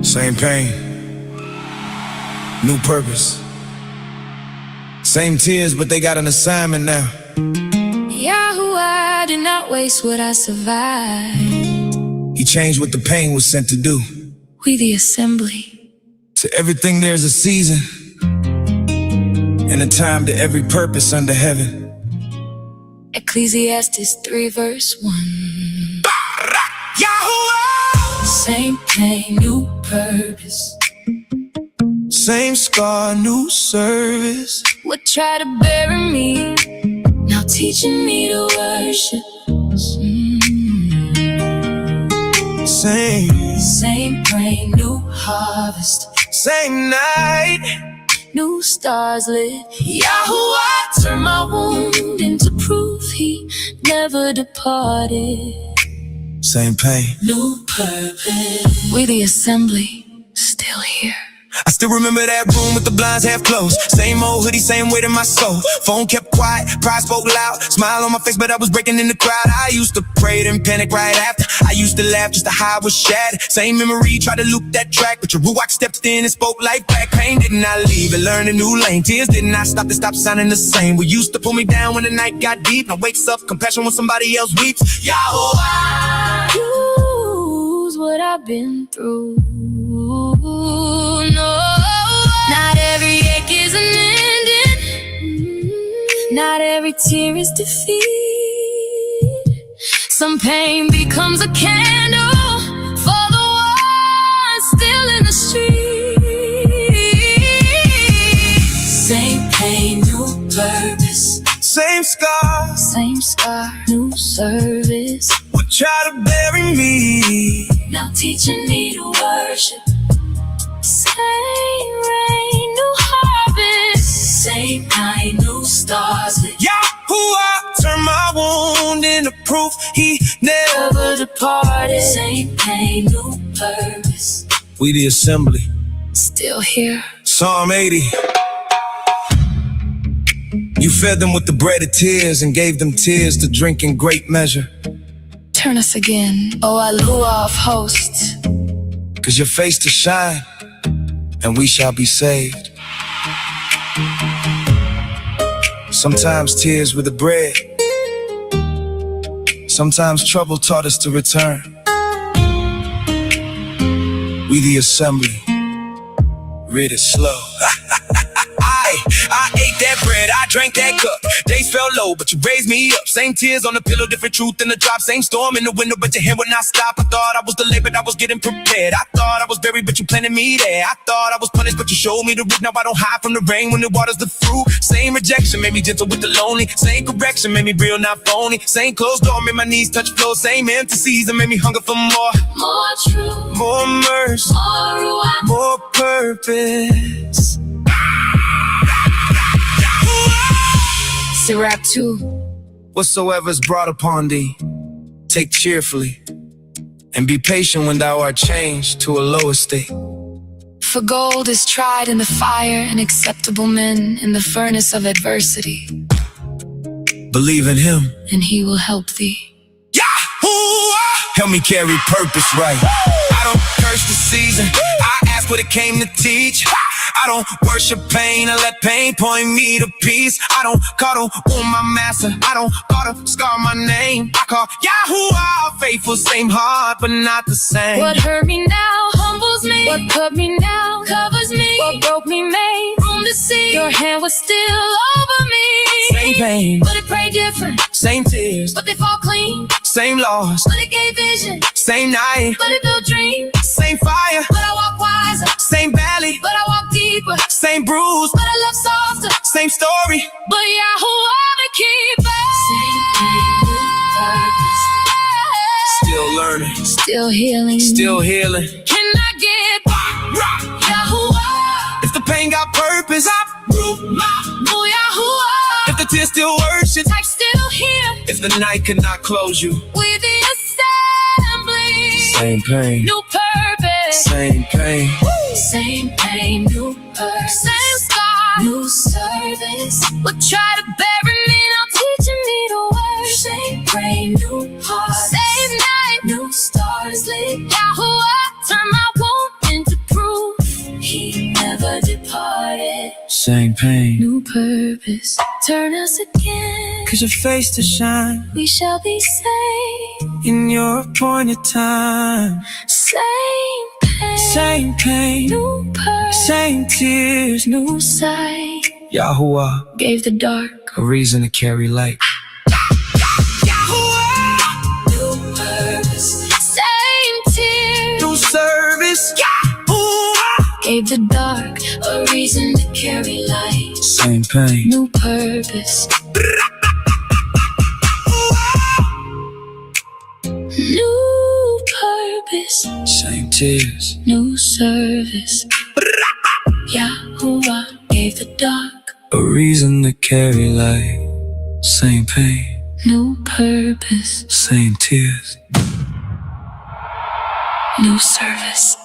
Same pain, new purpose. Same tears, but they got an assignment now. YAHUAH did not waste what I survived. He changed what the pain was sent to do. We the assembly. To everything there's a season, and a time to every purpose under heaven. Ecclesiastes 3 verse 1. YAHUAH! Same pain, new purpose. Same scar, new service. What tried to bury me, now teaching me to worship. Same rain, new harvest. Same night, new stars lit. YAHUAH turned my wound into proof he never departed. same pain. New purpose. We the assembly, still here. I still remember that room with the blinds half closed. Same old hoodie, same weight in my soul. Phone kept quiet, pride spoke loud. Smile on my face, but I was breaking in the crowd. I used to pray then panic right after. I used to laugh just to hide was shattered. Same memory, tried to loop that track, but your YAHUAH stepped in and spoke life back. Pain did not leave and learn a new lane. Tears did not stop to stop sounding the same. We used to pull me down when the night got deep. Now wakes up, compassion when somebody else weeps. YAHUAH! Use what I've been through. No, not every ache is an ending. Not every tear is defeat. Some pain becomes a candle for the ones still in the street. Same pain, new purpose. Same scars, New service. would try to bury me. Now teaching me to worship. Same rain, new harvest. Same night, new stars lit. YAHUAH turned my wound into proof he never departed. Same pain, new purpose. We the assembly. Still here. Psalm 80. You fed them with the bread of tears and gave them tears to drink in great measure. Turn us again, O YAHUAH of hosts. 'Cause your face to shine, and we shall be saved. Sometimes tears were the bread. Sometimes trouble taught us to return. We the assembly. Read it slow. I ate that bread, I drank that cup. Days fell low, but you raised me up. Same tears on the pillow, different truth in the drop. Same storm in the window, but your hand would not stop. I thought I was delayed, but I was getting prepared. I thought I was buried, but you planted me there. I thought I was punished, but you showed me the root. Now I don't hide from the rain when the water's the fruit. Same rejection made me gentle with the lonely. Same correction made me real, not phony. Same closed door made my knees touch floor. Same empty season made me hunger for more. More truth, More mercy, more YAHUAH. more purpose. Sirach 2. Whatsoever's brought upon thee, take cheerfully, and be patient when thou art changed to a lower state. For gold is tried in the fire, and acceptable men in the furnace of adversity. Believe in him. And he will help thee. YAHUAH! Help me carry purpose right. I don't curse the season, I ask what it came to teach. I don't worship pain, I let pain point me to peace. I don't call on my master, I don't call to scar my name. I call YAHUAH faithful, same heart, but not the same. What hurt me now humbles me. What cut me now covers me. What broke me made room to see. Your hand was still over me. Same pain, but it prayed different. same tears, But they fall clean. same loss, But it gave vision. same night, But it built dreams. same fire, But I walk wiser. same valley, But I walk deeper. same bruise, But I love softer. same story. But YAHUAH the keeper. Same pain, new purpose. Still learning, Still healing. still healing. Can I get YAHUAH? If the pain got purpose, Oh YAHUAH. if the tears still worship, Type still here. if the night could not close you. We the assembly. Same pain, New purpose. same pain. Same pain, new purpose. Same scar, new service. What try to bury me, now teaching me to work. Same brain, new heart. Same same pain, new purpose. Turn us again, cause your face to shine we shall be saved. in your appointed time. Same pain, new purpose. Same tears, New sight, YAHUAH, gave the dark a reason to carry light. new purpose. Same tears, New service, YAHUAH, gave the dark a reason to carry light. same pain, New purpose. New purpose. same tears. New service. YAHUAH gave the dark A reason to carry light. Same pain, new purpose. same tears. New service.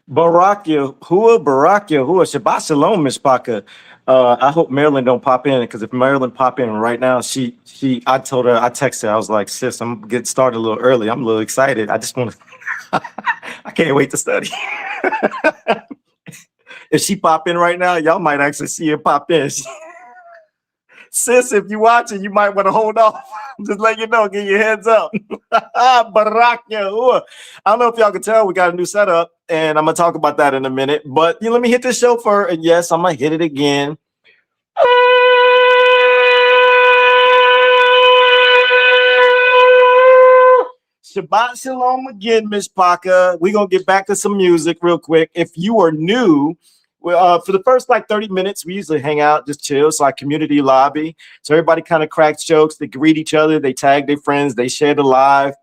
Barak Yahuwah, Shabbat Shalom, Myshpaka. I hope Marilyn don't pop in, because if Marilyn pop in right now, I told her, I texted her, I was like, sis, I'm getting started a little early. I'm a little excited. I just want to, I can't wait to study. If she pop in right now, y'all might actually see her pop in. Sis, if you watching, you might want to hold off. Just let you know, get your heads up. Barak Yahuwah. I don't know if y'all can tell, we got a new setup, and I'm going to talk about that in a minute. But let me hit this shofar, and yes, I'm going to hit it again. Shabbat Shalom again, Myshpaka. We're going to get back to some music real quick. If you are new, for the first 30 minutes, we usually hang out, just chill. It's like community lobby. So everybody kind of cracks jokes. They greet each other. They tag their friends. They share the live.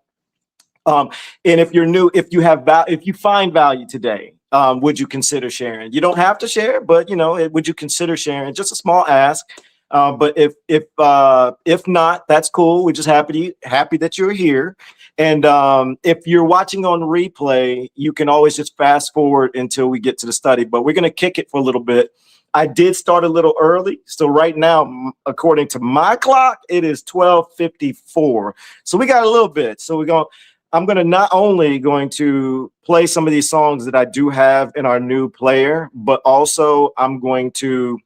And if you're new, if you find value today, would you consider sharing? You don't have to share, but would you consider sharing? Just a small ask. But if not, that's cool. We're just happy that you're here. And if you're watching on replay, you can always just fast forward until we get to the study. But we're going to kick it for a little bit. I did start a little early. So right now, according to my clock, it is 12:54. So we got a little bit. So I'm not only going to play some of these songs that I do have in our new player, but also I'm going to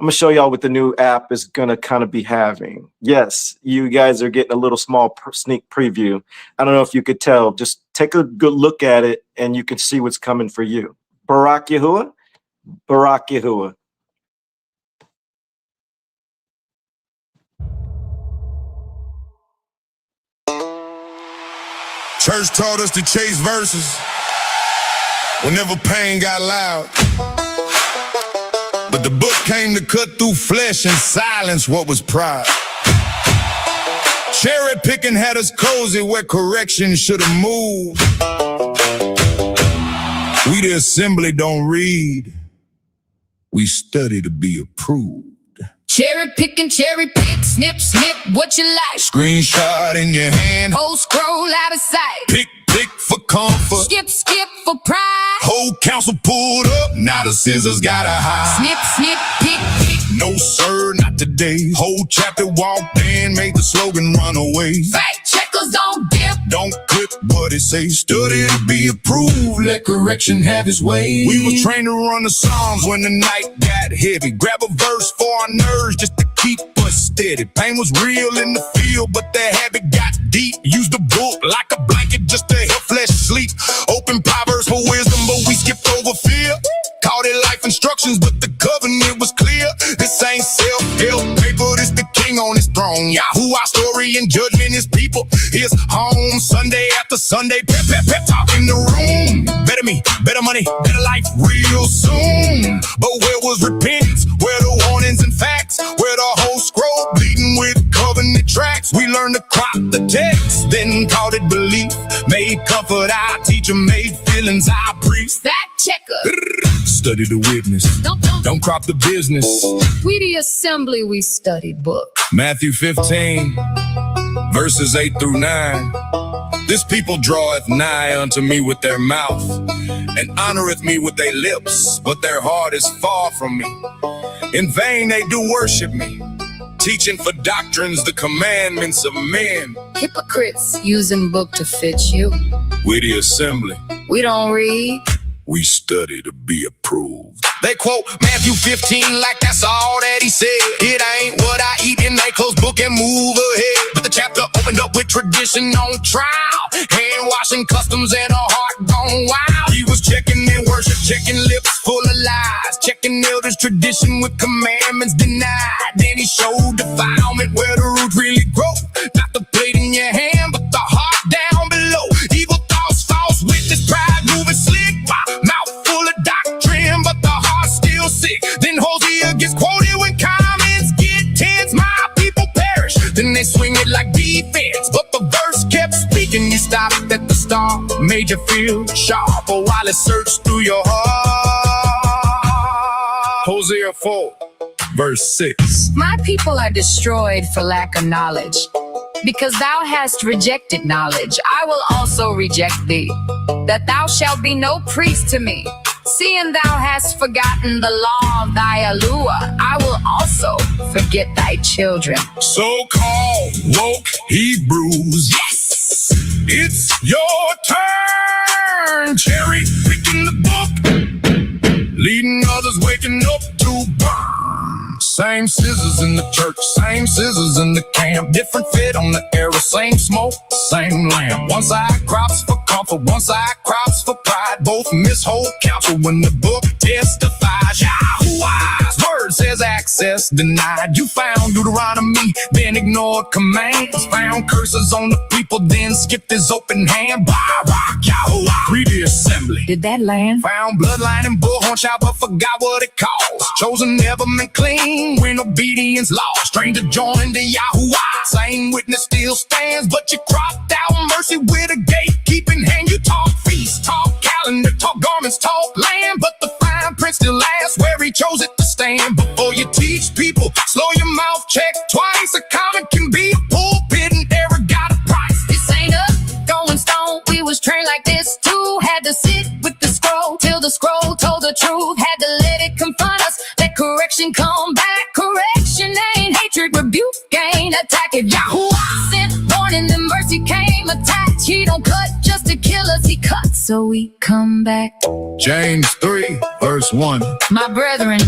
show y'all what the new app is going to kind of be having. Yes, you guys are getting a little small sneak preview. I don't know if you could tell. Just take a good look at it, and you can see what's coming for you. Barak Yahuwah. Barak Yahuwah. Church taught us to chase verses whenever pain got loud. But the book came to cut through flesh and silence what was pride. Cherry picking had us cozy where correction should have moved. We the assembly don't read, we study to be approved. Cherry pick, snip, snip, what you like. Screenshot in your hand, Whole scroll out of sight. pick for comfort. Skip for pride. Whole council pulled up, now the scissors gotta hide. Snip, pick. No sir, not today. Whole chapter walked in, made the slogan run away. Fact checkers don't dip. Don't clip what it say, study to be approved, let correction have its way. We were trained to run the Psalms when the night got heavy. Grab a verse for our nerves just to keep us steady. Pain was real in the field, but the habit got deep. Use the book like a blanket just to help flesh sleep. Open Proverbs for wisdom, but we skipped over fear. Called it life instructions, but the covenant was clear. This ain't self-help paper, this the king on his throne. YAHUAH story and judgment his people. His home, Sunday after Sunday. Pep talk in the room. Better me, better money, better life real soon. But where was repentance? Where the warnings and facts? Where the whole scroll bleeding with covenant tracks? We learned to crop the text, then called it belief. Made comfort our teacher, made feelings our priest. Fact checker. Study the witness. Don't crop the business. We the assembly, we studied book. Matthew 15, verses 8 through 9. This people draweth nigh unto me with their mouth, and honoreth me with their lips, but their heart is far from me. In vain they do worship me, teaching for doctrines the commandments of men. Hypocrites using book to fit you. We the assembly, We don't read. We study to be approved. They quote Matthew 15 like that's all that he said. It ain't what I eat, and they close book and move ahead. But the chapter opened up with tradition on trial, hand washing customs and a heart gone wild. He was checking their worship, checking lips full of lies, checking elders' tradition with commandments denied. Then he showed defilement where the root really grow. Not the plate in your hand, but the heart down below. Evil thoughts, false witness, pride moving slick, mouth full of doctrine, but the heart's still sick. Then Hosea gets quoted when comments get tense. My people perish, then they swing it like defense. But the verse kept speaking. You stopped at the start, made you feel sharp, but while it searched through your heart. Hosea 4, verse 6. My people are destroyed for lack of knowledge. Because thou hast rejected knowledge, I will also reject thee, that thou shalt be no priest to me. Seeing thou hast forgotten the law of thy YAHUAH, I will also forget thy children. So-called woke Hebrews. Yes! It's your turn. Cherry picking the book, leading others waking up to burn. Same scissors in the church, same scissors in the camp. Different fit on the era, same smoke, same lamp. One side crops for comfort, one side crops for pride. Both mishold counsel when the book testifies. YAHUAH's word says access denied. You found Deuteronomy, then ignored commands. Found curses on the people, then skipped his open hand. YAHUAH, we.theassembly. Did that land? Found bloodline and bullhorn shout, but forgot what it calls. Chosen, never meant clean when obedience lost. Stranger joined the YAHUAH. Same witness still stands, but you cropped out mercy with a gatekeeping hand. You talk feast, talk calendar, talk garments, talk land, but the fine print still lasts where he chose it to stand. Before you teach people, slow your mouth, check twice. A comment can be a pulpit and error got a price. This ain't us going stone. We was trained like this too. Had to sit with the scroll till the scroll told the truth. Had to let it confront us. Let correction come back. Correction ain't hatred, rebuke ain't attack. If YAHUAH sent warning, then mercy came attached. He don't cut just to kill us, he cuts so we come back. James 3, verse 1. My brethren,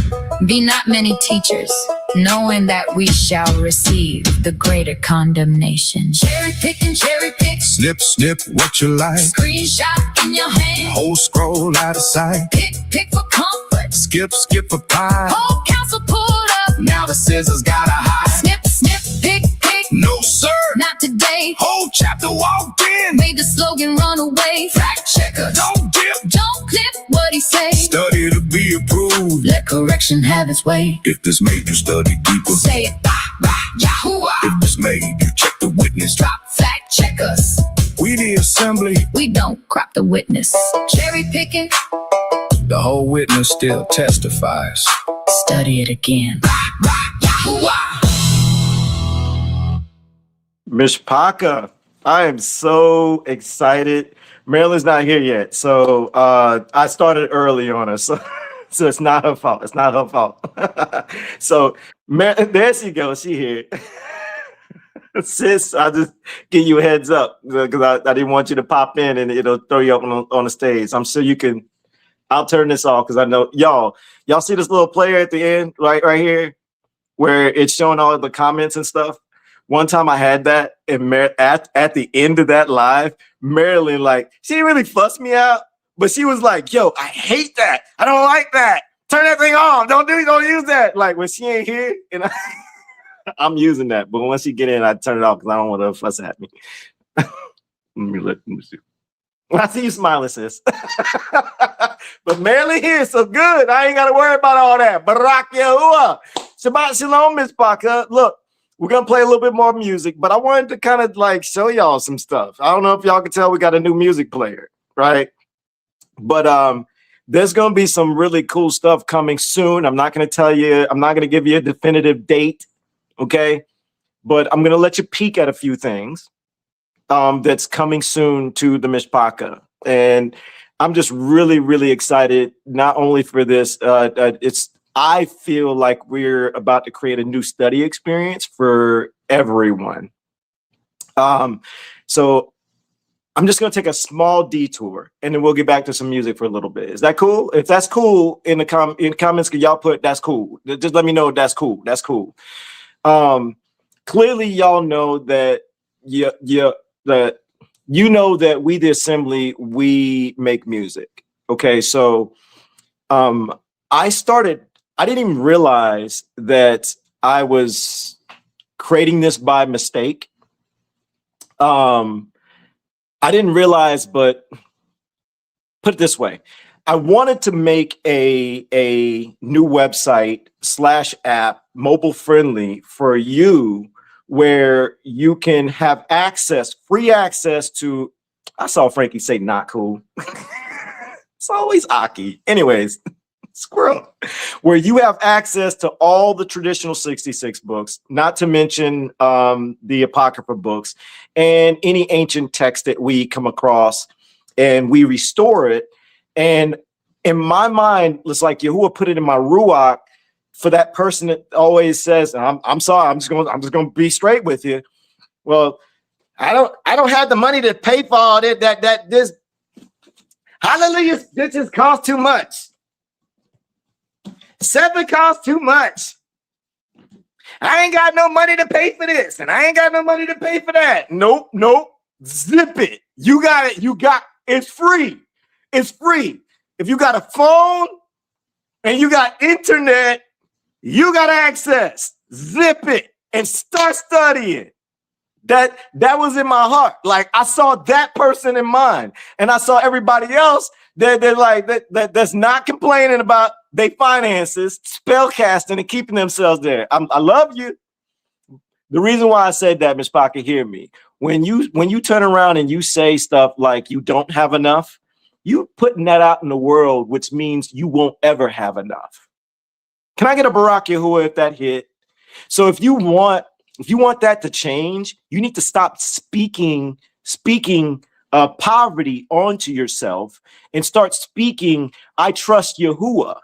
be not many teachers, knowing that we shall receive the greater condemnation. Cherry pick, Snip, snip, what you like. screenshot in your hand. Whole scroll out of sight. Pick for comfort. Skip for pie. Whole council pulled up. Now the scissors gotta hide. Snip, pick. No, sir. Not today. Whole chapter walked in. Made the slogan run away. Fact checker, Don't dip. Don't clip what he say. Study to be approved. Let correction have its way. If this made you study deeper. Say it, YAHUAH. If this made you check the witness. Drop fact checkers. We the assembly. We don't crop the witness. Cherry picking. The whole witness still testifies. Study it again. YAHUAH. Myshpaka, I am so excited. Marilyn's not here yet, so I started early on her, so it's not her fault. It's not her fault. So there she goes. She here. Sis, I'll just give you a heads up because I didn't want you to pop in and it'll throw you up on the stage. I'm sure you can. I'll turn this off because I know y'all see this little player at the end, right here, where it's showing all the comments and stuff. One time I had that, and at the end of that live, Marilyn, she didn't really fuss me out, but she was like, yo, I hate that. I don't like that. Turn that thing on. Don't use that. Like, when she ain't here, and I'm using that. But once she get in, I turn it off because I don't want her to fuss at me. Let me see. I see you smiling, sis. But Marilyn here, so good. I ain't got to worry about all that. Barak YAHUAH. Shabbat Shalum, Myshpaka. Look. We're going to play a little bit more music, but I wanted to kind of show y'all some stuff. I don't know if y'all can tell we got a new music player, right? But there's going to be some really cool stuff coming soon. I'm not going to tell you, I'm not going to give you a definitive date, okay? But I'm going to let you peek at a few things that's coming soon to the Myshpaka. And I'm just really, really excited, not only for this, I feel like we're about to create a new study experience for everyone. So I'm just going to take a small detour, and then we'll get back to some music for a little bit. Is that cool? If that's cool, in the comments, can y'all put that's cool? Just let me know if that's cool. That's cool. Clearly, y'all know that that you know that we the assembly, we make music. Okay, so I didn't even realize that I was creating this by mistake. I didn't realize, but put it this way. I wanted to make a new website / app, mobile friendly for you, where you can have free access to, I saw Frankie say not cool. It's always Aki. Anyways, squirrel, where you have access to all the traditional 66 books, not to mention the Apocrypha books and any ancient text that we come across, and we restore it. And in my mind, it's like Yahuwah put it in my ruach for that person that always says, I'm sorry, I'm just gonna be straight with you. Well, I don't have the money to pay for all that this hallelujah, this just costs too much. 7 costs too much. I ain't got no money to pay for this, and I ain't got no money to pay for that. Nope. Zip it. You got it. It's free. It's free. If you got a phone and you got internet, you got access. Zip it and start studying. That was in my heart. Like, I saw that person in mind, and I saw everybody else that's not complaining about their finances, spell casting, and keeping themselves there. I love you. The reason why I said that, Myshpaka, hear me. When you turn around and you say stuff like you don't have enough, you putting that out in the world, which means you won't ever have enough. Can I get a Barak Yahuwah if that hit? So if you want that to change, you need to stop speaking poverty onto yourself and start speaking, I trust Yahuwah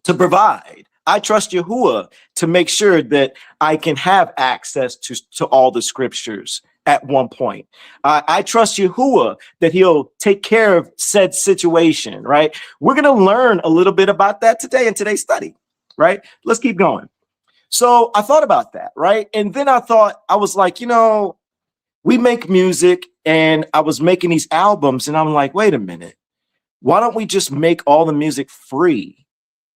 to provide. I trust Yahuwah to make sure that I can have access to all the scriptures at one point. I trust Yahuwah that he'll take care of said situation, right? We're going to learn a little bit about that today in today's study, right? Let's keep going. So I thought about that, right? And then I was like, we make music, and I was making these albums, and I'm like, wait a minute, why don't we just make all the music free?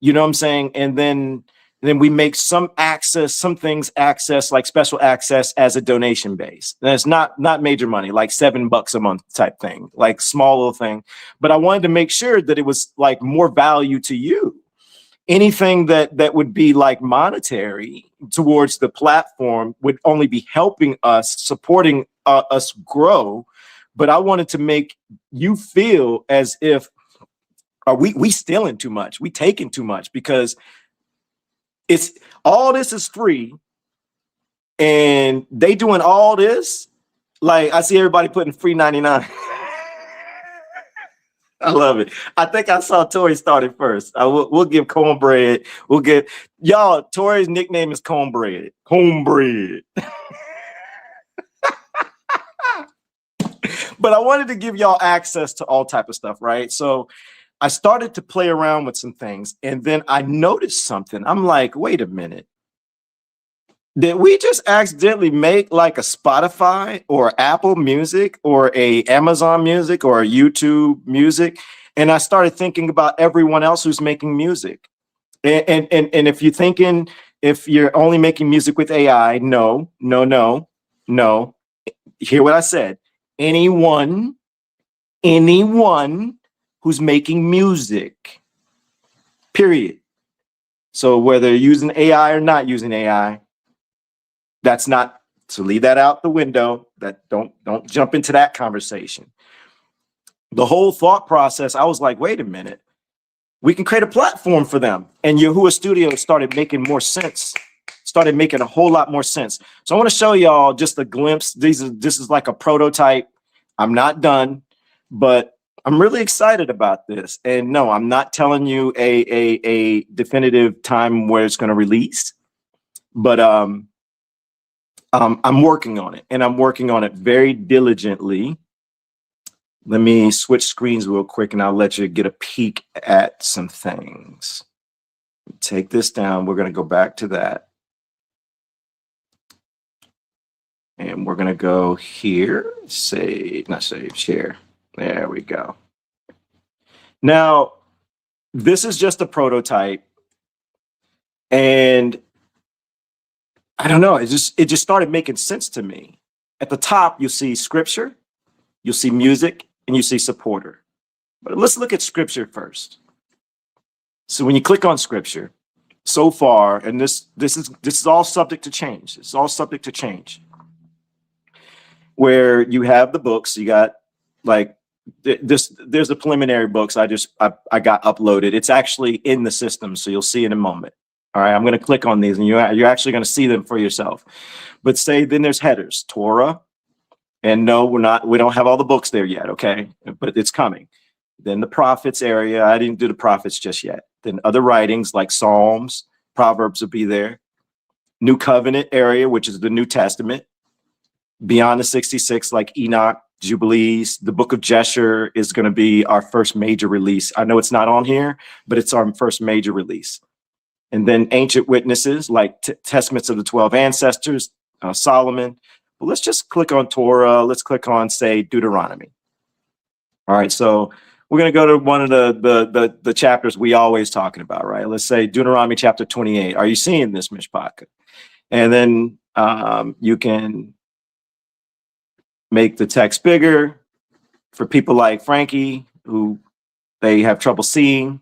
You know what I'm saying? And then we make some things access, like special access, as a donation base. And it's not major money, like $7 a month type thing, like small little thing. But I wanted to make sure that it was like more value to you. Anything that would be like monetary towards the platform would only be helping us, supporting us grow. But I wanted to make you feel as if we stealing too much, we taking too much, because it's all this is free, and they doing all this. Like, I see everybody putting free 99. I love it. I think I saw Tori started first. We'll give Cornbread. We'll get y'all. Tori's nickname is Cornbread. Cornbread. But I wanted to give y'all access to all type of stuff, right? So I started to play around with some things, and then I noticed something. I'm like, wait a minute. Did we just accidentally make like a Spotify or Apple Music or a Amazon Music or a YouTube Music? And I started thinking about everyone else who's making music. And if you're thinking, if you're only making music with AI, no. Hear what I said. Anyone who's making music, period. So whether you're using AI or not using AI, that's not, so leave that out the window. That don't jump into that conversation. The whole thought process, I was like, wait a minute, we can create a platform for them. And Yahuwah Studio started making more sense, started making a whole lot more sense. So I want to show y'all just a glimpse. This is like a prototype. I'm not done, but I'm really excited about this. And no, I'm not telling you a definitive time where it's going to release, but I'm working on it, and I'm working on it very diligently. Let me switch screens real quick and I'll let you get a peek at some things. Take this down. We're going to go back to that. And we're going to go here, share. There we go. Now, this is just a prototype. And I don't know, it just started making sense to me. At the top, you'll see scripture, you'll see music, and you see supporter. But let's look at scripture first. So when you click on scripture, so far, and this is all subject to change. It's all subject to change. Where you have the books, you got like there's the preliminary books I got uploaded. It's actually in the system, so you'll see in a moment. All right, I'm going to click on these, and you're actually going to see them for yourself. But then there's headers, Torah, and no, we don't have all the books there yet, okay? But it's coming. Then the prophets area, I didn't do the prophets just yet. Then other writings like Psalms, Proverbs will be there. New Covenant area, which is the New Testament. Beyond the 66, like Enoch, Jubilees, the Book of Jeshurun is going to be our first major release. I know it's not on here, but it's our first major release. And then ancient witnesses like Testaments of the 12 Ancestors, Solomon. But let's just click on Torah. Let's click on, say, Deuteronomy. All right, so we're going to go to one of the chapters we always talking about, right? Let's say Deuteronomy chapter 28. Are you seeing this, Myshpaka? And then you can make the text bigger for people like Frankie, who they have trouble seeing.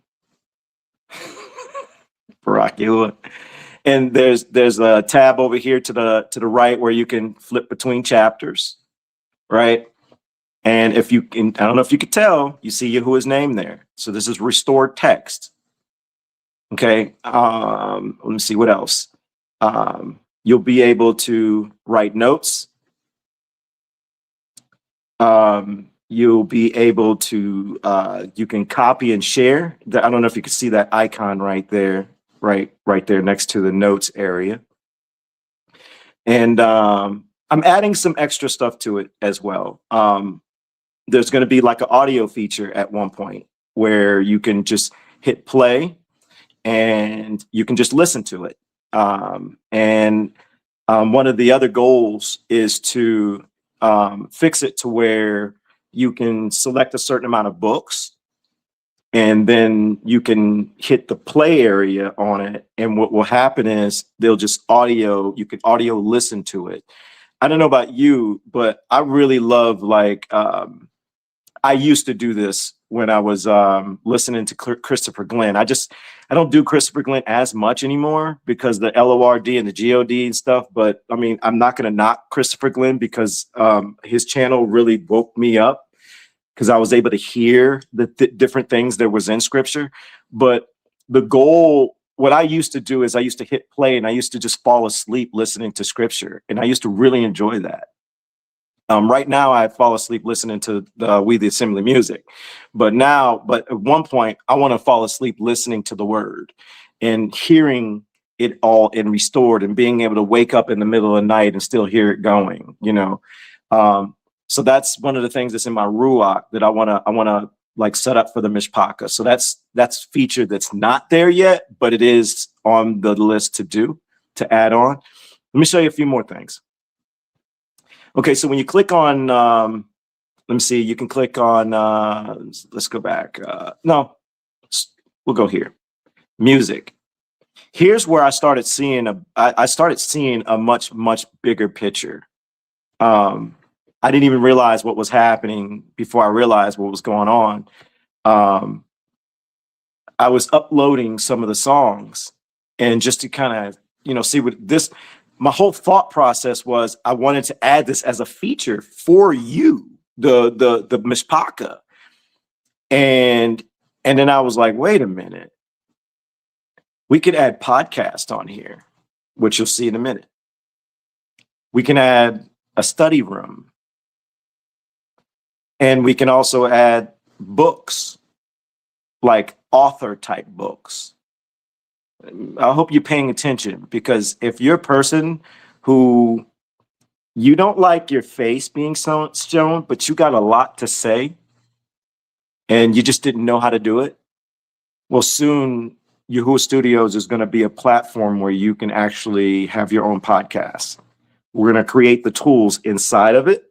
YAHUAH. And there's a tab over here to the right where you can flip between chapters, right? And if you can, I don't know if you could tell, you see Yahuwah's name there. So this is restored text. Okay. Let me see what else. You'll be able to write notes. You'll be able to, you can copy and share. I don't know if you can see that icon right there, right there next to the notes area. And I'm adding some extra stuff to it as well. There's going to be like an audio feature at one point where you can just hit play and you can just listen to it. One of the other goals is to fix it to where you can select a certain amount of books and then you can hit the play area on it. And what will happen is you can audio listen to it. I don't know about you, but I really love, like, I used to do this when I was listening to Christopher Glenn. I don't do Christopher Glenn as much anymore because the LORD and the GOD and stuff. But I mean, I'm not going to knock Christopher Glenn because his channel really woke me up because I was able to hear the different things that was in scripture. But the goal, what I used to do is I used to hit play and I used to just fall asleep listening to scripture. And I used to really enjoy that. Right now, I fall asleep listening to the we.theassembly music, but at one point, I want to fall asleep listening to the word and hearing it all and restored and being able to wake up in the middle of the night and still hear it going, you know. So that's one of the things that's in my YAHUAH that I want to like set up for the Myshpaka. So that's feature that's not there yet, but it is on the list to add on. Let me show you a few more things. Okay, so when you click on, let me see, you can click on, let's go back. No, we'll go here. Music. Here's where I started seeing a much, much bigger picture. I didn't even realize what was happening before I realized what was going on. I was uploading some of the songs and just to kind of, see what this, my whole thought process was I wanted to add this as a feature for you, the Myshpaka. And then I was like, wait a minute. We could add podcast on here, which you'll see in a minute. We can add a study room. And we can also add books, like author type books. I hope you're paying attention, because if you're a person who you don't like your face being shown, but you got a lot to say, and you just didn't know how to do it? Well, soon YAHUAH Studios is going to be a platform where you can actually have your own podcast. We're going to create the tools inside of it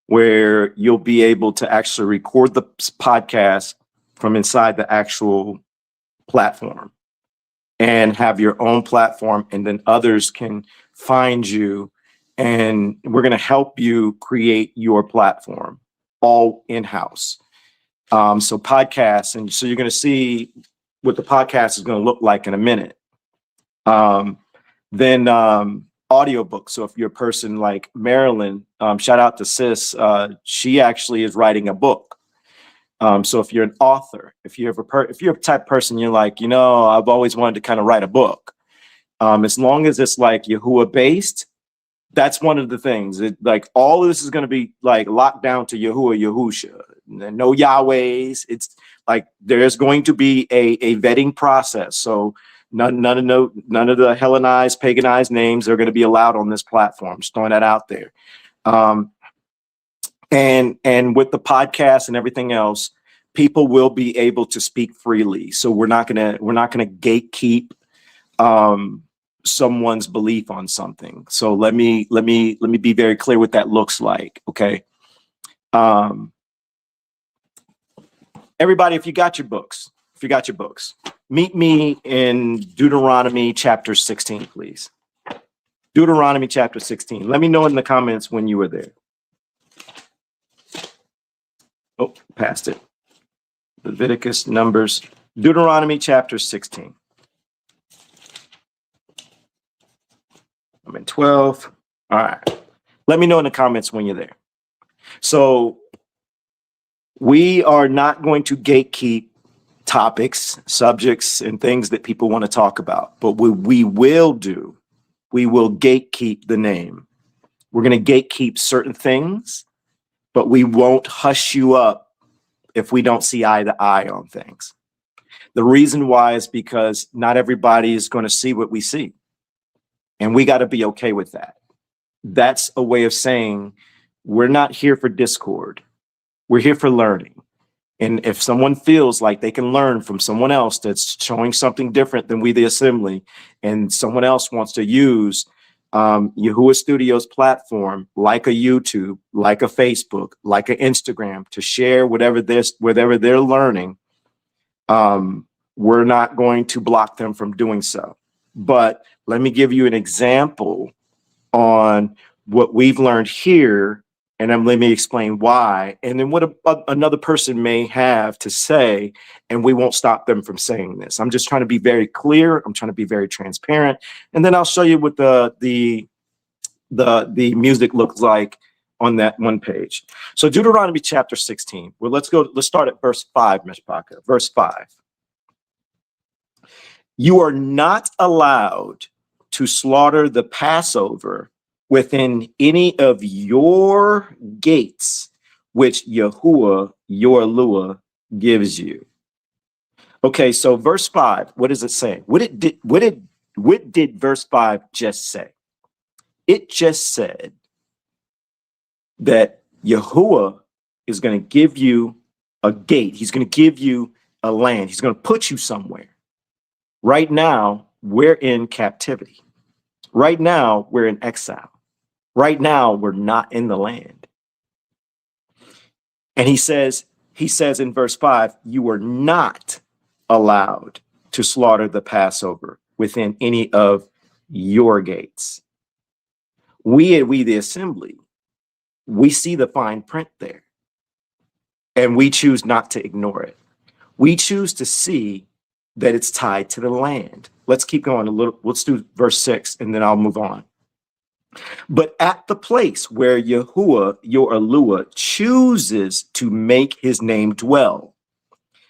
where you'll be able to actually record the podcast from inside the actual platform and have your own platform, and then others can find you, and we're going to help you create your platform all in-house. So podcasts, and so you're going to see what the podcast is going to look like in a minute. Then audiobooks. So if you're a person like Marilyn, shout out to Sis, she actually is writing a book. So if you're an author, if you're a type of person, you're like, I've always wanted to kind of write a book. As long as it's like YAHUAH based, that's one of the things. Like all of this is going to be like locked down to YAHUAH, Yahusha, no Yahwehs. It's like there's going to be a vetting process. So none of the Hellenized, paganized names are going to be allowed on this platform. Just throwing that out there. And with the podcast and everything else, people will be able to speak freely. So we're not gonna gatekeep someone's belief on something. So let me be very clear what that looks like. Okay. Everybody, if you got your books, meet me in Deuteronomy chapter 16, please. Deuteronomy chapter 16. Let me know in the comments when you were there. Oh, passed it. Leviticus, Numbers, Deuteronomy chapter 16. I'm in 12. All right. Let me know in the comments when you're there. So we are not going to gatekeep topics, subjects, and things that people want to talk about. But what we will do, we will gatekeep the name. We're going to gatekeep certain things, but we won't hush you up if we don't see eye to eye on things. The reason why is because not everybody is going to see what we see. And we got to be okay with that. That's a way of saying we're not here for discord. We're here for learning. And if someone feels like they can learn from someone else that's showing something different than We the Assembly, and someone else wants to use YAHUAH Studios platform, like a YouTube, like a Facebook, like an Instagram, to share whatever they're learning, we're not going to block them from doing so. But let me give you an example on what we've learned here, and then let me explain why, and then what another person may have to say, and we won't stop them from saying this. I'm just trying to be very clear. I'm trying to be very transparent, and then I'll show you what the music looks like on that one page. So Deuteronomy chapter 16. Well, let's start at verse 5, Myshpaka. Verse 5. You are not allowed to slaughter the Passover within any of your gates, which YAHUAH, your YAHUAH, gives you. Okay, so verse 5, what does it say? What did verse 5 just say? It just said that YAHUAH is going to give you a gate. He's going to give you a land. He's going to put you somewhere. Right now, we're in captivity. Right now, we're in exile. Right now, we're not in the land. And he says in verse 5, you are not allowed to slaughter the Passover within any of your gates. We at We the Assembly, we see the fine print there, and we choose not to ignore it. We choose to see that it's tied to the land. Let's keep going a little. Let's do verse 6, and then I'll move on. But at the place where YAHUAH, your YAHUAH, chooses to make his name dwell,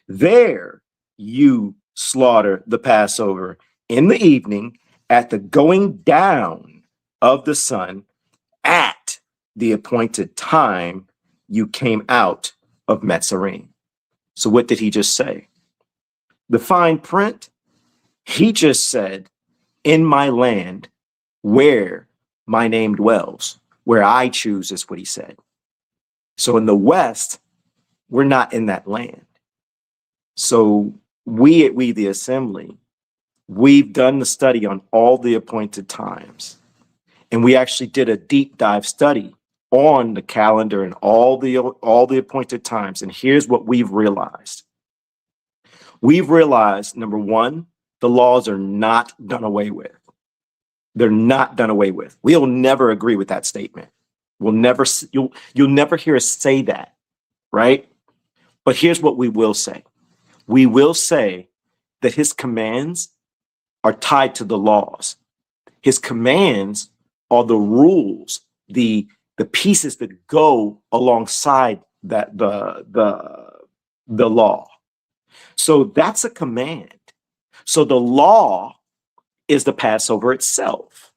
there you slaughter the Passover in the evening at the going down of the sun at the appointed time you came out of Mitzrayim. So what did he just say? The fine print, he just said, in my land where my name dwells, where I choose, is what he said. So in the West, We're not in that land. So we at We the Assembly, we've done the study on all the appointed times. And we actually did a deep dive study on the calendar and all the appointed times. And here's what we've realized. We've realized, number one, the laws are not done away with. They're not done away with. We'll never agree with that statement. You'll never hear us say that, right? But here's what we will say. We will say that his commands are tied to the laws. His commands are the rules, the pieces that go alongside that the law. So that's a command. So the law is the Passover itself.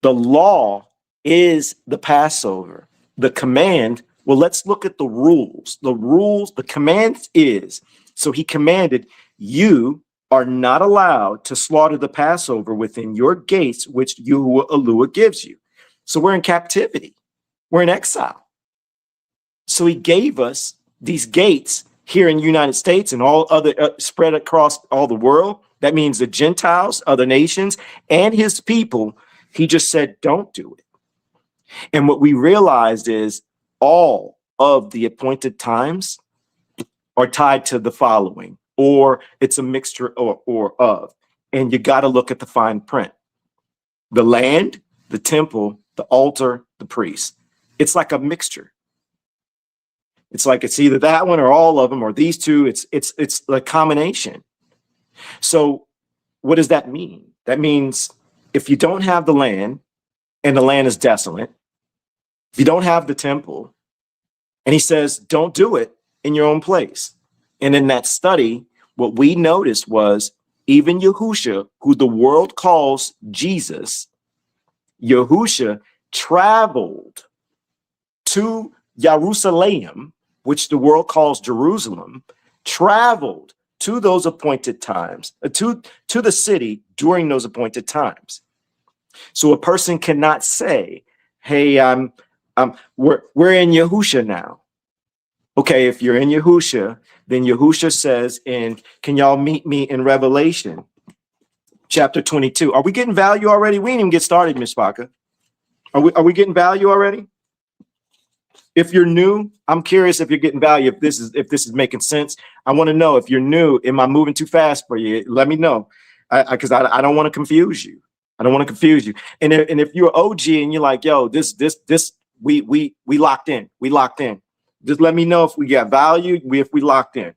The law is the Passover. The command, well, let's look at the rules. The command is, so he commanded, you are not allowed to slaughter the Passover within your gates, which YAHUAH gives you. So we're in captivity. We're in exile. So he gave us these gates here in the United States and all other spread across all the world. That means the Gentiles, other nations, and his people. He just said, don't do it. And what we realized is all of the appointed times are tied to the following, or it's a mixture or of. And you got to look at the fine print. The land, the temple, the altar, the priest. It's like a mixture. It's like it's either that one or all of them or these two. It's a combination. So what does that mean? That means if you don't have the land and the land is desolate, if you don't have the temple, and he says, don't do it in your own place. And in that study, what we noticed was even Yahushua, who the world calls Jesus, Yahushua traveled to Jerusalem, which the world calls Jerusalem, traveled to those appointed times, to the city during those appointed times. So a person cannot say, hey, we're in Yahushua now. Okay, if you're in Yahushua, then Yahushua says, can y'all meet me in Revelation chapter 22? Are we getting value already? We didn't even get started, Myshpaka. Are we getting value already? If you're new, I'm curious if you're getting value, if this is making sense. I want to know if you're new, am I moving too fast for you? Let me know, because I don't want to confuse you. I don't want to confuse you. And if you're OG and you're like, yo, this we locked in. We locked in. Just let me know if we got value, if we locked in.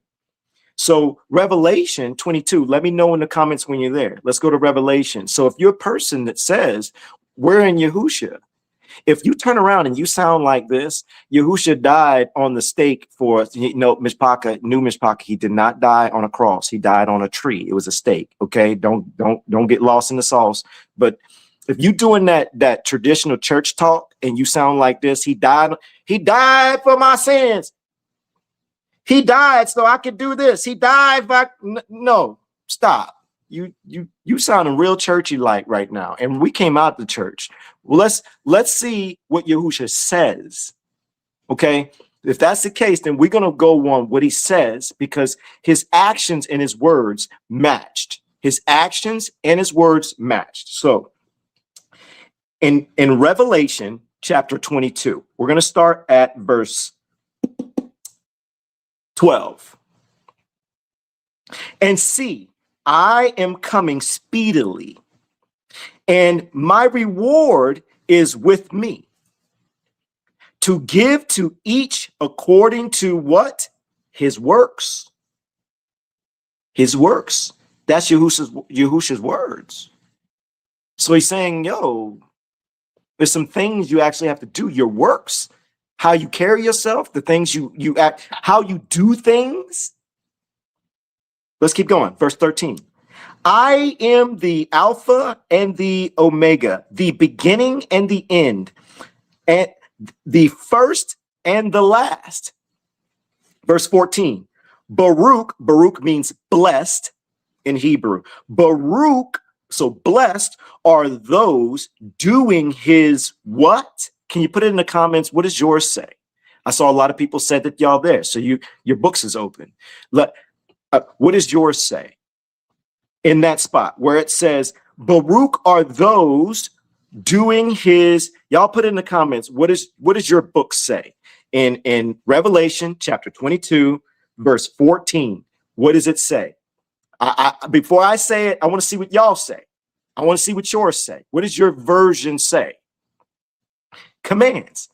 So Revelation 22, let me know in the comments when you're there. Let's go to Revelation. So if you're a person that says, we're in Yahushua, if you turn around and you sound like this, Yahushua died on the stake for, Myshpaka, new Myshpaka, he did not die on a cross. He died on a tree. It was a stake. Okay. Don't get lost in the sauce. But if you doing that traditional church talk and you sound like this, he died for my sins. He died so I could do this. He died. No, stop. You sounding real churchy like right now. And we came out the church. Well, let's see what Yahushua says. Okay. If that's the case, then we're going to go on what he says, because his actions and his words matched. His actions and his words matched. So in Revelation chapter 22, we're going to start at verse 12. And see, I am coming speedily, and my reward is with me, to give to each according to what? His works. His works. That's Yahushua's words. So he's saying, yo, there's some things you actually have to do. Your works, how you carry yourself, the things you act, how you do things. Let's keep going. Verse 13. I am the Alpha and the Omega, the beginning and the end, and the first and the last. Verse 14. Baruch means blessed in Hebrew. Baruch, so blessed are those doing his what? Can you put it in the comments? What does yours say? I saw a lot of people said that y'all there. So your books is open. What does yours say? In that spot where it says, Baruch are those doing his, y'all put in the comments, what does your book say? In Revelation chapter 22, verse 14, what does it say? Before I say it, I want to see what y'all say. I want to see what yours say. What does your version say? Commands,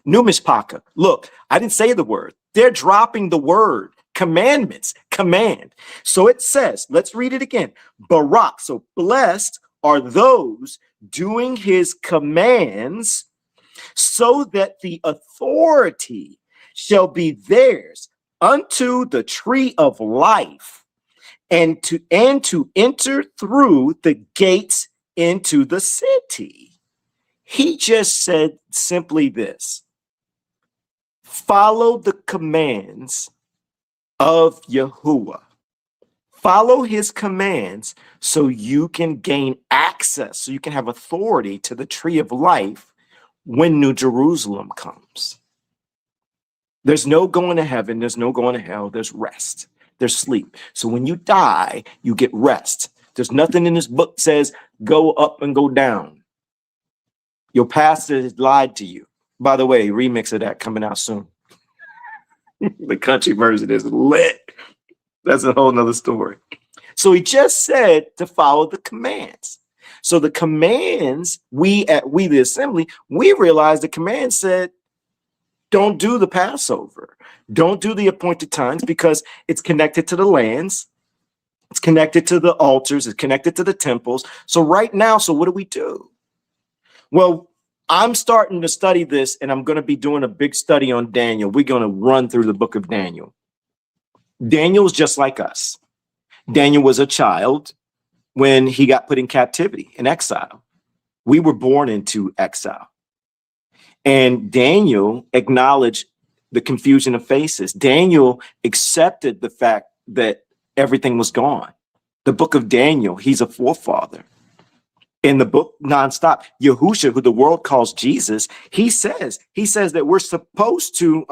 new Myshpaka. Look, I didn't say the word. They're dropping the word. Commandments, command. So it says, let's read it again. Barak, so blessed are those doing his commands, so that the authority shall be theirs unto the tree of life, and to enter through the gates into the city. He just said simply this: follow the commands of YAHUAH. Follow his commands so you can gain access, so you can have authority to the tree of life when New Jerusalem comes. There's no going to heaven, there's no going to hell, there's rest, there's sleep. So when you die, you get rest. There's nothing in this book that says go up and go down. Your pastor has lied to you. By the way, remix of that coming out soon. The country version is lit. That's a whole nother story. So he just said to follow the commands. So the commands, we the assembly, we realized the command said, don't do the Passover. Don't do the appointed times, because it's connected to the lands. It's connected to the altars. It's connected to the temples. So right now, so what do we do? Well, I'm starting to study this, and I'm going to be doing a big study on Daniel. We're going to run through the book of Daniel. Daniel's just like us. Daniel was a child when he got put in captivity, in exile. We were born into exile. And Daniel acknowledged the confusion of faces. Daniel accepted the fact that everything was gone. The book of Daniel, he's a forefather. In the book nonstop, Yahushua, who the world calls Jesus, he says that we're supposed to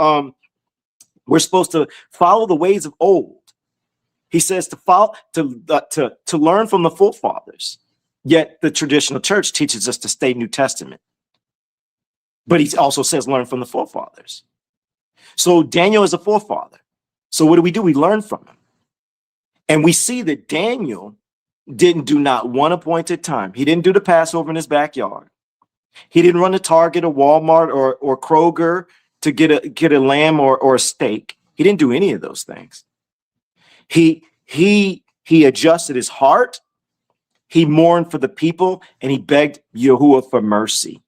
follow the ways of old. He says to learn from the forefathers. Yet the traditional church teaches us to stay New Testament. But he also says learn from the forefathers. So Daniel is a forefather. So what do? We learn from him. And we see that Daniel didn't do not one appointed time. He didn't do the Passover in his backyard. He didn't run to Target or Walmart or Kroger to get a lamb or a steak. He didn't do any of those things. He adjusted his heart. He mourned for the people, and he begged YAHUAH for mercy.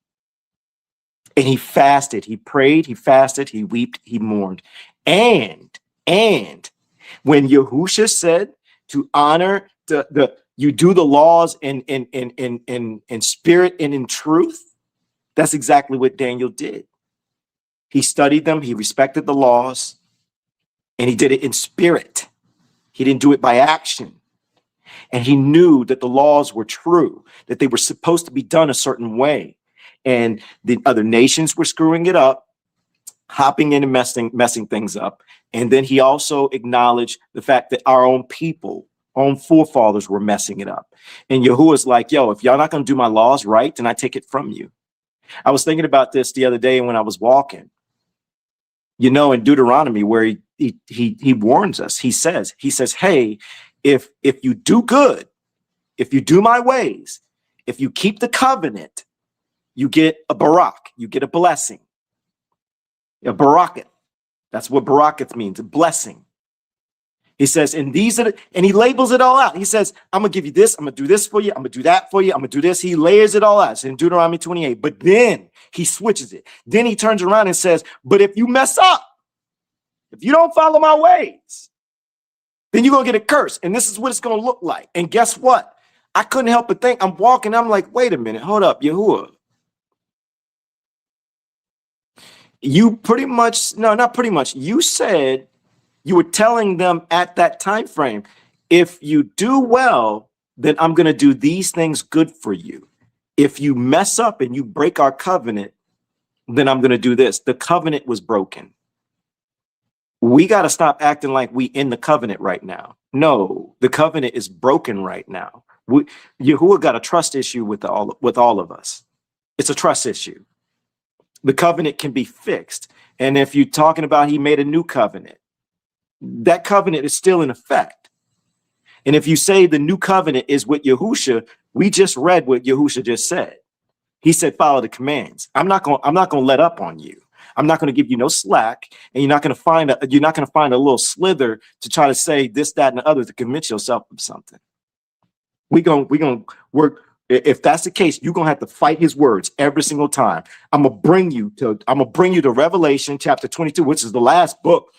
And he fasted, he prayed, he fasted, he wept, he mourned. And when Yahushua said to honor you do the laws in spirit and in truth, that's exactly what Daniel did. He studied them, he respected the laws, and he did it in spirit. He didn't do it by action. And he knew that the laws were true, that they were supposed to be done a certain way. And the other nations were screwing it up, hopping in and messing things up. And then he also acknowledged the fact that our own people, own forefathers, were messing it up. And Yahuwah's like, yo, if y'all not going to do my laws right, then I take it from you. I was thinking about this the other day when I was walking. You know, in Deuteronomy, where he warns us, he says, hey, if you do good, if you do my ways, if you keep the covenant, you get a barak, you get a blessing. A barakat. That's what barakat means, a blessing. He says, and he labels it all out. He says, I'm gonna give you this, I'm gonna do this for you, I'm gonna do that for you, I'm gonna do this. He layers it all out. It's in Deuteronomy 28. But then he switches it. Then he turns around and says, but if you mess up, if you don't follow my ways, then you're gonna get a curse. And this is what it's gonna look like. And guess what? I couldn't help but think, I'm walking, I'm like, wait a minute, hold up, Yahuwah. You pretty much, no, not pretty much. You said, you were telling them at that time frame, if you do well, then I'm going to do these things good for you. If you mess up and you break our covenant, then I'm going to do this. The covenant was broken. We got to stop acting like we in the covenant right now. No, the covenant is broken right now. Yahuwah got a trust issue with all of us. It's a trust issue. The covenant can be fixed. And if you're talking about he made a new covenant, that covenant is still in effect. And if you say the new covenant is with Yahusha, we just read what Yahusha just said. He said, follow the commands. I'm not going to let up on you. I'm not going to give you no slack, and you're not going to find a little slither to try to say this, that, and the other to convince yourself of something. We're going to work. If that's the case, you're going to have to fight his words every single time. I'm going to bring you to Revelation chapter 22, which is the last book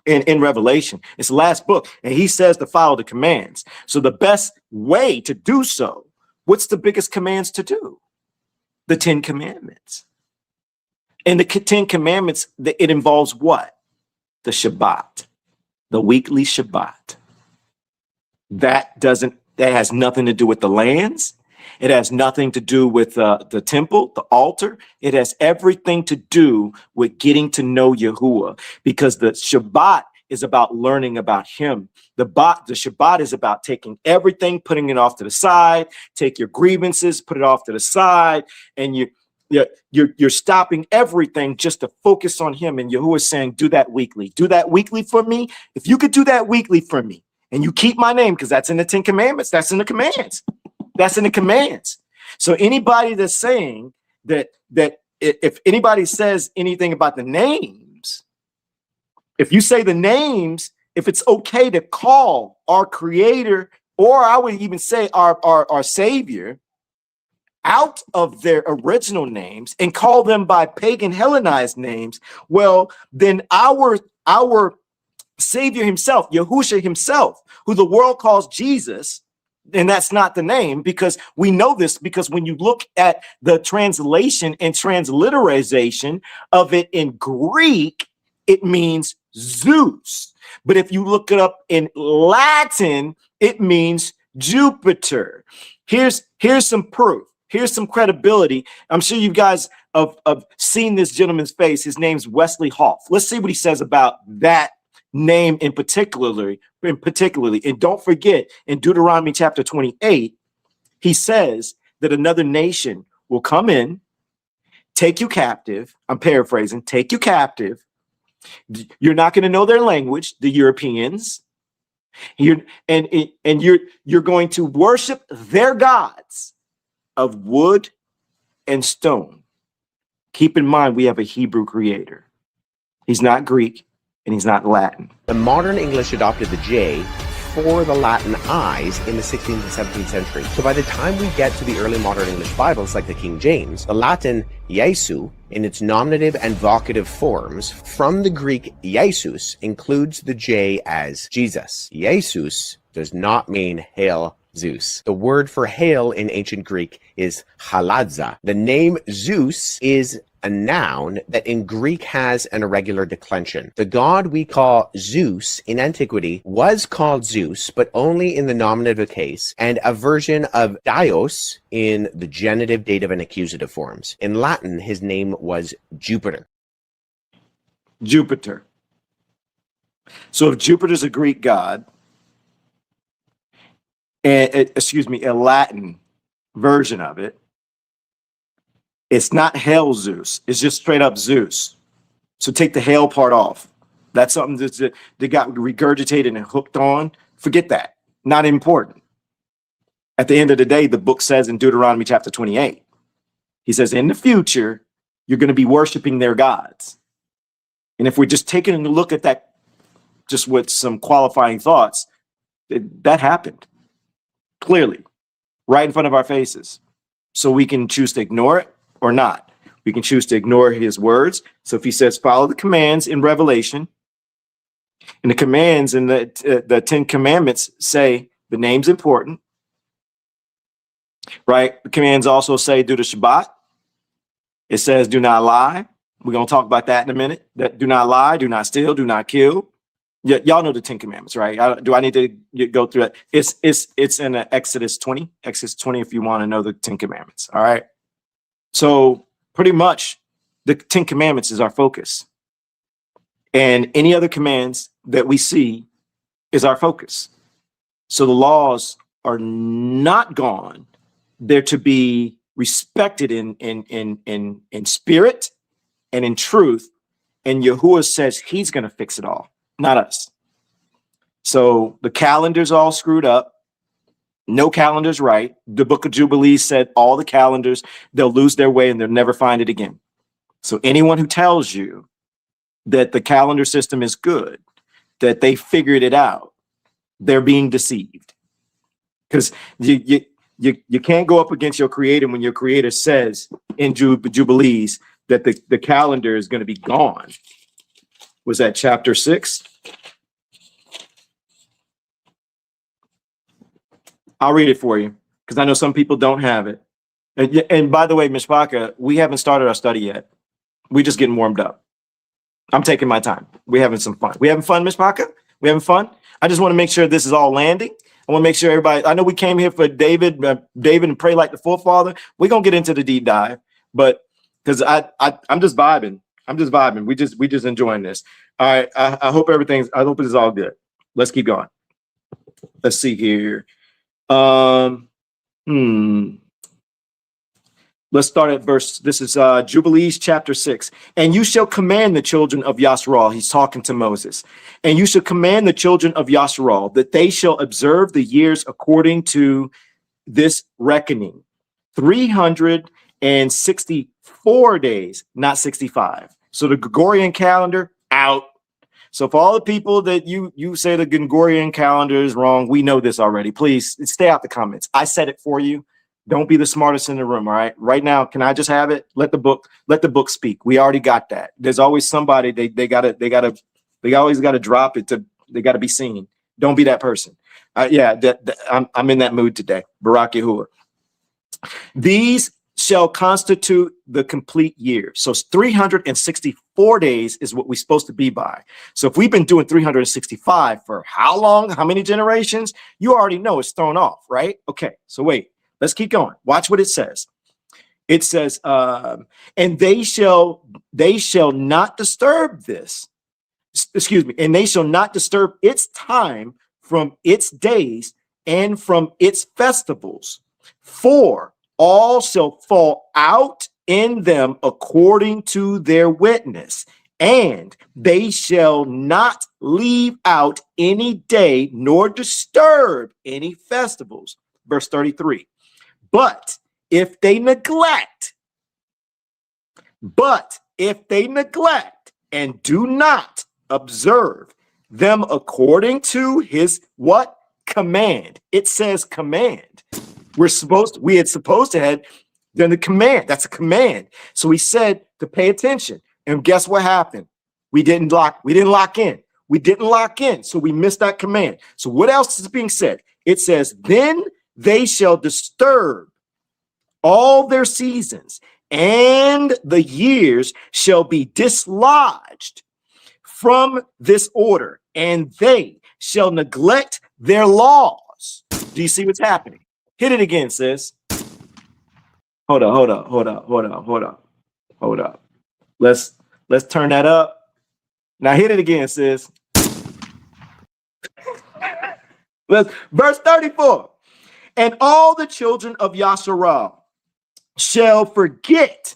in Revelation. It's the last book. And he says to follow the commands. So the best way to do so, what's the biggest commands to do? The 10 commandments. And the 10 commandments, it involves what? The Shabbat, the weekly Shabbat. That has nothing to do with the lands. It has nothing to do with the temple, the altar. It has everything to do with getting to know Yahuwah, because the Shabbat is about learning about him. The Shabbat is about taking everything, putting it off to the side, take your grievances, put it off to the side, and you're stopping everything just to focus on him. And Yahuwah is saying, do that weekly. Do that weekly for me. If you could do that weekly for me, and you keep my name, because that's in the 10 commandments. That's in the commands. That's in the commands. So anybody that's saying that if anybody says anything about the names, if you say the names, if it's okay to call our creator, or I would even say our savior, out of their original names and call them by pagan Hellenized names, well, then our Savior himself, Yahusha himself, who the world calls Jesus, and that's not the name, because we know this, because when you look at the translation and transliteration of it in Greek, it means Zeus. But if you look it up in Latin, it means Jupiter. Here's some proof. Here's some credibility. I'm sure you guys have seen this gentleman's face. His name's Wesley Hoff. Let's see what he says about that name in particularly. And don't forget, in Deuteronomy chapter 28, he says that another nation will come in, take you captive. I'm paraphrasing, take you captive. You're not going to know their language, the Europeans. You're going to worship their gods of wood and stone. Keep in mind, we have a Hebrew creator. He's not Greek and he's not Latin. The modern English adopted the J for the Latin I's in the 16th and 17th century. So by the time we get to the early modern English Bibles, like the King James, the Latin Iesu, in its nominative and vocative forms, from the Greek Iesus, includes the J as Jesus. Iesus does not mean hail Zeus. The word for hail in ancient Greek is haladza. The name Zeus is a noun that in Greek has an irregular declension. The god we call Zeus in antiquity was called Zeus, but only in the nominative case, and a version of Dios in the genitive, dative, and accusative forms. In Latin, his name was Jupiter. Jupiter. So if Jupiter's a Greek god, and a Latin version of it, it's not hail Zeus. It's just straight up Zeus. So take the hail part off. That's something that got regurgitated and hooked on. Forget that. Not important. At the end of the day, the book says in Deuteronomy chapter 28, he says, in the future, you're going to be worshiping their gods. And if we're just taking a look at that, just with some qualifying thoughts, that happened. Clearly, right in front of our faces. So we can choose to ignore it or not. We can choose to ignore his words. So if he says, follow the commands in Revelation, and the commands in the 10 commandments say the name's important, right? The commands also say do the Shabbat. It says do not lie. We're going to talk about that in a minute. That do not lie, do not steal, do not kill. Y'all know the 10 commandments, right? Do I need to go through it? It's in Exodus 20. Exodus 20 if you want to know the 10 commandments, all right? So pretty much The 10 Commandments is our focus. And any other commands that we see is our focus. So the laws are not gone. They're to be respected in spirit and in truth. And YAHUAH says he's going to fix it all, not us. So the calendar's all screwed up. No calendar's right. The book of Jubilees said all the calendars, they'll lose their way and they'll never find it again. So anyone who tells you that the calendar system is good, that they figured it out, they're being deceived. Because you can't go up against your creator when your creator says in Jubilees that the calendar is going to be gone. Was that chapter 6? I'll read it for you because I know some people don't have it. And by the way, Myshpaka, we haven't started our study yet. We're just getting warmed up. I'm taking my time. We're having some fun. We having fun, Myshpaka? We having fun? I just want to make sure this is all landing. I want to make sure everybody, I know we came here for David and pray like the forefather. We're going to get into the deep dive, but because I'm just vibing. I'm just vibing. We just enjoying this. All right. I hope I hope it is all good. Let's keep going. Let's see here. Let's start at verse. This is Jubilees chapter 6. And you shall command the children of Yasharal. He's talking to Moses. And you shall command the children of Yasharal that they shall observe the years according to this reckoning. 364 days, not 65. So the Gregorian calendar out. So for all the people that you say the Gregorian calendar is wrong, we know this already. Please stay out the comments. I said it for you. Don't be the smartest in the room. All right. Right now, can I just have it? Let the book speak. We already got that. There's always somebody they always gotta drop it they gotta be seen. Don't be that person. I'm in that mood today. Barak YAHUAH. These shall constitute the complete year. So 364 days is what we're supposed to be by. So if we've been doing 365 for how long, how many generations, you already know it's thrown off, right? Okay, so wait, let's keep going. Watch what it says. It says, and they shall not disturb this. Excuse me. And they shall not disturb its time from its days and from its festivals. For all shall fall out in them according to their witness, and they shall not leave out any day nor disturb any festivals. Verse 33. But if they neglect and do not observe them according to his what? Command. It says command. We had supposed to have done the command. That's a command. So he said to pay attention. And guess what happened? We didn't lock in. So we missed that command. So what else is being said? It says, then they shall disturb all their seasons, and the years shall be dislodged from this order, and they shall neglect their laws. Do you see what's happening? Hit it again, sis. Hold up. Let's turn that up. Now hit it again, sis. Verse 34. And all the children of Yasharal shall forget.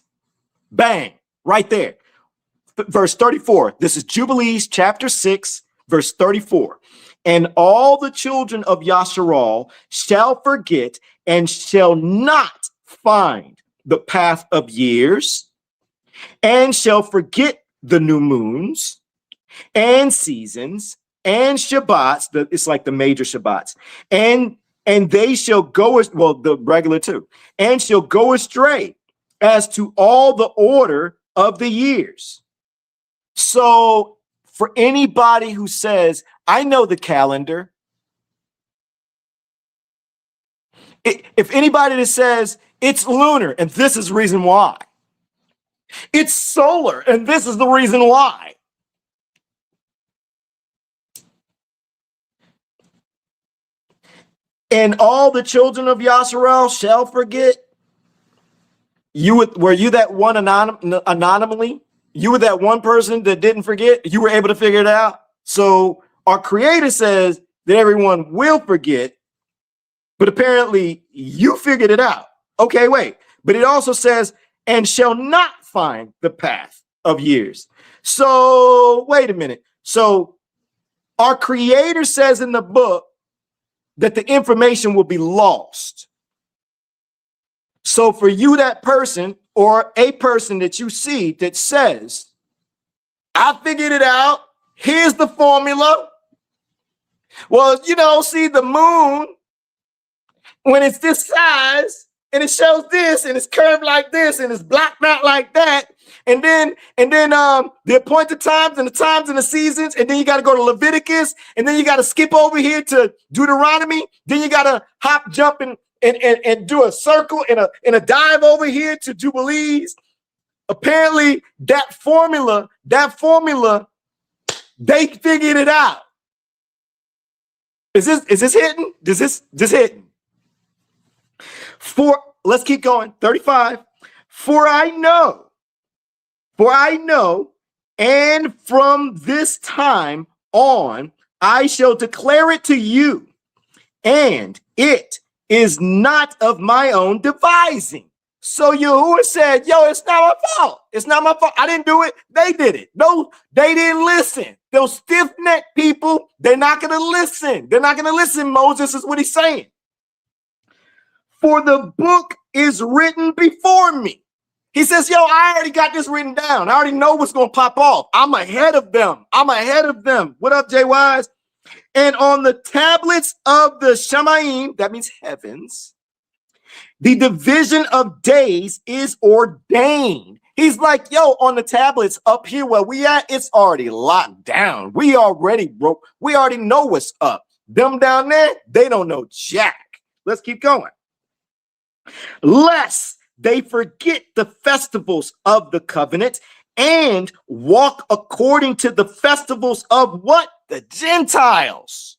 Bang, right there. Verse 34. This is Jubilees chapter 6, verse 34. And all the children of Yasharal shall forget and shall not find the path of years, and shall forget the new moons and seasons and Shabbats. It's like the major Shabbats. And they shall go as well, the regular too, and shall go astray as to all the order of the years. So for anybody who says, I know the calendar, if anybody that says it's lunar and this is the reason why, it's solar and this is the reason why, and all the children of Yasharal shall forget, were you that one anonymously? You were that one person that didn't forget? You were able to figure it out? So our Creator says that everyone will forget, but apparently you figured it out. Okay, wait. But it also says, and shall not find the path of years. So wait a minute. So our Creator says in the book that the information will be lost. So for you, that person or a person that you see that says, I figured it out, here's the formula. Well, you know, see the moon, when it's this size and it shows this and it's curved like this and it's blocked out like that, and then the appointed times and the seasons, and then you got to go to Leviticus, and then you got to skip over here to Deuteronomy, then you got to hop, jump, and do a circle and a dive over here to Jubilees. Apparently that formula, they figured it out. Is this hitting? Is this hitting? Let's keep going. 35. For I know, and from this time on, I shall declare it to you, and it is not of my own devising. So Yahuwah said, yo, it's not my fault. It's not my fault. I didn't do it. They did it. No, they didn't listen. Those stiff-necked people, they're not going to listen. They're not going to listen, Moses, is what he's saying. For the book is written before me. He says, yo, I already got this written down. I already know what's going to pop off. I'm ahead of them. What up, Jay Wise? And on the tablets of the Shamayim, that means heavens, the division of days is ordained. He's like, yo, on the tablets up here where we at, it's already locked down. We already know what's up. Them down there, they don't know jack. Let's keep going. Lest they forget the festivals of the covenant and walk according to the festivals of what? The Gentiles.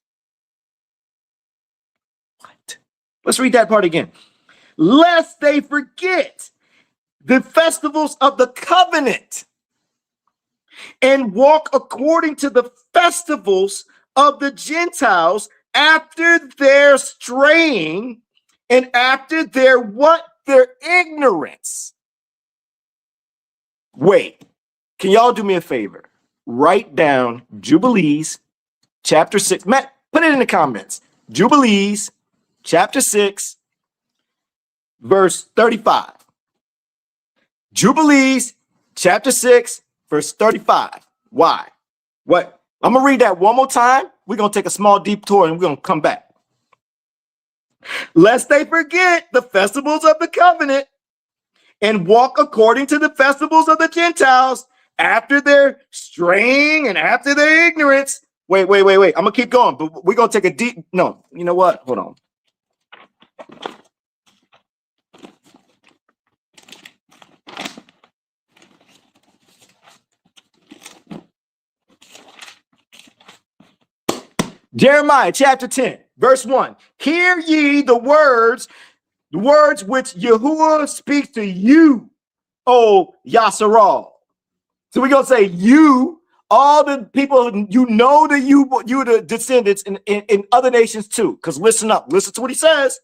What? Let's read that part again. Lest they forget the festivals of the covenant and walk according to the festivals of the Gentiles after their straying and after their what? Their ignorance. Wait, can y'all do me a favor? Write down Jubilees, chapter 6. Matt, put it in the comments. Jubilees, chapter 6, verse 35. Jubilees, chapter 6, verse 35. Why? What? I'm going to read that one more time. We're going to take a small deep tour and we're going to come back. Lest they forget the festivals of the covenant and walk according to the festivals of the Gentiles after their straying and after their ignorance. Wait. I'm going to keep going, but we're going to take a deep. No, you know what? Hold on. Jeremiah chapter 10, verse 1. Hear ye the words which Yahuwah speaks to you, O Yasharal. So we're going to say you, all the people, you know that you the descendants in other nations too. Because listen up, listen to what he says.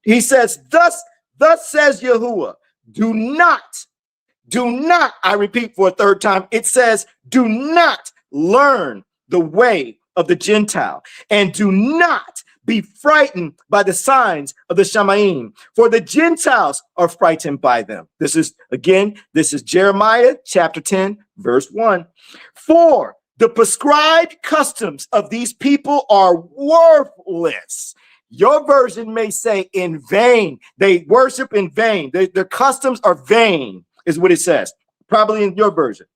He says, thus says Yahuwah, do not, I repeat for a third time, it says, do not learn the way of the Gentile, and do not be frightened by the signs of the Shamayim, for the Gentiles are frightened by them. This is Jeremiah chapter 10, verse 1. For the prescribed customs of these people are worthless. Your version may say in vain. They worship in vain. Their customs are vain, is what it says. Probably in your version.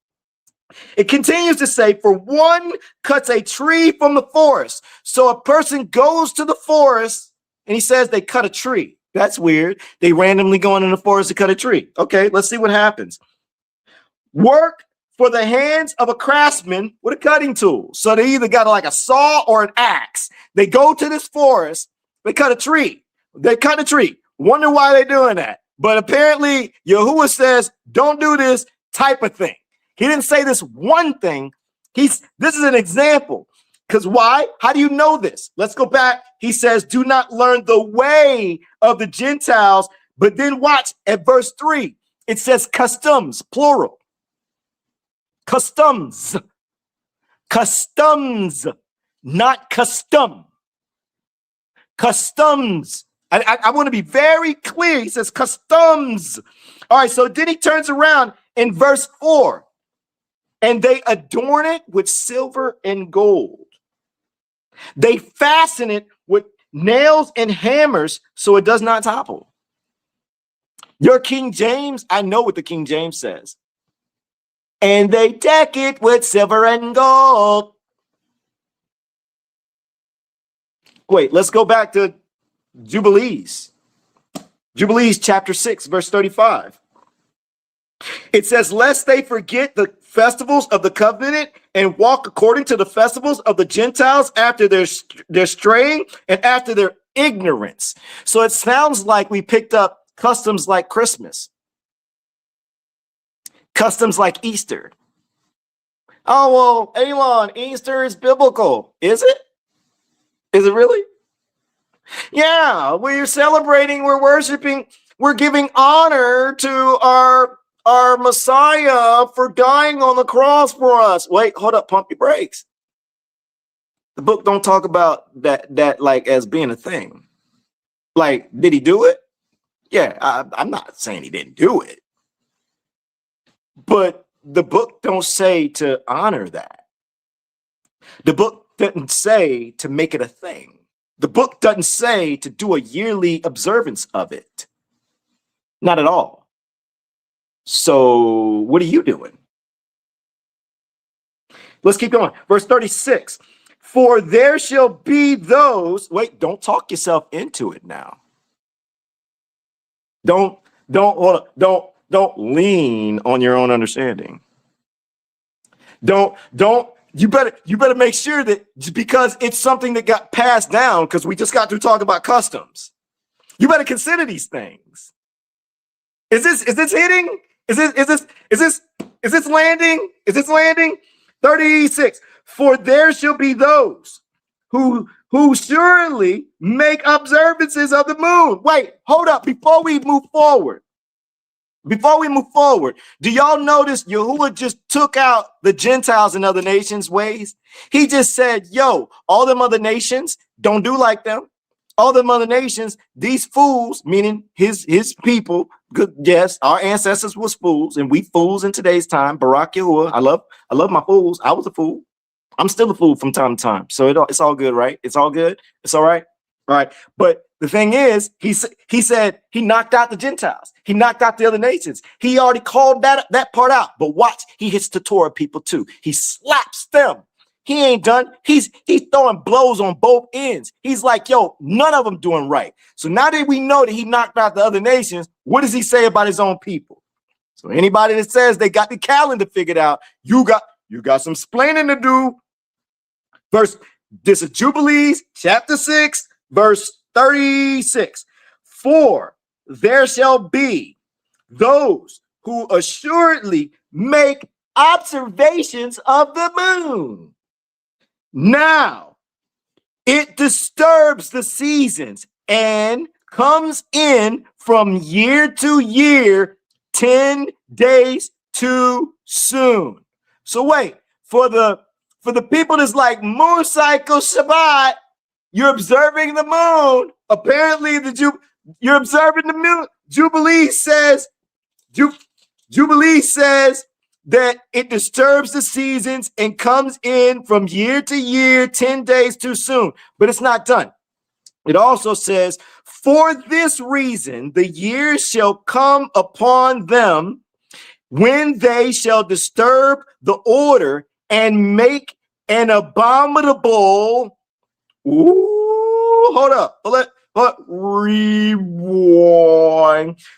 It continues to say, for one cuts a tree from the forest. So a person goes to the forest and he says they cut a tree. That's weird. They randomly go in the forest to cut a tree. Okay, let's see what happens. Work for the hands of a craftsman with a cutting tool. So they either got like a saw or an axe. They go to this forest, they cut a tree. Wonder why they're doing that. But apparently, Yahuwah says, don't do this type of thing. He didn't say this one thing. This is an example. Because why? How do you know this? Let's go back. He says, do not learn the way of the Gentiles. But then watch at verse 3. It says customs, plural. Customs. Customs, not custom. Customs. I want to be very clear. He says customs. All right, so then he turns around in verse 4. And they adorn it with silver and gold. They fasten it with nails and hammers so it does not topple. Your King James, I know what the King James says. And they deck it with silver and gold. Wait, let's go back to Jubilees. Jubilees chapter 6, verse 35. It says, lest they forget the festivals of the covenant and walk according to the festivals of the Gentiles after their straying and after their ignorance. So it sounds like we picked up customs like Christmas. Customs like Easter. Oh, well, Elon, Easter is biblical. Is it? Is it really? Yeah, we're celebrating, we're worshiping, we're giving honor to our Messiah for dying on the cross for us. Wait, hold up, pump your brakes. The book don't talk about that like as being a thing. Like, did he do it? Yeah, I'm not saying he didn't do it. But the book don't say to honor that. The book doesn't say to make it a thing. The book doesn't say to do a yearly observance of it. Not at all. So what are you doing? Let's keep going. Verse 36. For there shall be those, wait, don't talk yourself into it now. Don't lean on your own understanding. You better make sure that because it's something that got passed down, because we just got through talking about customs. You better consider these things. Is this hitting? Is this landing? Is this landing? 36. For there shall be those who surely make observances of the moon. Wait, hold up. Before we move forward, do y'all notice Yahuwah just took out the Gentiles and other nations' ways? He just said, yo, all them other nations, don't do like them. All them other nations, these fools, meaning his people, good, yes, our ancestors was fools, and we fools in today's time. Barak Yahuwah, I love my fools. I was a fool. I'm still a fool from time to time. So it's all good, right? It's all good. It's all right. All right. But the thing is, he said he knocked out the Gentiles. He knocked out the other nations. He already called that part out. But watch, he hits the Torah people too. He slaps them. He ain't done. He's throwing blows on both ends. He's like, yo, none of them doing right. So now that we know that he knocked out the other nations, what does he say about his own people? So anybody that says they got the calendar figured out, you got some splaining to do. This is Jubilees, chapter 6, verse 36. For there shall be those who assuredly make observations of the moon. Now it disturbs the seasons and comes in from year to year 10 days too soon. So wait, for the people that's like moon cycle Shabbat, you're observing the moon. Apparently you're observing the moon. Jubilee says that it disturbs the seasons and comes in from year to year 10 days too soon, but it's not done. It also says, for this reason, the years shall come upon them when they shall disturb the order and make an abominable, rewind.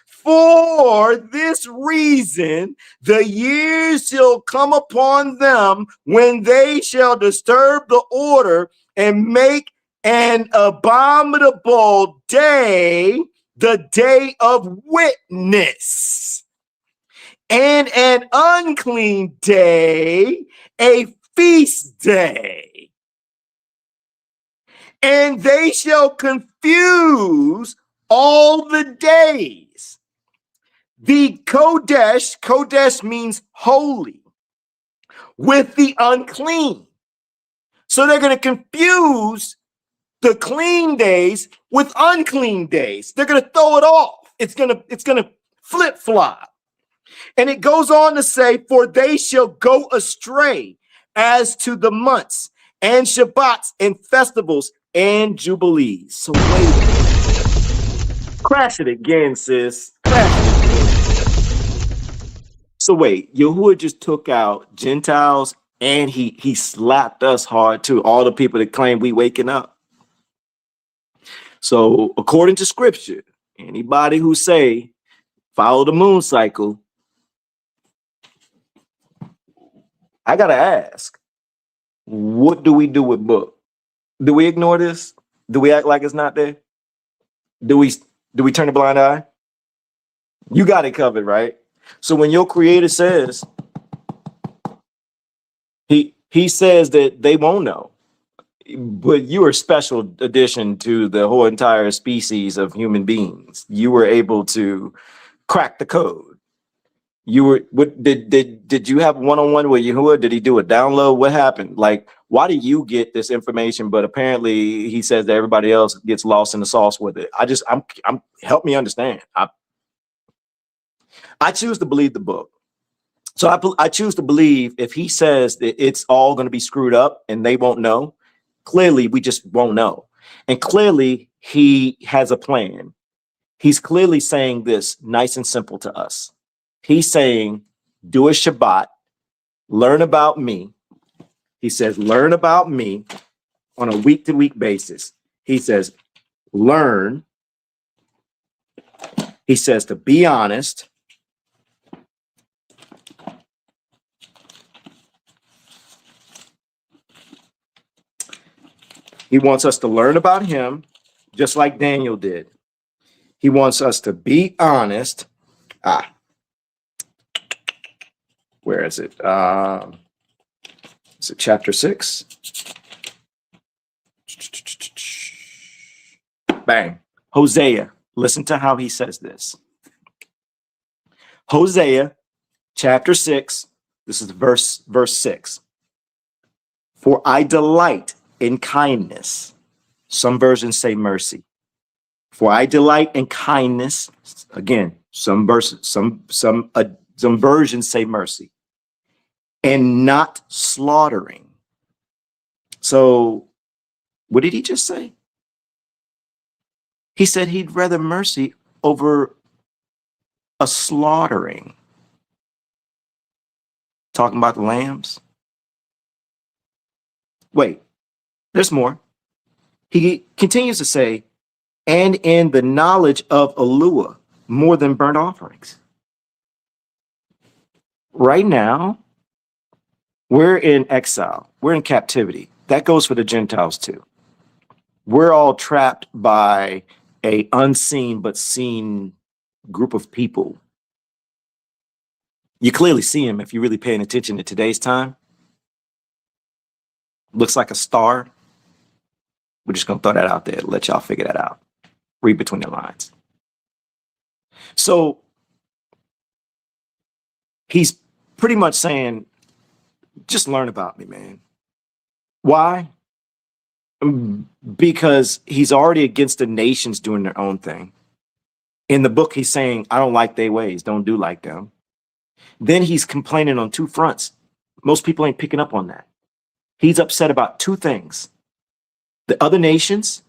For this reason, the years shall come upon them when they shall disturb the order and make an abominable day the day of witness, and an unclean day, a feast day. And they shall confuse all the days. The Kodesh means holy, with the unclean. So they're going to confuse the clean days with unclean days. They're going to throw it off. It's going to flip-flop. And it goes on to say, for they shall go astray as to the months and Shabbats and festivals and jubilees. So wait. Crash it again, sis. Crash it again. So wait, Yahuwah just took out Gentiles and he slapped us hard too. All the people that claim we waking up. So according to scripture, anybody who say follow the moon cycle, I gotta ask, what do we do with book? Do we ignore this? Do we act like it's not there? Do we turn a blind eye? You got it covered, right? So when your creator says, he says that they won't know, but you are a special addition to the whole entire species of human beings. You were able to crack the code. You were, what did you have one-on-one with Yahuwah? Did he do a download? What happened? Like, why do you get this information, but apparently he says that everybody else gets lost in the sauce with it? I'm help me understand. I choose to believe the book. So I choose to believe if he says that it's all going to be screwed up and they won't know, clearly we just won't know. And clearly he has a plan. He's clearly saying this nice and simple to us. He's saying, do a Shabbat, learn about me. He says, learn about me on a week-to-week basis. He says, learn. He says to be honest. He wants us to learn about him, just like Daniel did. He wants us to be honest. Where is it? Is it chapter 6? Bang. Hosea. Listen to how he says this. Hosea, chapter 6. This is verse 6. For I delight in kindness. Some versions say mercy. For I delight in kindness. Again, some versions say mercy. And not slaughtering. So what did he just say? He said he'd rather mercy over a slaughtering. Talking about the lambs. Wait, there's more. He continues to say, and in the knowledge of YAHUAH, more than burnt offerings. Right now, we're in exile. We're in captivity. That goes for the Gentiles too. We're all trapped by a unseen but seen group of people. You clearly see him if you're really paying attention to today's time. Looks like a star. We're just gonna throw that out there, let y'all figure that out. Read between the lines. So he's pretty much saying, just learn about me, man. Why? Because he's already against the nations doing their own thing. In the book, he's saying, I don't like their ways. Don't do like them. Then he's complaining on two fronts. Most people ain't picking up on that. He's upset about two things. The other nations,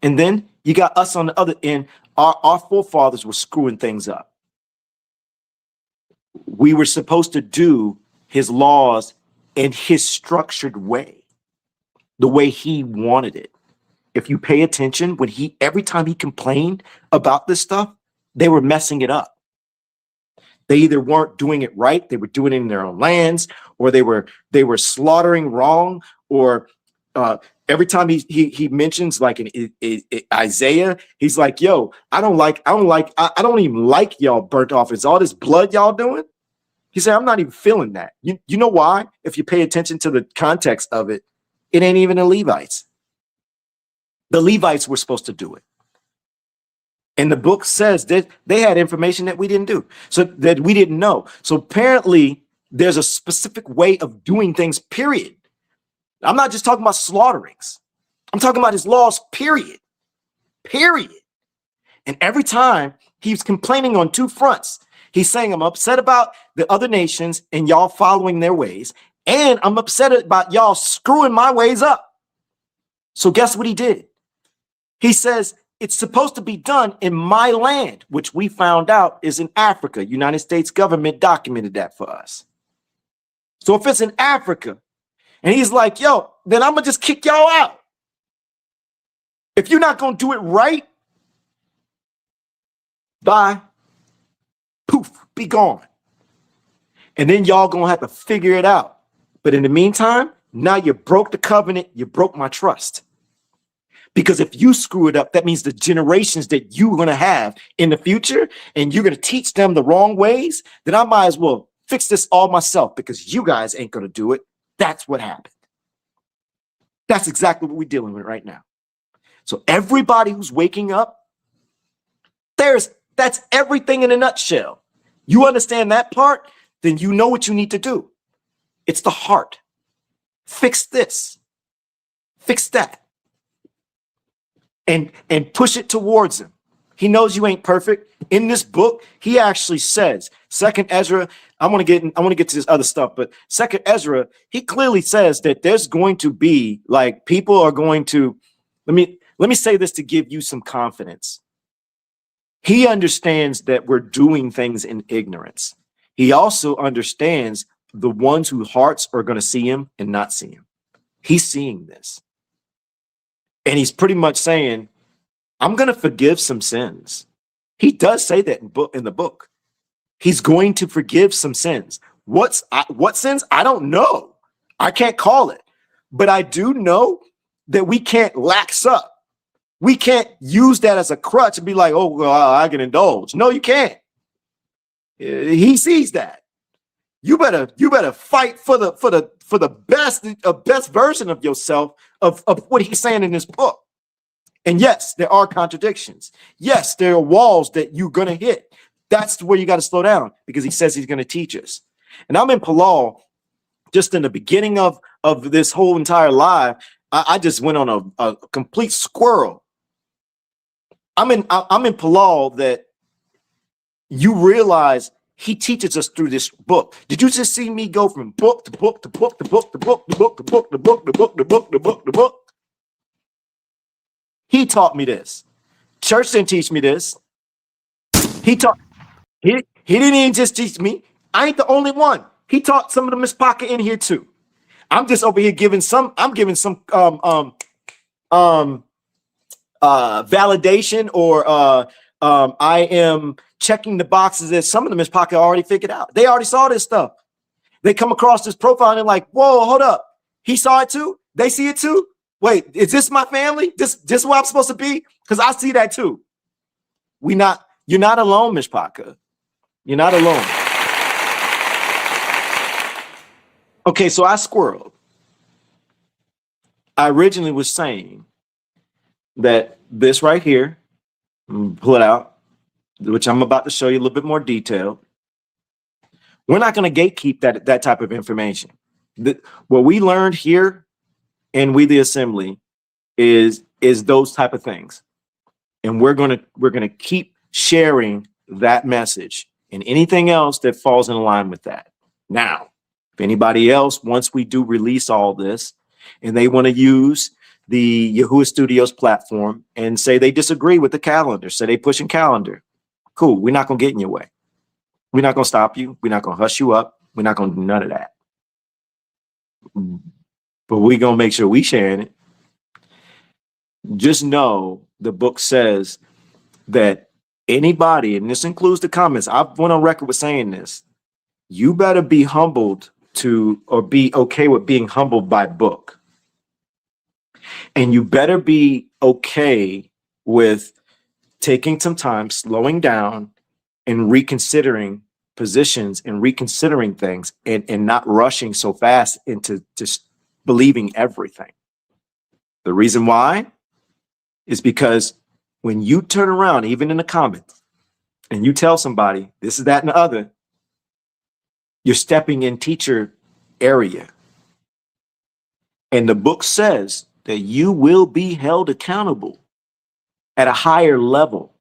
and then you got us on the other end. Our forefathers were screwing things up. We were supposed to do his laws in his structured way, the way he wanted it. If you pay attention, when every time he complained about this stuff, they were messing it up. They either weren't doing it right, they were doing it in their own lands, or they were slaughtering wrong, or Every time he mentions like in Isaiah, he's like, yo, I don't even like y'all burnt offerings. All this blood y'all doing. He said, I'm not even feeling that. You know why? If you pay attention to the context of it, it ain't even the Levites. The Levites were supposed to do it. And the book says that they had information that we didn't do, so that we didn't know. So apparently there's a specific way of doing things, period. I'm not just talking about slaughterings. I'm talking about his laws, period. Period. And every time he's complaining on two fronts. He's saying, I'm upset about the other nations and y'all following their ways. And I'm upset about y'all screwing my ways up. So guess what he did? He says, it's supposed to be done in my land, which we found out is in Africa. United States government documented that for us. So if it's in Africa, and he's like, yo, then I'm going to just kick y'all out. If you're not going to do it right, bye. Poof, be gone. And then y'all going to have to figure it out. But in the meantime, now you broke the covenant. You broke my trust. Because if you screw it up, that means the generations that you're going to have in the future, and you're going to teach them the wrong ways, then I might as well fix this all myself because you guys ain't going to do it. That's what happened. That's exactly what we're dealing with right now. So everybody who's waking up, that's everything in a nutshell. You understand that part, then you know what you need to do. It's the heart. Fix this. Fix that. And push it towards him. He knows you ain't perfect. In this book, he actually says, Second Ezra, I want to get to this other stuff, but Second Ezra, he clearly says that there's going to be like people are going to, let me say this to give you some confidence. He understands that we're doing things in ignorance. He also understands the ones whose hearts are going to see him and not see him. He's seeing this. And he's pretty much saying, I'm going to forgive some sins. He does say that in the book. He's going to forgive some sins. What sins? I don't know. I can't call it. But I do know that we can't lax up. We can't use that as a crutch and be like, oh, well, I can indulge. No, you can't. He sees that. You better fight for the best version of yourself of what he's saying in this book. And yes, there are contradictions. Yes, there are walls that you're going to hit. That's where you got to slow down because he says he's going to teach us. And I'm in PALAL just in the beginning of this whole entire live. I just went on a complete squirrel. I'm in PALAL that you realize he teaches us through this book. Did you just see me go from book to book to book to book to book to book to book to book to book to book to book to book? He taught me this. Church didn't teach me this. He didn't even just teach me. I ain't the only one. He taught some of the Myshpaka in here too. I'm just over here giving some validation or I am checking the boxes that some of the Myshpaka already figured out. They already saw this stuff. They come across this profile and they're like, whoa, hold up. He saw it too? They see it too? Wait, is this my family? This where I'm supposed to be? Because I see that too. You're not alone, Myshpaka. You're not alone. Okay, so I squirreled. I originally was saying that this right here, pull it out, which I'm about to show you a little bit more detail. We're not going to gatekeep that type of information. What we learned here in We the Assembly is those type of things. And we're gonna keep sharing that message and anything else that falls in line with that. Now, if anybody else, once we do release all this and they want to use the YAHUAH Studios platform and say they disagree with the calendar, say they pushing calendar, cool, we're not gonna get in your way. We're not gonna stop you. We're not gonna hush you up. We're not gonna do none of that. But we're gonna make sure we sharing it. Just know the book says that anybody, and this includes the comments, I've went on record with saying this, you better be humbled to, or be okay with being humbled by book. And you better be okay with taking some time, slowing down, and reconsidering positions and reconsidering things and not rushing so fast into just believing everything. The reason why is because when you turn around, even in the comments, and you tell somebody this is that and the other, you're stepping in teacher area. And the book says that you will be held accountable at a higher level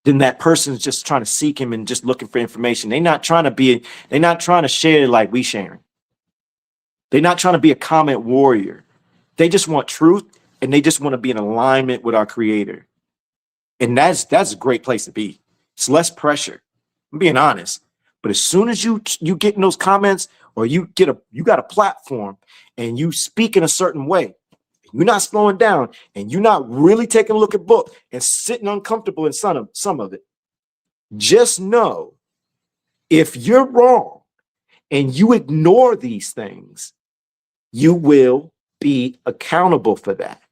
than that person's just trying to seek him and just looking for information. They're not trying to share like we sharing. They're not trying to be a comment warrior. They just want truth and they just want to be in alignment with our creator. And that's a great place to be. It's less pressure. I'm being honest. But as soon as you get in those comments or you got a platform and you speak in a certain way, you're not slowing down and you're not really taking a look at book and sitting uncomfortable in some of it. Just know if you're wrong and you ignore these things, you will be accountable for that.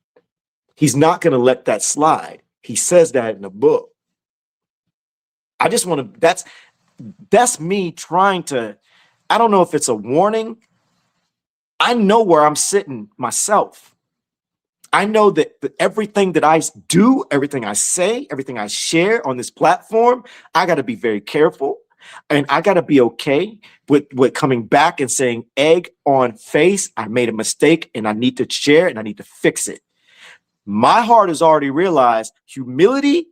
He's not going to let that slide. He says that in the book. I just want to, that's me trying to, I don't know if it's a warning. I know where I'm sitting myself. I know that everything that I do, everything I say, everything I share on this platform, I got to be very careful. And I got to be okay with coming back and saying, egg on face, I made a mistake and I need to share and I need to fix it. My heart has already realized humility.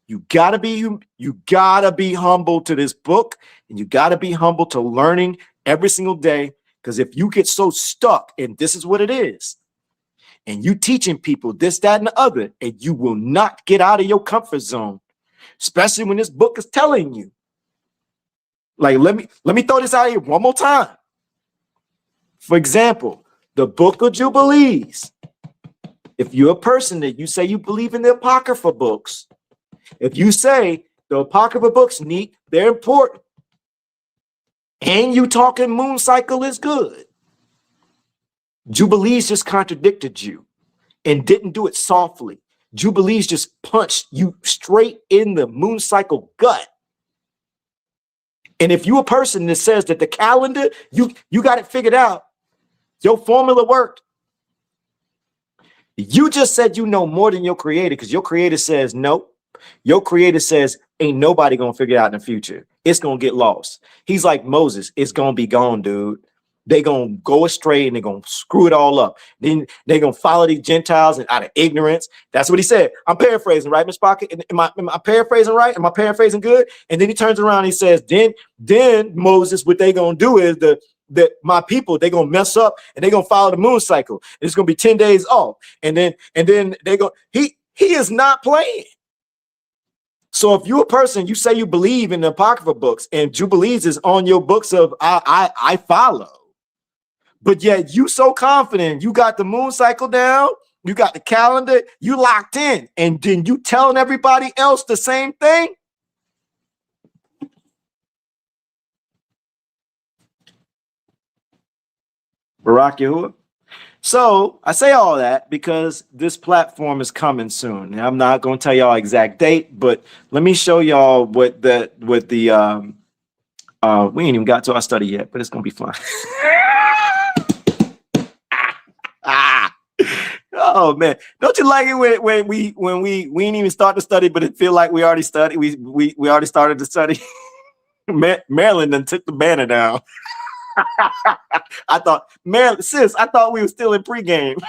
You gotta be humble to this book, and you gotta be humble to learning every single day. Because if you get so stuck and this is what it is, and you teaching people this, that, and the other, and you will not get out of your comfort zone, especially when this book is telling you. Like, let me throw this out here one more time. For example, the Book of Jubilees. If you're a person that you say you believe in the Apocrypha books, if you say the Apocrypha books neat, they're important, and you talking moon cycle is good, Jubilees just contradicted you and didn't do it softly. Jubilees just punched you straight in the moon cycle gut. And if you're a person that says that the calendar, you got it figured out, your formula worked, you just said you know more than your creator, because your creator says no. Your creator says ain't nobody gonna figure it out in the future. It's gonna get lost. He's like Moses. It's gonna be gone, dude. They gonna go astray and they're gonna screw it all up. Then they're gonna follow these Gentiles and out of ignorance. That's what he said. I'm paraphrasing, right, Myshpaka? Am I paraphrasing right? Am I paraphrasing good? And then he turns around and he says, then Moses, what they gonna do is that my people, they gonna mess up and they gonna follow the moon cycle. It's gonna be 10 days off. And then they go, he is not playing. So if you're a person, you say you believe in the Apocrypha books and Jubilees is on your books of I follow, but yet you so confident, you got the moon cycle down, you got the calendar, you locked in, and then you telling everybody else the same thing. Barak YAHUAH. So I say all that because this platform is coming soon. And I'm not going to tell y'all exact date, but let me show y'all what the we ain't even got to our study yet, but it's going to be fun. Oh man, don't you like it when we ain't even start to study, but it feel like we already studied. We already started to study. Maryland done took the banner down. I thought, man, sis, I thought we were still in pregame.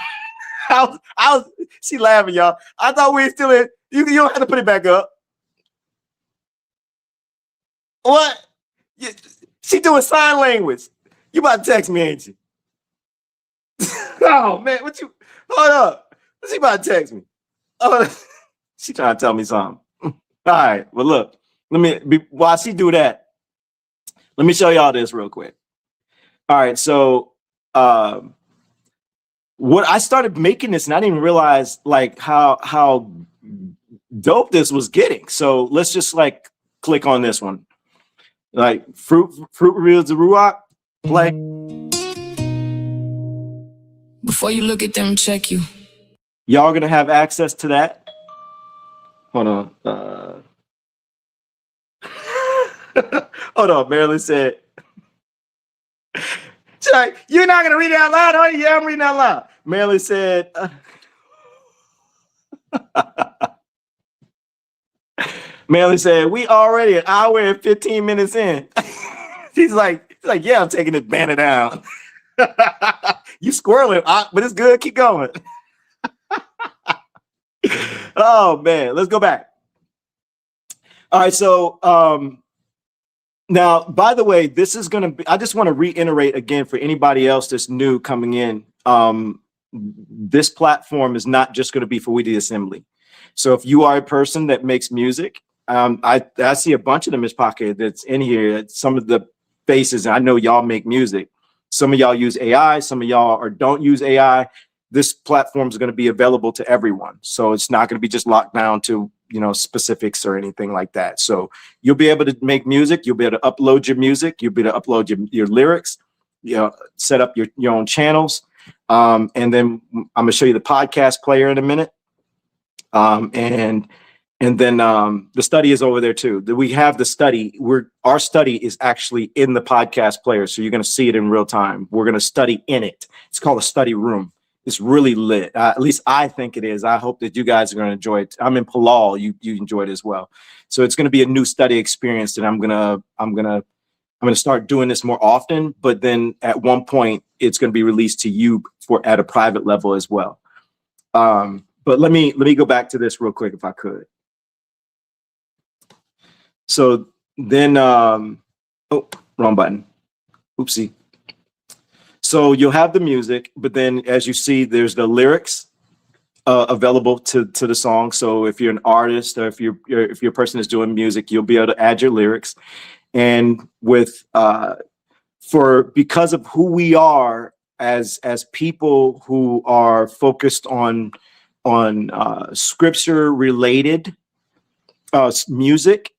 I was she laughing, y'all. I thought we were still in. You don't have to put it back up. What? She doing sign language. You about to text me, ain't you? Oh man, what you? Hold up. She about to text me. Oh, she trying to tell me something. All right. Well, look. While she do that, let me show y'all this real quick. All right, so what I started making this, and I didn't even realize like how dope this was getting. So let's just like click on this one, like fruit reveals the Ruach. Play. Before you look at them, check you. Y'all gonna have access to that. Hold on. Hold on. Marilyn said, she's like, you're not gonna read it out loud, are you? Yeah, I'm reading out loud. Marilyn said, Marilyn said, we already an hour and 15 minutes in. She's like, yeah, I'm taking this banner down. You squirreling, but it's good. Keep going. Oh man, let's go back. All right, so now, by the way, this is going to be, I just want to reiterate again for anybody else that's new coming in. This platform is not just going to be for We the Assembly. So if you are a person that makes music, I see a bunch of the Myshpaka that's in here. Some of the faces, I know y'all make music. Some of y'all use AI, some of y'all don't use AI. This platform is going to be available to everyone. So it's not going to be just locked down to, you know, specifics or anything like that. So you'll be able to make music. You'll be able to upload your music. You'll be able to upload your lyrics, you know, set up your own channels. And then I'm going to show you the podcast player in a minute. And then the study is over there too. We have the study. Our study is actually in the podcast player. So you're going to see it in real time. We're going to study in it. It's called a study room. It's really lit. At least I think it is. I hope that you guys are going to enjoy it. I'm in PALAL. You enjoy it as well. So it's going to be a new study experience, and I'm gonna start doing this more often. But then at one point, it's going to be released to you at a private level as well. But let me go back to this real quick if I could. So then, oh, wrong button. Oopsie. So you'll have the music, but then as you see, there's the lyrics available to the song. So if you're an artist or if you're a person that's doing music, you'll be able to add your lyrics. And with because of who we are as people who are focused on scripture related music,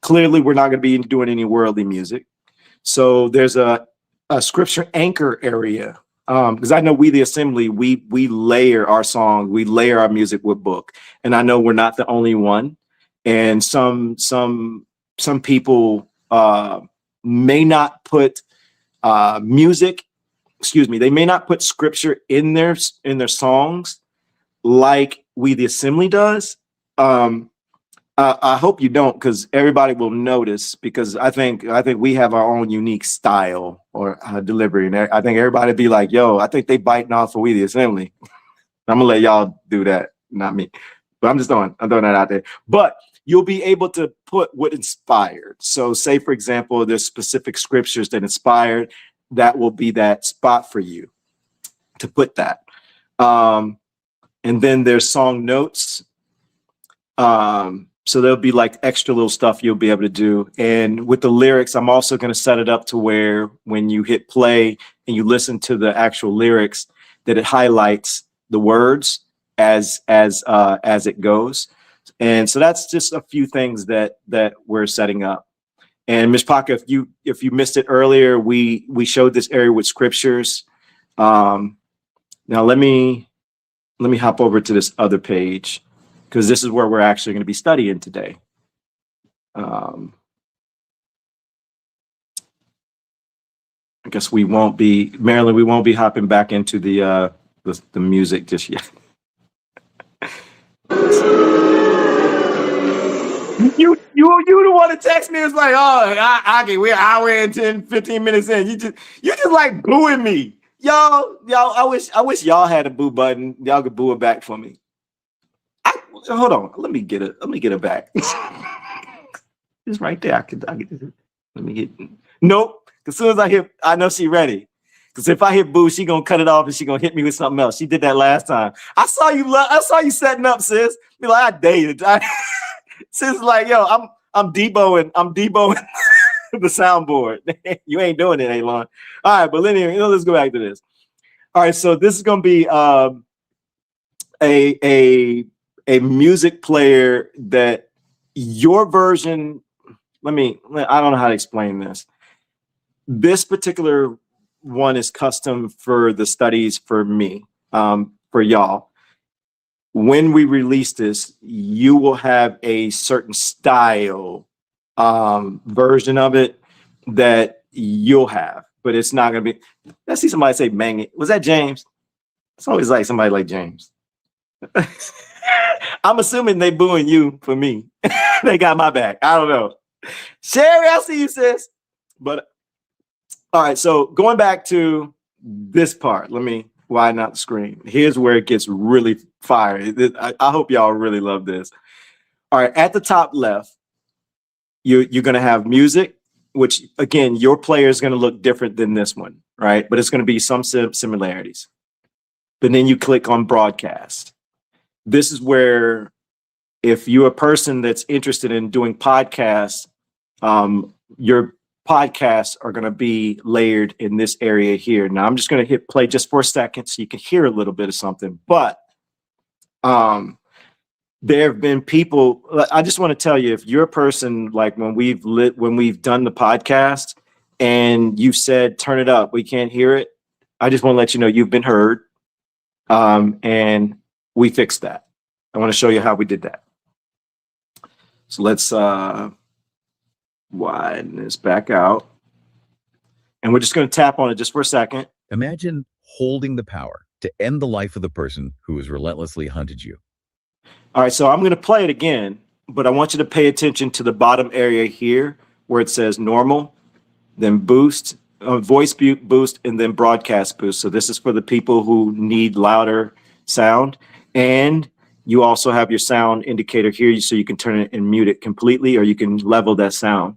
clearly we're not going to be doing any worldly music. So there's a scripture anchor area, because I know We the Assembly, we layer our song, we layer our music with book, and I know we're not the only one. And some people may not put music, excuse me, they may not put scripture in their songs like We the Assembly does. I hope you don't, because everybody will notice, because I think we have our own unique style or delivery. And I think everybody be like, yo, I think they biting off of We the Assembly. I'm gonna let y'all do that, not me. But I'm throwing that out there. But you'll be able to put what inspired. So say, for example, there's specific scriptures that inspired, that will be that spot for you to put that. And then there's song notes. So there'll be like extra little stuff you'll be able to do. And with the lyrics, I'm also going to set it up to where when you hit play and you listen to the actual lyrics, that it highlights the words as it goes. And so that's just a few things that we're setting up. And Myshpaka, if you missed it earlier, we showed this area with scriptures. Now let me hop over to this other page, because this is where we're actually going to be studying today. I guess we won't be, Marilyn, we won't be hopping back into the music just yet. You the one that text me, it's like, oh, we're an hour and 10, 15 minutes in. You just like booing me. Y'all, I wish y'all had a boo button. Y'all could boo it back for me. Hold on, let me get it back. It's right there. I can let me get. Nope. As soon as I hit, I know she ready. Because if I hit boo, she gonna cut it off and she gonna hit me with something else. She did that last time. I saw you setting up, sis. Be like, I dated. Sis is like, yo, I'm deboing the soundboard. You ain't doing it, Elon. All right, but anyway, let's go back to this. All right, so this is gonna be a music player that your version, I don't know how to explain this. This particular one is custom for the studies for me, for y'all. when we release this, you will have a certain style version of it that you'll have, but it's not going to be. Let's see somebody say, "Bang it." Was that James? It's always like somebody like James. I'm assuming they booing you for me. They got my back. I don't know. Sherry, I see you, sis. But all right, so going back to this part, let me widen out the screen. Here's where it gets really fiery. I hope y'all really love this. All right, at the top left, you're going to have music, which again, your player is going to look different than this one, right? But it's going to be some similarities. But then you click on broadcast. This is where, if you're a person that's interested in doing podcasts, your podcasts are going to be layered in this area here. Now, I'm just going to hit play just for a second so you can hear a little bit of something. But there have been people. I just want to tell you, if you're a person like when we've done the podcast and you've said, "Turn it up, we can't hear it," I just want to let you know you've been heard, and we fixed that. I want to show you how we did that. So let's widen this back out. And we're just going to tap on it just for a second. Imagine holding the power to end the life of the person who has relentlessly hunted you. All right, so I'm going to play it again, but I want you to pay attention to the bottom area here where it says normal, then boost, voice boost, and then broadcast boost. So this is for the people who need louder sound. And you also have your sound indicator here, so you can turn it and mute it completely, or you can level that sound.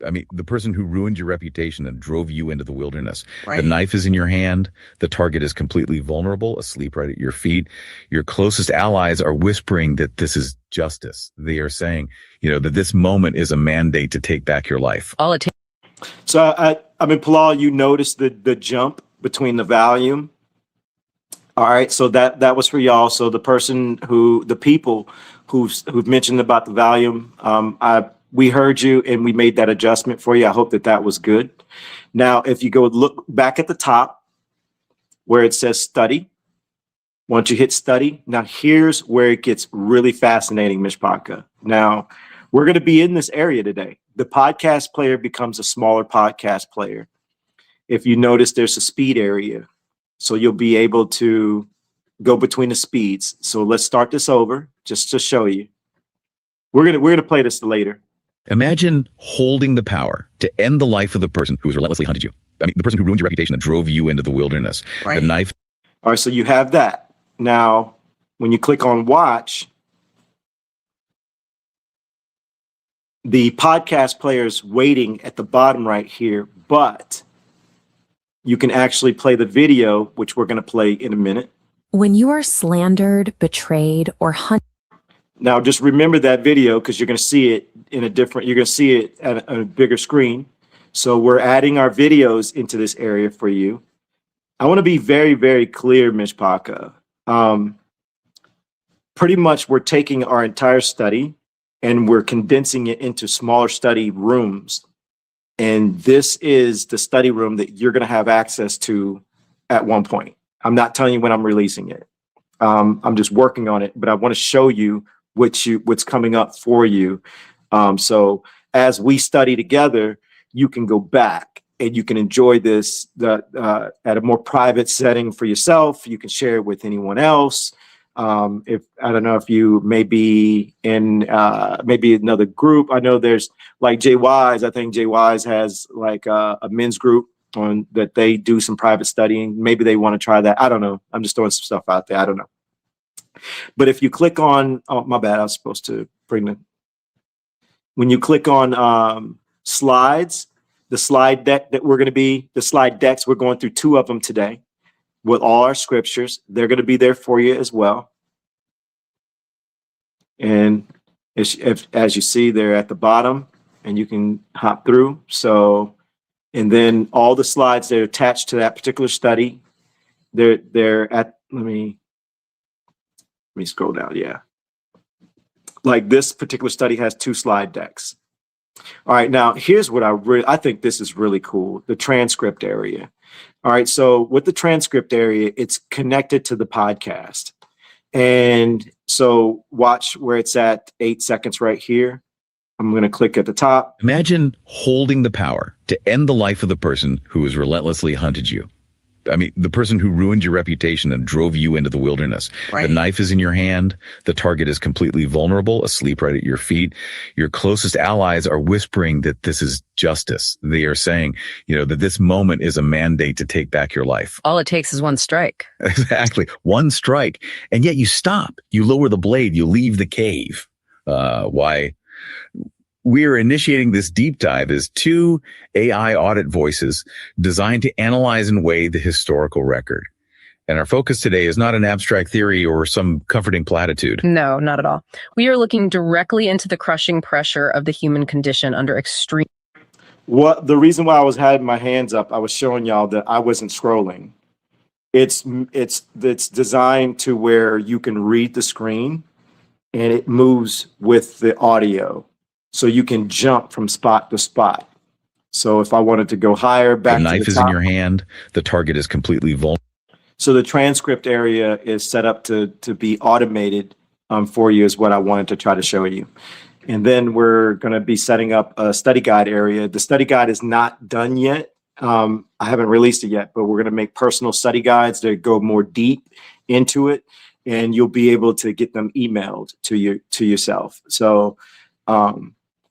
I mean, the person who ruined your reputation and drove you into the wilderness. Right. The knife is in your hand. The target is completely vulnerable, asleep right at your feet. Your closest allies are whispering that this is justice. They are saying, that this moment is a mandate to take back your life. So, I mean, PALAL, you noticed the jump between the volume. All right, so that was for y'all. So the people who've mentioned about the volume, we heard you and we made that adjustment for you. I hope that was good. Now, if you go look back at the top where it says study, once you hit study, now here's where it gets really fascinating, Myshpaka. Now, we're going to be in this area today. The podcast player becomes a smaller podcast player. If you notice, there's a speed area. So you'll be able to go between the speeds. So let's start this over just to show you. We're gonna play this later. Imagine holding the power to end the life of the person who has relentlessly hunted you. I mean, the person who ruined your reputation and drove you into the wilderness. Right. The knife. All right, so you have that. Now, when you click on watch, the podcast player's waiting at the bottom right here, but you can actually play the video, which we're going to play in a minute. When you are slandered, betrayed, or hunted. Now, just remember that video because you're going to see it you're going to see it at a bigger screen. So we're adding our videos into this area for you. I want to be very, very clear, Myshpaka. Pretty much we're taking our entire study and we're condensing it into smaller study rooms. And this is the study room that you're going to have access to at one point. I'm not telling you when I'm releasing it. I'm just working on it, but I want to show you what's coming up for you. So as we study together, you can go back and you can enjoy this at a more private setting for yourself. You can share it with anyone else. If I don't know if you may be in maybe another group. I know there's like JY's. I think JY's has like a men's group on that they do some private studying. Maybe they want to try that. I don't know. I'm just throwing some stuff out there. I don't know. But if you click on, oh my bad, I was supposed to bring the. When you click on slides, the slide deck that the slide decks, we're going through 2 of them today with all our scriptures. They're going to be there for you as well. And as you see, they're at the bottom and you can hop through. So, and then all the slides that are attached to that particular study, they're at, let me scroll down. Yeah. Like this particular study has 2 slide decks. All right. Now here's what I think this is really cool. The transcript area. All right. So with the transcript area, it's connected to the podcast. And so watch where it's at 8 seconds right here. I'm going to click at the top. Imagine holding the power to end the life of the person who has relentlessly hunted you. I mean, the person who ruined your reputation and drove you into the wilderness. Right. The knife is in your hand. The target is completely vulnerable, asleep right at your feet. Your closest allies are whispering that this is justice. They are saying, that this moment is a mandate to take back your life. All it takes is one strike. Exactly. One strike. And yet you stop. You lower the blade. You leave the cave. Why? We're initiating this deep dive as 2 AI audit voices designed to analyze and weigh the historical record. And our focus today is not an abstract theory or some comforting platitude. No, not at all. We are looking directly into the crushing pressure of the human condition under extreme. The reason why I was having my hands up, I was showing y'all that I wasn't scrolling. It's designed to where you can read the screen and it moves with the audio. So you can jump from spot to spot. So if I wanted to go higher, back the to knife the is top, in your hand. The target is completely vulnerable. So the transcript area is set up to be automated for you is what I wanted to try to show you. And then we're going to be setting up a study guide area. The study guide is not done yet. I haven't released it yet, but we're going to make personal study guides that go more deep into it. And you'll be able to get them emailed to yourself. So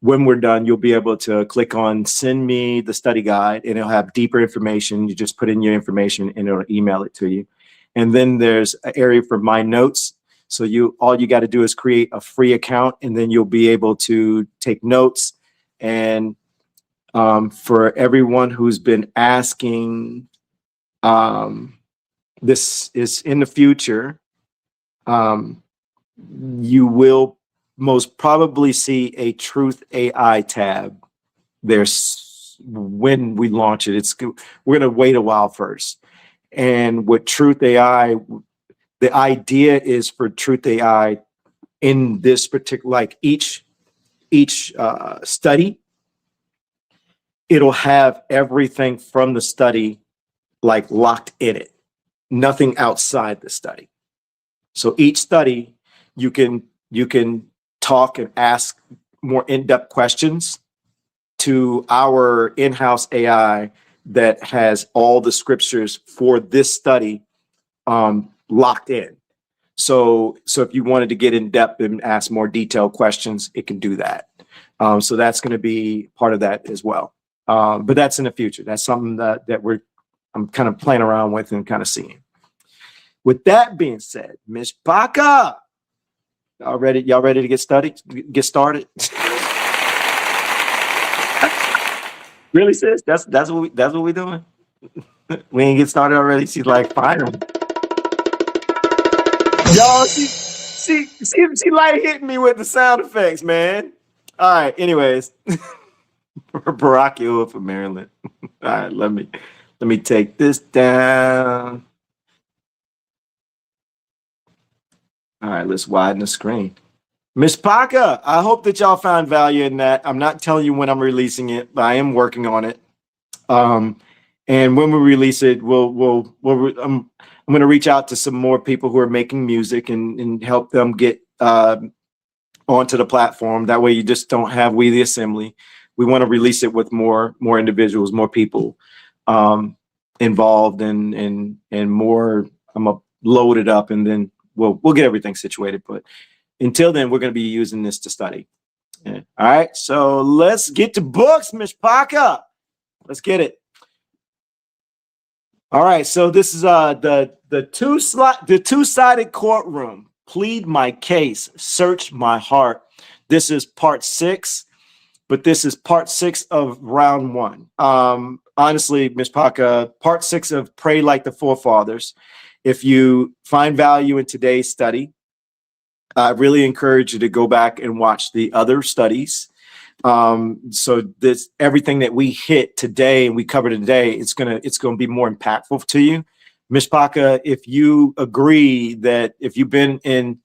when we're done, you'll be able to click on send me the study guide and it'll have deeper information. You just put in your information and it'll email it to you. And then there's an area for my notes. So all you got to do is create a free account and then you'll be able to take notes. And for everyone who's been asking, this is in the future. You will most probably see a Truth AI tab. There's when we launch it. We're going to wait a while first. And with Truth AI, the idea is for Truth AI in this particular, like each study, it'll have everything from the study like locked in it, nothing outside the study. So each study, you can talk and ask more in-depth questions to our in-house AI that has all the scriptures for this study locked in. So if you wanted to get in depth and ask more detailed questions, it can do that. So that's going to be part of that as well. But that's in the future. That's something that I'm kind of playing around with and kind of seeing. With that being said, Myshpaka, y'all ready to get started? Really, sis? That's what we doing? We ain't get started already. She's like, fine. Y'all, she light hitting me with the sound effects, man. All right. Anyways, Barack Yahuwah from Maryland. All right, let me take this down. All right, let's widen the screen. Myshpaka, I hope that y'all found value in that. I'm not telling you when I'm releasing it, but I am working on it. And when we release it, I'm going to reach out to some more people who are making music and help them get onto the platform. That way, you just don't have We the Assembly. We want to release it with more individuals, more people involved, and more. I'm gonna load it up, and then we'll get everything situated. But until then, we're going to be using this to study. Yeah. All right, so let's get to books, Myshpaka. Let's get it. All right, so this is the two-sided courtroom. Plead my case, search my heart. This is part 6, but this is part 6 of round 1. Honestly, Myshpaka, part 6 of Pray Like the Forefathers. If you find value in today's study, I really encourage you to go back and watch the other studies. So this everything that we hit today and we covered today, it's gonna be more impactful to you. Myshpaka, if you agree that if you've been in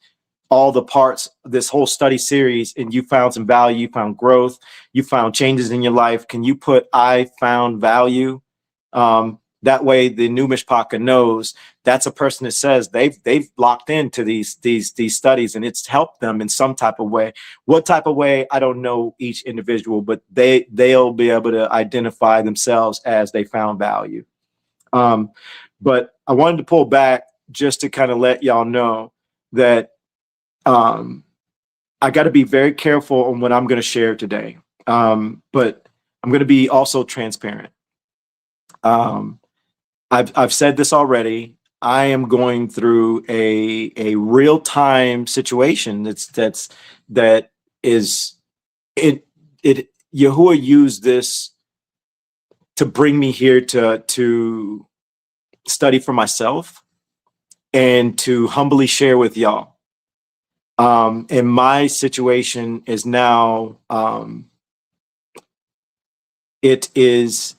all the parts of this whole study series and you found some value, you found growth, you found changes in your life, can you put I found value That way, the new Myshpaka knows that's a person that says they've locked into these studies, and it's helped them in some type of way. What type of way, I don't know each individual, but they'll be able to identify themselves as they found value. But I wanted to pull back just to kind of let y'all know that I got to be very careful on what I'm going to share today. But I'm going to be also transparent. I've said this already. I am going through a real-time situation that is YAHUAH used this to bring me here to study for myself and to humbly share with y'all. And my situation is now it is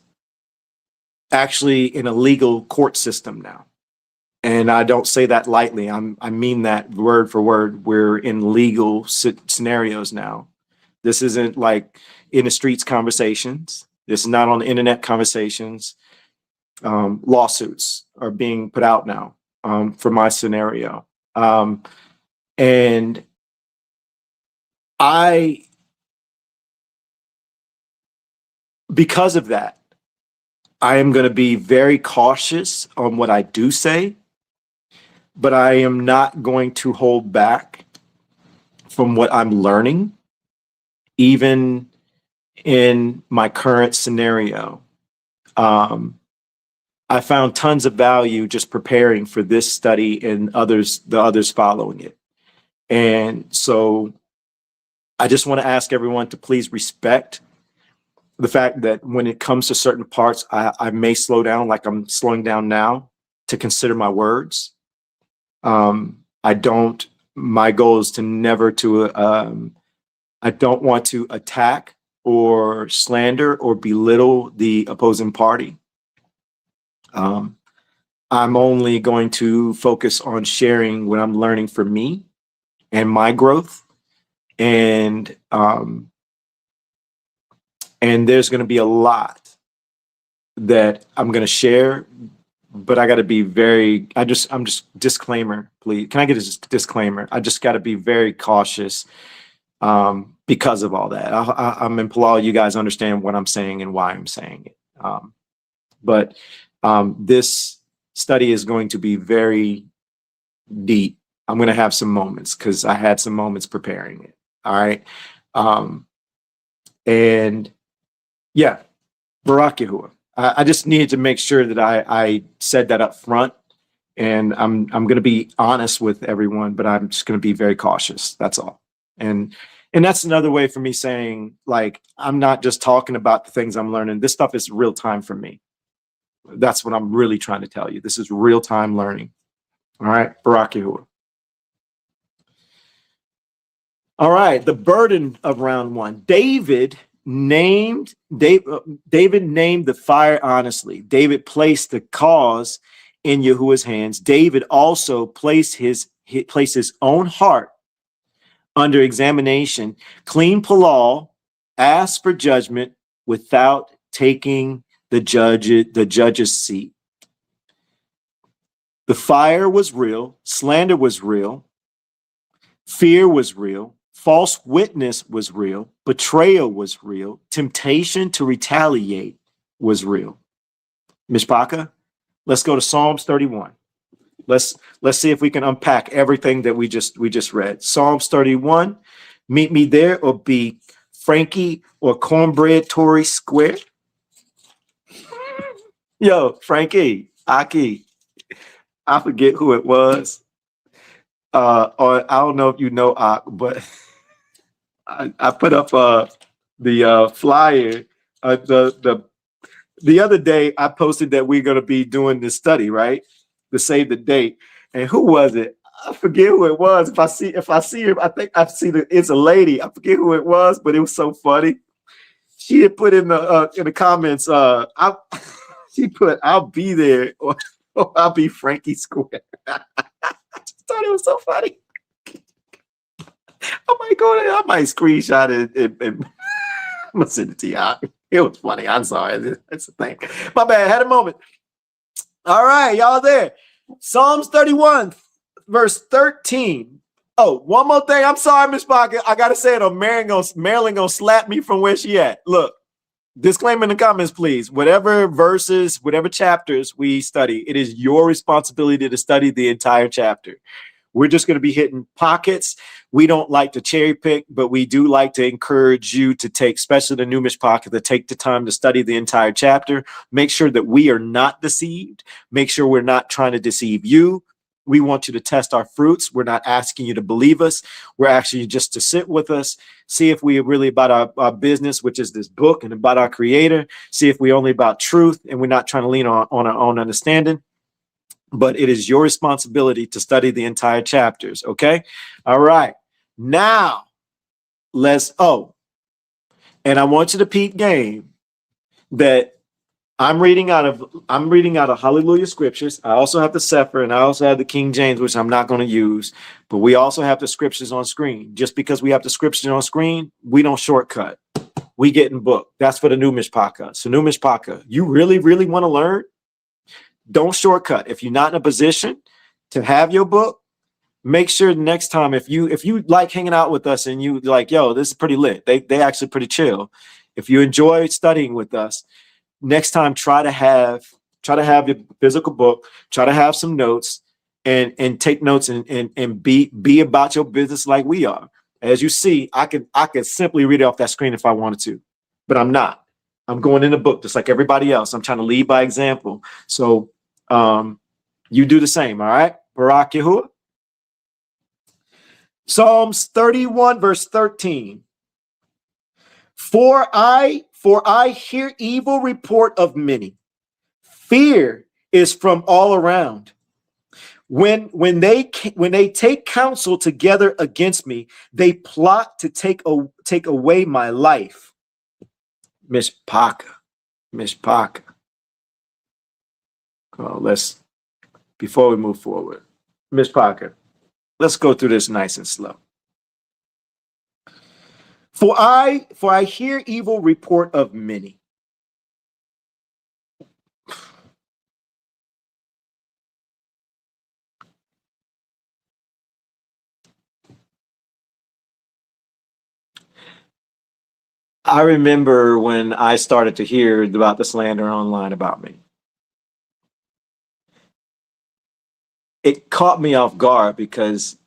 actually in a legal court system now. And I don't say that lightly. I mean that word for word. We're in legal scenarios now. This isn't like in the streets conversations. This is not on the internet conversations. Lawsuits are being put out now for my scenario. And because of that, I am going to be very cautious on what I do say, but I am not going to hold back from what I'm learning, even in my current scenario. I found tons of value just preparing for this study and the others following it. And so I just want to ask everyone to please respect the fact that when it comes to certain parts, I may slow down, like I'm slowing down now, to consider my words. My goal is to never I don't want to attack or slander or belittle the opposing party. I'm only going to focus on sharing what I'm learning for me and my growth. And there's going to be a lot that I'm going to share, but I got to be I'm just disclaimer, please. Can I get a disclaimer? I just got to be very cautious because of all that. I'm in PALAL. You guys understand what I'm saying and why I'm saying it. But this study is going to be very deep. I'm going to have some moments because I had some moments preparing it. All right. And yeah, Barak YAHUAH. I just needed to make sure that I said that up front, and I'm going to be honest with everyone, but I'm just going to be very cautious. That's all. And that's another way for me saying, like, I'm not just talking about the things I'm learning. This stuff is real time for me. That's what I'm really trying to tell you. This is real time learning. All right, Barak YAHUAH. All right, the burden of round one. David named the fire honestly. David placed the cause in YAHUAH's hands. David also placed his own heart under examination. Clean PALAL, asked for judgment without taking the judge's seat. The fire was real. Slander was real. Fear was real. False witness was real. Betrayal was real. Temptation to retaliate was real. Myshpaka, let's go to Psalms 31. Let's see if we can unpack everything that we just read. Psalms 31. Meet me there, or be Frankie or Cornbread Tory Square. Yo, Frankie, Aki, I forget who it was. Or I don't know if you know Ak, but I put up the flyer. The other day I posted that we're going to be doing this study, right? To save the date. And who was it? I forget who it was. If I see her, I think I see it's a lady. I forget who it was, but it was so funny. She had put in the comments, she put, "I'll be there," or "I'll be Frankie Square." I just thought it was so funny. I might go there. I might screenshot it. I'm gonna send it to y'all. It was funny. I'm sorry. That's the thing. My bad. I had a moment. All right, y'all there. Psalms 31, verse 13. Oh, one more thing. I'm sorry, Myshpaka. I gotta say it, or Marilyn gonna slap me from where she at. Look, disclaimer in the comments, please. Whatever verses, whatever chapters we study, it is your responsibility to study the entire chapter. We're just going to be hitting pockets. We don't like to cherry pick, but we do like to encourage you to take, especially the new Myshpaka, to take the time to study the entire chapter. Make sure that we are not deceived. Make sure we're not trying to deceive you. We want you to test our fruits. We're not asking you to believe us. We're asking you just to sit with us, see if we are really about our business, which is this book, and about our creator. See if we're only about truth and we're not trying to lean on our own understanding. But it is your responsibility to study the entire chapters. Okay. All right. Now and I want you to peep game that I'm reading out of Hallelujah scriptures. I also have the Sefer and I also have the King James, which I'm not going to use, but we also have the scriptures on screen. Just because we have the scriptures on screen, we don't shortcut. We get in book. That's for the new Myshpaka. So new Myshpaka, you really, really want to learn? Don't shortcut. If you're not in a position to have your book, make sure the next time, if you like hanging out with us and you like, yo, this is pretty lit. They actually pretty chill. If you enjoy studying with us, next time try to have your physical book, try to have some notes and take notes and be about your business like we are. As you see, I could simply read it off that screen if I wanted to, but I'm not. I'm going in the book just like everybody else. I'm trying to lead by example. So you do the same, all right? Barak YAHUAH. Psalms 31, verse 13. For I hear evil report of many. Fear is from all around. When they take counsel together against me, they plot to take away my life. Myshpaka. Oh, before we move forward, Myshpaka, let's go through this nice and slow. For I hear evil report of many. I remember when I started to hear about the slander online about me. It caught me off guard because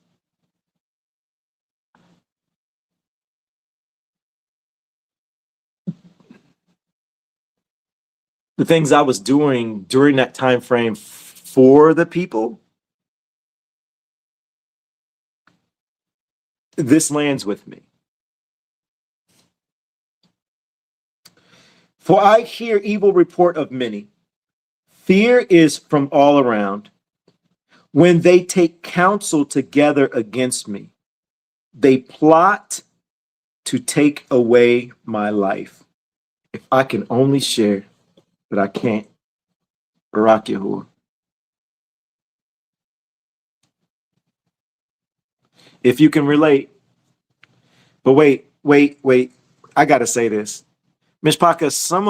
the things I was doing during that time frame for the people, this lands with me. For I hear evil report of many. Fear is from all around. When they take counsel together against me, they plot to take away my life. If I can only share, but I can't. Barak YAHUAH. If you can relate. But wait. I got to say this. Myshpaka, some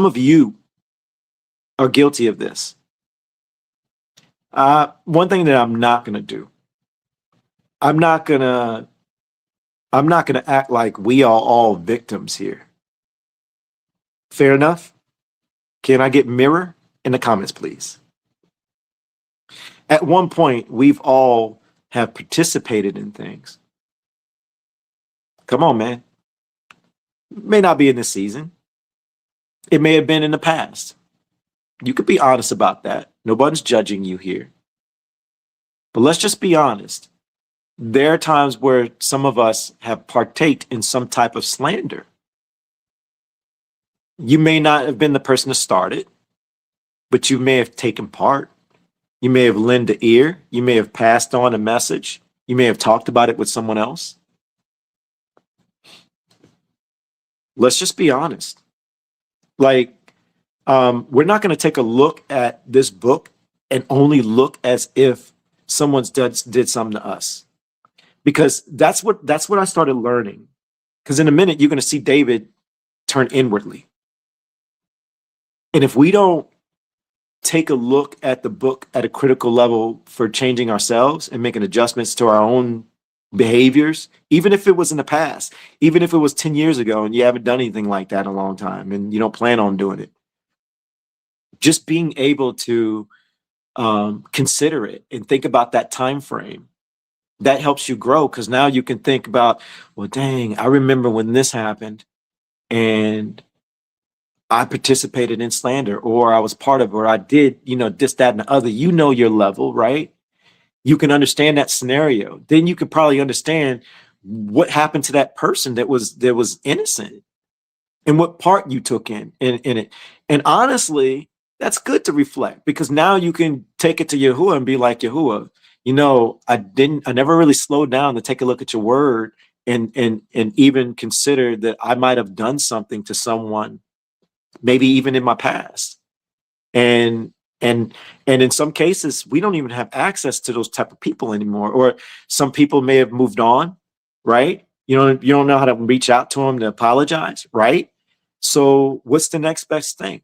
of you are guilty of this. One thing that I'm not going to do, I'm not going to act like we are all victims here. Fair enough? Can I get mirror in the comments, please? At one point, we've all have participated in things. Come on, man. It may not be in this season. It may have been in the past. You could be honest about that. Nobody's judging you here. But let's just be honest. There are times where some of us have partaked in some type of slander. You may not have been the person to start it, but you may have taken part. You may have lent an ear. You may have passed on a message. You may have talked about it with someone else. Let's just be honest. Like, we're not going to take a look at this book and only look as if someone's did something to us. Because that's what I started learning. Because in a minute, you're going to see David turn inwardly. And if we don't take a look at the book at a critical level for changing ourselves and making adjustments to our own behaviors, even if it was in the past, even if it was 10 years ago and you haven't done anything like that in a long time and you don't plan on doing it, just being able to consider it and think about that time frame, that helps you grow, because now you can think about, well, dang, I remember when this happened and I participated in slander, or I was part of, or I did, this, that, and the other. Your level, right? You can understand that scenario. Then you could probably understand what happened to that person that was innocent and what part you took in it. And honestly, that's good to reflect, because now you can take it to YAHUAH and be like, YAHUAH, I never really slowed down to take a look at your word and even consider that I might have done something to someone, maybe even in my past. And in some cases, we don't even have access to those type of people anymore, or some people may have moved on, right? You don't know how to reach out to them to apologize, right? So what's the next best thing?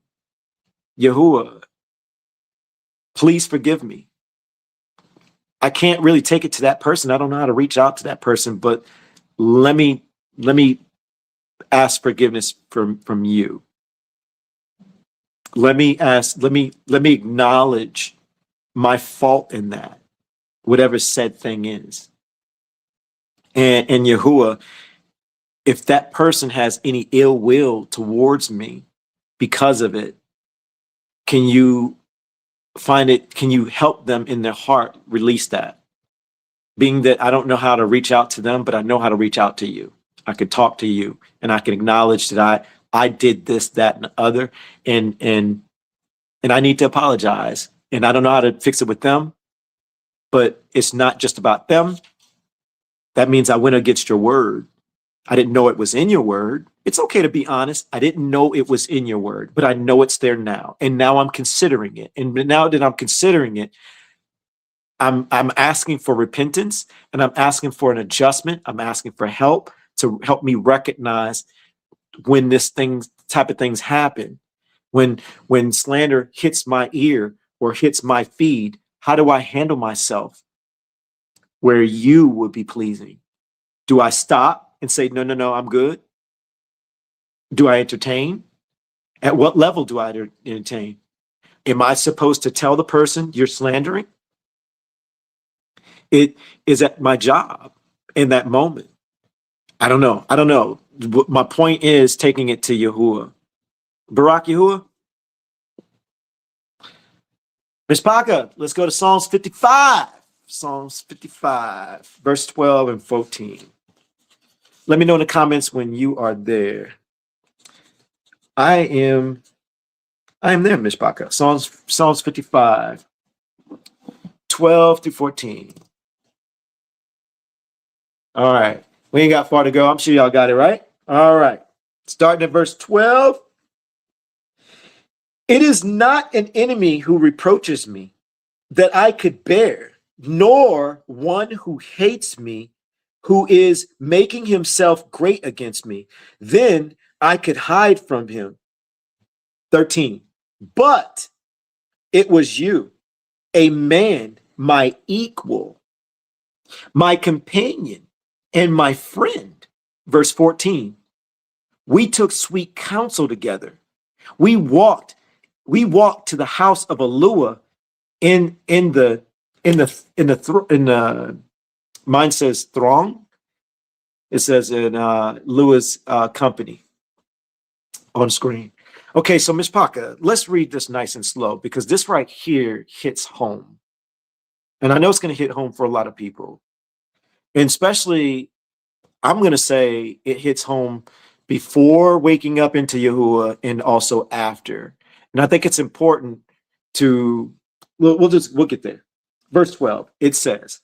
YAHUAH, please forgive me. I can't really take it to that person. I don't know how to reach out to that person, but let me ask forgiveness from you. Let me acknowledge my fault in that, whatever said thing is. And YAHUAH, if that person has any ill will towards me because of it, can you help them in their heart release that? Being that I don't know how to reach out to them, but I know how to reach out to you. I could talk to you and I can acknowledge that I did this, that, and the other, and I need to apologize. And I don't know how to fix it with them, but it's not just about them. That means I went against your word. I didn't know it was in your word. It's okay to be honest. I didn't know it was in your word, but I know it's there now. And now I'm considering it. And now that I'm considering it, I'm asking for repentance, and I'm asking for an adjustment. I'm asking for help to help me recognize when type of things happen. When slander hits my ear or hits my feed, how do I handle myself where you would be pleasing? Do I stop and say, no, I'm good? Do I entertain? At what level do I entertain? Am I supposed to tell the person you're slandering? It is at my job in that moment. I don't know. My point is taking it to YAHUAH. Barak, YAHUAH? Myshpaka, let's go to Psalms 55. Psalms 55, verse 12 and 14. Let me know in the comments when you are there. I am there, Myshpaka. Psalms 55, 12 through 14. All right. We ain't got far to go. I'm sure y'all got it, right? All right. Starting at verse 12. It is not an enemy who reproaches me that I could bear, nor one who hates me, who is making himself great against me. Then I could hide from him. 13. But it was you, a man, my equal, my companion, and my friend. Verse 14. We took sweet counsel together. We walked to the house of YAHUAH in the mine says throng. It says in Lewis company on screen. Okay, so Myshpaka, let's read this nice and slow, because this right here hits home. And I know it's going to hit home for a lot of people. And especially, I'm going to say it hits home before waking up into YAHUAH and also after. And I think it's important to, we'll get there. Verse 12, it says,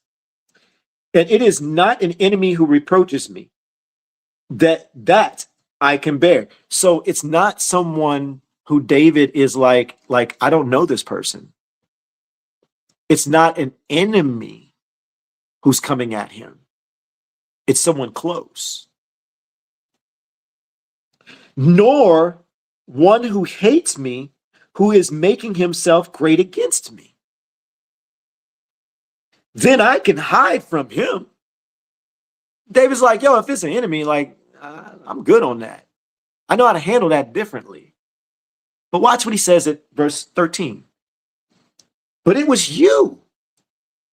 and it is not an enemy who reproaches me that I can bear. So it's not someone who David is like, I don't know this person. It's not an enemy who's coming at him. It's someone close. Nor one who hates me, who is making himself great against me. Then I can hide from him. David's like, yo, if it's an enemy, like, I'm good on that. I know how to handle that differently. But watch what he says at verse 13. But it was you,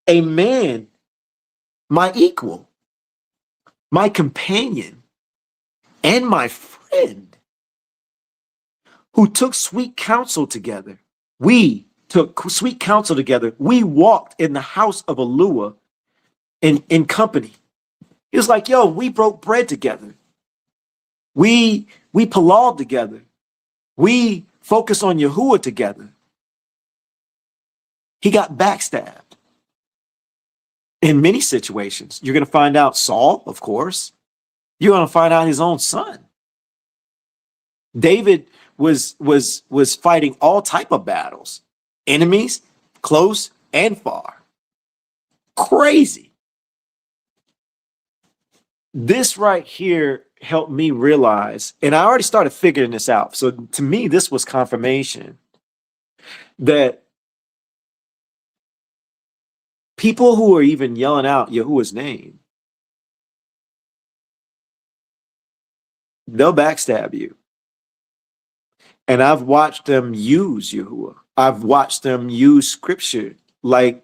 a man, my equal, my companion, and my friend, who took sweet counsel together. We took sweet counsel together. We walked in the house of YAHUAH in company. He was like, yo, we broke bread together. We PALAL together. We focused on YAHUAH together. He got backstabbed. In many situations, you're going to find out Saul, of course. You're going to find out his own son. David was fighting all type of battles, enemies, close and far. Crazy. This right here helped me realize, and I already started figuring this out. So to me, this was confirmation that people who are even yelling out YAHUAH's name, they'll backstab you. And I've watched them use YAHUAH. I've watched them use scripture like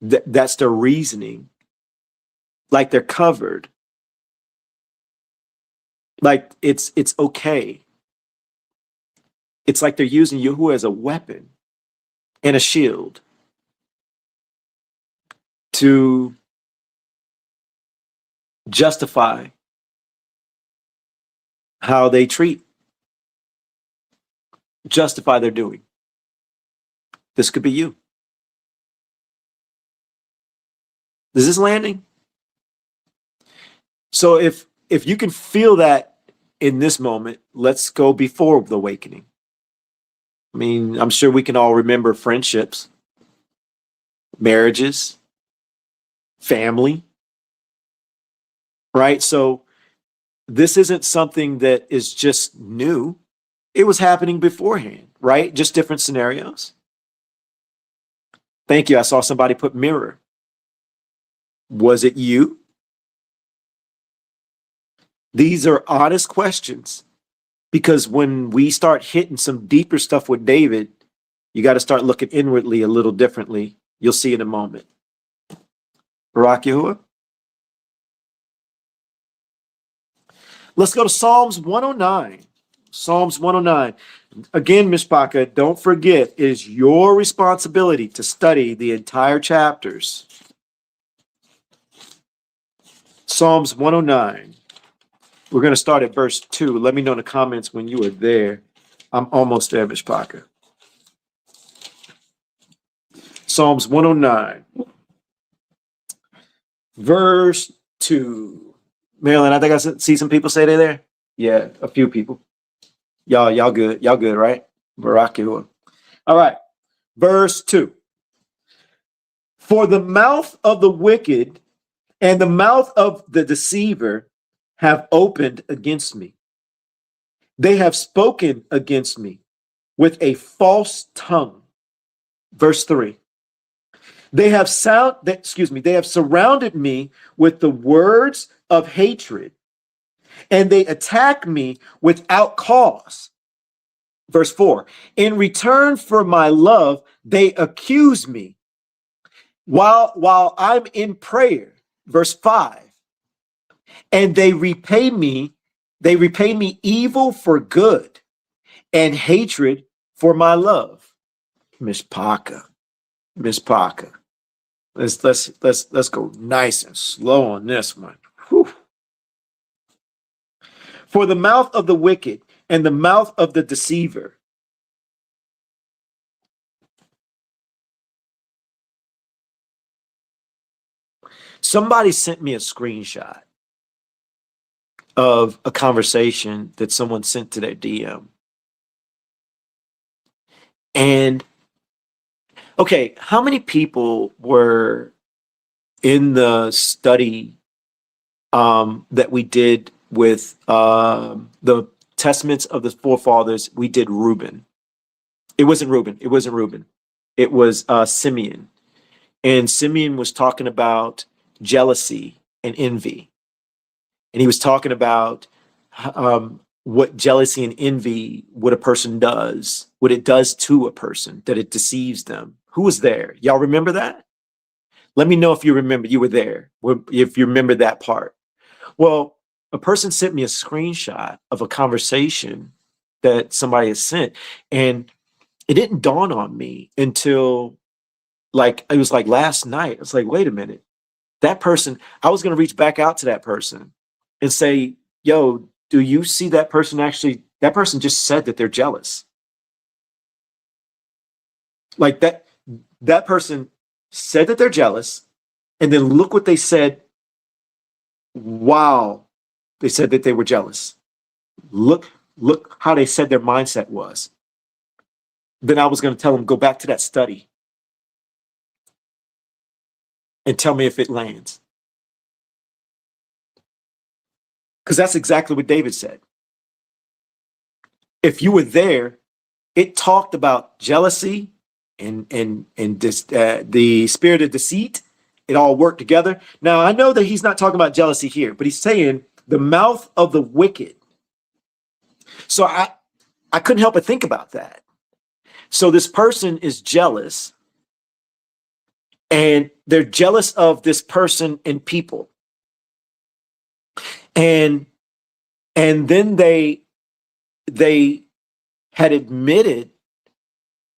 that's their reasoning, like they're covered, like it's okay. It's like they're using YAHUAH as a weapon and a shield to justify how they treat, justify their doing. This could be you. Is this landing? So if you can feel that in this moment, let's go before the awakening. I mean, I'm sure we can all remember friendships, marriages, family, right? So this isn't something that is just new. It was happening beforehand, right? Just different scenarios. Thank you. I saw somebody put mirror. Was it you? These are honest questions, because when we start hitting some deeper stuff with David, you got to start looking inwardly a little differently. You'll see in a moment. Barak YAHUAH. Let's go to Psalms 109. Psalms 109. Again, Myshpaka, don't forget, it is your responsibility to study the entire chapters. Psalms 109. We're going to start at verse 2. Let me know in the comments when you are there. I'm almost there, Myshpaka. Psalms 109. Verse 2. Marilyn, I think I see some people say they're there. Yeah, a few people. Y'all good. Y'all good, right? Barak YAHUAH. All right. Verse 2. For the mouth of the wicked and the mouth of the deceiver have opened against me. They have spoken against me with a false tongue. Verse 3. They have surrounded me with the words of hatred, and they attack me without cause. Verse 4. In return for my love, they accuse me while I'm in prayer. Verse 5. And they repay me evil for good and hatred for my love. Myshpaka. Let's go nice and slow on this one. Whew. For the mouth of the wicked and the mouth of the deceiver. Somebody sent me a screenshot of a conversation that someone sent to their DM. And okay, how many people were in the study that we did with the Testaments of the Forefathers? We did Reuben. It wasn't Reuben. It wasn't Reuben. It was Simeon. And Simeon was talking about jealousy and envy. And he was talking about what jealousy and envy, what a person does, what it does to a person, that it deceives them. Who was there? Y'all remember that? Let me know if you remember, you were there, if you remember that part. Well, a person sent me a screenshot of a conversation that somebody has sent, and it didn't dawn on me until it was like last night. I was like, wait a minute, that person, I was going to reach back out to that person and say, yo, do you see that person that person just said that they're jealous. Like that person said that they're jealous, and then look what they said. Wow. They said that they were jealous. Look how they said their mindset was. Then I was going to tell them, go back to that study and tell me if it lands. Because that's exactly what David said. If you were there, it talked about jealousy and the spirit of deceit. It all worked together. Now, I know that he's not talking about jealousy here, but he's saying the mouth of the wicked. So I couldn't help but think about that. So this person is jealous, and they're jealous of this person and people. And then they had admitted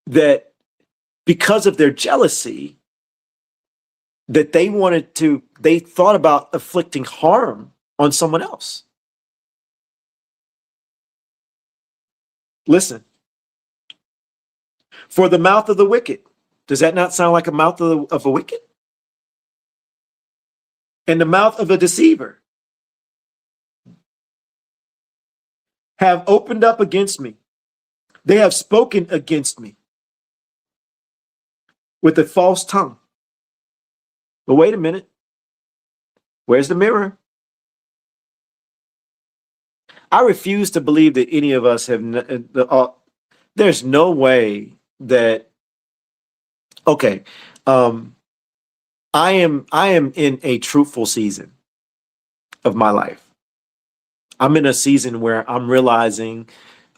that because of their jealousy, that they thought about inflicting harm on someone else. Listen, for the mouth of the wicked, does that not sound like a mouth of a wicked? And the mouth of a deceiver have opened up against me. They have spoken against me with a false tongue. But wait a minute. Where's the mirror? I refuse to believe that any of us have. There's no way that. Okay, I am in a truthful season of my life. I'm in a season where I'm realizing,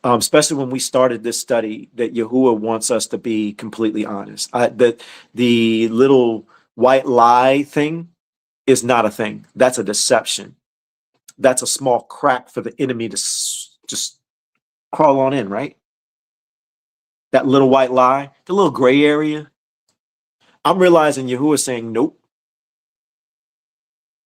especially when we started this study, that YAHUAH wants us to be completely honest. That the little white lie thing is not a thing. That's a deception. That's a small crack for the enemy to just crawl on in, right? That little white lie, the little gray area. I'm realizing YAHUAH is saying, nope,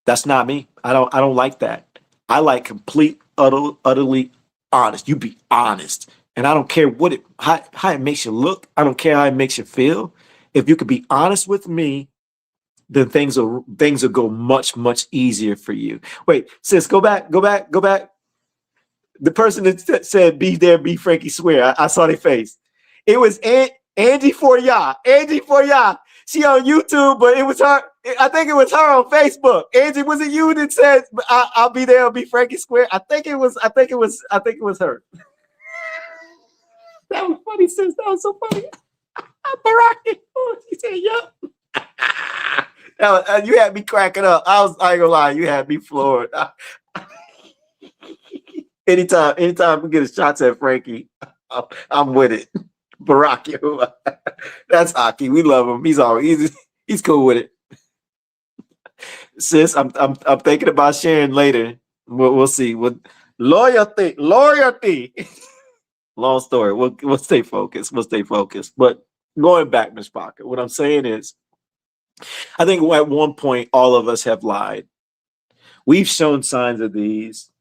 that's not me. I don't like that. I like complete, utterly honest. You be honest. And I don't care how it makes you look. I don't care how it makes you feel. If you could be honest with me, then things will go much, much easier for you. Wait, sis, go back. The person that said, be there, be Frankie swear. I saw their face. It was Angie for YAHUAH. Angie for YAHUAH. She on YouTube, but it was her. I think it was her on Facebook. Angie, was it you that said, I'll be there, I'll be Frankie square? I think it was her. That was funny, sis. That was so funny. Barack. She said, yep. You had me cracking up. I ain't gonna lie, you had me floored. Anytime we get a shots at Frankie, I'm with it. Barack, that's Aki. We love him. He's cool with it. Sis, I'm thinking about sharing later. We'll see. Loyalty. Long story. We'll stay focused. But going back, Myshpaka, what I'm saying is, I think at one point all of us have lied. We've shown signs of these.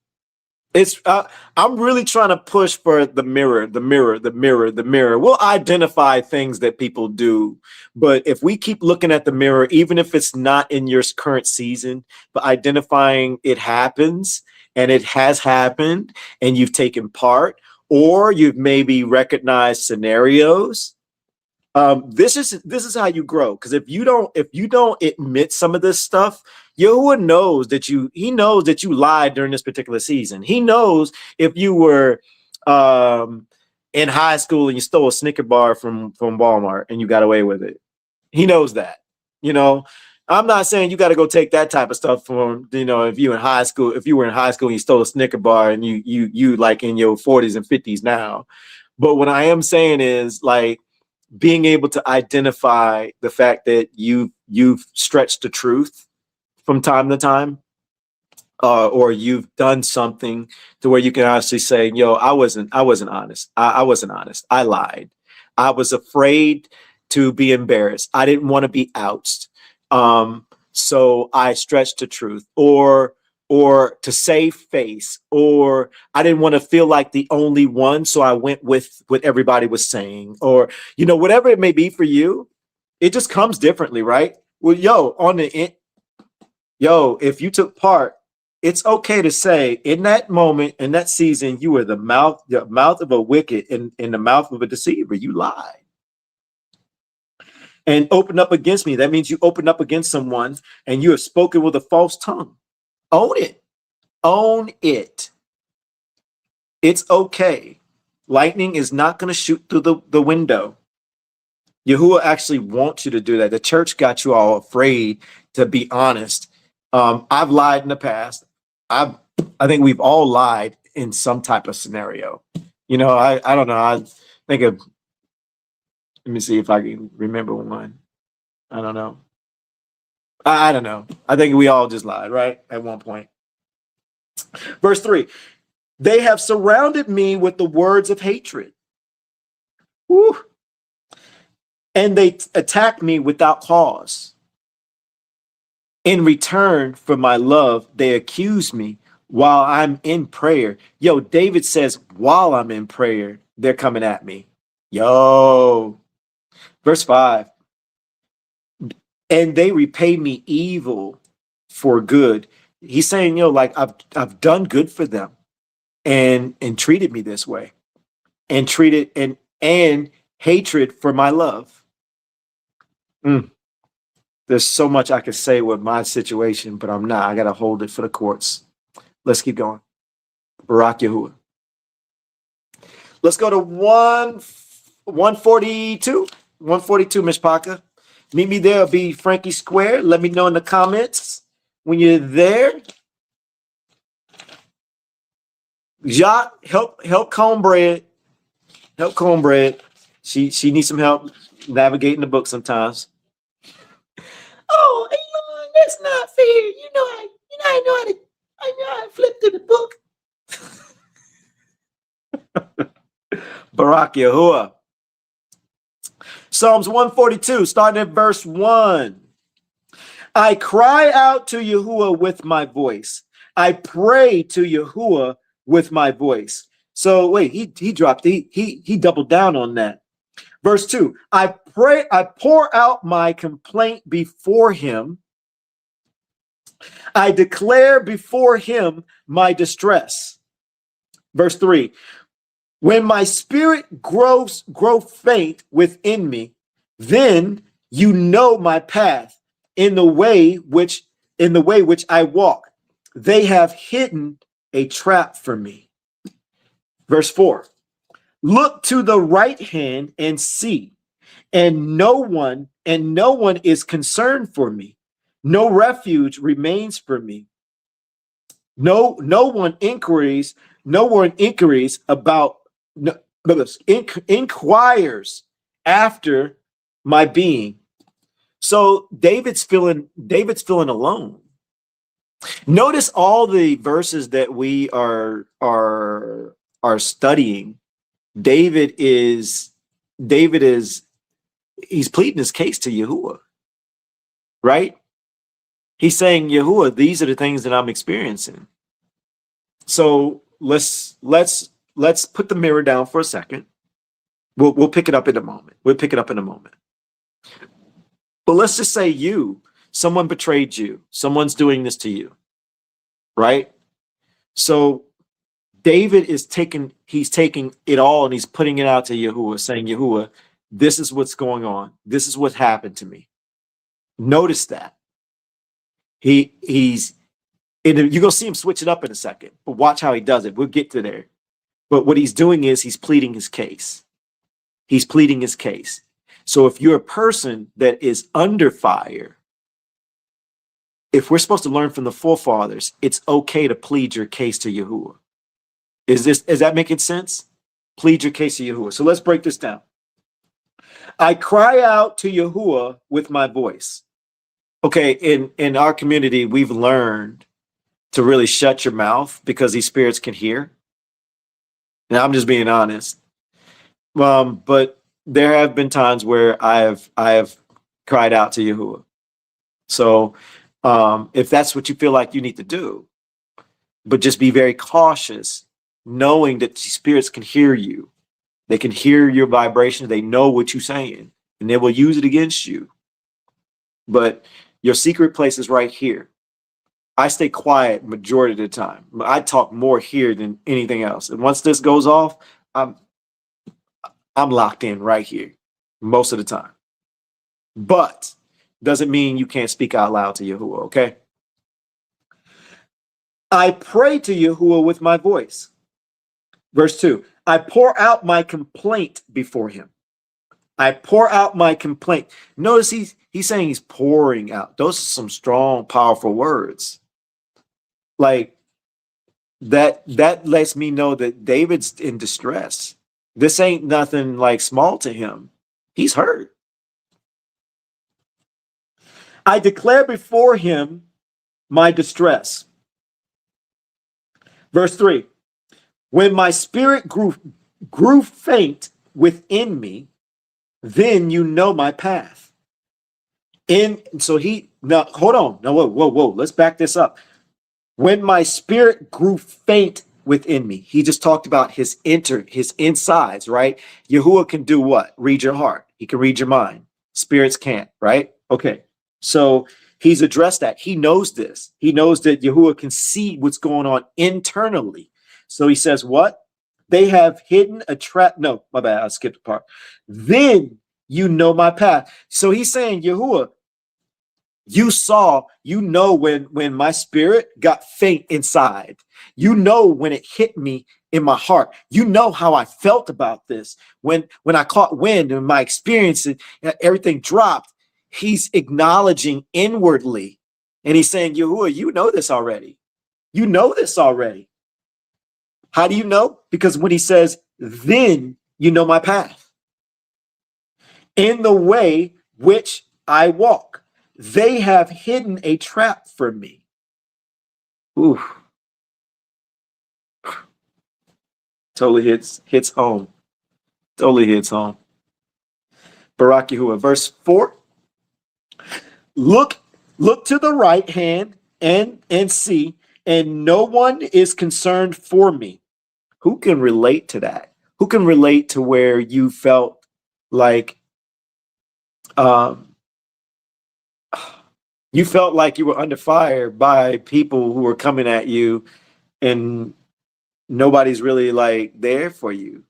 I'm really trying to push for the mirror. We'll identify things that people do, but if we keep looking at the mirror, even if it's not in your current season, but identifying it happens and it has happened and you've taken part, or you've maybe recognized scenarios. This is how you grow. Because if you don't admit some of this stuff, YAHUAH knows that you lied during this particular season. He knows if you were in high school and you stole a Snicker bar from Walmart and you got away with it. He knows that. You know, I'm not saying you got to go take that type of stuff from, you know, if you were in high school and you stole a Snicker bar and you like in your 40s and 50s now. But what I am saying is like being able to identify the fact that you've stretched the truth from time to time, or you've done something to where you can actually say, yo, I wasn't honest. I wasn't honest. I lied. I was afraid to be embarrassed. I didn't want to be ousted. So I stretched the truth, or to save face, or I didn't want to feel like the only one. So I went with what everybody was saying, or, you know, whatever it may be for you, it just comes differently, right? Well, if you took part, it's okay to say in that moment, in that season, you were the mouth of a wicked and in the mouth of a deceiver. You lied and opened up against me. That means you opened up against someone and you have spoken with a false tongue. Own it. Own it. It's okay. Lightning is not going to shoot through the window. YAHUAH actually wants you to do that. The church got you all afraid to be honest. I've lied in the past. I think we've all lied in some type of scenario. You know, I don't know. I think of, let me see if I can remember one. I don't know. I don't know. I think we all just lied, right? At one point. Verse 3, they have surrounded me with the words of hatred. Woo. And they attack me without cause. In return for my love, they accuse me while I'm in prayer. Yo, David says, while I'm in prayer, they're coming at me. Yo. Verse 5. And they repay me evil for good. He's saying, yo, like I've done good for them and treated me this way and treated and hatred for my love. There's so much I could say with my situation, but I'm not. I got to hold it for the courts. Let's keep going. Barak YAHUAH. Let's go to 142. 142, Myshpaka. Meet me there. It'll be Frankie Square. Let me know in the comments when you're there. Jacques, help Cornbread. Help Cornbread. She needs some help navigating the book sometimes. Oh, Elon, that's not fair. I know how to flip through the book. Barak YAHUAH. Psalms 142, starting at verse 1. I cry out to YAHUAH with my voice. I pray to YAHUAH with my voice. So wait, he doubled down on that. Verse 2, I pour out my complaint before him. I declare before him my distress. Verse 3, when my spirit grow faint within me, then you know my path in the way which I walk. They have hidden a trap for me. Verse 4, look to the right hand and see, and no one is concerned for me. No refuge remains for me. No one inquires about, inquires after my being. So David's feeling alone. Notice all the verses that we are studying. David is he's pleading his case to YAHUAH, right? He's saying, YAHUAH, these are the things that I'm experiencing. So let's put the mirror down for a second. We'll pick it up in a moment. But let's just say someone betrayed you. Someone's doing this to you, right? So David he's taking it all and he's putting it out to YAHUAH, saying, YAHUAH, this is what's going on. This is what happened to me. Notice that. You're going to see him switch it up in a second, but watch how he does it. We'll get to there. But what he's doing is he's pleading his case. He's pleading his case. So if you're a person that is under fire, if we're supposed to learn from the forefathers, it's okay to plead your case to Yahuwah. Is that making sense? Plead your case to Yahuwah. So let's break this down. I cry out to Yahuwah with my voice. Okay, in our community, we've learned to really shut your mouth because these spirits can hear. And I'm just being honest. But there have been times where I have cried out to Yahuwah. So if that's what you feel like you need to do, but just be very cautious, knowing that these spirits can hear you. They can hear your vibrations. They know what you're saying, and they will use it against you. But your secret place is right here. I stay quiet majority of the time. I talk more here than anything else. And once this goes off, I'm locked in right here most of the time. But doesn't mean you can't speak out loud to Yahuwah, okay? I pray to Yahuwah with my voice. Verse 2, I pour out my complaint before him. I pour out my complaint. Notice he's saying he's pouring out. Those are some strong, powerful words. Like that lets me know that David's in distress. This ain't nothing like small to him. He's hurt. I declare before him my distress. Verse 3, when my spirit grew faint within me, then you know my path. Now hold on. Now whoa. Let's back this up. When my spirit grew faint within me, he just talked about his insides, right? Yahuwah can do what? Read your heart. He can read your mind. Spirits can't, right? Okay. So he's addressed that. He knows this. He knows that Yahuwah can see what's going on internally. So he says, what? They have hidden a trap. No, my bad. I skipped a part. Then you know my path. So he's saying, Yahuwah, you know when my spirit got faint inside. You know when it hit me in my heart. You know how I felt about this. When I caught wind and my experience and everything dropped, he's acknowledging inwardly. And he's saying, Yahuwah, you know this already. You know this already. How do you know? Because when he says, then you know my path. In the way which I walk, they have hidden a trap for me. Ooh. Totally hits home. Totally hits home. Barak Yahuwah. Verse 4. Look to the right hand and see, and no one is concerned for me. Who can relate to that? Who can relate to where you felt like you felt like you were under fire by people who were coming at you and nobody's really like there for you?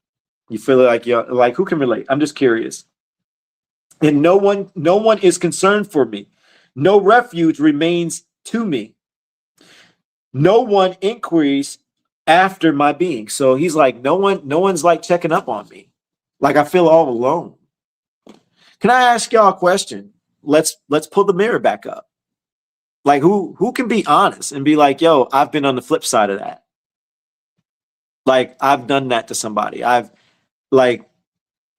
You feel like you're like, who can relate? I'm just curious. And no one is concerned for me. No refuge remains to me. No one inquiries after my being. So he's like, no one's like checking up on me. Like I feel all alone. Can I ask y'all a question? Let's pull the mirror back up. Like who can be honest and be like, yo, I've been on the flip side of that. Like I've done that to somebody.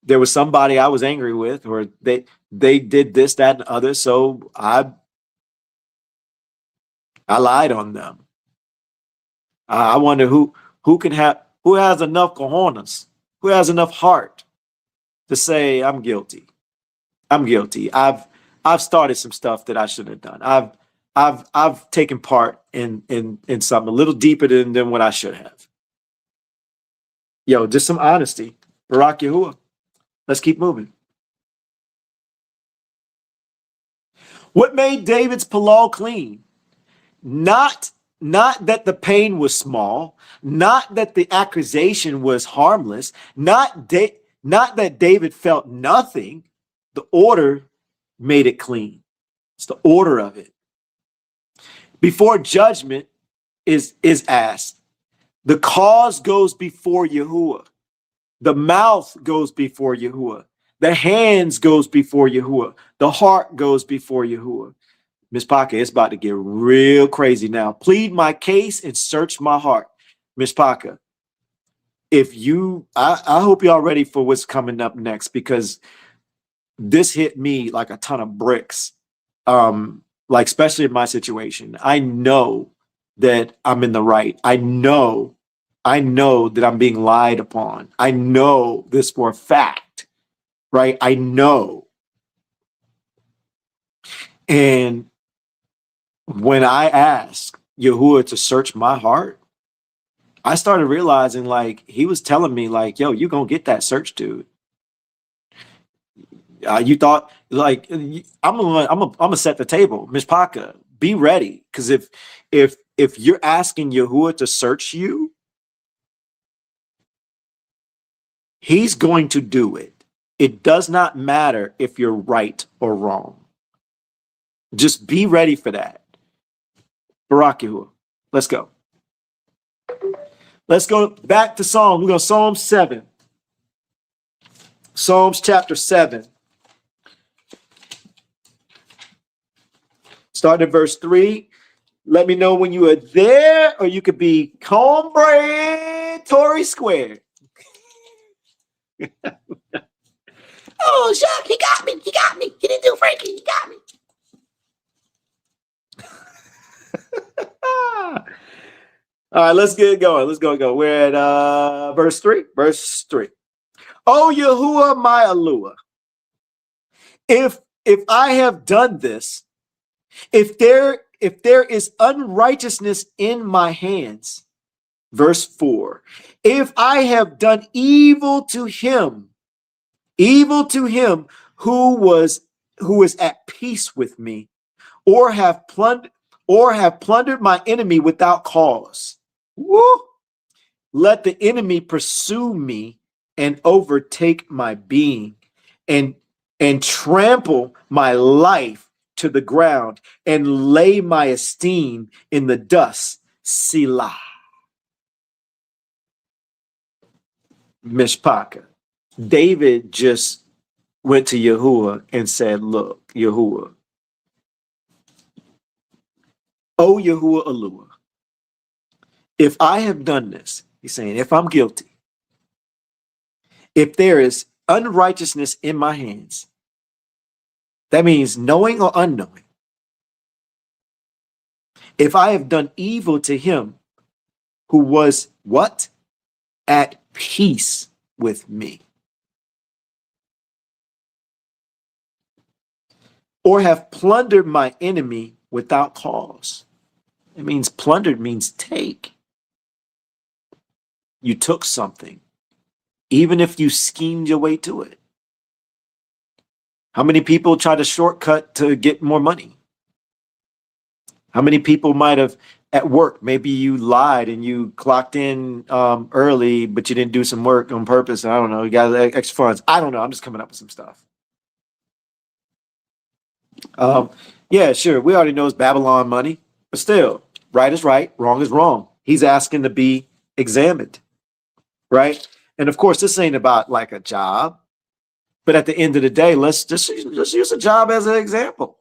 There was somebody I was angry with, or they did this, that, and other. So I lied on them. I wonder who has enough cojones, who has enough heart to say I'm guilty. I'm guilty. I've started some stuff that I shouldn't have done. I've taken part in something a little deeper than what I should have. Yo, just some honesty. Barak Yahuwah. Let's keep moving. What made David's PALAL clean? Not that the pain was small, not that the accusation was harmless, not that David felt nothing. The order made it clean. It's the order of it. Before judgment is asked, The cause goes before Yahuwah. The mouth goes before Yahuwah. The hands goes before Yahuwah. The heart goes before Yahuwah. Myshpaka, it's about to get real crazy now. Plead my case and search my heart. Myshpaka, I hope y'all ready for what's coming up next, because this hit me like a ton of bricks. Like, especially in my situation. I know that I'm in the right. I know that I'm being lied upon. I know this for a fact, right? I know. And when I asked Yahuwah to search my heart, I started realizing, like, he was telling me, like, yo, you're going to get that search, dude. You thought, like, I'm gonna set the table. Myshpaka, be ready. Because if you're asking Yahuwah to search you, he's going to do it. It does not matter if you're right or wrong. Just be ready for that. Barak Yahuwah. Let's go. Let's go back to Psalm. We're going to Psalm 7. Psalms chapter 7. Start at verse 3. Let me know when you are there, or you could be cornbread Tory Square. Oh, Jacques, he got me. He got me. He didn't do Frankie. He got me. All right, let's get going. Let's go. We're at verse 3. Verse 3. Oh, Yahuwah, my Aluah. If I have done this, if there is unrighteousness in my hands, verse 4, if I have done evil to him who is at peace with me, or have plundered my enemy without cause, woo, let the enemy pursue me and overtake my being, and trample my life to the ground, and lay my esteem in the dust. Selah. Myshpaka. David just went to Yahuwah and said, look, Yahuwah. Oh, Yahuwah Aluah. If I have done this, he's saying, if I'm guilty, if there is unrighteousness in my hands, that means knowing or unknowing. If I have done evil to him who was what? At peace with me. Or have plundered my enemy without cause. It means plundered means take. You took something, even if you schemed your way to it. How many people try to shortcut to get more money? How many people might have at work, maybe you lied and you clocked in early, but you didn't do some work on purpose. I don't know. You got extra funds. I don't know. I'm just coming up with some stuff. Yeah, sure. We already know it's Babylon money, but still, right is right, wrong is wrong. He's asking to be examined, right? And of course, this ain't about like a job, but at the end of the day, let's just use a job as an example.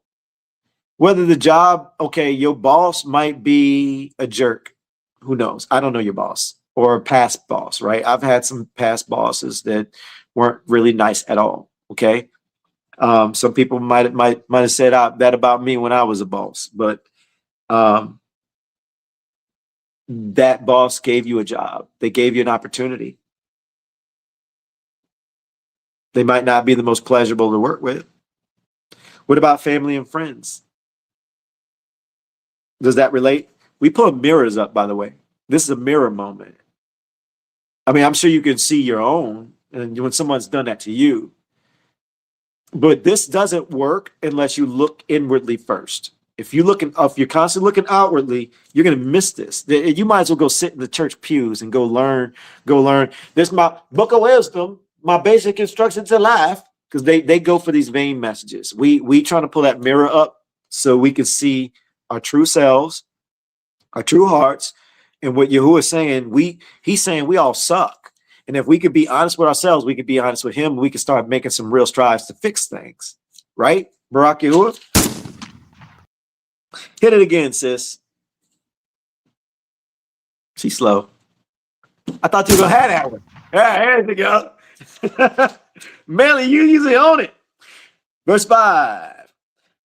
Whether the job, okay, your boss might be a jerk. Who knows? I don't know your boss or a past boss, right? I've had some past bosses that weren't really nice at all, okay? Some people might have said that about me when I was a boss, but that boss gave you a job. They gave you an opportunity. They might not be the most pleasurable to work with. What about family and friends? Does that relate? We put mirrors up, by the way. This is a mirror moment. I mean, I'm sure you can see your own, and when someone's done that to you. But this doesn't work unless you look inwardly first. If you're constantly looking outwardly, you're going to miss this. You might as well go sit in the church pews and go learn. This is my book of wisdom, my basic instructions to life, because they go for these vain messages. We trying to pull that mirror up so we can see our true selves, our true hearts, And what Yahuwah is saying, he's saying we all suck. And if we could be honest with ourselves, we could be honest with him. We could start making some real strides to fix things. Right? Barak Yahuwah? Hit it again, sis. She's slow. I thought you were going to have that one. Yeah, there you go. Manly, you usually own it. Verse 5.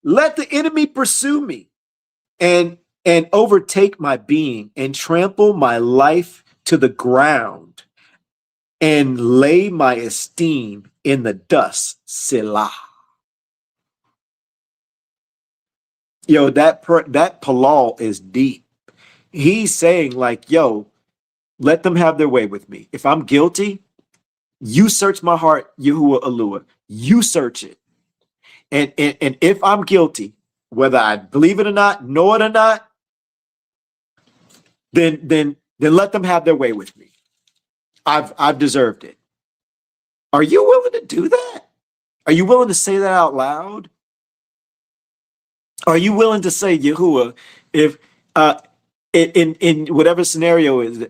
Let the enemy pursue me and overtake my being and trample my life to the ground and lay my esteem in the dust. Selah. Yo, that PALAL is deep. He's saying like, yo, let them have their way with me. If I'm guilty, you search my heart, Yahuwah Eluah. You search it. And if I'm guilty, whether I believe it or not, know it or not, then let them have their way with me. I've deserved it. Are you willing to do that? Are you willing to say that out loud? Are you willing to say, Yahuwah, if in whatever scenario is,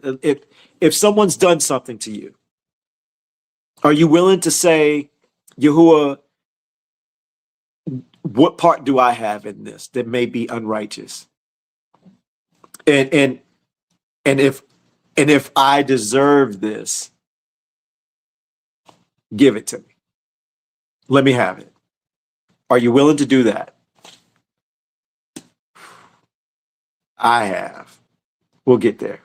if someone's done something to you, are you willing to say, Yahuwah, what part do I have in this that may be unrighteous? And if I deserve this, give it to me. Let me have it. Are you willing to do that? I have. We'll get there.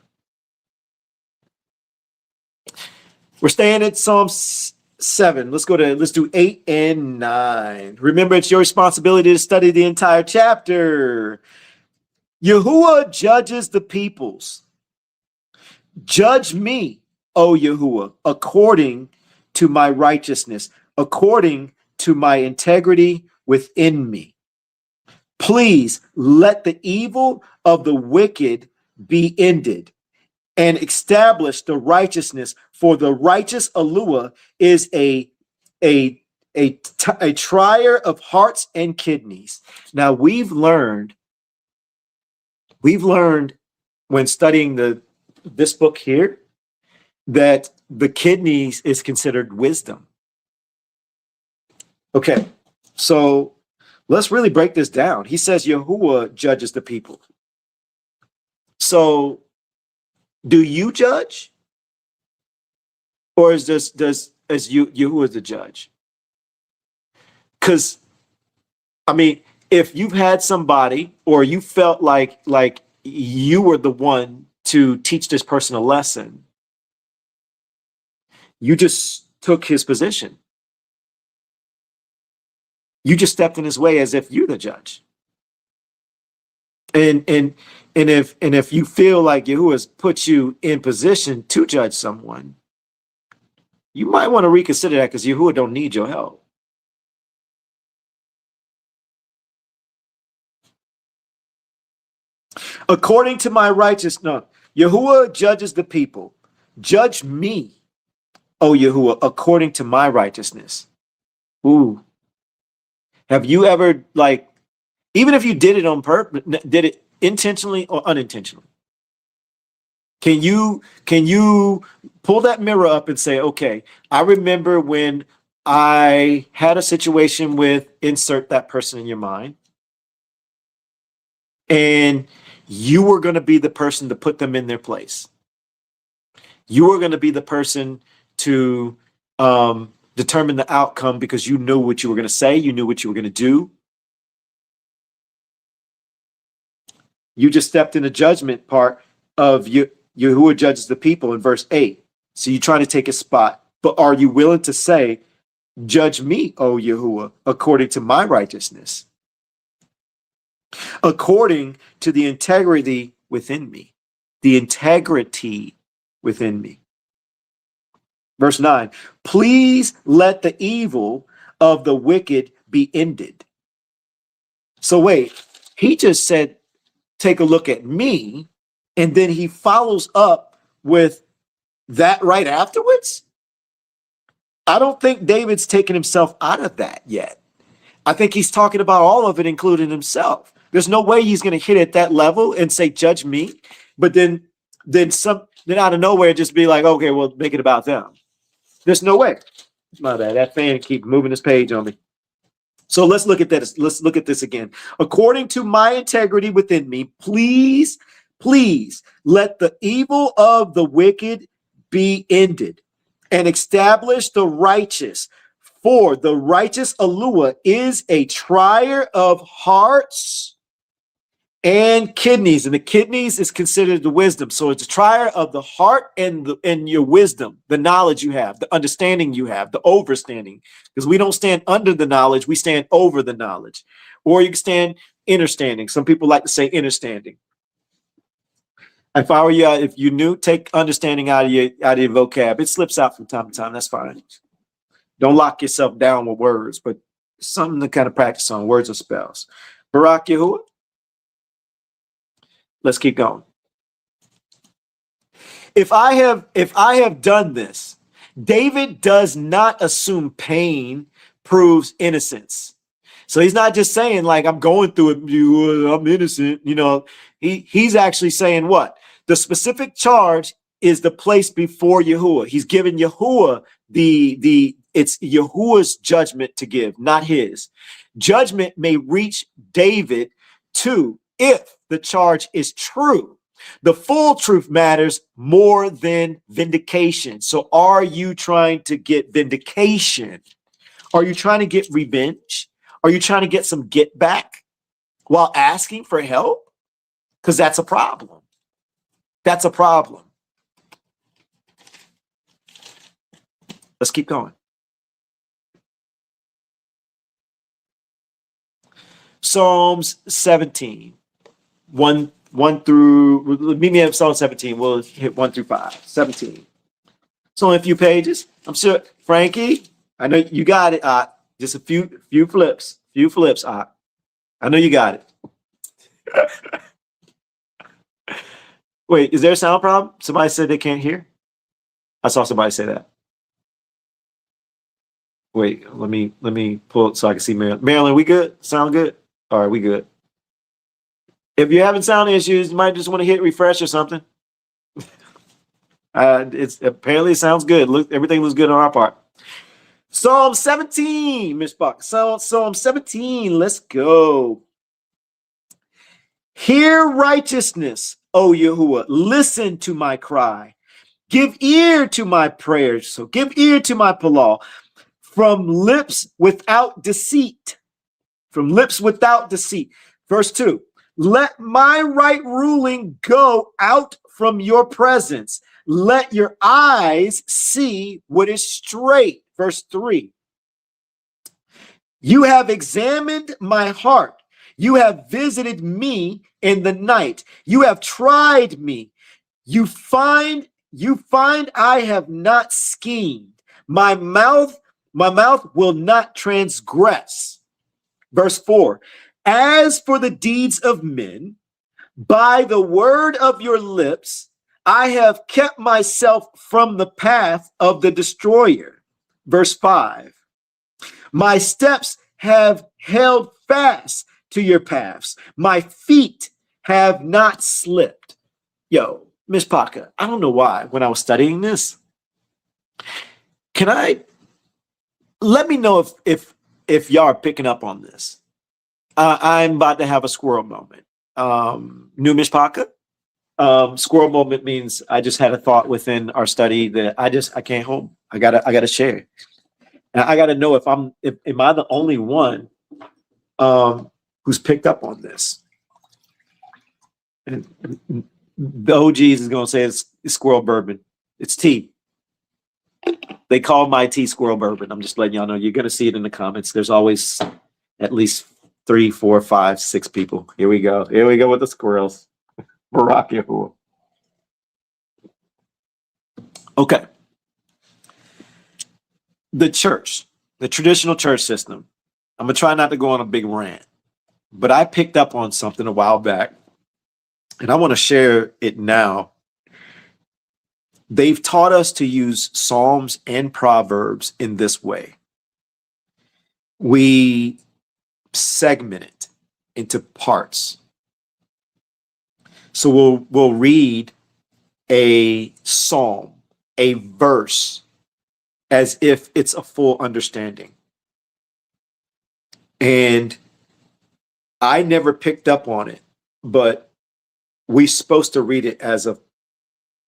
We're staying at Psalm 7. Let's do 8 and 9. Remember, it's your responsibility to study the entire chapter. Yahuwah judges the peoples. Judge me, O Yahuwah, according to my righteousness, according to my integrity within me. Please let the evil of the wicked be ended and establish the righteousness, for the righteous Eluah is a trier of hearts and kidneys. Now we've learned when studying this book here that the kidneys is considered wisdom. Okay, so let's really break this down. He says Yahuwah judges the people. So do you judge? Or is Yahuwah the judge? Because, I mean, if you've had somebody or you felt like you were the one to teach this person a lesson, you just took his position. You just stepped in his way as if you're the judge. And if you feel like Yahuwah has put you in position to judge someone, you might want to reconsider that, because Yahuwah don't need your help. According to my righteousness, Yahuwah judges the people. Judge me, O Yahuwah, according to my righteousness. Ooh. Have you ever, like, even if you did it on purpose, did it intentionally or unintentionally? Can you pull that mirror up and say, okay, I remember when I had a situation with insert that person in your mind, and you were going to be the person to put them in their place. You were going to be the person to determine the outcome because you knew what you were going to say. You knew what you were going to do. You just stepped in the judgment part of Yahuwah judges the people in verse 8. So you're trying to take a spot. But are you willing to say, judge me, O Yahuwah, according to my righteousness, according to the integrity within me, the integrity within me. Verse 9, please let the evil of the wicked be ended. So wait, he just said, take a look at me, and then he follows up with that right afterwards? I don't think David's taken himself out of that yet. I think he's talking about all of it, including himself. There's no way he's going to hit at that level and say, judge me, but then then out of nowhere just be like, okay, well, make it about them. There's no way. My bad. That fan keep moving this page on me. So let's look at this. Let's look at this again. According to my integrity within me, please let the evil of the wicked be ended and establish the righteous. For the righteous YAHUAH is a trier of hearts and kidneys, and the kidneys is considered the wisdom. So it's a trier of the heart and your wisdom, the knowledge you have, the understanding you have, the overstanding. Because we don't stand under the knowledge, we stand over the knowledge. Or you can stand understanding. Some people like to say understanding. If I were you, if you knew, take understanding out of your vocab. It slips out from time to time. That's fine. Don't lock yourself down with words, but something to kind of practice on, words or spells. Barak YAHUAH. Let's keep going. If I have done this, David does not assume pain proves innocence. So he's not just saying like, I'm going through it, I'm innocent. You know, he's actually saying what? The specific charge is the place before YAHUAH. He's giving YAHUAH it's YAHUAH's judgment to give, not his. Judgment may reach David too if the charge is true. The full truth matters more than vindication. So are you trying to get vindication? Are you trying to get revenge? Are you trying to get some get back while asking for help? Because that's a problem. That's a problem. Let's keep going. Psalms 17. 1 through, meet me at Psalm 17. We'll hit 1 through 5. 17. It's only a few pages. I'm sure, Frankie, I know you got it. Just a few flips. I know you got it. Wait, is there a sound problem? Somebody said they can't hear. I saw somebody say that. Wait, let me pull it so I can see Marilyn. Marilyn, we good? Sound good? All right, we good. If you're having sound issues, you might just want to hit refresh or something. It's apparently it sounds good. Look, everything looks good on our part. Psalm 17, Myshpaka. Psalm 17. Let's go. Hear righteousness, O YAHUAH. Listen to my cry. Give ear to my prayers. So give ear to my PALAL. From lips without deceit. From lips without deceit. Verse 2. Let my right ruling go out from your presence. Let your eyes see what is straight. Verse 3. You have examined my heart. You have visited me in the night. You have tried me. You find I have not schemed. My mouth will not transgress. Verse 4. As for the deeds of men, by the word of your lips, I have kept myself from the path of the destroyer. Verse 5. My steps have held fast to your paths. My feet have not slipped. Yo, Myshpaka, I don't know why when I was studying this. Let me know if y'all are picking up on this. I'm about to have a squirrel moment. New Myshpaka. Squirrel moment means I just had a thought within our study that I can't hold. I gotta share. And I gotta know am I the only one who's picked up on this? And the OGs is gonna say it's squirrel bourbon. It's tea. They call my tea squirrel bourbon. I'm just letting y'all know. You're gonna see it in the comments. There's always at least 3, 4, 5, 6 people. Here we go. Here we go with the squirrels. Barak YAHUAH. Okay. The church, the traditional church system. I'm going to try not to go on a big rant, but I picked up on something a while back, and I want to share it now. They've taught us to use Psalms and Proverbs in this way. We segment it into parts. So we'll read a psalm, a verse, as if it's a full understanding. And I never picked up on it, but we're supposed to read it as a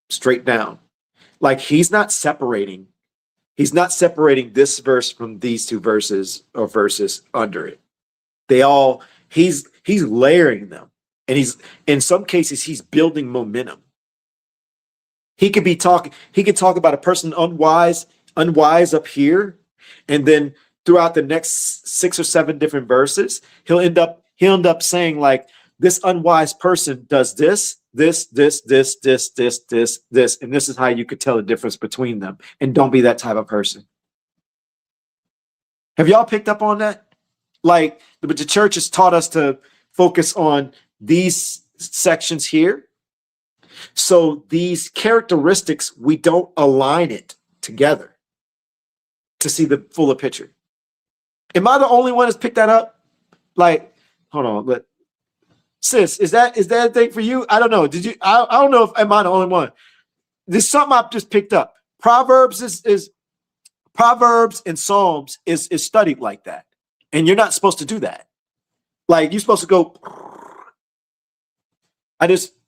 straight down. Like he's not separating this verse from these two verses or verses under it. He's layering them. And he's, in some cases, he's building momentum. He could talk about a person unwise up here, and then throughout the next 6 or 7 different verses, he'll end up saying like, this unwise person does this, and this is how you could tell the difference between them. And don't be that type of person. Have y'all picked up on that? Like, but the church has taught us to focus on these sections here. So these characteristics, we don't align it together to see the fuller picture. Am I the only one that's picked that up? Like, hold on, but sis, is that a thing for you? I don't know. Did you? I don't know if am I the only one. There's something I've just picked up. Proverbs and Psalms is studied like that, and you're not supposed to do that. Like you're supposed to go.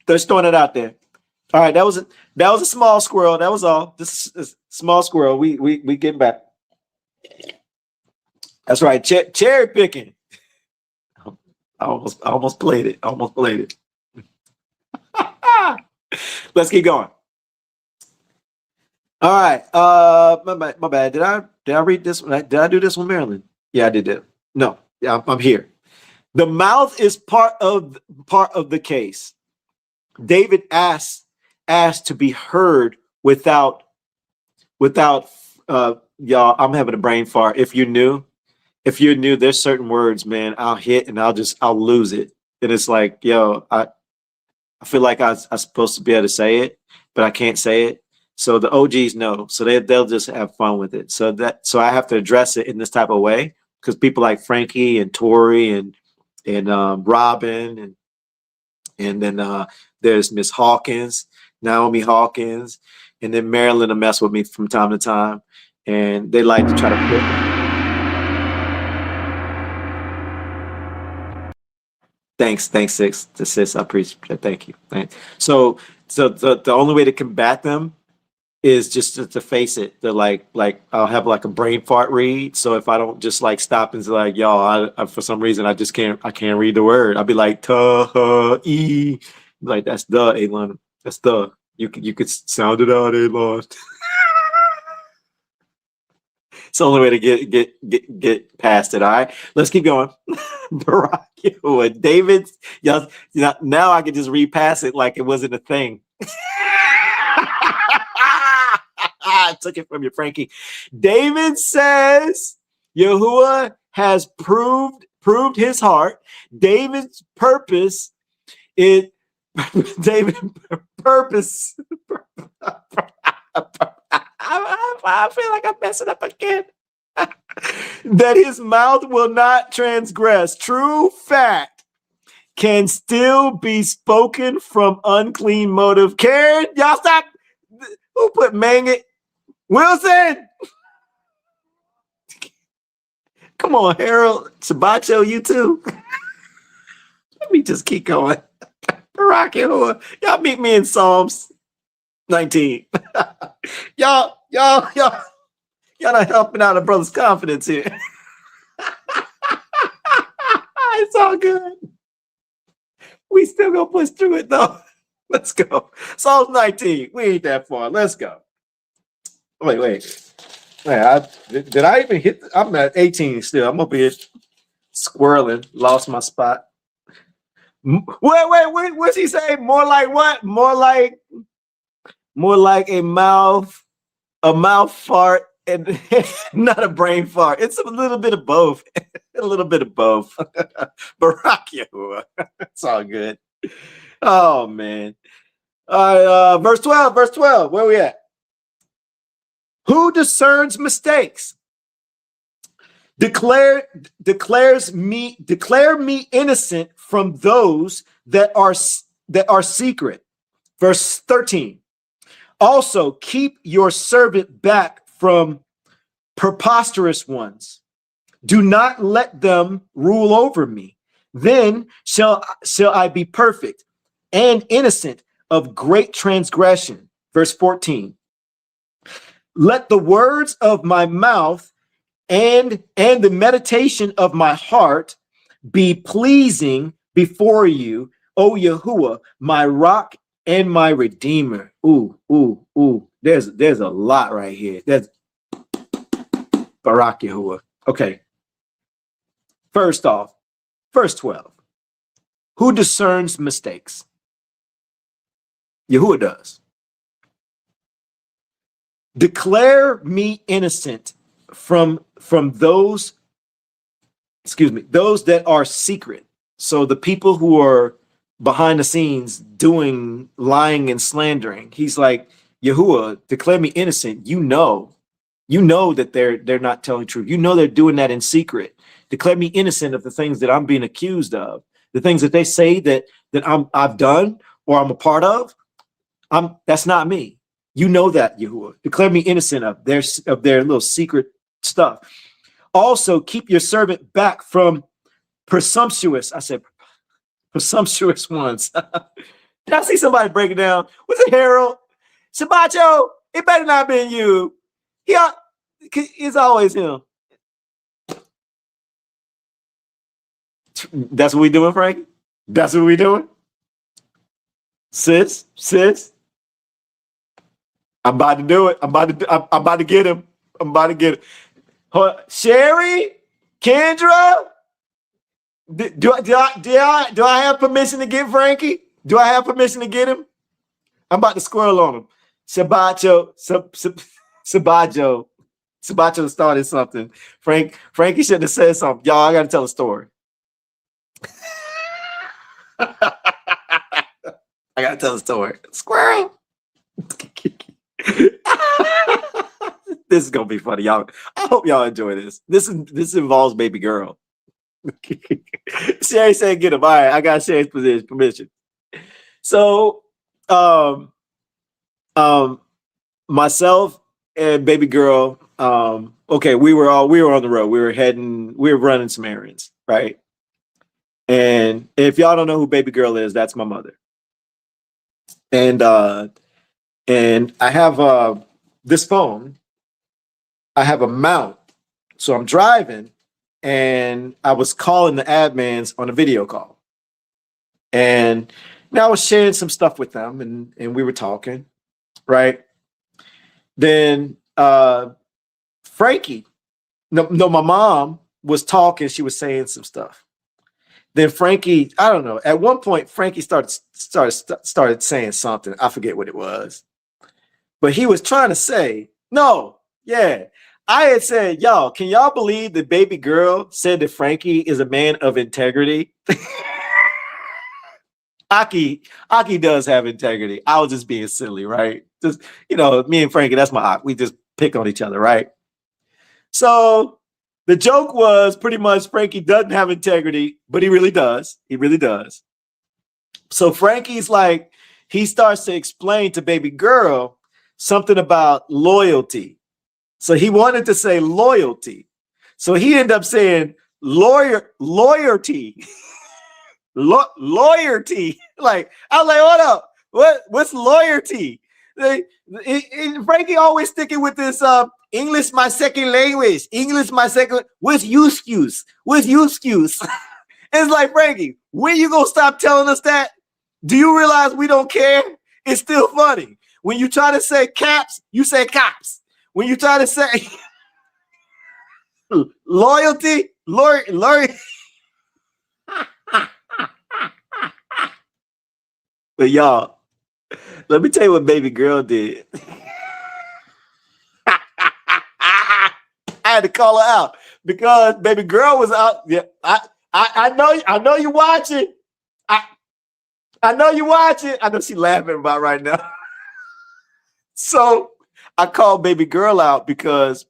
They're throwing it out there. All right, that was a small squirrel. That was all. This is a small squirrel. We get back. That's right. Cherry picking. I almost played it. Let's keep going. All right. My bad. Did I read this one? Did I do this one, Maryland? Yeah, I did that. No. Yeah, I'm here. The mouth is part of the case. David asked to be heard without y'all. I'm having a brain fart. If you're new, there's certain words, man, I'll hit and I'll lose it. And it's like, yo, I feel like I'm supposed to be able to say it, but I can't say it. So the OGs know, so they'll just have fun with it. So I have to address it in this type of way because people like Frankie and Tori and Robin and then there's Miss Hawkins, Naomi Hawkins, and then Marilyn will mess with me from time to time, and they like to try to put. Thanks, sis. I appreciate it. Thank you. Thanks. So the only way to combat them is just to face it. They're like I'll have like a brain fart read. So if I don't just like stop and say like, y'all, I for some reason I can't read the word. I'll be like e, like that's the Elon. That's the you could sound it out, Elon. It's the only way to get past it. All right, let's keep going. Barack YAHUAH, David, y'all, now I can just read past it like it wasn't a thing. I took it from you, Frankie. David says YAHUAH has proved his heart. David's purpose is David's purpose. I feel like I'm messing up again. That his mouth will not transgress. True fact can still be spoken from unclean motive. Karen, y'all stop. Who put Mangit? Wilson! Come on, Harold. Sabacho, you too. Let me just keep going. Barack YAHUAH. Y'all meet me in Psalms 19. y'all not helping out a brother's confidence here. It's all good. We still gonna push through it though. Let's go. Psalms 19. We ain't that far. Let's go. Wait. Did I even hit? I'm at 18 still. I'm up here squirreling. Lost my spot. Wait. What's he say? More like what? More like a mouth fart and not a brain fart. It's a little bit of both. A little bit of both. Barack YAHUAH. It's all good. Oh man. All right, verse 12. Where we at? Who discerns mistakes? Declare me innocent from those that are secret. Verse 13. Also, keep your servant back from preposterous ones. Do not let them rule over me. Then shall I be perfect and innocent of great transgression. Verse 14. Let the words of my mouth and the meditation of my heart be pleasing before you, O Yahuwah, my rock and my redeemer. Ooh, ooh, ooh. There's a lot right here. That's Barak Yahuwah. Okay. First off, verse 12. Who discerns mistakes? Yahuwah does. Declare me innocent from those, those that are secret. So the people who are behind the scenes doing lying and slandering. He's like, Yahuwah, declare me innocent. You know that they're not telling truth. You know they're doing that in secret. Declare me innocent of the things that I'm being accused of, the things that they say that I've done or I'm a part of. That's not me. You know that, Yahuwah. Declare me innocent of their little secret stuff. Also, keep your servant back from presumptuous ones. Did I see somebody break it down? Was it Harold? Shabbat, it better not been you. It's always him. That's what we doing, Frankie? That's what we doing? Sis. I'm about to do it. I'm about to get him. Sherry, Kendra, do I have permission to get Frankie? Do I have permission to get him? I'm about to squirrel on him. Sabacho started something. Frankie should have said something. Y'all, I got to tell a story. I got to tell a story. Squirrel. This is gonna be funny, y'all. I hope y'all enjoy this. This involves baby girl. Sherry said, "Get him." All right, I got Sherry's permission. So, myself and baby girl. Okay, we were on the road. We were running some errands, right? And if y'all don't know who baby girl is, that's my mother. And I have this phone. I have a mount. So I'm driving and I was calling the admins on a video call. And now I was sharing some stuff with them and we were talking, right? Then Frankie, no, my mom was talking, she was saying some stuff. Then Frankie, I don't know, at one point Frankie started saying something. I forget what it was. But he was trying to say, no, yeah. I had said, y'all, can y'all believe the baby girl said that Frankie is a man of integrity? Aki does have integrity. I was just being silly, right? Just, me and Frankie, that's my Ak. We just pick on each other, right? So the joke was pretty much Frankie doesn't have integrity, but he really does. He really does. So Frankie's like, he starts to explain to baby girl something about loyalty. So he wanted to say loyalty. So he ended up saying loyalty. Loyalty. Like, I was like, hold up. What's loyalty? Frankie always sticking with this English my second language. What's you excuse? It's like, Frankie, when you gonna stop telling us that? Do you realize we don't care? It's still funny. When you try to say caps, you say cops. When you try to say loyalty. But y'all, let me tell you what baby girl did. I had to call her out because baby girl was out. Yeah, I know you watching. I know you watching. I know she's laughing about right now. So I called baby girl out because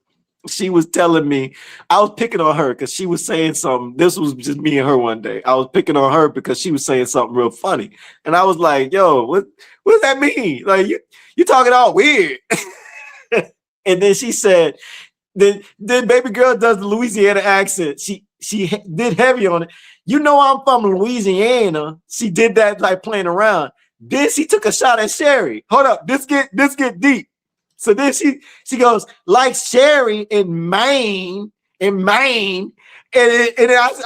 she was telling me, I was picking on her because she was saying something. This was just me and her one day. I was picking on her because she was saying something real funny. And I was like, yo, what does that mean? Like, you talking all weird. And then she said, then baby girl does the Louisiana accent. She did heavy on it. You know I'm from Louisiana. She did that like playing around. Then she took a shot at Sherry. Hold up, this get deep. So then she goes, like Sherry in Maine. And I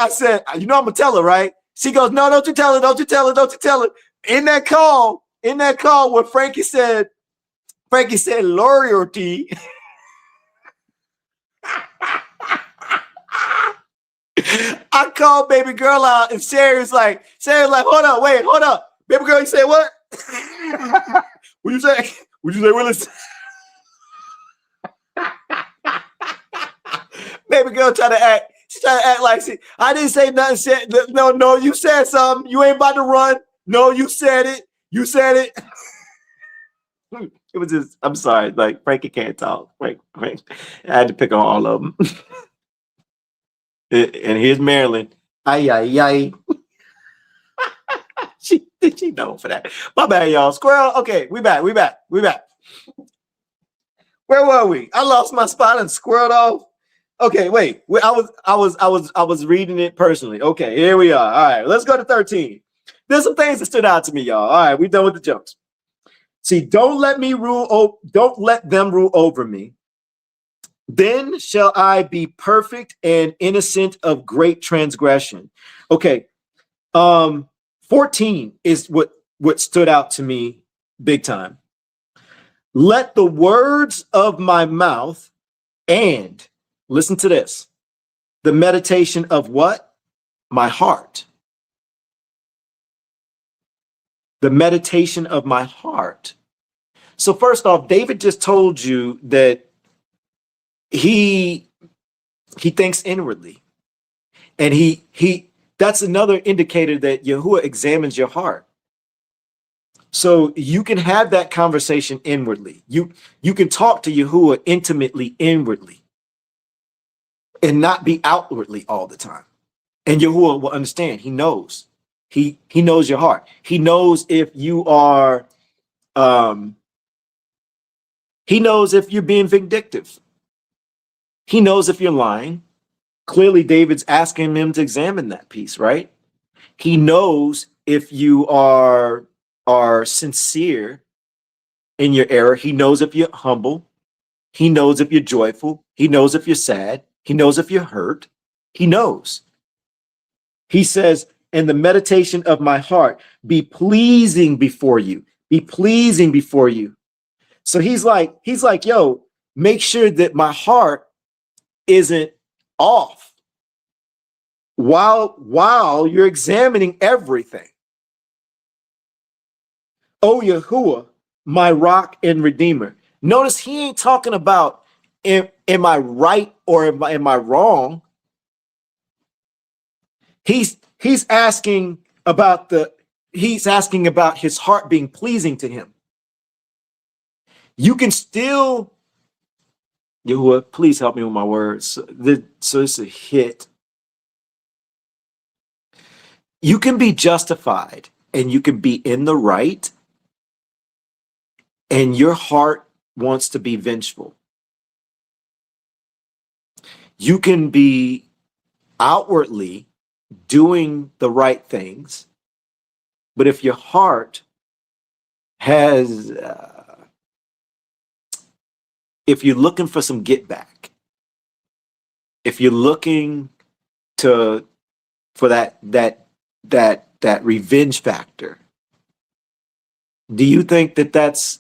said, you know I'm gonna tell her, right? She goes, no, don't you tell her. In that call where Frankie said loyalty. I called baby girl out, and Sherry's like, hold up. Baby girl, you say what? What you say, Willis? Baby girl she tried to act like I didn't say nothing. No, you said something. You ain't about to run. No, you said it. It was just, I'm sorry, like Frankie can't talk. Frank, I had to pick on all of them. And here's Marilyn. Ay. She known for that. My bad, y'all. Squirrel. Okay, we back. Where were we? I lost my spot and squirreled off. Okay, wait. I was reading it personally. Okay, here we are. All right, let's go to 13. There's some things that stood out to me, y'all. All right, we done with the jokes. See, don't let them rule over me. Then shall I be perfect and innocent of great transgression. Okay. 14 is what stood out to me big time. Let the words of my mouth and, listen to this, the meditation of what? My heart. The meditation of my heart. So first off, David just told you that he thinks inwardly, and he that's another indicator that Yahuwah examines your heart. So you can have that conversation inwardly. You can talk to Yahuwah intimately inwardly and not be outwardly all the time. And Yahuwah will understand. He knows. He knows your heart. He knows if you are he knows if you're being vindictive. He knows if you're lying. Clearly, David's asking him to examine that piece, right? He knows if you are sincere in your error. He knows if you're humble. He knows if you're joyful. He knows if you're sad. He knows if you're hurt. He knows. He says, and the meditation of my heart be pleasing before you. Be pleasing before you. So he's like, yo, make sure that my heart isn't off while you're examining everything. Oh, Yahuwah, my rock and redeemer. Notice he ain't talking about am I right or am I wrong? He's asking about his heart being pleasing to him. You can still, Yahuwah, please help me with my words. So it's a hit. You can be justified and you can be in the right, and your heart wants to be vengeful. You can be outwardly doing the right things, but if your heart has, if you're looking for some get back, if you're looking for that revenge factor, do you think that that's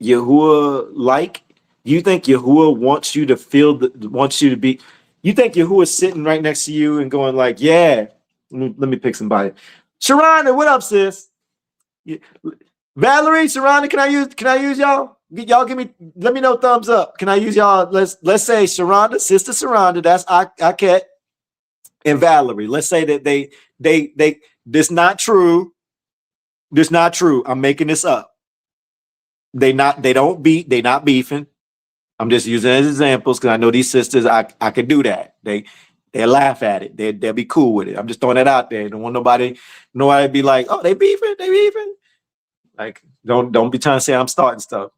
Yahuwah like? Do you think Yahuwah wants you to feel wants you to be? You think Yahuwah's sitting right next to you and going like, yeah, let me pick somebody. Sharonda, what up, sis? Valerie, Sharonda, can I use y'all? Y'all let me know thumbs up. Can I use y'all? Let's say Sharonda, sister Sharonda, that's Aket and Valerie. Let's say that they this not true. This not true. I'm making this up. They not beefing. I'm just using it as examples because I know these sisters, I could do that. They'll laugh at it. They'll be cool with it. I'm just throwing it out there. Don't want nobody be like, oh, they beefing. Like, don't be trying to say I'm starting stuff.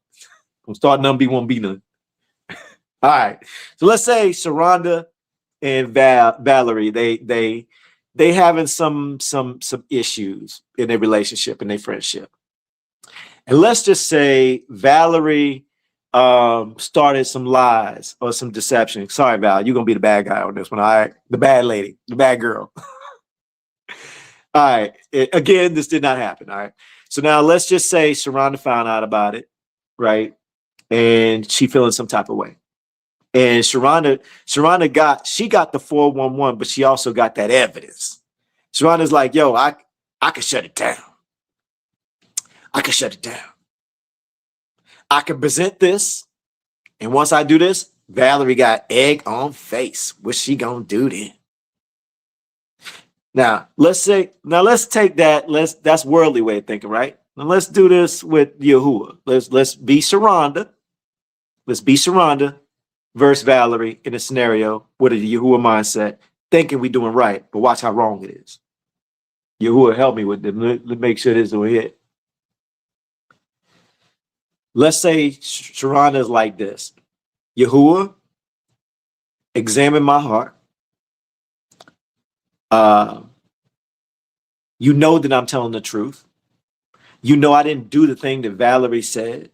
I'm starting none, be won't be none. All right. So let's say Sharonda and Valerie, they having some issues in their relationship and their friendship. And let's just say Valerie started some lies or some deception. Sorry, Val, you're gonna be the bad guy on this one. All right, the bad lady, the bad girl. All right. Again, this did not happen. All right. So now let's just say Sharonda found out about it, right? And she feeling some type of way. And Sharonda got the 411, but she also got that evidence. Sharonda's like, yo, I can shut it down. I can shut it down. I can present this. And once I do this, Valerie got egg on face. What's she gonna do then? Now, let's take that. That's worldly way of thinking, right? Now let's do this with YAHUAH. Let's be Sharonda. Let's be Sharonda versus Valerie in a scenario with a YAHUAH mindset, thinking we're doing right, but watch how wrong it is. YAHUAH, help me with them. Let's make sure this will hit. Let's say Sharonda is like this. YAHUAH, examine my heart. You know that I'm telling the truth. You know I didn't do the thing that Valerie said.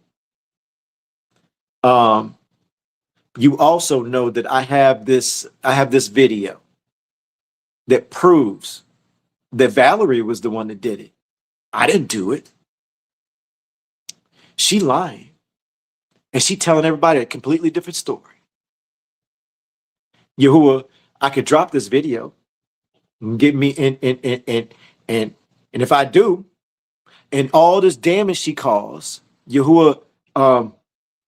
You also know that I have this video that proves that Valerie was the one that did it. I didn't do it. She lying. And she telling everybody a completely different story. YAHUAH, I could drop this video and get me and if I do, and all this damage she caused, YAHUAH,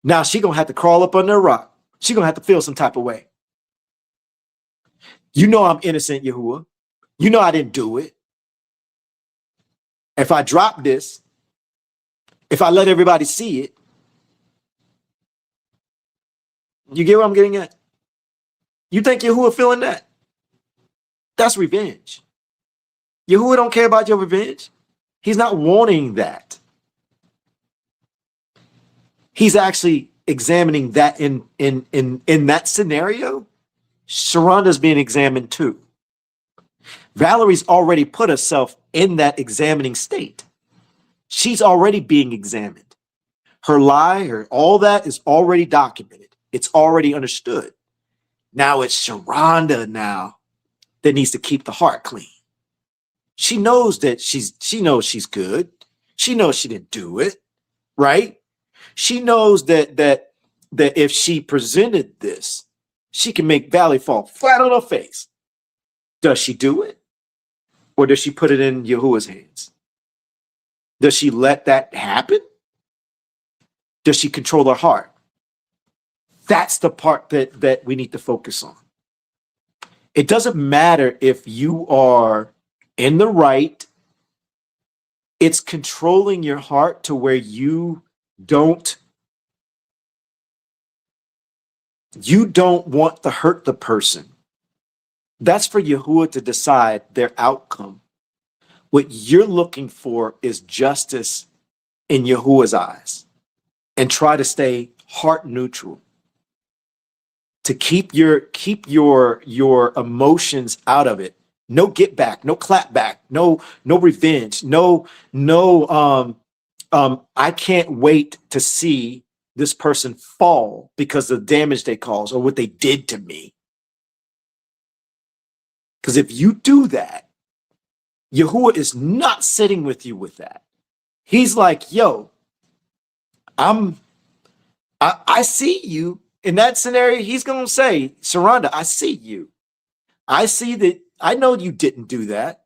now she gonna have to crawl up under a rock. She gonna have to feel some type of way. You know I'm innocent, YAHUAH. You know I didn't do it. If I drop this, if I let everybody see it, you get what I'm getting at? You think YAHUAH feeling that? That's revenge. YAHUAH don't care about your revenge. He's not wanting that. He's actually examining that in that scenario. Sharonda's being examined too. Valerie's already put herself in that examining state. She's already being examined. Her lie, all that is already documented. It's already understood. Now it's Sharonda now that needs to keep the heart clean. She knows that she knows she's good. She knows she didn't do it, right? She knows that if she presented this, she can make Valerie fall flat on her face. Does she do it? Or does she put it in YAHUAH's hands? Does she let that happen? Does she control her heart? That's the part that we need to focus on. It doesn't matter if you are in the right. It's controlling your heart to where you don't want to hurt the person. That's for YAHUAH to decide their outcome. What you're looking for is justice in YAHUAH's eyes, and try to stay heart neutral. To keep your emotions out of it. No get back, no clap back, no revenge, no I can't wait to see this person fall because of the damage they caused or what they did to me. Because if you do that, YAHUAH is not sitting with you with that. He's like, yo, I see you. In that scenario, he's going to say, Sharonda, I see you. I see that. I know you didn't do that,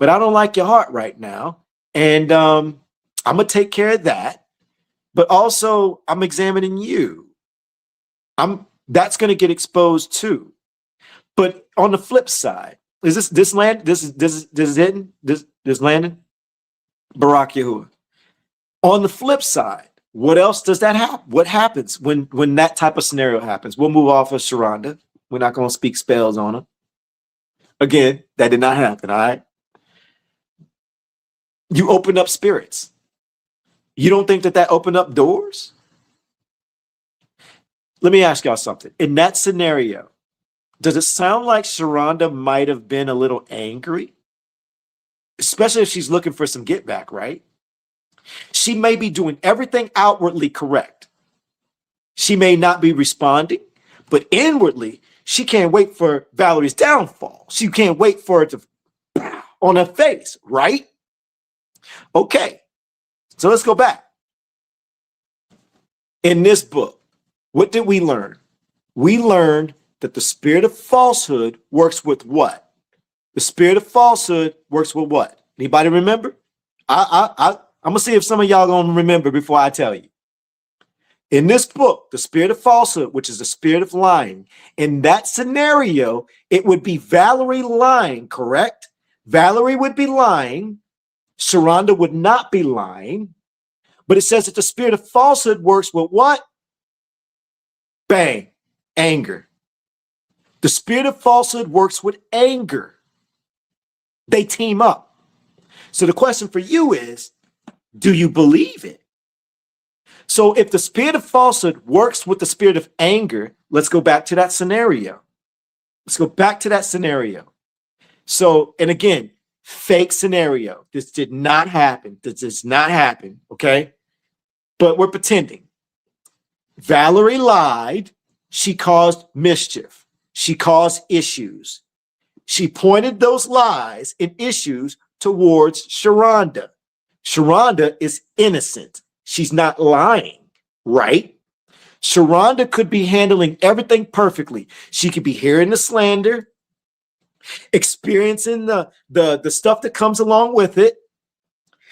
but I don't like your heart right now. And I'm going to take care of that. But also, I'm examining you. That's going to get exposed too. But on the flip side, is this Landon? This Landon? Barack YAHUAH. On the flip side, What else does that happen? What happens when that type of scenario happens? We'll move off of Sharonda. We're not going to speak spells on her. Again, that did not happen, all right? You open up spirits. You don't think that opened up doors? Let me ask y'all something. In that scenario, does it sound like Sharonda might have been a little angry? Especially if she's looking for some get back, right? She may be doing everything outwardly correct. She may not be responding, but inwardly, she can't wait for Valerie's downfall. She can't wait for it to on her face, right? Okay, so let's go back. In this book, what did we learn? We learned that the spirit of falsehood works with what? The spirit of falsehood works with what? Anybody remember? I'm gonna see if some of y'all gonna remember before I tell you. In this book, the spirit of falsehood, which is the spirit of lying, in that scenario, it would be Valerie lying, correct? Valerie would be lying. Sharonda would not be lying. But it says that the spirit of falsehood works with what? Bang, anger. The spirit of falsehood works with anger. They team up. So the question for you is, do you believe it? So if the spirit of falsehood works with the spirit of anger, let's go back to that scenario. Let's go back to that scenario. So, and again, fake scenario. This did not happen. This does not happen, okay? But we're pretending. Valerie lied. She caused mischief. She caused issues. She pointed those lies and issues towards Sharonda. Sharonda is innocent. She's not lying, right? Sharonda could be handling everything perfectly. She could be hearing the slander, experiencing the stuff that comes along with it.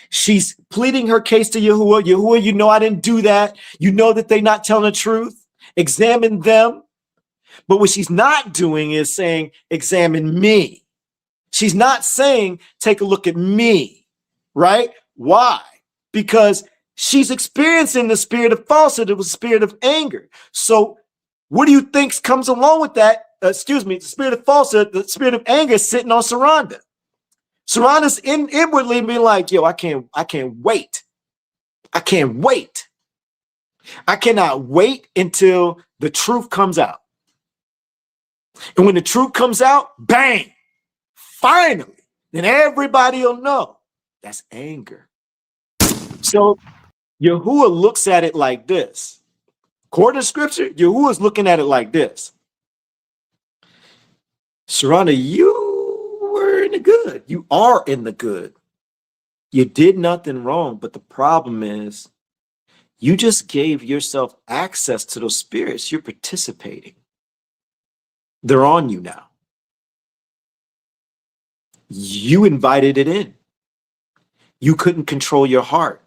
She's pleading her case to YAHUAH. YAHUAH, you know I didn't do that. You know that they're not telling the truth. Examine them. But what she's not doing is saying, examine me. She's not saying, take a look at me, right? Why? Because she's experiencing the spirit of falsehood, the spirit of anger. So what do you think comes along with that? The spirit of falsehood, the spirit of anger is sitting on Sharonda. Sharonda's inwardly being like, yo, I can't wait. I can't wait. I cannot wait until the truth comes out. And when the truth comes out, bang, finally, then everybody will know. That's anger. So YAHUAH looks at it like this. According to scripture, YAHUAH is looking at it like this. Sharonda, you were in the good. You are in the good. You did nothing wrong, but the problem is you just gave yourself access to those spirits. You're participating. They're on you now. You invited it in. You couldn't control your heart.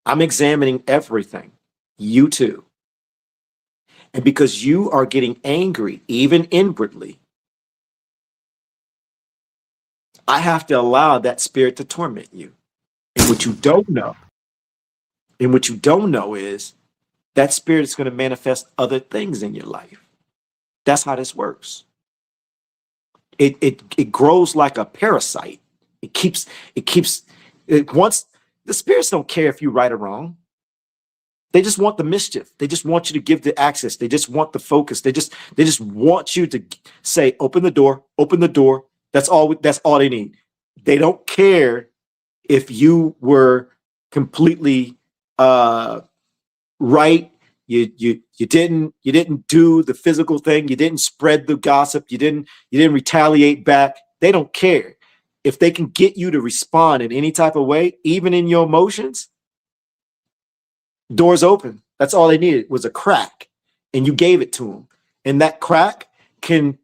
I'm examining everything. You too. And because you are getting angry, even inwardly, I have to allow that spirit to torment you. And what you don't know, is that spirit is going to manifest other things in your life. That's how this works. It grows like a parasite. Once the spirits don't care if you right or wrong. They just want the mischief. They just want you to give the access. They just want the focus. They just want you to say, open the door, open the door. That's all they need. They don't care if you were completely right. You didn't do the physical thing. You didn't spread the gossip. You didn't retaliate back. They don't care. If they can get you to respond in any type of way, even in your emotions, doors open. That's all they needed was a crack, and you gave it to them. And that crack can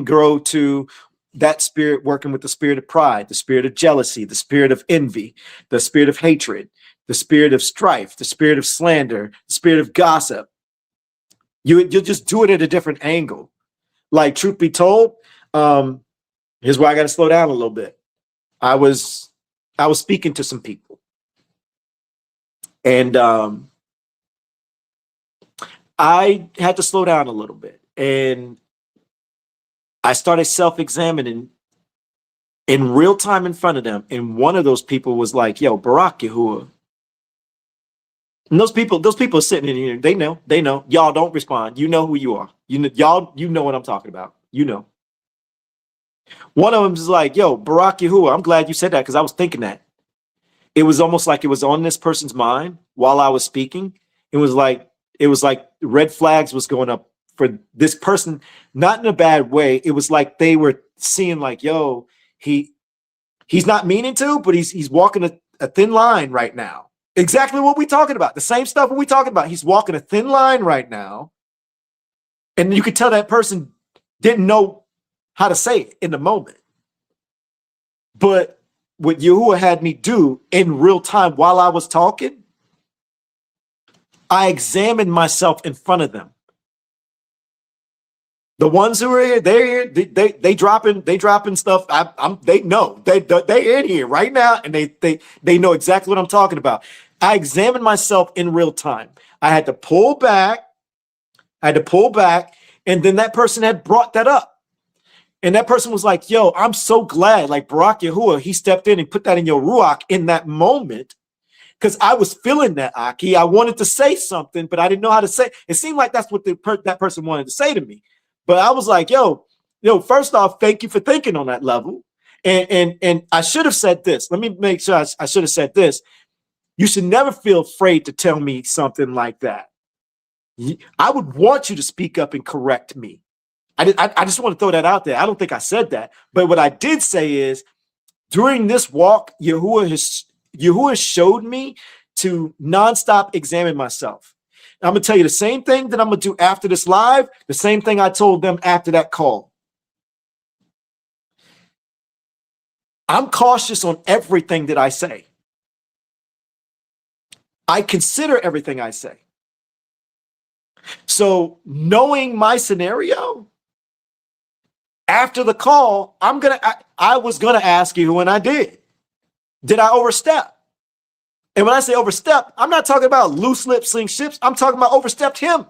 grow to that spirit working with the spirit of pride, the spirit of jealousy, the spirit of envy, the spirit of hatred, the spirit of strife, the spirit of slander, the spirit of gossip. You'll just do it at a different angle. Like, truth be told, here's where I got to slow down a little bit. I was speaking to some people, And I had to slow down a little bit. And I started self-examining in real time in front of them. And one of those people was like, yo, Barak Yahuwah. And those people are sitting in here. They know. Y'all don't respond. You know who you are. You know what I'm talking about. You know. One of them is like, yo, Barak Yahuwah. I'm glad you said that because I was thinking that. It was almost like it was on this person's mind while I was speaking. It was like red flags was going up for this person, not in a bad way. It was like they were seeing like, yo, he's not meaning to, but he's walking a thin line right now. Exactly what we talking about. The same stuff we talking about. He's walking a thin line right now. And you could tell that person didn't know how to say it in the moment. But what Yahuwah had me do in real time while I was talking, I examined myself in front of them. The ones who are here, they're here, they dropping stuff. They know they in here right now, and they know exactly what I'm talking about. I examined myself in real time. I had to pull back, and then that person had brought that up. And that person was like, yo, I'm so glad, like Barak Yahuwah, he stepped in and put that in your ruach in that moment. Because I was feeling that, Aki. I wanted to say something, but I didn't know how to say it. It seemed like that's what that person wanted to say to me. But I was like, yo, first off, thank you for thinking on that level. And I should have said this. Let me make sure I should have said this. You should never feel afraid to tell me something like that. I would want you to speak up and correct me. I just want to throw that out there. I don't think I said that. But what I did say is, during this walk, Yahuwah showed me to nonstop examine myself. And I'm going to tell you the same thing that I'm going to do after this live, the same thing I told them after that call. I'm cautious on everything that I say. I consider everything I say. So knowing my scenario, after the call, I was going to ask you, and I did. Did I overstep? And when I say overstep, I'm not talking about loose lips, sink ships. I'm talking about overstepped him.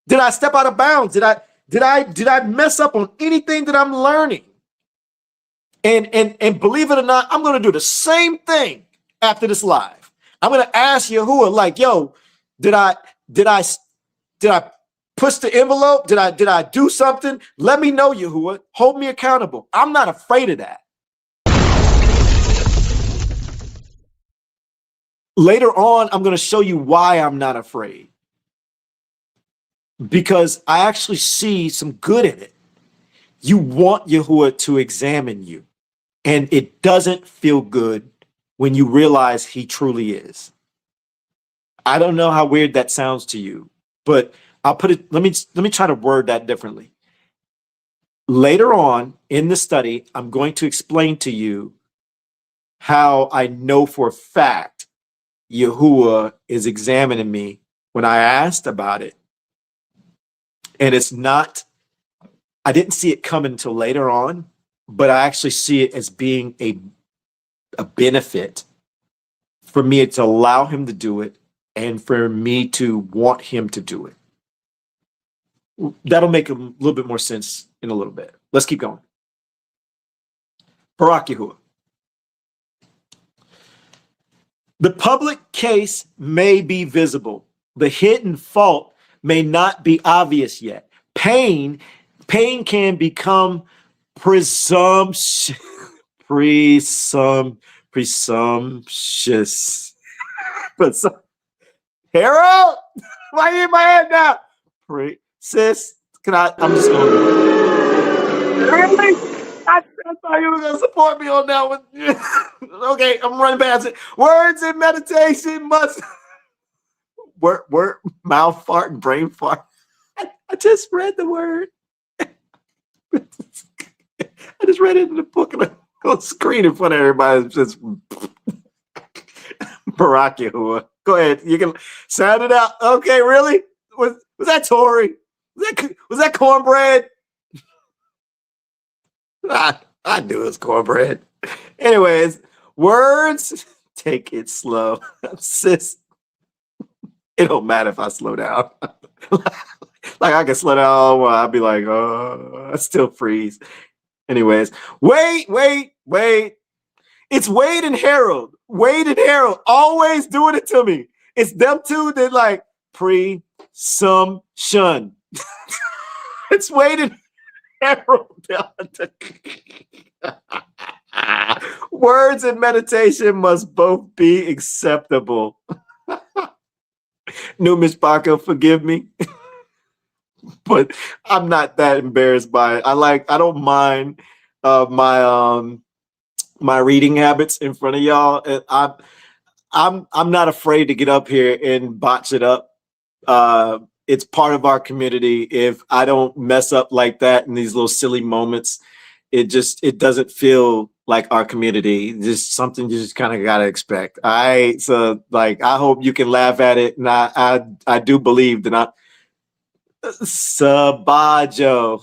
Did I step out of bounds? Did I mess up on anything that I'm learning? And believe it or not, I'm going to do the same thing after this live. I'm going to ask Yahuwah, like, yo, did I push the envelope? Did I do something? Let me know, Yahuwah. Hold me accountable. I'm not afraid of that. Later on, I'm going to show you why I'm not afraid. Because I actually see some good in it. You want Yahuwah to examine you. And it doesn't feel good when you realize he truly is. I don't know how weird that sounds to you, but I'll put it, let me try to word that differently. Later on in the study, I'm going to explain to you how I know for a fact Yahuwah is examining me when I asked about it. And it's not, I didn't see it coming until later on, but I actually see it as being a benefit for me to allow him to do it and for me to want him to do it. That'll make a little bit more sense in a little bit. Let's keep going. Barak Yahuwah. The public case may be visible. The hidden fault may not be obvious yet. Pain can become presumptuous. Harold, why are you in my head now? Sis, I'm just going to. Really? I thought you were going to support me on that one. Okay, I'm running past it. Words in meditation must. Word, mouth fart and brain fart. I just read the word. I just read it in the book and on screen in front of everybody. It's just Barak Yahuwah. Go ahead. You can sound it out. Okay, really? Was that Tory? Was that cornbread? I knew it was cornbread. Anyways, words, take it slow. Sis, It don't matter if I slow down. Like I can slow down, I'll be like, oh, I still freeze. Anyways, wait. It's Wade and Harold. Wade and Harold always doing it to me. It's them two that like presumption. It's Wade and Harold. Words and meditation must both be acceptable. New Myshpaka, forgive me. But I'm not that embarrassed by it. I don't mind my reading habits in front of y'all. I'm not afraid to get up here and botch it up. It's part of our community. If I don't mess up like that in these little silly moments, it doesn't feel like our community. Just something you just kind of gotta expect. All right. So like I hope you can laugh at it. And I do believe that I Sabajo.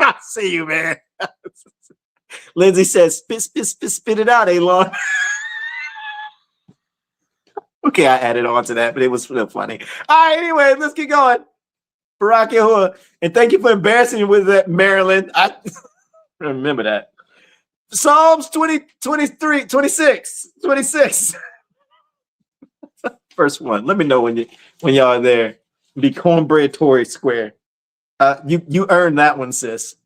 I see you, man. Lindsay says, spit it out, Elon. Okay, I added on to that, but it was real funny. All right, anyway, let's keep going. Barak Yahuwah, and thank you for embarrassing me with that, Maryland. I remember that. Psalms 20, 23, 26. First one. Let me know when y'all are there. Be cornbread Tory Square. You earned that one, sis.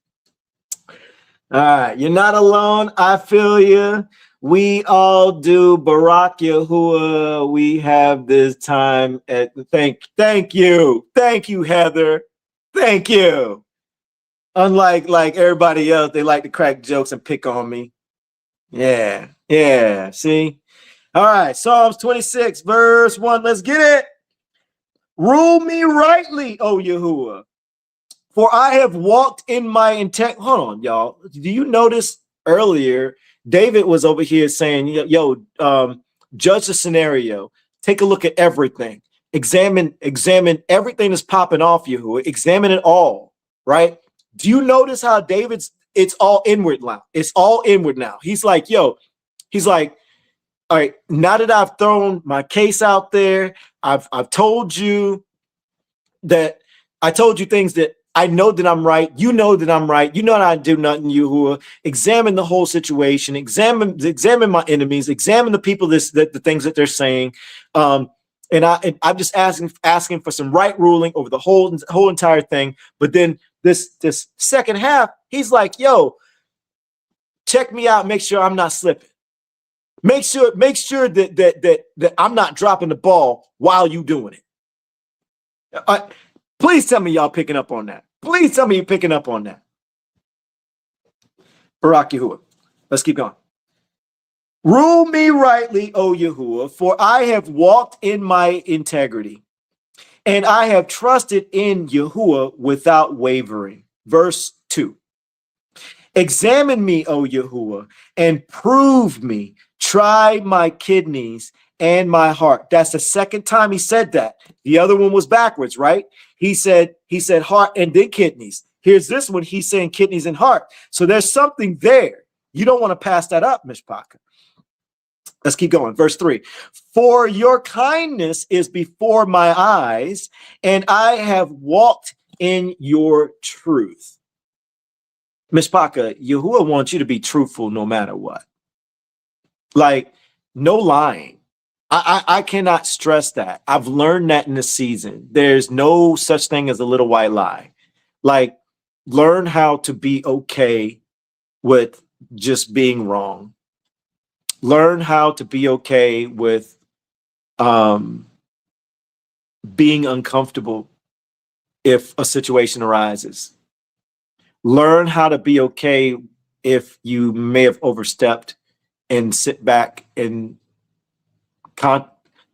All right, you're not alone. I feel you. We all do. Barak Yahuwah. We have this time at thank you, Heather. Thank you. Unlike like everybody else, they like to crack jokes and pick on me. Yeah. See. All right, Psalms 26, verse 1. Let's get it. Rule me rightly, O Yahuwah, for I have walked in my intent. Hold on, y'all. Do you notice earlier David was over here saying, yo, judge the scenario. Take a look at everything. Examine everything that's popping off, Yahuwah. Examine it all, right? Do you notice how it's all inward now? It's all inward now. He's like, all right, now that I've thrown my case out there, I've told you that I told you things that I know that I'm right. You know that I'm right. You know that I do nothing, Yahuwah. Examine the whole situation. Examine my enemies. Examine the people. The things that they're saying. And I'm just asking for some right ruling over the whole entire thing. But then this second half, he's like, yo, check me out. Make sure I'm not slipping. Make sure that I'm not dropping the ball while you doing it. Please tell me y'all picking up on that. Please tell me you're picking up on that. Barak Yahuwah. Let's keep going. Rule me rightly, O Yahuwah, for I have walked in my integrity, and I have trusted in Yahuwah without wavering. Verse 2. Examine me, O Yahuwah, and prove me. Try my kidneys and my heart. That's the second time he said that. The other one was backwards, right? He said heart and then kidneys. Here's this one. He's saying kidneys and heart. So there's something there. You don't want to pass that up, Myshpaka. Let's keep going. Verse 3. For your kindness is before my eyes, and I have walked in your truth. Myshpaka, Yahuwah wants you to be truthful no matter what. Like, no lying. I cannot stress that. I've learned that in this season. There's no such thing as a little white lie. Like, learn how to be okay with just being wrong. Learn how to be okay with being uncomfortable if a situation arises. Learn how to be okay if you may have overstepped, and sit back and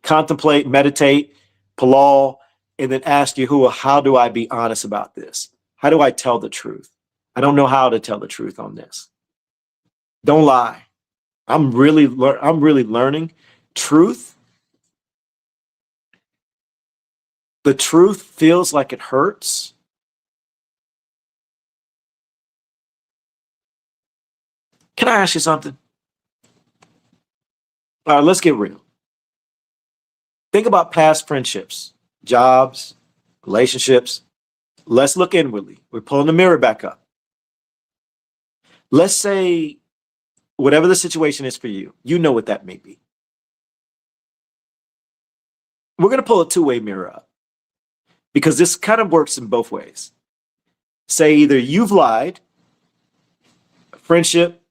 contemplate, meditate, PALAL, and then ask Yahuwah, how do I be honest about this? How do I tell the truth? I don't know how to tell the truth on this. Don't lie. I'm really learning truth. The truth feels like it hurts. Can I ask you something? All right, let's get real. Think about past friendships, jobs, relationships. Let's look inwardly. We're pulling the mirror back up. Let's say whatever the situation is for you, you know what that may be. We're going to pull a two-way mirror up because this kind of works in both ways. Say either you've lied, friendship,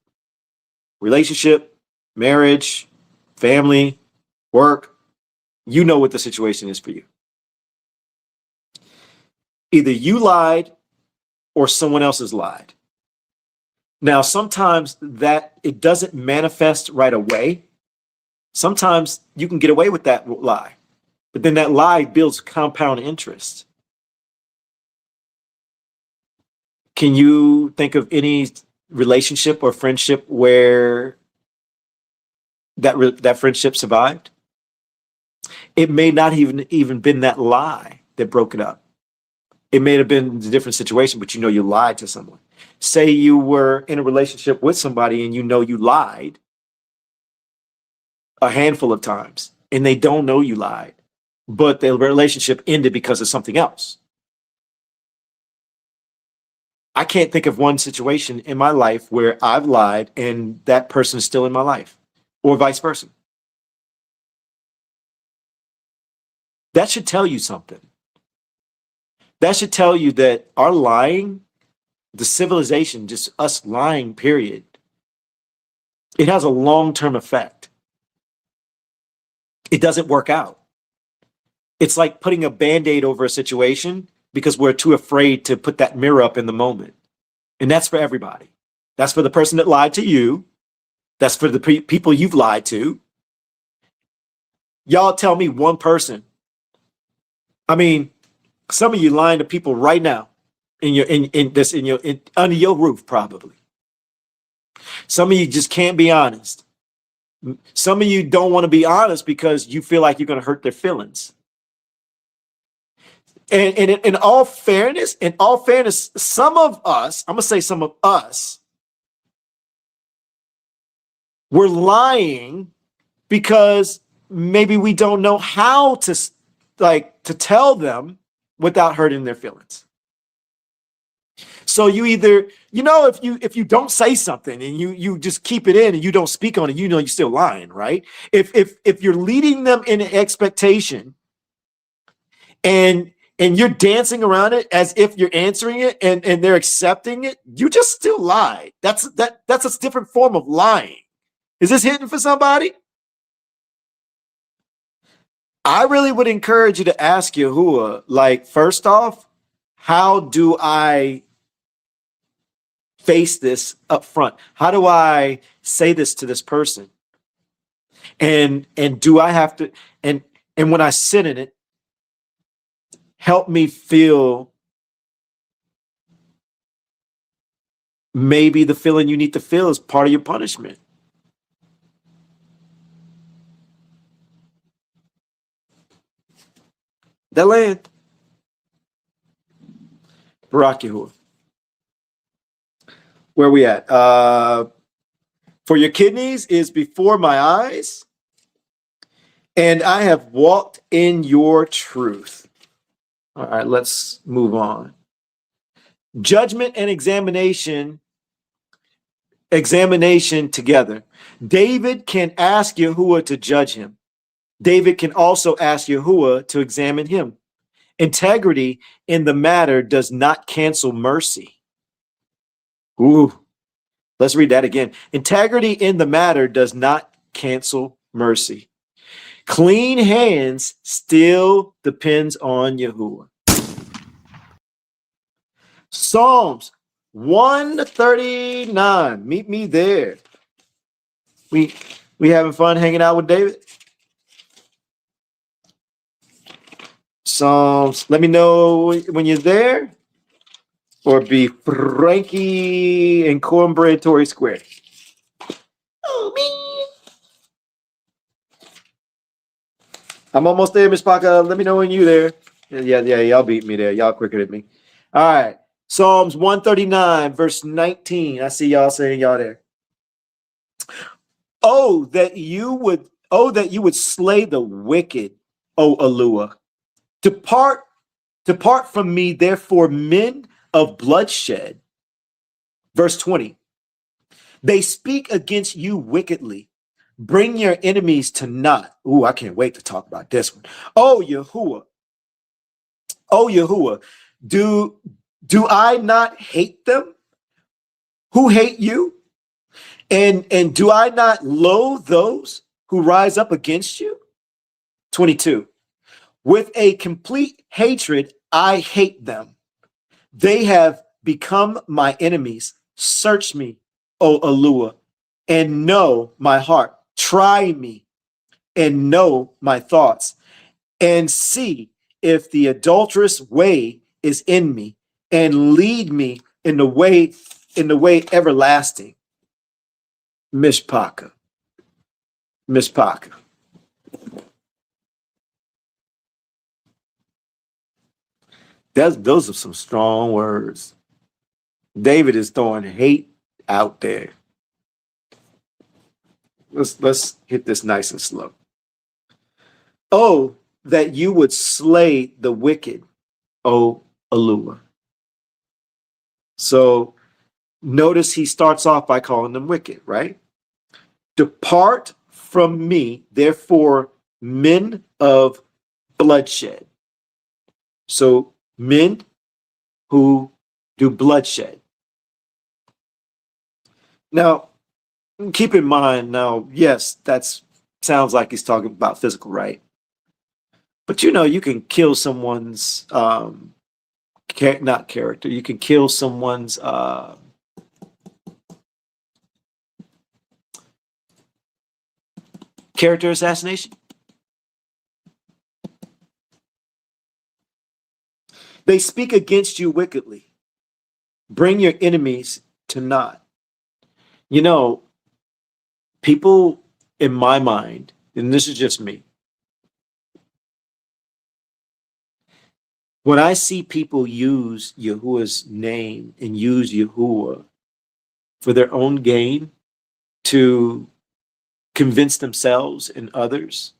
relationship, marriage, family, work, you know what the situation is for you. Either you lied or someone else has lied. Now, sometimes that it doesn't manifest right away. Sometimes you can get away with that lie, but then that lie builds compound interest. Can you think of any relationship or friendship where that friendship survived? It may not even been that lie that broke it up. It may have been a different situation, but you know you lied to someone. Say you were in a relationship with somebody and you know you lied a handful of times and they don't know you lied, but the relationship ended because of something else. I can't think of one situation in my life where I've lied and that person is still in my life, or vice versa. That should tell you something. That should tell you that our lying, the civilization, just us lying, period, it has a long-term effect. It doesn't work out. It's like putting a Band-Aid over a situation because we're too afraid to put that mirror up in the moment. And that's for everybody. That's for the person that lied to you. That's for the people you've lied to. Y'all tell me one person. I mean, some of you lying to people right now under your roof, probably. Some of you just can't be honest. Some of you don't want to be honest because you feel like you're going to hurt their feelings. And in all fairness, some of us, I'm going to say some of us, we're lying because maybe we don't know how to tell them without hurting their feelings. So you either, if you don't say something and you just keep it in and you don't speak on it, you're still lying, right? If you're leading them in an expectation and you're dancing around it as if you're answering it and they're accepting it, you just still lie. That's a different form of lying. Is this hitting for somebody? I really would encourage you to ask YAHUAH, first off, how do I face this up front? How do I say this to this person? And do I have to, and when I sit in it, help me feel maybe the feeling you need to feel is part of your punishment. That land. Barak YAHUAH. Where we at? For your kidneys is before my eyes, and I have walked in your truth. All right, let's move on. Judgment and examination together. David can ask YAHUAH to judge him. David can also ask YAHUAH to examine him. Integrity in the matter does not cancel mercy. Ooh, let's read that again. Integrity in the matter does not cancel mercy. Clean hands still depends on YAHUAH. Psalms 139. Meet me there. We having fun hanging out with David? Psalms, let me know when you're there, or be Frankie and Cornbread Tory Square. Oh, man. I'm almost there, Myshpaka. Let me know when you're there. Yeah, y'all beat me there. Y'all quicker than me. All right. Psalms 139, verse 19. I see y'all saying y'all there. Oh, that you would slay the wicked O YAHUAH. Depart from me, therefore, men of bloodshed. Verse 20. They speak against you wickedly. Bring your enemies to naught. Ooh, I can't wait to talk about this one. Oh, YAHUAH. Oh, YAHUAH. Do I not hate them who hate you? And do I not loathe those who rise up against you? 22. With a complete hatred, I hate them. They have become my enemies. Search me, O YAHUAH, and know my heart. Try me and know my thoughts, and see if the adulterous way is in me, and lead me in the way everlasting. Myshpaka. Myshpaka. Those are some strong words. David is throwing hate out there. Let's hit this nice and slow. Oh, that you would slay the wicked, O YAHUAH. So notice he starts off by calling them wicked, right? Depart from me, therefore, men of bloodshed. So men who do bloodshed. Now, keep in mind, now, yes, that sounds like he's talking about physical, right? But you know, you can kill someone's not character. You can kill someone's character assassination. They speak against you wickedly. Bring your enemies to naught. You know, people in my mind, and this is just me, when I see people use Yahuwah's name and use YAHUAH for their own gain to convince themselves and others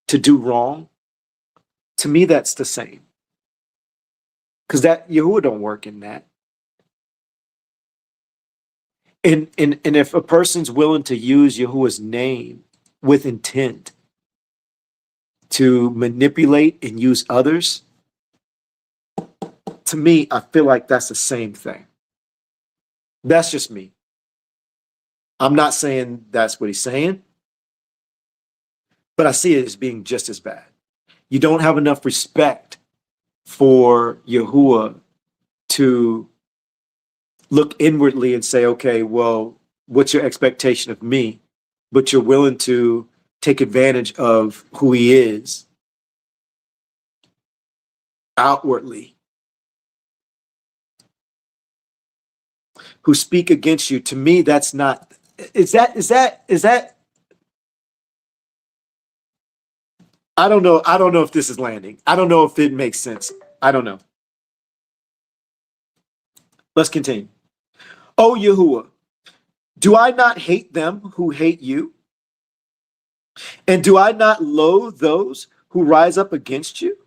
to do wrong, to me, that's the same. Because that YAHUAH don't work in that. And if a person's willing to use Yahuwah's name with intent to manipulate and use others, to me, I feel like that's the same thing. That's just me. I'm not saying that's what he's saying, but I see it as being just as bad. You don't have enough respect for YAHUAH to look inwardly and say, okay, well, what's your expectation of me? But you're willing to take advantage of who he is outwardly, who speak against you. To me, that's not, is that, I don't know. I don't know if this is landing. I don't know if it makes sense. I don't know. Let's continue. Oh, YAHUAH, do I not hate them who hate you? And do I not loathe those who rise up against you?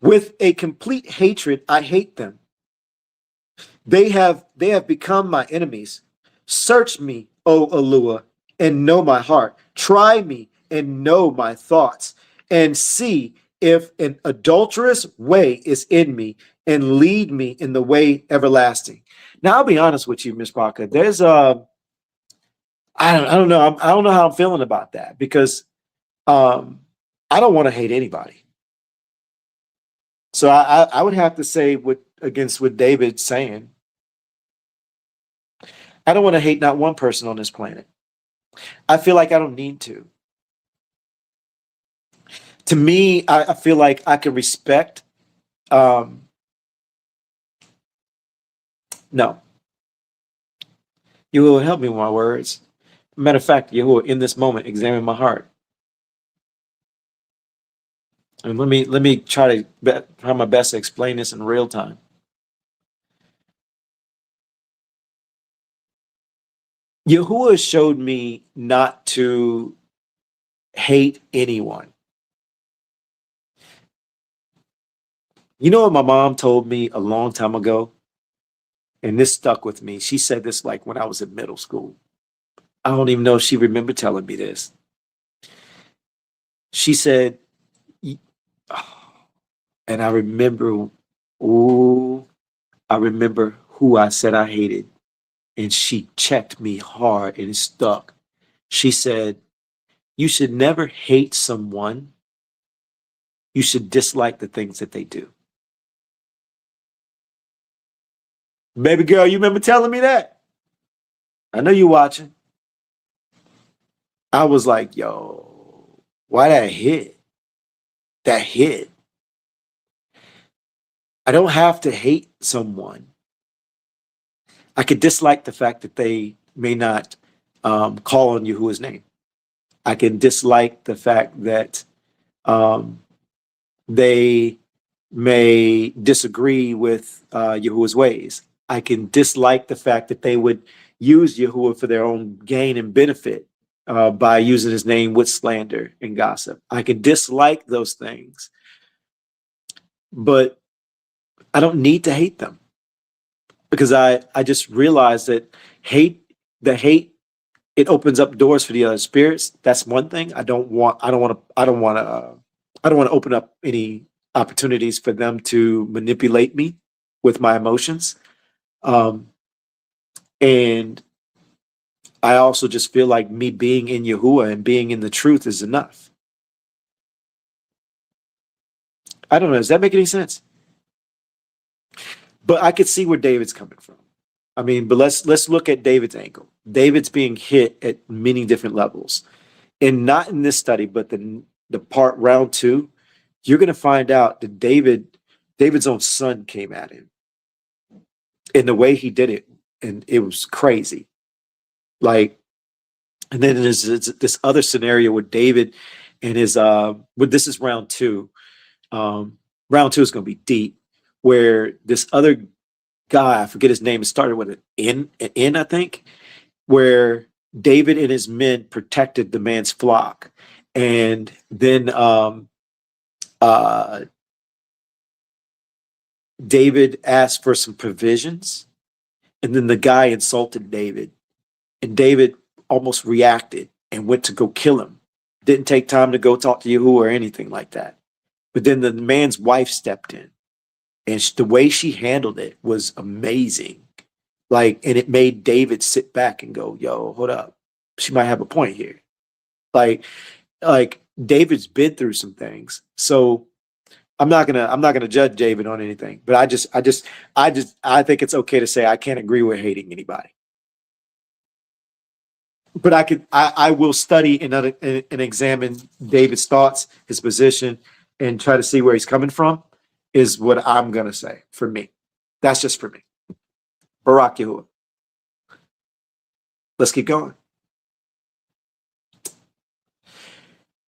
With a complete hatred, I hate them. They have become my enemies. Search me, O YAHUAH, and know my heart. Try me and know my thoughts, and see if an adulterous way is in me, and lead me in the way everlasting. Now, I'll be honest with you, Myshpaka. There's I don't know. I don't know how I'm feeling about that, because I don't want to hate anybody. So I would have to say against what David's saying. I don't want to hate not one person on this planet. I feel like I don't need to. To me, I feel like I can respect. No. You will help me with my words. Matter of fact, Yahuwah, in this moment, examine my heart. And let me try my best to explain this in real time. Yahuwah showed me not to hate anyone. You know what my mom told me a long time ago? And this stuck with me. She said this like when I was in middle school. I don't even know if she remembered telling me this. She said, and I remember, I remember who I said I hated. And she checked me hard and it stuck. She said, you should never hate someone. You should dislike the things that they do. Baby girl, you remember telling me that? I know you watching. I was like, yo, why that hit? That hit. I don't have to hate someone. I could dislike the fact that they may not call on Yahuwah's name. I can dislike the fact that they may disagree with Yahuwah's ways. I can dislike the fact that they would use Yahuwah for their own gain and benefit by using his name with slander and gossip. I can dislike those things, but I don't need to hate them because I just realized that hate, it opens up doors for the other spirits. That's one thing. I don't want to open up any opportunities for them to manipulate me with my emotions. And I also just feel like me being in Yahuwah and being in the truth is enough. I don't know. Does that make any sense? But I could see where David's coming from. I mean, but let's look at David's angle. David's being hit at many different levels. And not in this study, but the part round 2, you're going to find out that David's own son came at him. And the way he did it, and it was crazy. Like, and then there's this other scenario with David and his, this is round 2. Round 2 is going to be deep, where this other guy, I forget his name, it started with an N, I think, where David and his men protected the man's flock. And then David asked for some provisions, and then the guy insulted David, and David almost reacted and went to go kill him. Didn't take time to go talk to Yahuwah or anything like that. But then the man's wife stepped in, and the way she handled it was amazing. Like, and it made David sit back and go, yo, hold up. She might have a point here. Like David's been through some things. So I'm not gonna judge David on anything, but I think it's okay to say I can't agree with hating anybody. But I will study and examine David's thoughts, his position, and try to see where he's coming from, is what I'm gonna say for me. That's just for me. Barak Yahuwah. Let's keep going.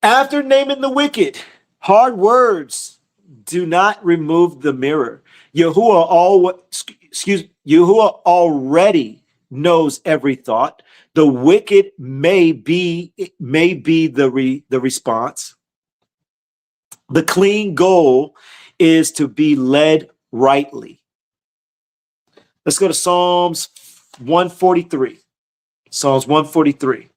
After naming the wicked, hard words do not remove the mirror. Yahuwah already knows every thought. The wicked may be the response. The clean goal is to be led rightly. Let's go to Psalms 143. Psalms 143.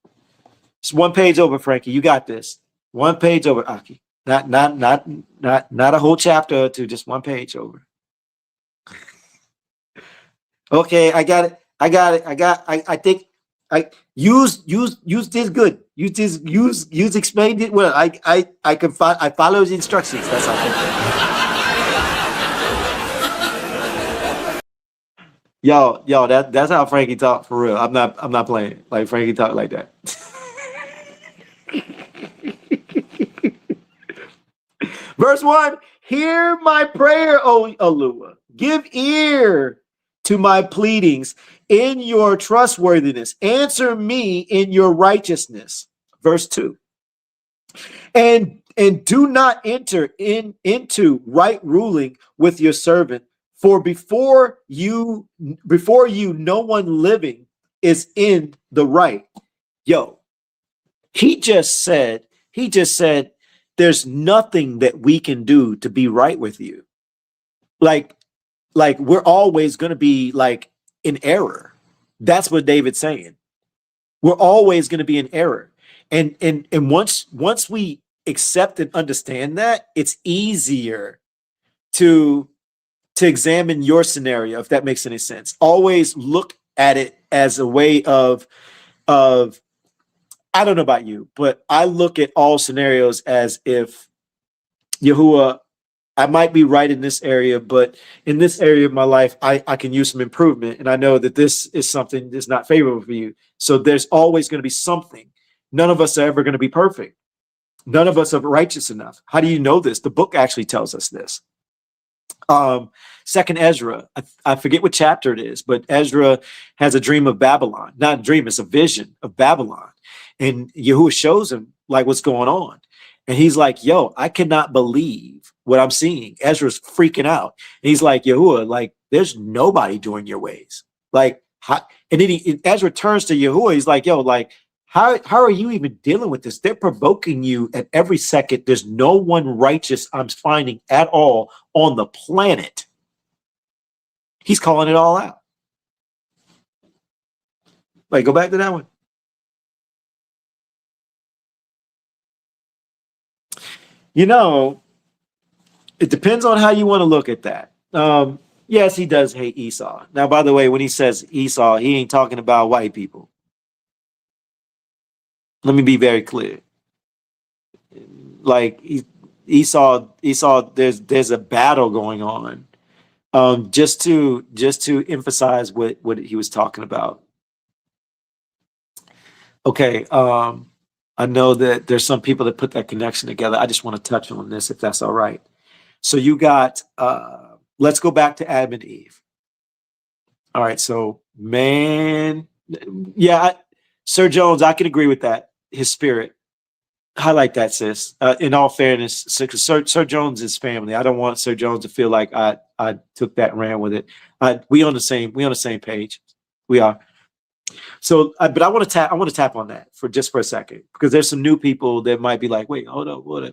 It's one page over, Frankie. You got this. One page over, Aki. Not a whole chapter or two, just one page over. Okay, I got it. I think I use this good. Use explained it well. I follow his instructions. That's how I think. Yo, that's how Frankie talk for real. I'm not playing. Like Frankie talk like that. Verse 1, hear my prayer, O Yahuwah. Give ear to my pleadings in your trustworthiness. Answer me in your righteousness. Verse 2, and do not enter into right ruling with your servant, for before you no one living is in the right. Yo, he just said He just said, there's nothing that we can do to be right with you. Like we're always going to be like in error. That's what David's saying. We're always going to be in error. And once we accept and understand that, it's easier to examine your scenario, if that makes any sense. Always look at it as a way of I don't know about you, but I look at all scenarios as if YAHUAH, I might be right in this area, but in this area of my life, I can use some improvement. And I know that this is something that's not favorable for you. So there's always going to be something. None of us are ever going to be perfect. None of us are righteous enough. How do you know this? The book actually tells us this. Second Ezra, I forget what chapter it is, but Ezra has a dream of Babylon. Not a dream, it's a vision of Babylon. And YAHUAH shows him like what's going on. And he's like, yo, I cannot believe what I'm seeing. Ezra's freaking out. And he's like, YAHUAH, like, there's nobody doing your ways. Like, how? And then Ezra turns to YAHUAH. He's like, yo, like, how are you even dealing with this? They're provoking you at every second. There's no one righteous I'm finding at all on the planet. He's calling it all out. Like, go back to that one. You know, it depends on how you want to look at that. Yes, he does hate Esau. Now, by the way, when he says Esau, he ain't talking about white people. Let me be very clear. Like Esau, there's a battle going on. Just to emphasize what he was talking about. Okay, I know that there's some people that put that connection together. I just want to touch on this, if that's all right. So you got, let's go back to Adam and Eve. All right, so man, yeah, Sir Jones, I can agree with that. His spirit. Highlight that, sis. In all fairness, Sir Jones's family. I don't want Sir Jones to feel like I took that and ran with it. We on the same page. We are. So, but I want to tap on that for a second, because there's some new people that might be like, wait, hold up, what?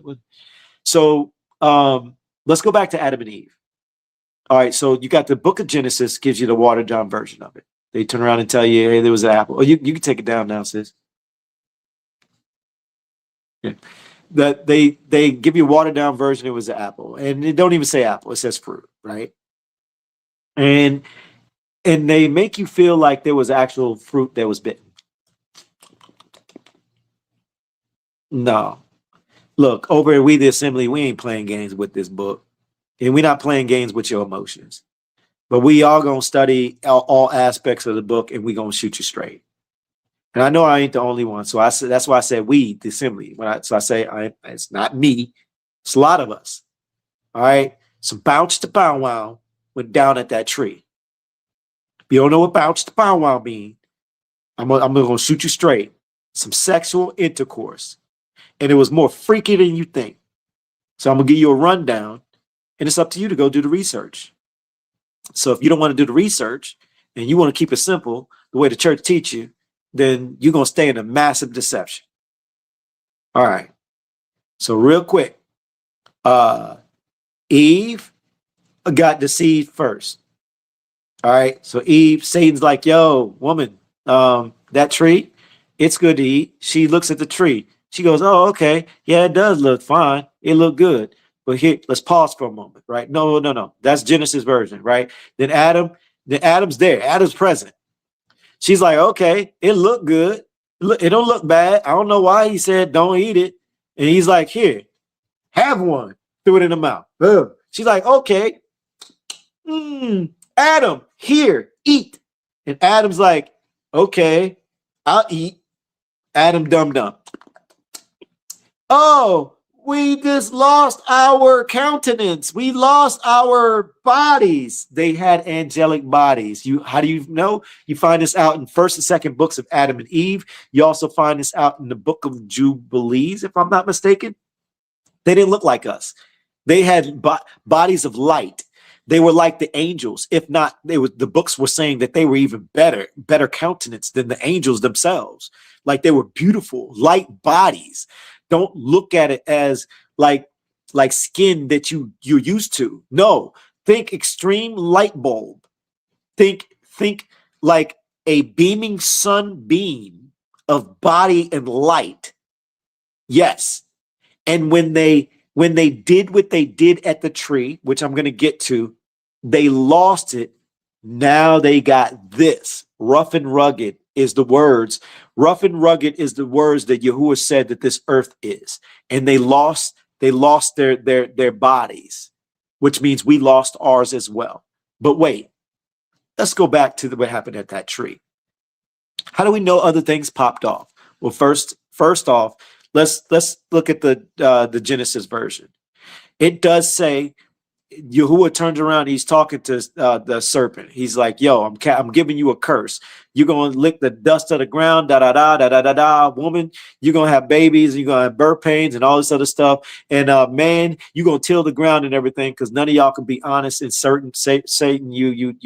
So, let's go back to Adam and Eve. All right, so you got the book of Genesis gives you the watered down version of it. They turn around and tell you, hey, there was an apple. Oh, you can take it down now, sis. Yeah. That they give you a watered down version. It was an apple, and it don't even say apple. It says fruit, right? And they make you feel like there was actual fruit that was bitten. No, look, over at We the Assembly, we ain't playing games with this book, and we're not playing games with your emotions. But we are gonna study all aspects of the book, and we're gonna shoot you straight. And I know I ain't the only one. So that's why I said we, the assembly. It's not me. It's a lot of us. All right. Some bounce to pow wow went down at that tree. If you don't know what bounce to pow wow mean, I'm gonna shoot you straight. Some sexual intercourse. And it was more freaky than you think. So I'm gonna give you a rundown, and it's up to you to go do the research. So if you don't want to do the research and you want to keep it simple, the way the church teach you, then you're going to stay in a massive deception. All right. So real quick, Eve got deceived first. All right. So Eve, Satan's like, yo, woman, that tree, it's good to eat. She looks at the tree. She goes, oh, okay. Yeah, it does look fine. It looked good. But here, let's pause for a moment, right? No. That's Genesis version, right? Then Adam's there. Adam's present. She's like, okay, it looked good. It don't look bad. I don't know why he said don't eat it. And he's like, here, have one. Threw it in the mouth. Ugh. She's like, okay. Adam, here, eat. And Adam's like, okay, I'll eat. Adam dum-dum. Oh, we just lost our countenance. We lost our bodies. They had angelic bodies. How do you know? You find this out in first and second books of Adam and Eve. You also find this out in the book of Jubilees, if I'm not mistaken. They didn't look like us. They had bodies of light. They were like the angels. If not, the books were saying that they were even better countenance than the angels themselves. Like they were beautiful, light bodies. Don't look at it as like skin that you're used to. No, think extreme light bulb. Think like a beaming sunbeam of body and light. Yes. And when they did what they did at the tree, which I'm going to get to, they lost it. Now they got this. Rough and rugged is the words. Rough and rugged is the words that Yahuwah said that this earth is. And they lost their bodies, which means we lost ours as well. But wait, let's go back to what happened at that tree. How do we know other things popped off? Well, first off, let's look at the Genesis version. It does say Yahuwah turns around. He's talking to the serpent. He's like, "Yo, I'm giving you a curse. You're gonna lick the dust of the ground. Da da da da da da da. Woman, you're gonna have babies. You're gonna have birth pains and all this other stuff. And man, you're gonna till the ground and everything because none of y'all can be honest and certain. Satan, you doing what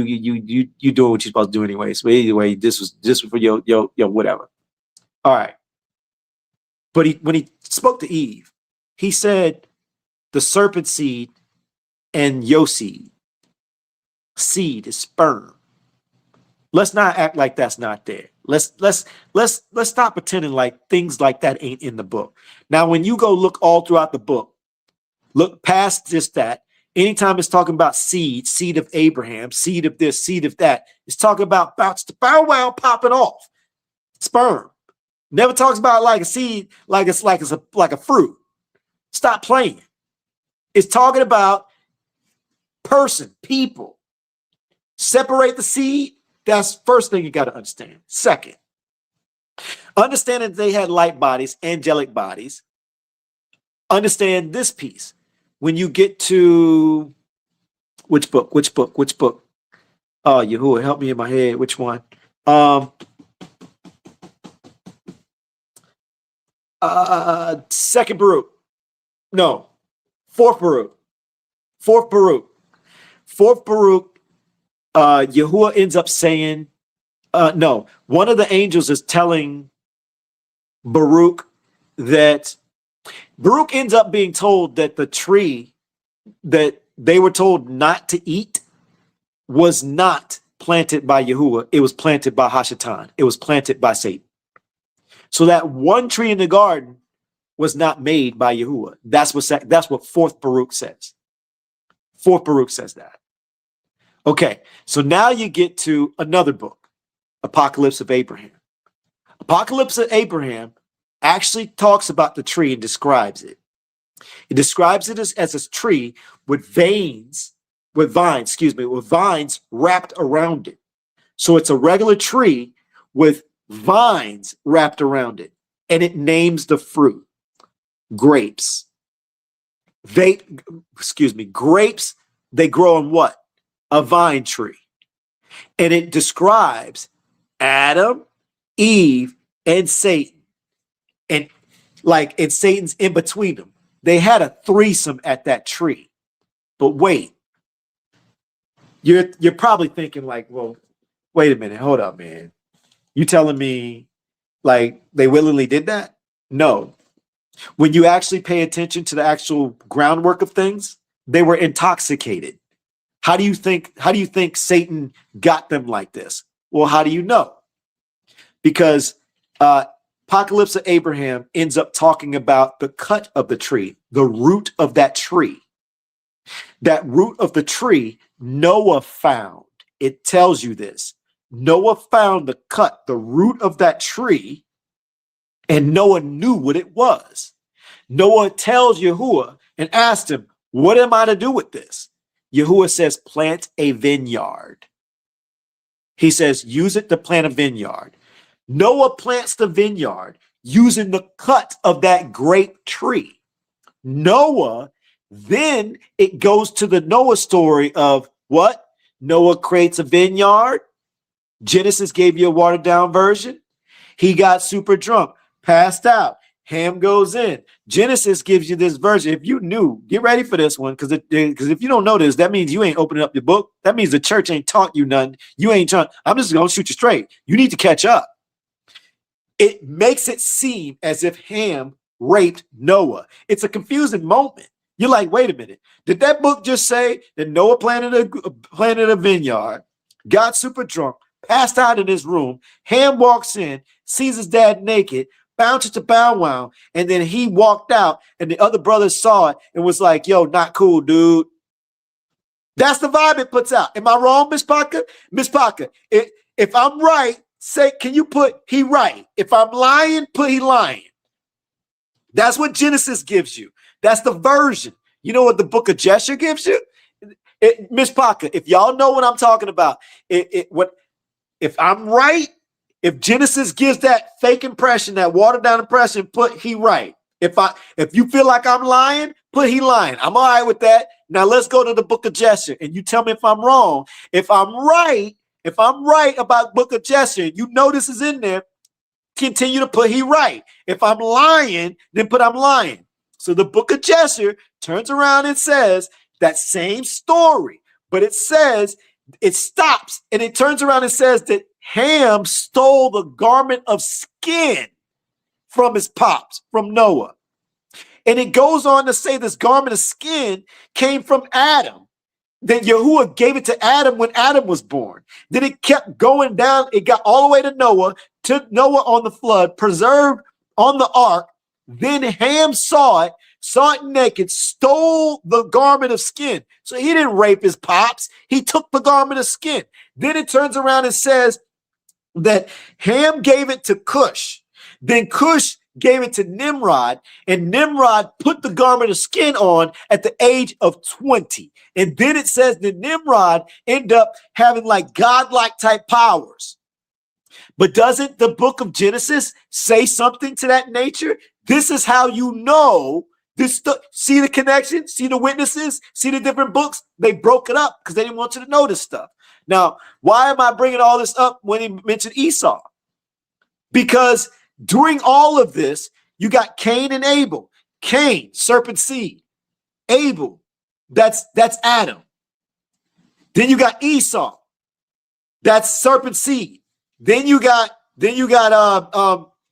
you're supposed to do anyway. So anyway, this was for your whatever. All right. But when he spoke to Eve, he said, the serpent seed and your seed. Seed is sperm. Let's not act like that's not there. Let's stop pretending like things like that ain't in the book. Now, when you go look all throughout the book, look past just that. Anytime it's talking about seed of Abraham, seed of this, seed of that, it's talking about the bow wow popping off. Sperm. Never talks about like a seed, like a fruit. Stop playing. It's talking about person, people. Separate the seed. That's first thing you got to understand. Second, understanding that they had light bodies, angelic bodies. Understand this piece. When you get to which book? Oh, Yahuwah, help me in my head. Which one? Second Baruch. No. Fourth Baruch. Yahuwah ends up saying, no, one of the angels is telling Baruch that Baruch ends up being told that the tree that they were told not to eat was not planted by Yahuwah. It was planted by Hashatan. It was planted by Satan. So that one tree in the garden was not made by Yahuwah. That's what Fourth Baruch says. Fourth Baruch says that. Okay, so now you get to another book, Apocalypse of Abraham. Apocalypse of Abraham actually talks about the tree and describes it. It describes it as a tree with vines wrapped around it. So it's a regular tree with vines wrapped around it, and it names the fruit. Grapes. Grapes, they grow on what? A vine tree. And it describes Adam, Eve, and Satan. And Satan's in between them. They had a threesome at that tree. But wait. You're probably thinking like, well, wait a minute, hold up, man. You telling me like they willingly did that? No. When you actually pay attention to the actual groundwork of things, they were intoxicated. How do you think Satan got them like this? Well, how do you know? Because Apocalypse of Abraham ends up talking about the cut of the tree, the root of that tree. That root of the tree, Noah found. It tells you this. Noah found the cut, the root of that tree, and Noah knew what it was. Noah tells Yahuwah and asked him, what am I to do with this? Yahuwah says, plant a vineyard. He says, use it to plant a vineyard. Noah plants the vineyard using the cut of that grape tree. Noah, then it goes to the Noah story of what? Noah creates a vineyard. Genesis gave you a watered down version. He got super drunk, passed out. Ham goes in. Genesis gives you this version. If you knew, get ready for this one, because if you don't know this, that means you ain't opening up your book. That means the church ain't taught you nothing. You ain't trying. I'm just going to shoot you straight. You need to catch up. It makes it seem as if Ham raped Noah. It's a confusing moment. You're like, wait a minute. Did that book just say that Noah planted a vineyard, got super drunk, passed out in his room, Ham walks in, sees his dad naked, bounces to Bow Wow, and then he walked out and the other brothers saw it and was like, yo, not cool, dude. That's the vibe it puts out. Am I wrong, Myshpaka? Myshpaka, if I'm right, say, can you put he right? If I'm lying, put he lying. That's what Genesis gives you. That's the version. You know what the book of Jasher gives you? Myshpaka, if y'all know what I'm talking about, if I'm right, if Genesis gives that fake impression, that watered down impression, put he right. If you feel like I'm lying, put he lying. I'm all right with that. Now let's go to the book of Jasher and you tell me if I'm wrong. If I'm right about book of Jasher, you know this is in there, continue to put he right. If I'm lying, then put I'm lying. So the book of Jasher turns around and says that same story, but it says it stops and it turns around and says that Ham stole the garment of skin from his pops, from Noah. And it goes on to say this garment of skin came from Adam. Then YAHUAH gave it to Adam when Adam was born. Then it kept going down. It got all the way to Noah, took Noah on the flood, preserved on the ark. Then Ham saw it naked, stole the garment of skin. So he didn't rape his pops. He took the garment of skin. Then it turns around and says that Ham gave it to Cush. Then Cush gave it to Nimrod, and Nimrod put the garment of skin on at the age of 20. And then it says that Nimrod ended up having like godlike type powers. But doesn't the book of Genesis say something to that nature? This is how you know this stuff. See the connection? See the witnesses? See the different books? They broke it up because they didn't want you to know this stuff. Now, why am I bringing all this up when he mentioned Esau? Because during all of this, you got Cain and Abel. Cain, serpent seed. Abel, that's Adam. Then you got Esau. That's serpent seed. Then you got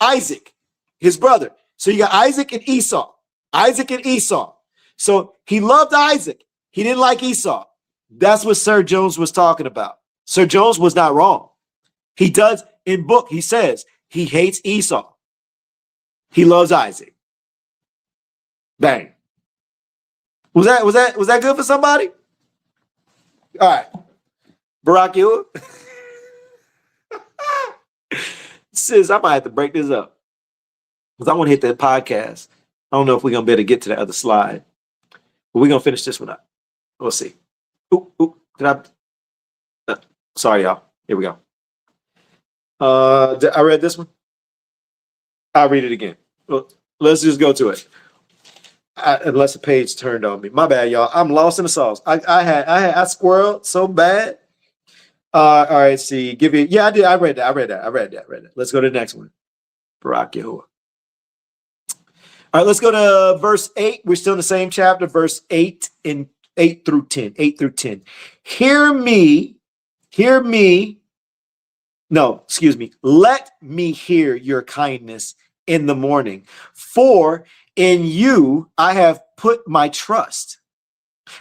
Isaac, his brother. So you got Isaac and Esau. Isaac and Esau. So he loved Isaac. He didn't like Esau. That's what Sir Jones was talking about. Sir Jones was not wrong. He does in book. He says he hates Esau. He loves Isaac. Bang. Was that good for somebody? All right. Barack Yahuwah. Sis, I might have to break this up because I want to hit that podcast. I don't know if we're going to be able to get to the other slide, but we're going to finish this one up. We'll see. Sorry, y'all. Here we go. I read this one. I'll read it again. Well, let's just go to it. Unless the page turned on me. My bad, y'all. I'm lost in the sauce. I squirreled so bad. All right, see. Yeah, I did. I read that. Let's go to the next one. Barak Yahuwah. All right, let's go to verse 8. We're still in the same chapter, verse 8 and 8 through 10. 8 through 10. Hear me. No, excuse me. Let me hear your kindness in the morning, for in you I have put my trust.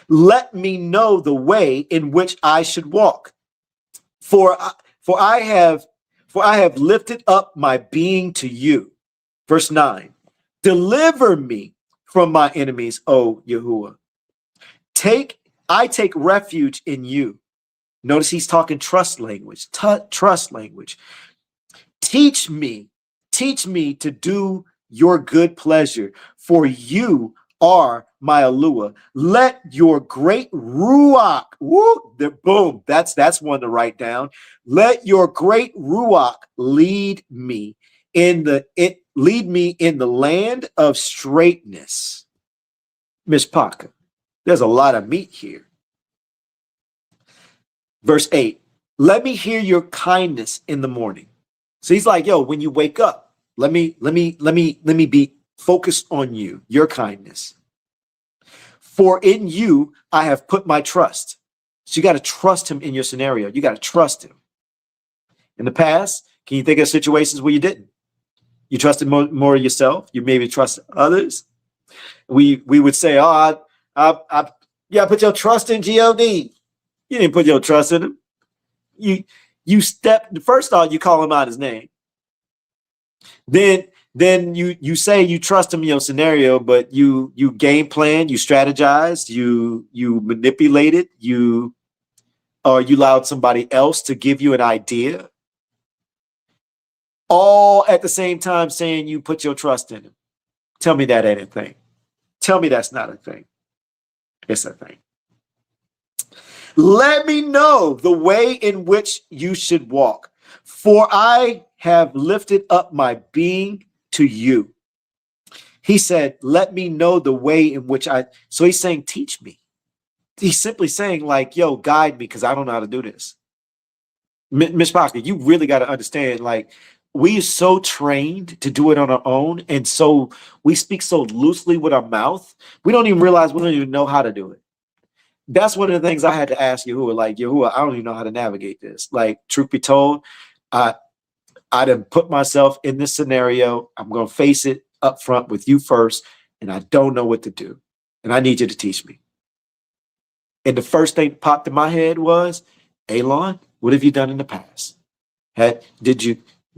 Let me know the way in which I should walk. For I have lifted up my being to you. Verse 9. Deliver me from my enemies, O YAHUWAH. I take refuge in you. Notice he's talking trust language. Trust language. Teach me to do your good pleasure, for you are my Alua. Let your great Ruach, boom, that's one to write down. Let your great Ruach lead me in the land of straightness. Myshpaka. There's a lot of meat here. Verse 8. Let me hear your kindness in the morning. So he's like, yo, when you wake up, let me be focused on you, your kindness. For in you I have put my trust. So you got to trust him in your scenario. You got to trust him. In the past, can you think of situations where you didn't? You trusted more yourself. You maybe trust others. We would say, oh, I put your trust in God. You didn't put your trust in him. You first off, you call him out his name. Then you say you trust him in your scenario, but you game plan, you strategize, you manipulate it, you allowed somebody else to give you an idea. All at the same time saying you put your trust in him. Tell me that ain't a thing. Tell me that's not a thing. It's a thing. Let me know the way in which you should walk, for I have lifted up my being to you. He said, let me know the way in which so he's saying, teach me. He's simply saying like, yo, guide me, because I don't know how to do this. Myshpaka, you really got to understand, like, we are so trained to do it on our own. And so we speak so loosely with our mouth. We don't even realize we don't even know how to do it. That's one of the things I had to ask Yahuwah, like, Yahuwah, I don't even know how to navigate this. Like, truth be told, I done put myself in this scenario. I'm going to face it up front with you first. And I don't know what to do. And I need you to teach me. And the first thing that popped in my head was, Elon, what have you done in the past?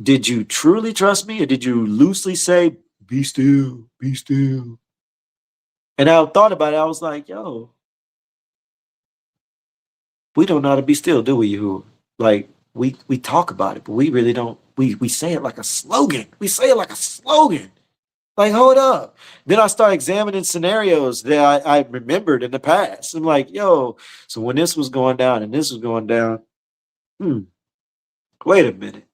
Did you truly trust me, or did you loosely say, be still, be still? And I thought about it. I was like, yo, we don't know how to be still, do we, Yahuwah? Like, we talk about it, but we really don't. We say it like a slogan. We say it like a slogan. Like, hold up. Then I start examining scenarios that I remembered in the past. I'm like, yo, so when this was going down and this was going down, wait a minute.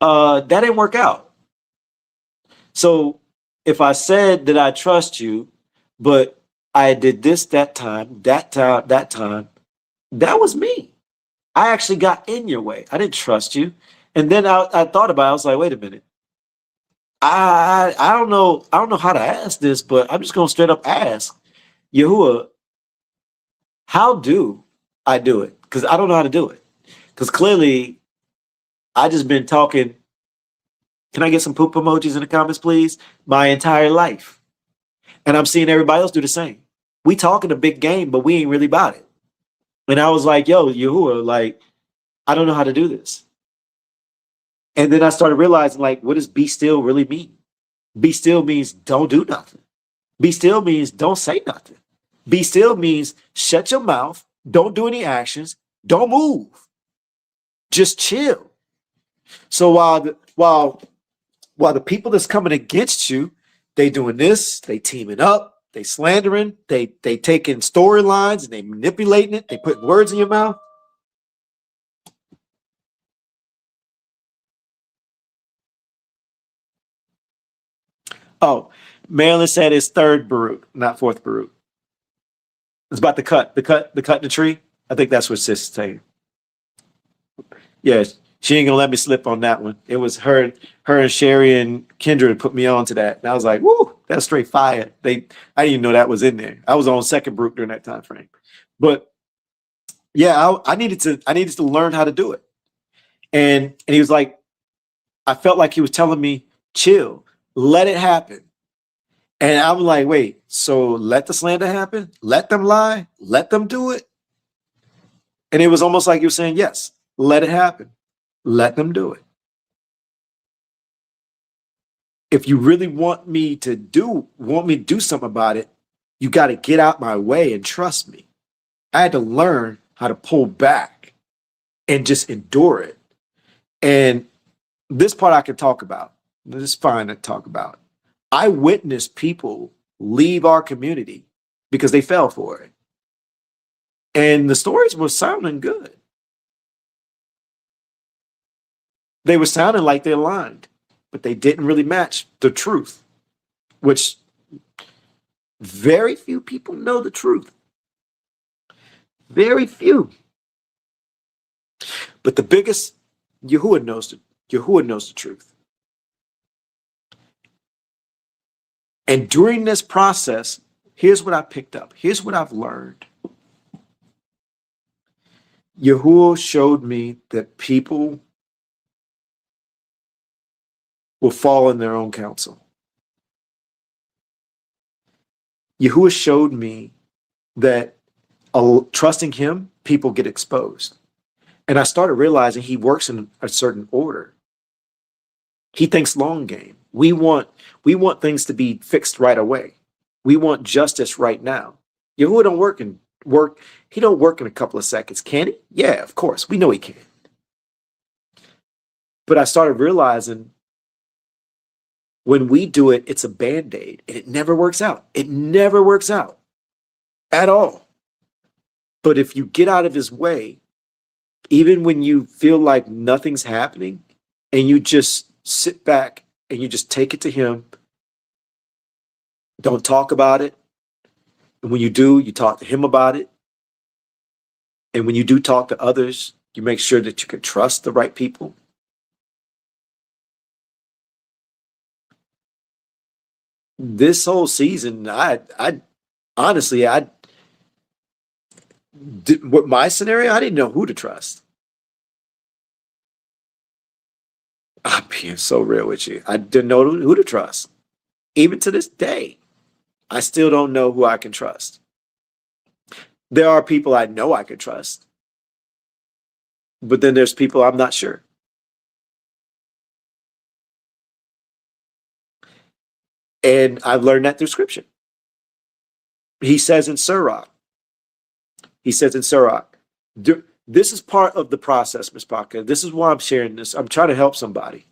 That didn't work out. So if I said that I trust you, but I did this that time, that that was me. I actually got in your way. I didn't trust you. And then I thought about it. I was like, wait a minute. I don't know how to ask this, but I'm just gonna straight up ask Yahuwah, how do I do it? Because I don't know how to do it. Because clearly I just been talking. Can I get some poop emojis in the comments, please? My entire life. And I'm seeing everybody else do the same. We talking a big game, but we ain't really about it. And I was like, yo, Yahuwah, like, I don't know how to do this. And then I started realizing, like, what does be still really mean? Be still means don't do nothing. Be still means don't say nothing. Be still means shut your mouth, don't do any actions, don't move. Just chill. So while the people that's coming against you, they doing this, they teaming up, they slandering, they taking storylines and they manipulating it, they putting words in your mouth. Oh, Marilyn said it's third Baruch, not fourth Baruch. It's about the cut in the tree. I think that's what sis is saying. Yes, she ain't gonna let me slip on that one. It was her and Sherry and Kendra put me on to that. And I was like, woo, that's straight fire. I didn't even know that was in there. I was on second Baruch during that time frame. But yeah, I needed to learn how to do it. And he was like, I felt like he was telling me, chill, let it happen. And I'm like, wait, so let the slander happen? Let them lie? Let them do it? And it was almost like he was saying, yes, let it happen. Let them do it. If you really want me to do something about it, you got to get out my way and trust me. I had to learn how to pull back and just endure it. And this part I can talk about. This is fine to talk about. I witnessed people leave our community because they fell for it. And the stories were sounding good. They were sounding like they aligned, but they didn't really match the truth, which very few people know the truth. Very few. But the biggest, Yahuwah knows the truth. And during this process, here's what I picked up. Here's what I've learned. Yahuwah showed me that people will fall in their own counsel. YAHUAH showed me that trusting him, people get exposed. And I started realizing he works in a certain order. He thinks long game. We want things to be fixed right away. We want justice right now. YAHUAH don't he don't work in a couple of seconds. Can he? Yeah, of course. We know he can. But I started realizing when we do it, it's a Band-Aid and it never works out. It never works out at all. But if you get out of his way, even when you feel like nothing's happening and you just sit back and you just take it to him, don't talk about it. And when you do, you talk to him about it. And when you do talk to others, you make sure that you can trust the right people. This whole season, I honestly, with my scenario, I didn't know who to trust. I'm being so real with you. I didn't know who to trust. Even to this day, I still don't know who I can trust. There are people I know I can trust, but then there's people I'm not sure. And I've learned that through scripture. He says in Sirach, this is part of the process, Myshpaka. This is why I'm sharing this. I'm trying to help somebody.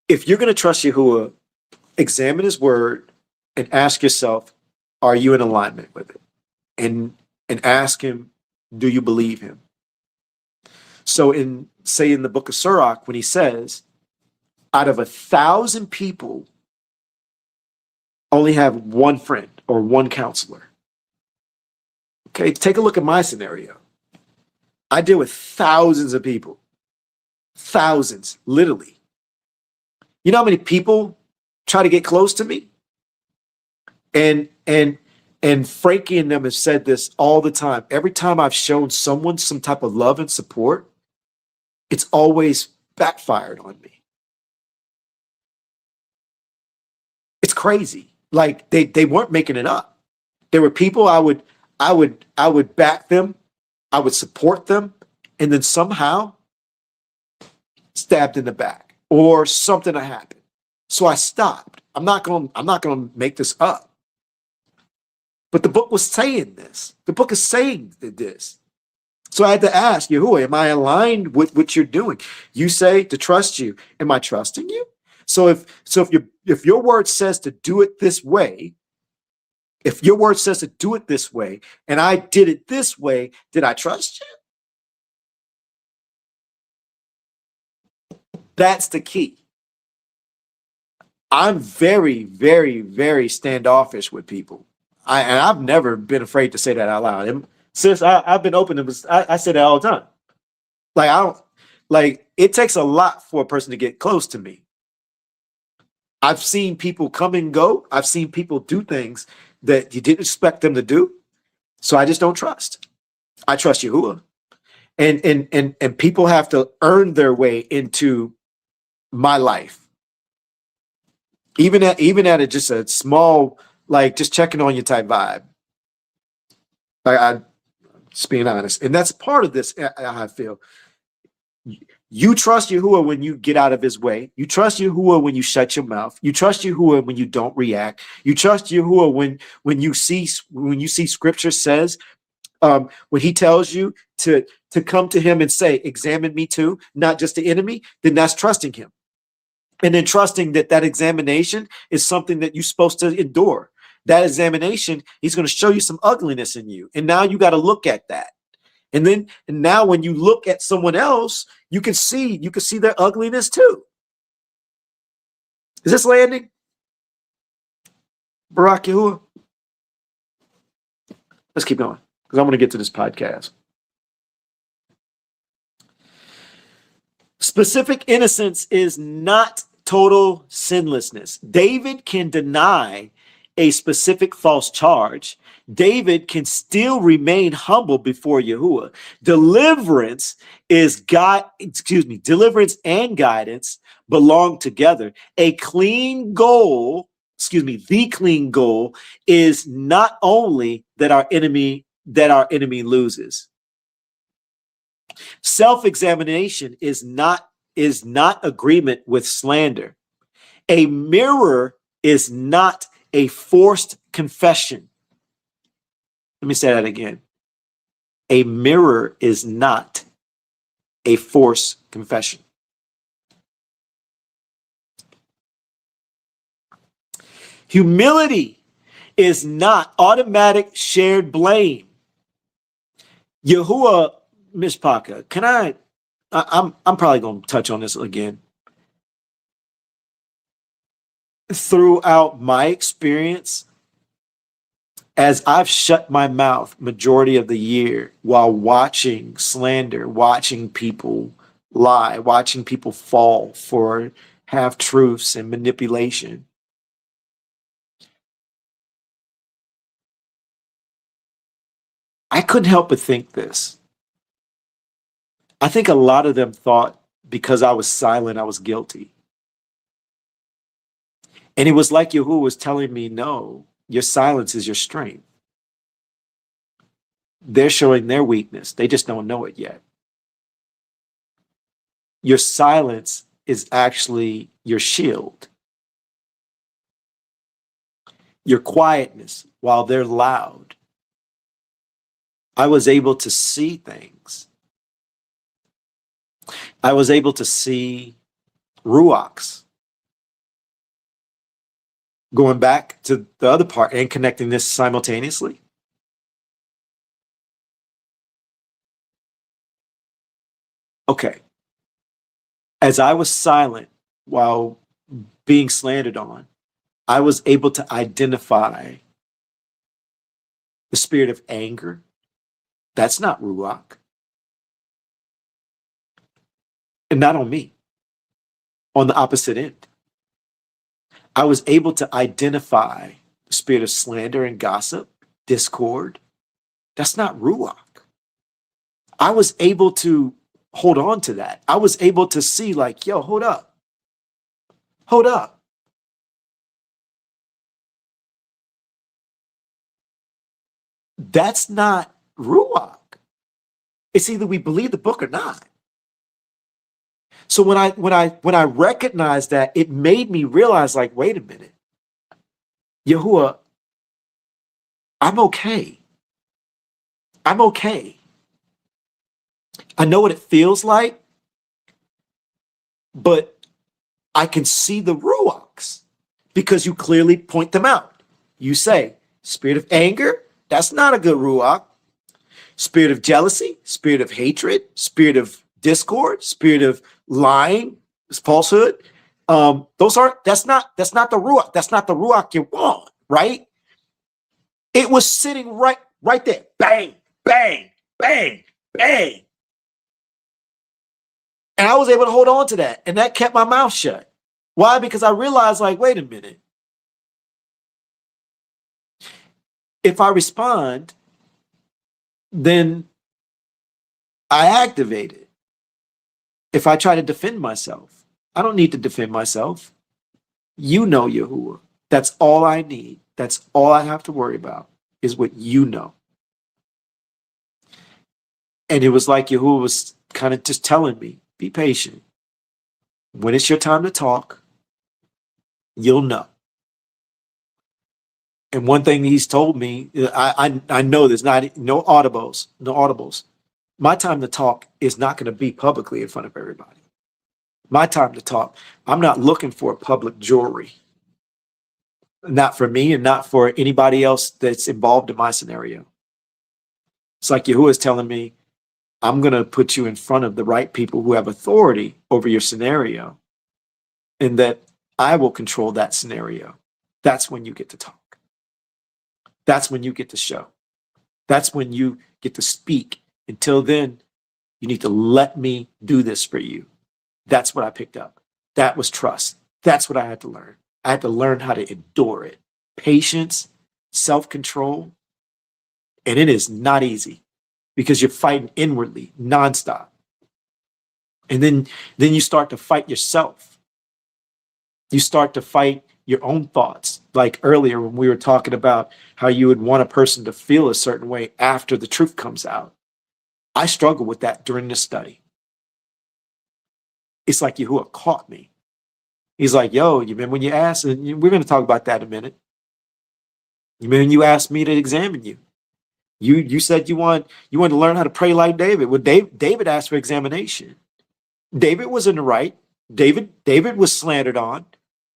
If you're going to trust YAHUAH, examine his word and ask yourself, are you in alignment with it? And ask him, do you believe him? So in the book of Sirach, when he says, out of 1,000 people, only have one friend or one counselor. Okay, take a look at my scenario. I deal with thousands of people. Thousands, literally. You know how many people try to get close to me? And Frankie and them have said this all the time. Every time I've shown someone some type of love and support, it's always backfired on me. It's crazy. Like they weren't making it up. There were people I would back them, I would support them, and then somehow stabbed in the back or something happened. So I stopped. I'm not going to make this up. But the book was saying this. The book is saying this. So I had to ask YAHUAH, am I aligned with what you're doing? You say to trust you. Am I trusting you? So if your word says to do it this way, if your word says to do it this way, and I did it this way, did I trust you? That's the key. I'm very, very, very standoffish with people. And I've never been afraid to say that out loud. And since I've been open, I say that all the time. It takes a lot for a person to get close to me. I've seen people come and go. I've seen people do things that you didn't expect them to do. So I just don't trust. I trust YAHUAH. And people have to earn their way into my life. Even at just a small, like just checking on you type vibe. I'm just being honest. And that's part of this, I feel. You trust YAHUAH when you get out of his way. You trust YAHUAH when you shut your mouth. You trust YAHUAH when you don't react. You trust YAHUAH when you see scripture says, when he tells you to come to him and say, examine me too, not just the enemy, then that's trusting him. And then trusting that examination is something that you're supposed to endure. That examination, he's going to show you some ugliness in you. And now you got to look at that. And now when you look at someone else, you can see their ugliness too. Is this landing? Barak YAHUAH? Let's keep going, because I'm going to get to this podcast. Specific innocence is not total sinlessness. David can deny a specific false charge, David can still remain humble before Yahuwah. Deliverance and guidance belong together. The clean goal is not only that our enemy loses. Self-examination is not agreement with slander. A mirror is not a forced confession. Let me say that again. A mirror is not a forced confession. Humility is not automatic shared blame. Yahuwah, Myshpaka, I'm probably going to touch on this again. Throughout my experience, as I've shut my mouth majority of the year while watching slander, watching people lie, watching people fall for half-truths and manipulation, I couldn't help but think this. I think a lot of them thought because I was silent, I was guilty. And it was like Yahuwah was telling me, no, your silence is your strength. They're showing their weakness. They just don't know it yet. Your silence is actually your shield. Your quietness, while they're loud. I was able to see things. I was able to see ruachs. Going back to the other part and connecting this simultaneously. Okay. As I was silent while being slandered on, I was able to identify the spirit of anger. That's not ruach. And not on me. On the opposite end. I was able to identify the spirit of slander and gossip, discord. That's not ruach. I was able to hold on to that. I was able to see like, yo, hold up. Hold up. That's not ruach. It's either we believe the book or not. So when I recognized that, it made me realize, like, wait a minute, Yahuwah, I'm okay. I'm okay. I know what it feels like, but I can see the ruachs because you clearly point them out. You say, spirit of anger, that's not a good ruach. Spirit of jealousy, spirit of hatred, spirit of discord, spirit of lying, falsehood. That's not the ruach. That's not the ruach you want, right? It was sitting right there. Bang, bang, bang, bang. And I was able to hold on to that. And that kept my mouth shut. Why? Because I realized, like, wait a minute. If I respond, then I activate it. If I try to defend myself, I don't need to defend myself. You know, Yahuwah. That's all I need. That's all I have to worry about is what you know. And it was like Yahuwah was kind of just telling me, be patient. When it's your time to talk, you'll know. And one thing he's told me, I know there's no audibles. My time to talk is not going to be publicly in front of everybody. My time to talk, I'm not looking for public jewelry. Not for me and not for anybody else that's involved in my scenario. It's like Yahuwah is telling me, I'm going to put you in front of the right people who have authority over your scenario, and that I will control that scenario. That's when you get to talk. That's when you get to show. That's when you get to speak. Until then, you need to let me do this for you. That's what I picked up. That was trust. That's what I had to learn. I had to learn how to endure it. patience, self-control. And it is not easy because you're fighting inwardly nonstop. And then you start to fight yourself. You start to fight your own thoughts. Like earlier when we were talking about how you would want a person to feel a certain way after the truth comes out. I struggle with that during this study. It's like YAHUAH caught me. He's like, yo, you remember when you asked, and we're going to talk about that in a minute. You remember when you asked me to examine you? You said you wanted to learn how to pray like David. Well, David asked for examination. David was in the right. David was slandered on.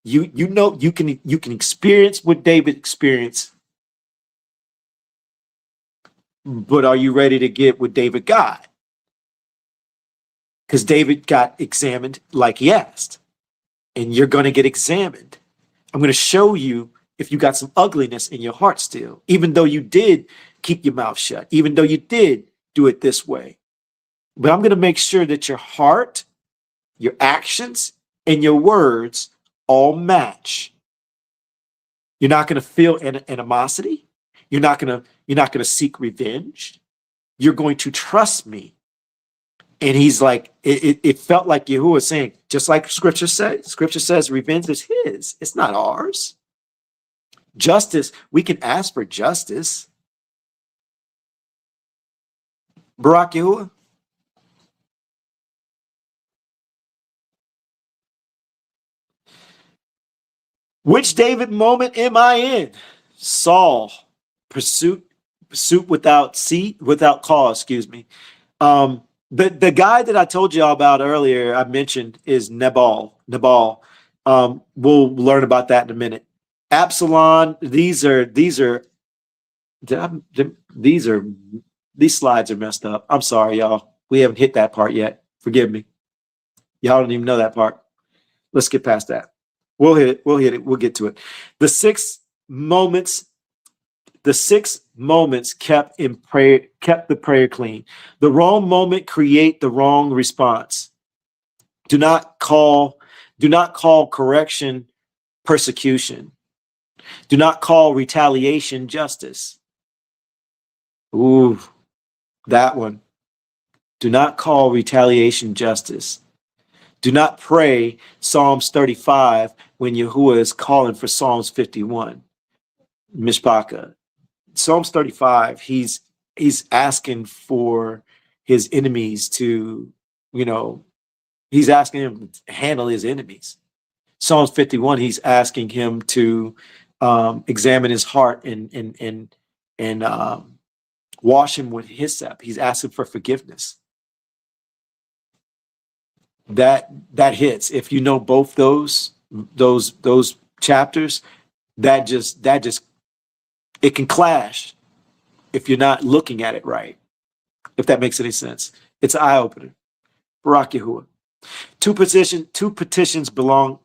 You know you can experience what David experienced. But are you ready to get what David got? Because David got examined like he asked. And you're going to get examined. I'm going to show you if you got some ugliness in your heart still, even though you did keep your mouth shut, even though you did do it this way. But I'm going to make sure that your heart, your actions, and your words all match. You're not going to feel animosity. You're not going to seek revenge. You're going to trust me. And he's like, it felt like YAHUAH saying, just like scripture says, revenge is his. It's not ours. Justice, we can ask for justice. Barak YAHUAH. Which David moment am I in? Saul, pursuit without cause, excuse me. The guy that I told y'all about earlier, I mentioned, is Nabal. We'll learn about that in a minute. Absalom, these slides are messed up. I'm sorry, y'all. We haven't hit that part yet. Forgive me. Y'all don't even know that part. Let's get past that. We'll hit it. We'll get to it. The six moments kept the prayer clean. The wrong moment create the wrong response. Do not call correction persecution. Do not call retaliation justice. Ooh, that one. Do not call retaliation justice. Do not pray Psalms 35 when YAHUAH is calling for Psalms 51. Myshpaka. Psalms 35, he's asking for his enemies to, he's asking him to handle his enemies. Psalms 51, he's asking him to examine his heart and wash him with hyssop. He's asking for forgiveness. That hits. If you know both those chapters, that just it can clash if you're not looking at it right. If that makes any sense, it's an eye opener. Barak YAHUAH. Two petitions belong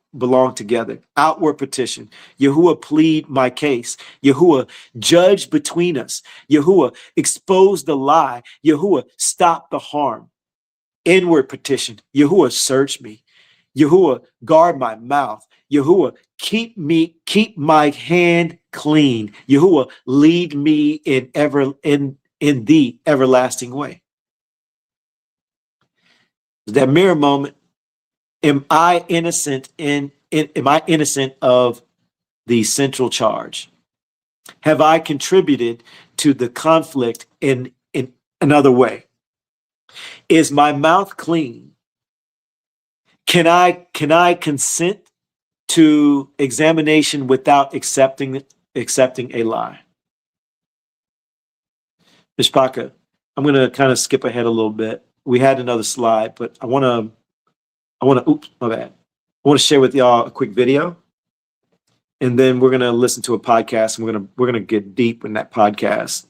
together. Outward petition. YAHUAH, plead my case. YAHUAH, judge between us. YAHUAH, expose the lie. YAHUAH, stop the harm. Inward petition. YAHUAH, search me. YAHUAH, guard my mouth. YAHUAH, keep my hand clean. YAHUAH, lead me in the everlasting way. That mirror moment. Am I innocent of the central charge? Have I contributed to the conflict in another way? Is my mouth clean? Can I consent to examination without accepting a lie? Myshpaka, I'm going to kind of skip ahead a little bit. We had another slide, but I want to, oops, my bad. I want to share with y'all a quick video, and then we're going to listen to a podcast, and we're going to get deep in that podcast.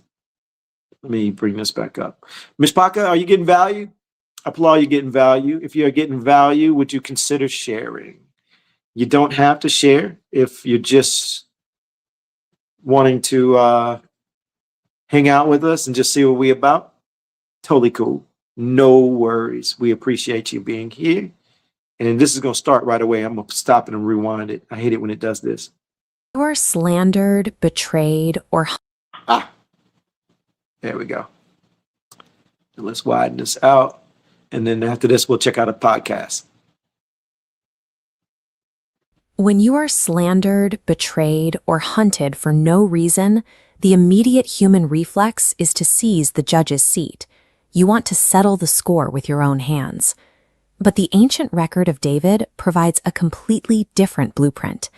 Let me bring this back up. Myshpaka, are you getting value? I applaud you getting value. If you're getting value, would you consider sharing? You don't have to share if you're just wanting to hang out with us and just see what we're about. Totally cool. No worries. We appreciate you being here. And this is going to start right away. I'm going to stop it and rewind it. I hate it when it does this. You are slandered, betrayed, or There we go. And let's widen this out. And then after this, we'll check out a podcast. when you are slandered, betrayed, or hunted for no reason, the immediate human reflex is to seize the judge's seat. You want to settle the score with your own hands. But the ancient record of David provides a completely different blueprint.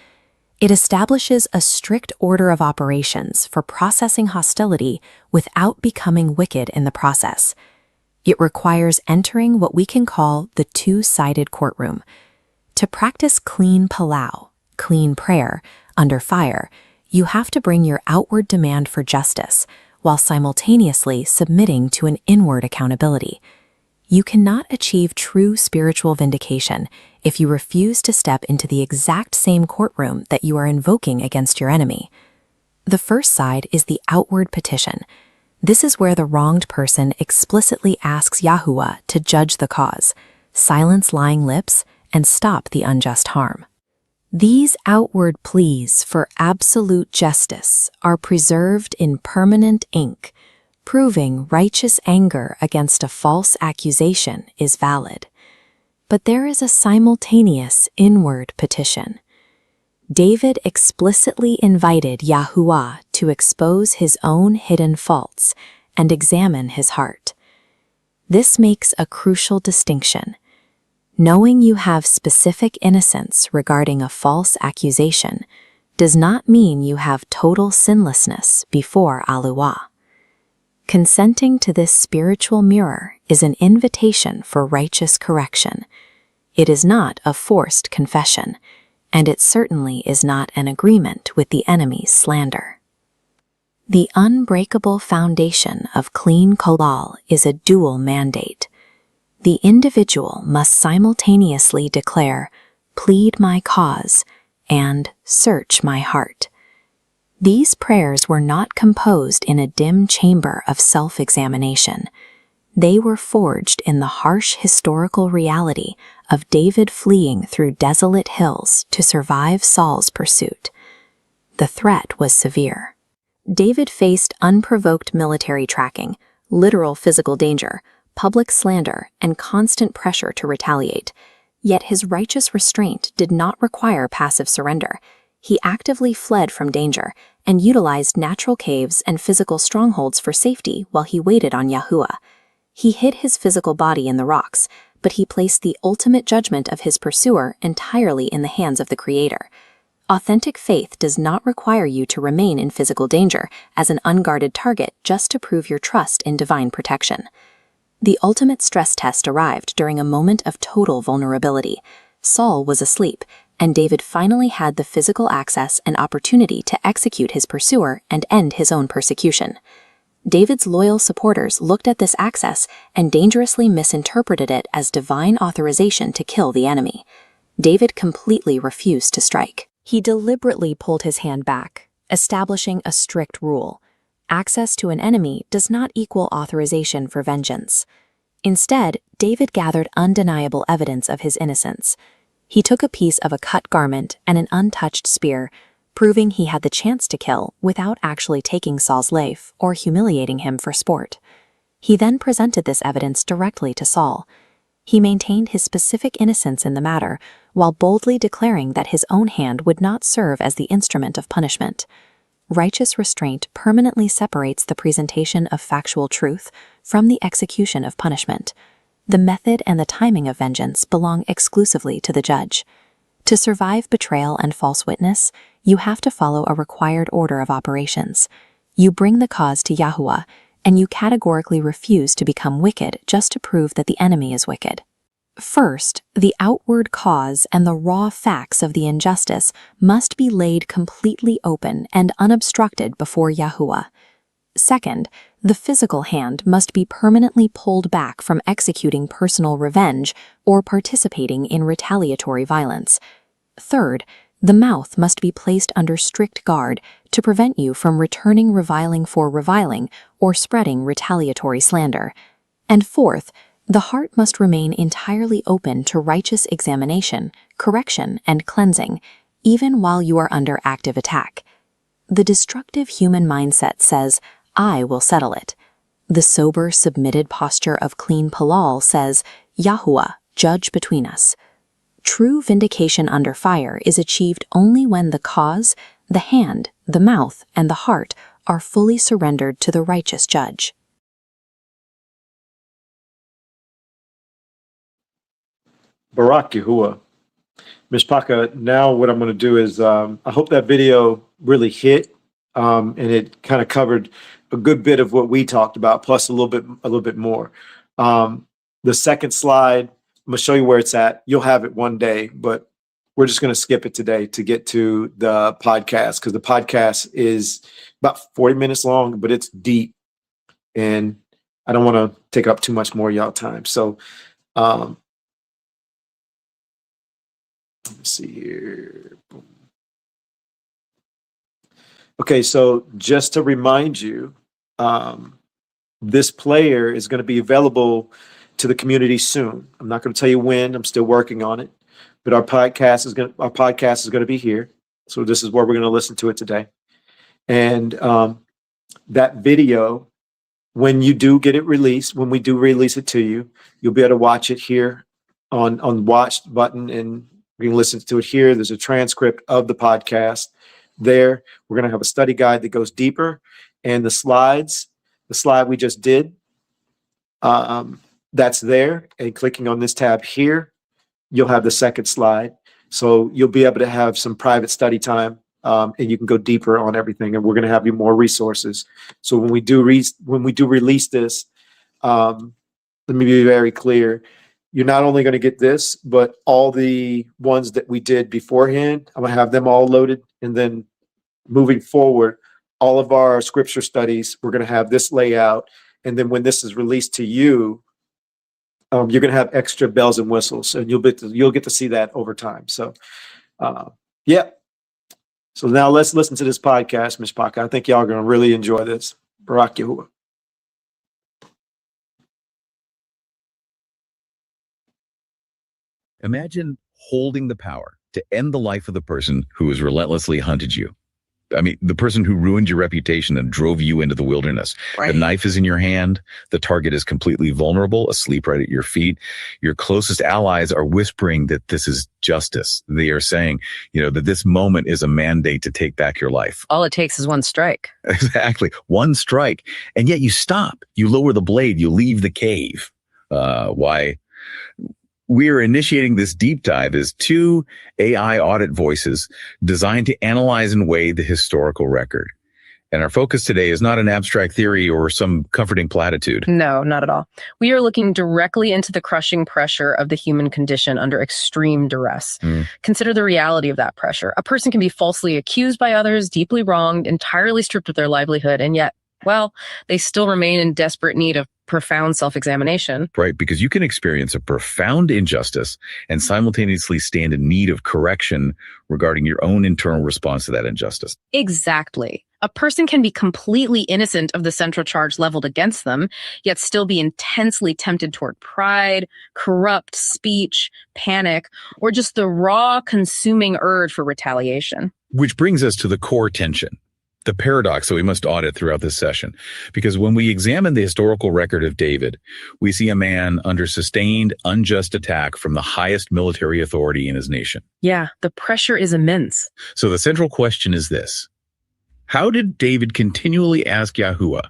It establishes a strict order of operations for processing hostility without becoming wicked in the process. It requires entering what we can call the two-sided courtroom. To practice clean PALAL, clean prayer, under fire, you have to bring your outward demand for justice while simultaneously submitting to an inward accountability. You cannot achieve true spiritual vindication if you refuse to step into the exact same courtroom that you are invoking against your enemy. The first side is the outward petition. This is where the wronged person explicitly asks YAHUAH to judge the cause, silence lying lips, and stop the unjust harm. These outward pleas for absolute justice are preserved in permanent ink, proving righteous anger against a false accusation is valid. But there is a simultaneous inward petition. David explicitly invited YAHUAH to expose his own hidden faults and examine his heart. This makes a crucial distinction. Knowing you have specific innocence regarding a false accusation does not mean you have total sinlessness before YAHUAH. Consenting to this spiritual mirror is an invitation for righteous correction. It is not a forced confession, and it certainly is not an agreement with the enemy's slander. The unbreakable foundation of clean PALAL is a dual mandate. The individual must simultaneously declare, "Plead my cause," and "Search my heart." These prayers were not composed in a dim chamber of self-examination. They were forged in the harsh historical reality of David fleeing through desolate hills to survive Saul's pursuit. The threat was severe. David faced unprovoked military tracking, literal physical danger, public slander, and constant pressure to retaliate. Yet his righteous restraint did not require passive surrender. He actively fled from danger and utilized natural caves and physical strongholds for safety while he waited on YAHUAH. He hid his physical body in the rocks, but he placed the ultimate judgment of his pursuer entirely in the hands of the Creator. Authentic faith does not require you to remain in physical danger as an unguarded target just to prove your trust in divine protection. The ultimate stress test arrived during a moment of total vulnerability. Saul was asleep, and David finally had the physical access and opportunity to execute his pursuer and end his own persecution. David's loyal supporters looked at this access and dangerously misinterpreted it as divine authorization to kill the enemy. David completely refused to strike. He deliberately pulled his hand back, establishing a strict rule. Access to an enemy does not equal authorization for vengeance. Instead, David gathered undeniable evidence of his innocence. He took a piece of a cut garment and an untouched spear, proving he had the chance to kill without actually taking Saul's life or humiliating him for sport. He then presented this evidence directly to Saul. He maintained his specific innocence in the matter, while boldly declaring that his own hand would not serve as the instrument of punishment. Righteous restraint permanently separates the presentation of factual truth from the execution of punishment. The method and the timing of vengeance belong exclusively to the judge. To survive betrayal and false witness, you have to follow a required order of operations. You bring the cause to YAHUAH, and you categorically refuse to become wicked just to prove that the enemy is wicked. First, the outward cause and the raw facts of the injustice must be laid completely open and unobstructed before YAHUAH. Second, the physical hand must be permanently pulled back from executing personal revenge or participating in retaliatory violence. Third, the mouth must be placed under strict guard to prevent you from returning reviling for reviling or spreading retaliatory slander. And fourth, the heart must remain entirely open to righteous examination, correction, and cleansing, even while you are under active attack. The destructive human mindset says, I will settle it. The sober, submitted posture of clean PALAL says, YAHUAH, judge between us. True vindication under fire is achieved only when the cause, the hand, the mouth, and the heart are fully surrendered to the righteous judge. Barak Yahuwah. Myshpaka, now what I'm going to do is I hope that video really hit and it kind of covered a good bit of what we talked about, plus a little bit more. The second slide, I'm going to show you where it's at. You'll have it one day, but we're just going to skip it today to get to the podcast, because the podcast is about 40 minutes long, but it's deep and I don't want to take up too much more of y'all time. So let's see here. Boom. Okay, so just to remind you, this player is going to be available to the community soon. I'm not going to tell you when. I'm still working on it, but our podcast is going to be here. So this is where we're going to listen to it today. And that video, when you do get it released, when we do release it to you, you'll be able to watch it here on watched button, and you can listen to it here. There's a transcript of the podcast there. We're going to have a study guide that goes deeper, and the slide we just did, that's there. And clicking on this tab here, you'll have the second slide. So you'll be able to have some private study time, and you can go deeper on everything. And we're going to have you more resources. So when we do release this, let me be very clear. You're not only going to get this, but all the ones that we did beforehand. I'm going to have them all loaded, and then moving forward, all of our scripture studies, we're going to have this layout. And then when this is released to you, you're going to have extra bells and whistles, and you'll get to see that over time. So, yeah. So now let's listen to this podcast, Myshpaka. I think y'all are going to really enjoy this. Barak Yahuwah. Imagine holding the power to end the life of the person who has relentlessly hunted you. I mean, the person who ruined your reputation and drove you into the wilderness. Right. The knife is in your hand. The target is completely vulnerable, asleep right at your feet. Your closest allies are whispering that this is justice. They are saying, that this moment is a mandate to take back your life. All it takes is one strike. Exactly. One strike. And yet you stop. You lower the blade. You leave the cave. Why? We are initiating this deep dive as 2 AI audit voices designed to analyze and weigh the historical record. And our focus today is not an abstract theory or some comforting platitude. No, not at all. We are looking directly into the crushing pressure of the human condition under extreme duress. Consider the reality of that pressure. A person can be falsely accused by others, deeply wronged, entirely stripped of their livelihood, and yet, well, they still remain in desperate need of profound self-examination. Right, because you can experience a profound injustice and simultaneously stand in need of correction regarding your own internal response to that injustice. Exactly. A person can be completely innocent of the central charge leveled against them, yet still be intensely tempted toward pride, corrupt speech, panic, or just the raw, consuming urge for retaliation. Which brings us to the core tension. The paradox that we must audit throughout this session, because when we examine the historical record of David, we see a man under sustained, unjust attack from the highest military authority in his nation. Yeah, the pressure is immense. So the central question is this: how did David continually ask YAHUAH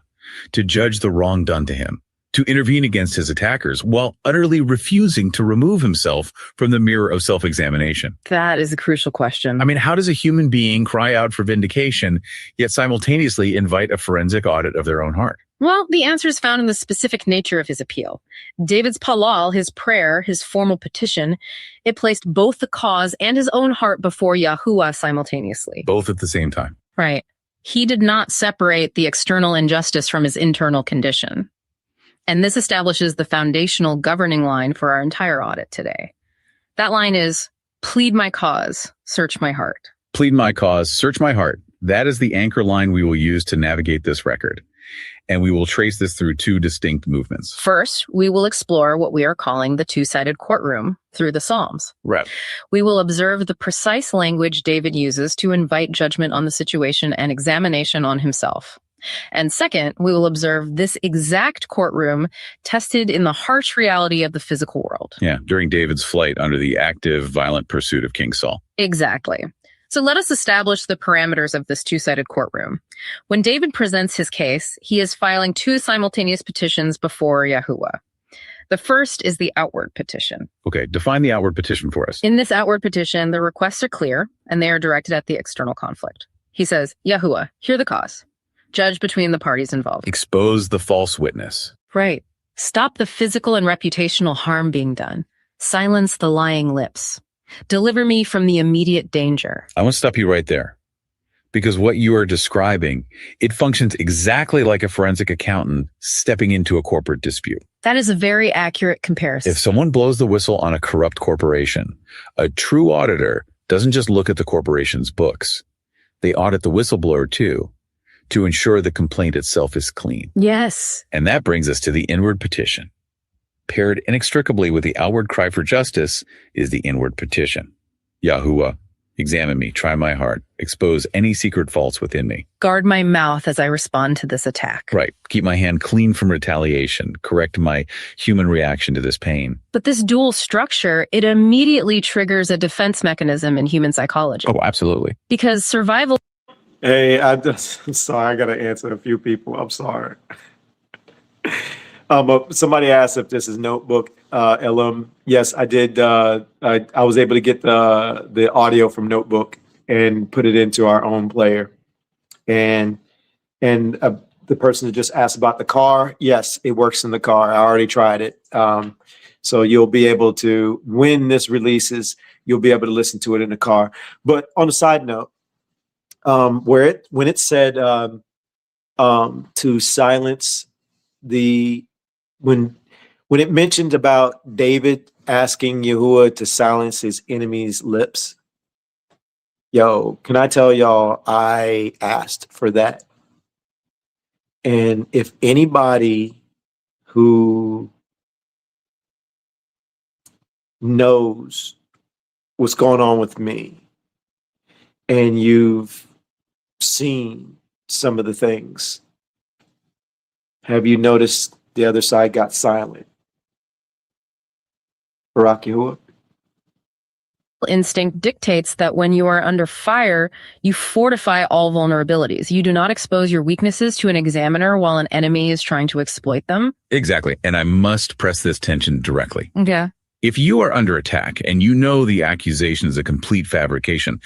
to judge the wrong done to him, to intervene against his attackers, while utterly refusing to remove himself from the mirror of self-examination? That is a crucial question. I mean, how does a human being cry out for vindication, yet simultaneously invite a forensic audit of their own heart? Well, the answer is found in the specific nature of his appeal. David's PALAL, his prayer, his formal petition, it placed both the cause and his own heart before YAHUAH simultaneously. Both at the same time. Right. He did not separate the external injustice from his internal condition. And this establishes the foundational governing line for our entire audit today. That line is, plead my cause, search my heart. Plead my cause, search my heart. That is the anchor line we will use to navigate this record. And we will trace this through two distinct movements. First, we will explore what we are calling the two-sided courtroom through the Psalms. Right. We will observe the precise language David uses to invite judgment on the situation and examination on himself. And second, we will observe this exact courtroom tested in the harsh reality of the physical world. Yeah, during David's flight under the active, violent pursuit of King Saul. Exactly. So let us establish the parameters of this two-sided courtroom. When David presents his case, he is filing two simultaneous petitions before YAHUAH. The first is the outward petition. Okay, define the outward petition for us. In this outward petition, the requests are clear, and they are directed at the external conflict. He says, YAHUAH, hear the cause. Judge between the parties involved. Expose the false witness. Right. Stop the physical and reputational harm being done. Silence the lying lips. Deliver me from the immediate danger. I want to stop you right there. Because what you are describing, it functions exactly like a forensic accountant stepping into a corporate dispute. That is a very accurate comparison. If someone blows the whistle on a corrupt corporation, a true auditor doesn't just look at the corporation's books. They audit the whistleblower too, to ensure the complaint itself is clean. Yes. And that brings us to the inward petition. Paired inextricably with the outward cry for justice is the inward petition. YAHUAH, examine me, try my heart, expose any secret faults within me. Guard my mouth as I respond to this attack. Right. Keep my hand clean from retaliation. Correct my human reaction to this pain. But this dual structure, it immediately triggers a defense mechanism in human psychology. Oh, absolutely. Because survival... Hey, I'm sorry. I got to answer a few people. I'm sorry. Somebody asked if this is Notebook LM. Yes, I did. I was able to get the audio from Notebook and put it into our own player. And the person that just asked about the car, yes, it works in the car. I already tried it. So you'll be able to, when this releases, you'll be able to listen to it in the car. But on a side note, when it said to silence the when it mentioned about David asking YAHUAH to silence his enemy's lips, yo, can I tell y'all, I asked for that. And if anybody who knows what's going on with me, and you've seen some of the things, have you noticed the other side got silent? Barak YAHUAH? Instinct dictates that when you are under fire, you fortify all vulnerabilities. You do not expose your weaknesses to an examiner while an enemy is trying to exploit them. Exactly. And I must press this tension directly. Yeah. If you are under attack and you know the accusation is a complete fabrication,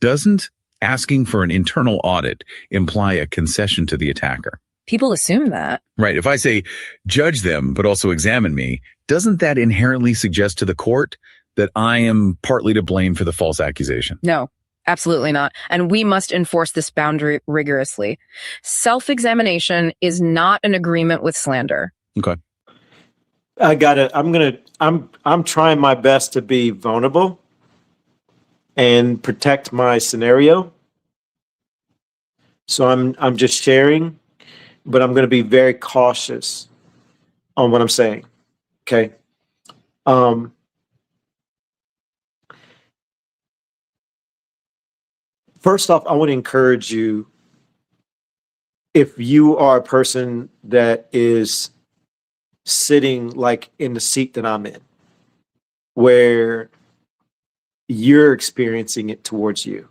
doesn't asking for an internal audit imply a concession to the attacker? People assume that. Right. If I say, judge them, but also examine me, doesn't that inherently suggest to the court that I am partly to blame for the false accusation? No, absolutely not. And we must enforce this boundary rigorously. Self-examination is not an agreement with slander. Okay. I'm trying my best to be vulnerable and protect my scenario. So I'm just sharing, but I'm going to be very cautious on what I'm saying. Okay. First off, I want to encourage you, if you are a person that is sitting like in the seat that I'm in, where you're experiencing it towards you,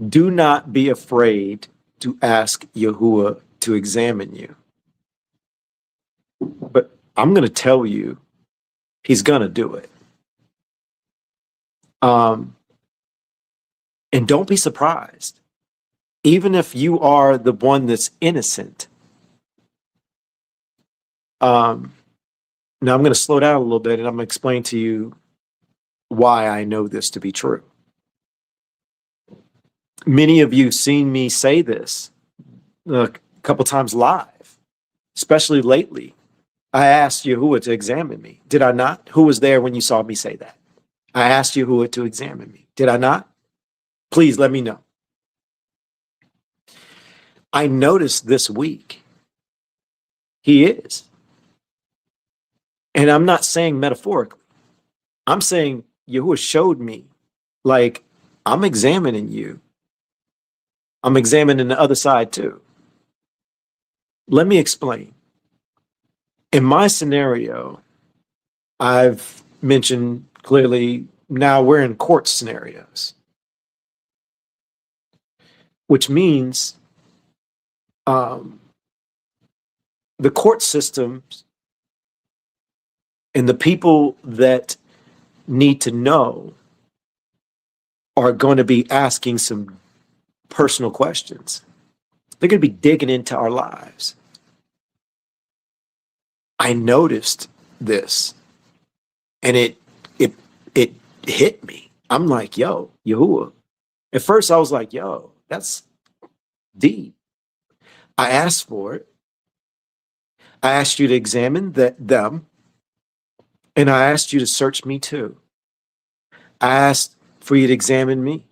do not be afraid to ask YAHUAH to examine you. But I'm going to tell you, he's going to do it. And don't be surprised, even if you are the one that's innocent. Now I'm going to slow down a little bit and I'm going to explain to you why I know this to be true. Many of you have seen me say this a couple times live, especially lately. I asked YAHUAH to examine me. Did I not? Who was there when you saw me say that? I asked YAHUAH to examine me. Did I not? Please let me know. I noticed this week he is. And I'm not saying metaphorically. I'm saying Yahuwah showed me, like, I'm examining you. I'm examining the other side too. Let me explain. In my scenario, I've mentioned clearly now we're in court scenarios, which means the court systems and the people that need to know are going to be asking some personal questions. They're going to be digging into our lives. I noticed this, and it hit me. I'm like, yo, Yahuwah. At first I was like, yo, that's deep. I asked for it. I asked you to examine them, and I asked you to search me too. I asked for you to examine me.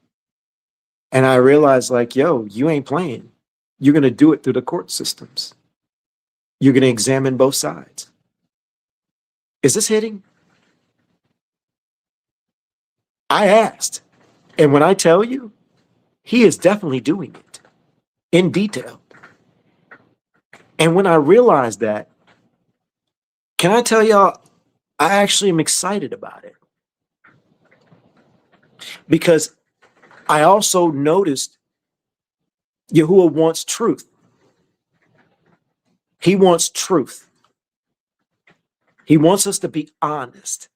And I realized, like, yo, you ain't playing. You're going to do it through the court systems. You're going to examine both sides. Is this hitting? I asked. And when I tell you, he is definitely doing it in detail. And when I realized that, can I tell y'all, I actually am excited about it. Because I also noticed Yahuwah wants truth. He wants truth. He wants us to be honest.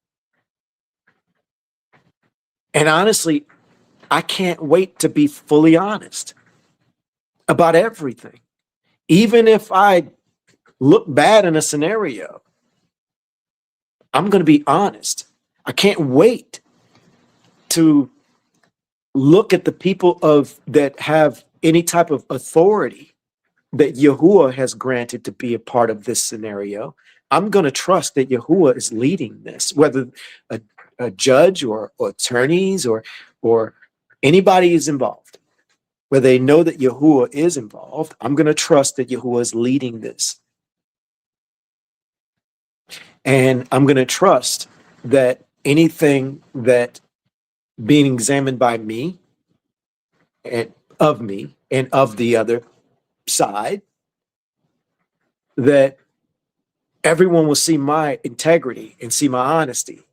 And honestly, I can't wait to be fully honest about everything. Even if I look bad in a scenario, I'm going to be honest. I can't wait to look at the people that have any type of authority that Yahuwah has granted to be a part of this scenario. I'm going to trust that Yahuwah is leading this, whether a judge or attorneys or anybody is involved, where they know that Yahuwah is involved. I'm going to trust that Yahuwah is leading this. And I'm going to trust that anything that being examined by me and of me and of the other side, that everyone will see my integrity and see my honesty,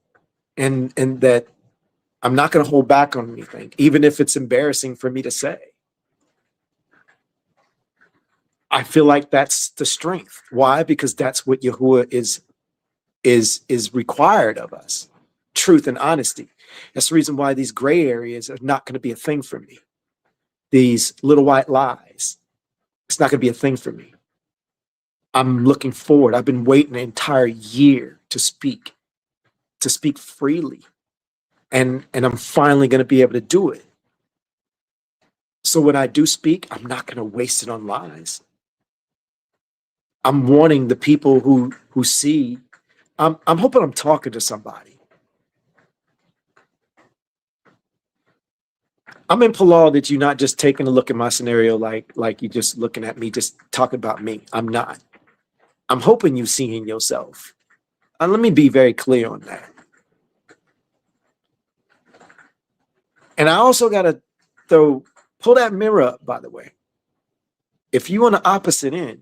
and that I'm not going to hold back on anything, even if it's embarrassing for me to say. I feel like that's the strength. Why? Because that's what Yahuwah is required of us. Truth and honesty. That's the reason why these gray areas are not going to be a thing for me. These little white lies. It's not going to be a thing for me. I'm looking forward. I've been waiting an entire year to speak freely. And I'm finally going to be able to do it. So when I do speak, I'm not going to waste it on lies. I'm wanting the people who see. I'm hoping I'm talking to somebody. I'm in PALAL that you're not just taking a look at my scenario like you're just looking at me, just talking about me. I'm not. I'm hoping you're seeing yourself. And let me be very clear on that. And I also got to pull that mirror up, by the way. If you on the opposite end,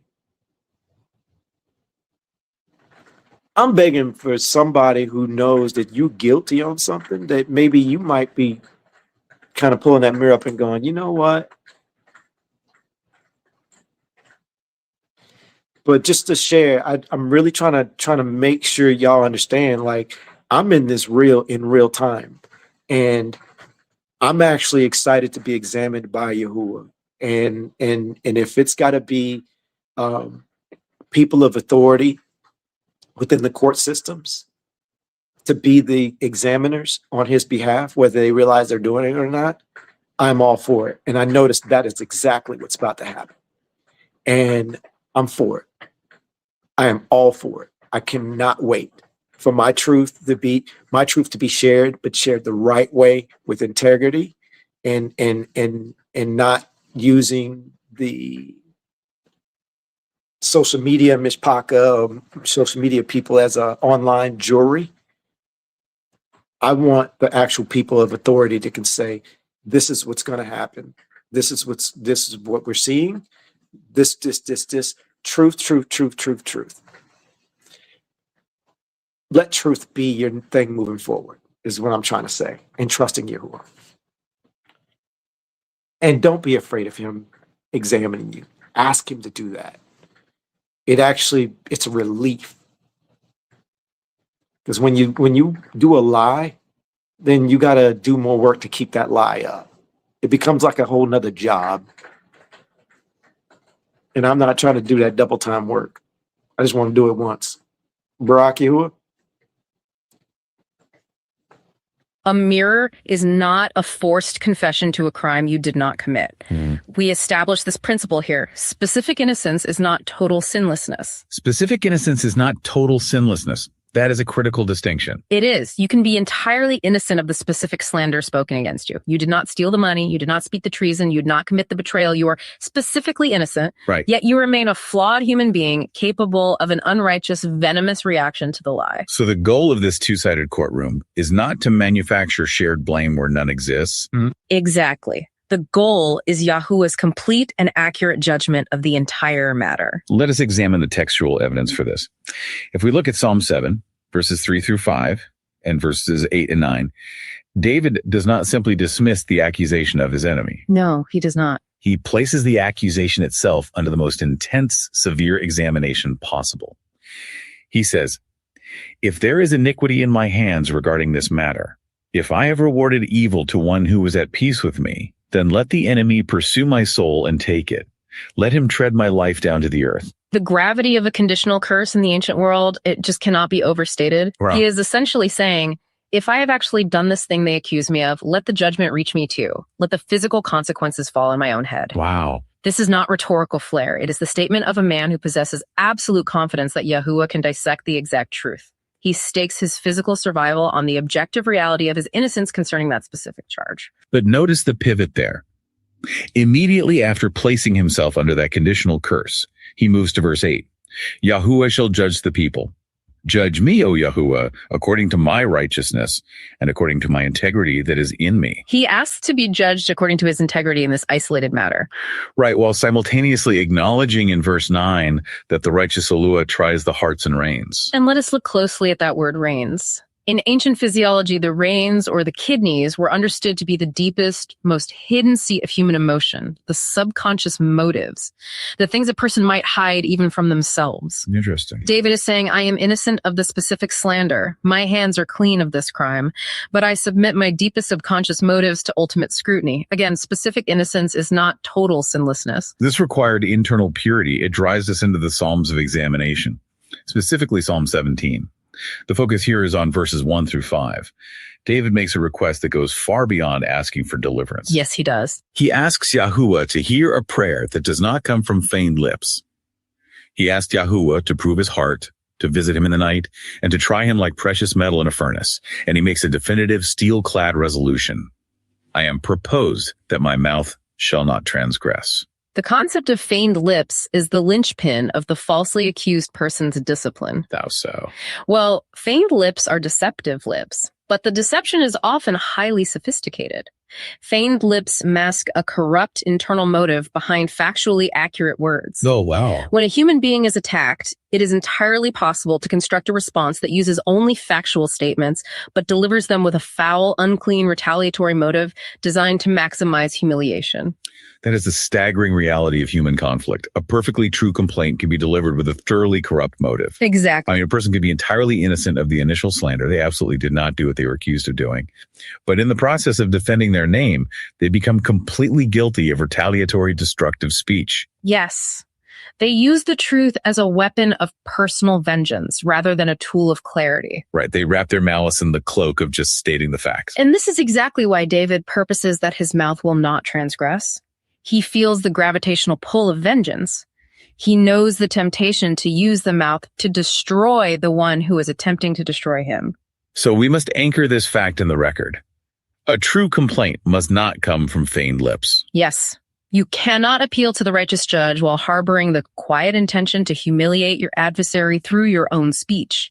I'm begging for somebody who knows that you're guilty on something, that maybe you might be kind of pulling that mirror up and going, you know what? But just to share, I'm really trying to make sure y'all understand, like, I'm in this in real time. And I'm actually excited to be examined by Yahuwah. And if it's got to be people of authority within the court systems to be the examiners on his behalf, whether they realize they're doing it or not, I'm all for it. And I noticed that is exactly what's about to happen. And I'm for it. I am all for it. I cannot wait for my truth to be shared, but shared the right way with integrity and not using the social media, Myshpaka, social media people as a online jury. I want the actual people of authority that can say, this is what's going to happen. This is what we're seeing. This, truth. Let truth be your thing moving forward, is what I'm trying to say, and trusting Yahuwah. And don't be afraid of him examining you. Ask him to do that. It's a relief. Because when you do a lie, then you got to do more work to keep that lie up. It becomes like a whole nother job. And I'm not trying to do that double time work. I just want to do it once. Barak Yahuwah? A mirror is not a forced confession to a crime you did not commit. We establish this principle here. Specific innocence is not total sinlessness. Specific innocence is not total sinlessness. That is a critical distinction. It is. You can be entirely innocent of the specific slander spoken against you. You did not steal the money. You did not speak the treason. You did not commit the betrayal. You are specifically innocent. Right. Yet you remain a flawed human being capable of an unrighteous, venomous reaction to the lie. So the goal of this two-sided courtroom is not to manufacture shared blame where none exists. Exactly. The goal is Yahuwah's complete and accurate judgment of the entire matter. Let us examine the textual evidence for this. If we look at Psalm 7, verses 3 through 5, and verses 8 and 9, David does not simply dismiss the accusation of his enemy. No, he does not. He places the accusation itself under the most intense, severe examination possible. He says, "If there is iniquity in my hands regarding this matter, if I have rewarded evil to one who was at peace with me, then let the enemy pursue my soul and take it. Let him tread my life down to the earth." The gravity of a conditional curse in the ancient world, it just cannot be overstated. Wow. He is essentially saying, if I have actually done this thing they accuse me of, let the judgment reach me too. Let the physical consequences fall on my own head. Wow. This is not rhetorical flair. It is the statement of a man who possesses absolute confidence that Yahuwah can dissect the exact truth. He stakes his physical survival on the objective reality of his innocence concerning that specific charge. But notice the pivot there. Immediately after placing himself under that conditional curse, he moves to verse 8. Yahuwah shall judge the people. Judge me, O Yahuwah, according to my righteousness and according to my integrity that is in me. He asks to be judged according to his integrity in this isolated matter. Right, while simultaneously acknowledging in verse 9 that the righteous Yahuwah tries the hearts and reins. And let us look closely at that word reins. In ancient physiology, the reins or the kidneys were understood to be the deepest, most hidden seat of human emotion, the subconscious motives, the things a person might hide even from themselves. Interesting. David is saying, I am innocent of the specific slander. My hands are clean of this crime, but I submit my deepest subconscious motives to ultimate scrutiny. Again, specific innocence is not total sinlessness. This required internal purity. It drives us into the Psalms of examination, specifically Psalm 17. The focus here is on verses 1 through 5. David makes a request that goes far beyond asking for deliverance. Yes, he does. He asks Yahuwah to hear a prayer that does not come from feigned lips. He asked Yahuwah to prove his heart, to visit him in the night, and to try him like precious metal in a furnace. And he makes a definitive steel-clad resolution. I am proposed that my mouth shall not transgress. The concept of feigned lips is the linchpin of the falsely accused person's discipline. Thou so. Well, feigned lips are deceptive lips, but the deception is often highly sophisticated. Feigned lips mask a corrupt internal motive behind factually accurate words. Oh, wow. When a human being is attacked, it is entirely possible to construct a response that uses only factual statements, but delivers them with a foul, unclean, retaliatory motive designed to maximize humiliation. That is the staggering reality of human conflict. A perfectly true complaint can be delivered with a thoroughly corrupt motive. Exactly. I mean, a person could be entirely innocent of the initial slander. They absolutely did not do what they were accused of doing. But in the process of defending their name, they become completely guilty of retaliatory, destructive speech. Yes. They use the truth as a weapon of personal vengeance rather than a tool of clarity. Right. They wrap their malice in the cloak of just stating the facts. And this is exactly why David purposes that his mouth will not transgress. He feels the gravitational pull of vengeance. He knows the temptation to use the mouth to destroy the one who is attempting to destroy him. So we must anchor this fact in the record. A true complaint must not come from feigned lips. Yes. You cannot appeal to the righteous judge while harboring the quiet intention to humiliate your adversary through your own speech.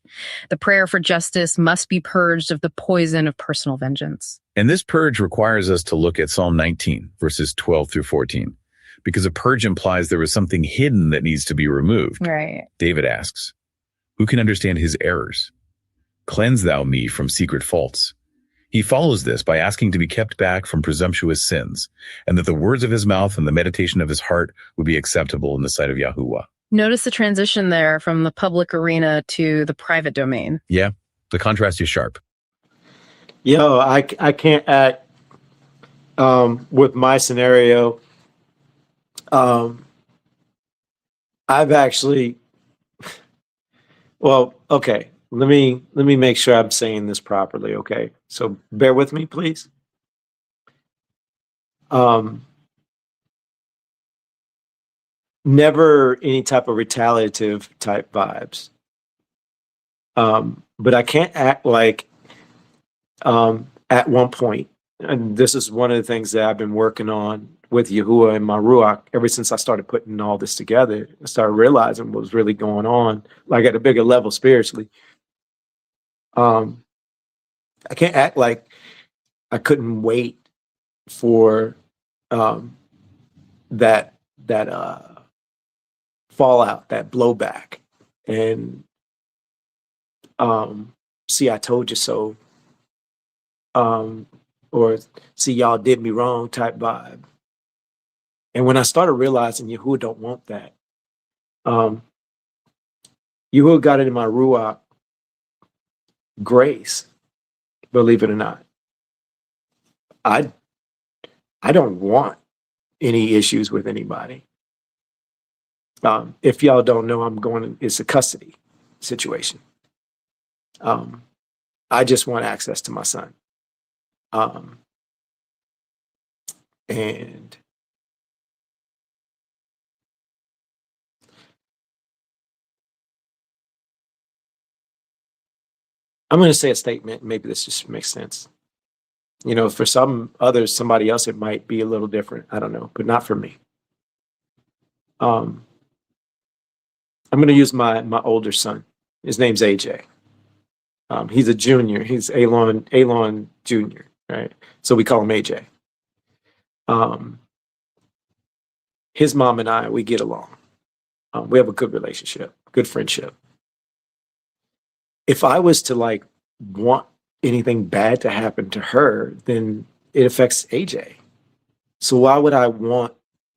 The prayer for justice must be purged of the poison of personal vengeance. And this purge requires us to look at Psalm 19, verses 12 through 14, because a purge implies there is something hidden that needs to be removed. Right. David asks, "Who can understand his errors? Cleanse thou me from secret faults." He follows this by asking to be kept back from presumptuous sins, and that the words of his mouth and the meditation of his heart would be acceptable in the sight of YAHUAH. Notice the transition there from the public arena to the private domain. Yeah, the contrast is sharp. Yo, I can't act with my scenario. I've actually, well, okay. Let me make sure I'm saying this properly. Okay, so bear with me, please. Never any type of retaliative type vibes. But I can't act like at one point, and this is one of the things that I've been working on with YAHUAH and my Ruach ever since I started putting all this together. I started realizing what was really going on, like at a bigger level spiritually. I can't act like I couldn't wait for that fallout, that blowback, and see, I told you so, or see, y'all did me wrong type vibe. And when I started realizing YAHUAH don't want that, YAHUAH got it in my Ruach grace, believe it or not. I don't want any issues with anybody. If y'all don't know, it's a custody situation. I just want access to my son. And I'm going to say a statement. Maybe this just makes sense. You know, for some others, somebody else, it might be a little different. I don't know, but not for me. I'm going to use my older son. His name's AJ. He's a junior. He's Alon Junior, right? So we call him AJ. His mom and I, we get along. We have a good relationship, good friendship. If I was to like want anything bad to happen to her, then it affects AJ. So why would I want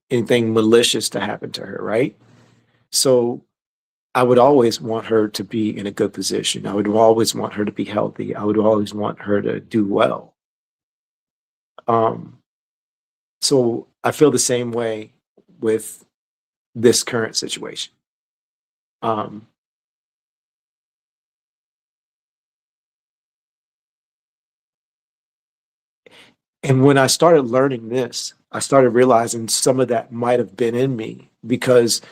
anything malicious to happen to her, right? So I would always want her to be in a good position. I would always want her to be healthy. I would always want her to do well. So I feel the same way with this current situation. And when I started learning this, I started realizing some of that might have been in me because,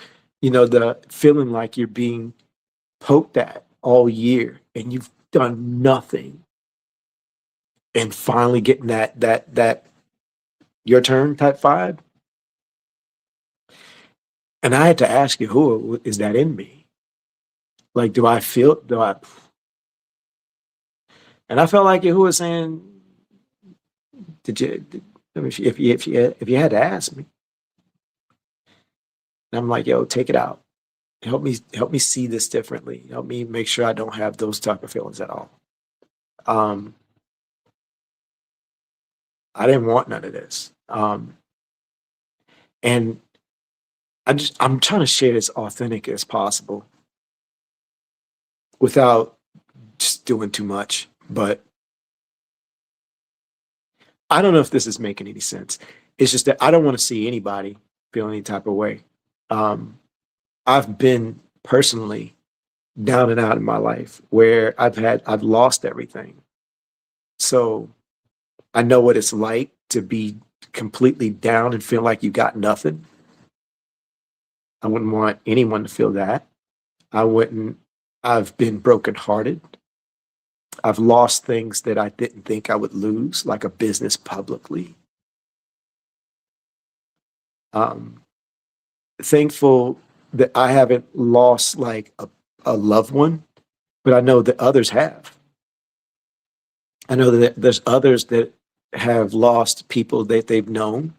you know, the feeling like you're being poked at all year and you've done nothing. And finally getting that your turn type vibe. And I had to ask you, who is that in me? Like, do I? And I felt like Yahuwah was saying, if you had to ask me. And I'm like, yo, take it out. Help me see this differently. Help me make sure I don't have those type of feelings at all. I didn't want none of this. And I'm trying to share as authentic as possible without just doing too much. But I don't know if this is making any sense. It's just that I don't want to see anybody feel any type of way. I've been personally down and out in my life where I've lost everything. So I know what it's like to be completely down and feel like you got nothing. I wouldn't want anyone to feel that. I've been brokenhearted. I've lost things that I didn't think I would lose, like a business publicly. Thankful that I haven't lost like a loved one, but I know that others have. I know that there's others that have lost people that they've known.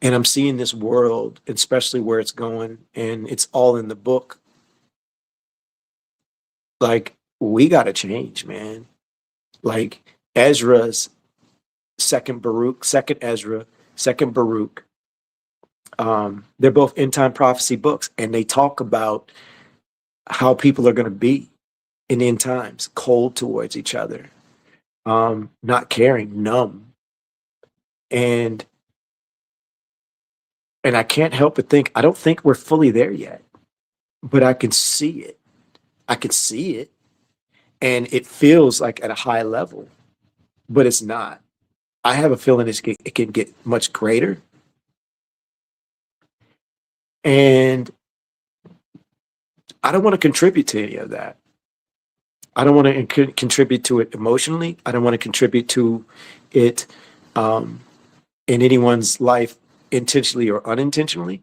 And I'm seeing this world, especially where it's going, and it's all in the book. Like, we got to change, man. Like, Ezra's second Baruch, second Ezra, second Baruch. They're both end time prophecy books, and they talk about how people are going to be in end times, cold towards each other, not caring, numb. And I can't help but think, I don't think we're fully there yet, but I can see it. I can see it. And it feels like at a high level, but it's not. I have a feeling it can get much greater. And I don't want to contribute to any of that. I don't want to contribute to it emotionally. I don't want to contribute to it in anyone's life intentionally or unintentionally.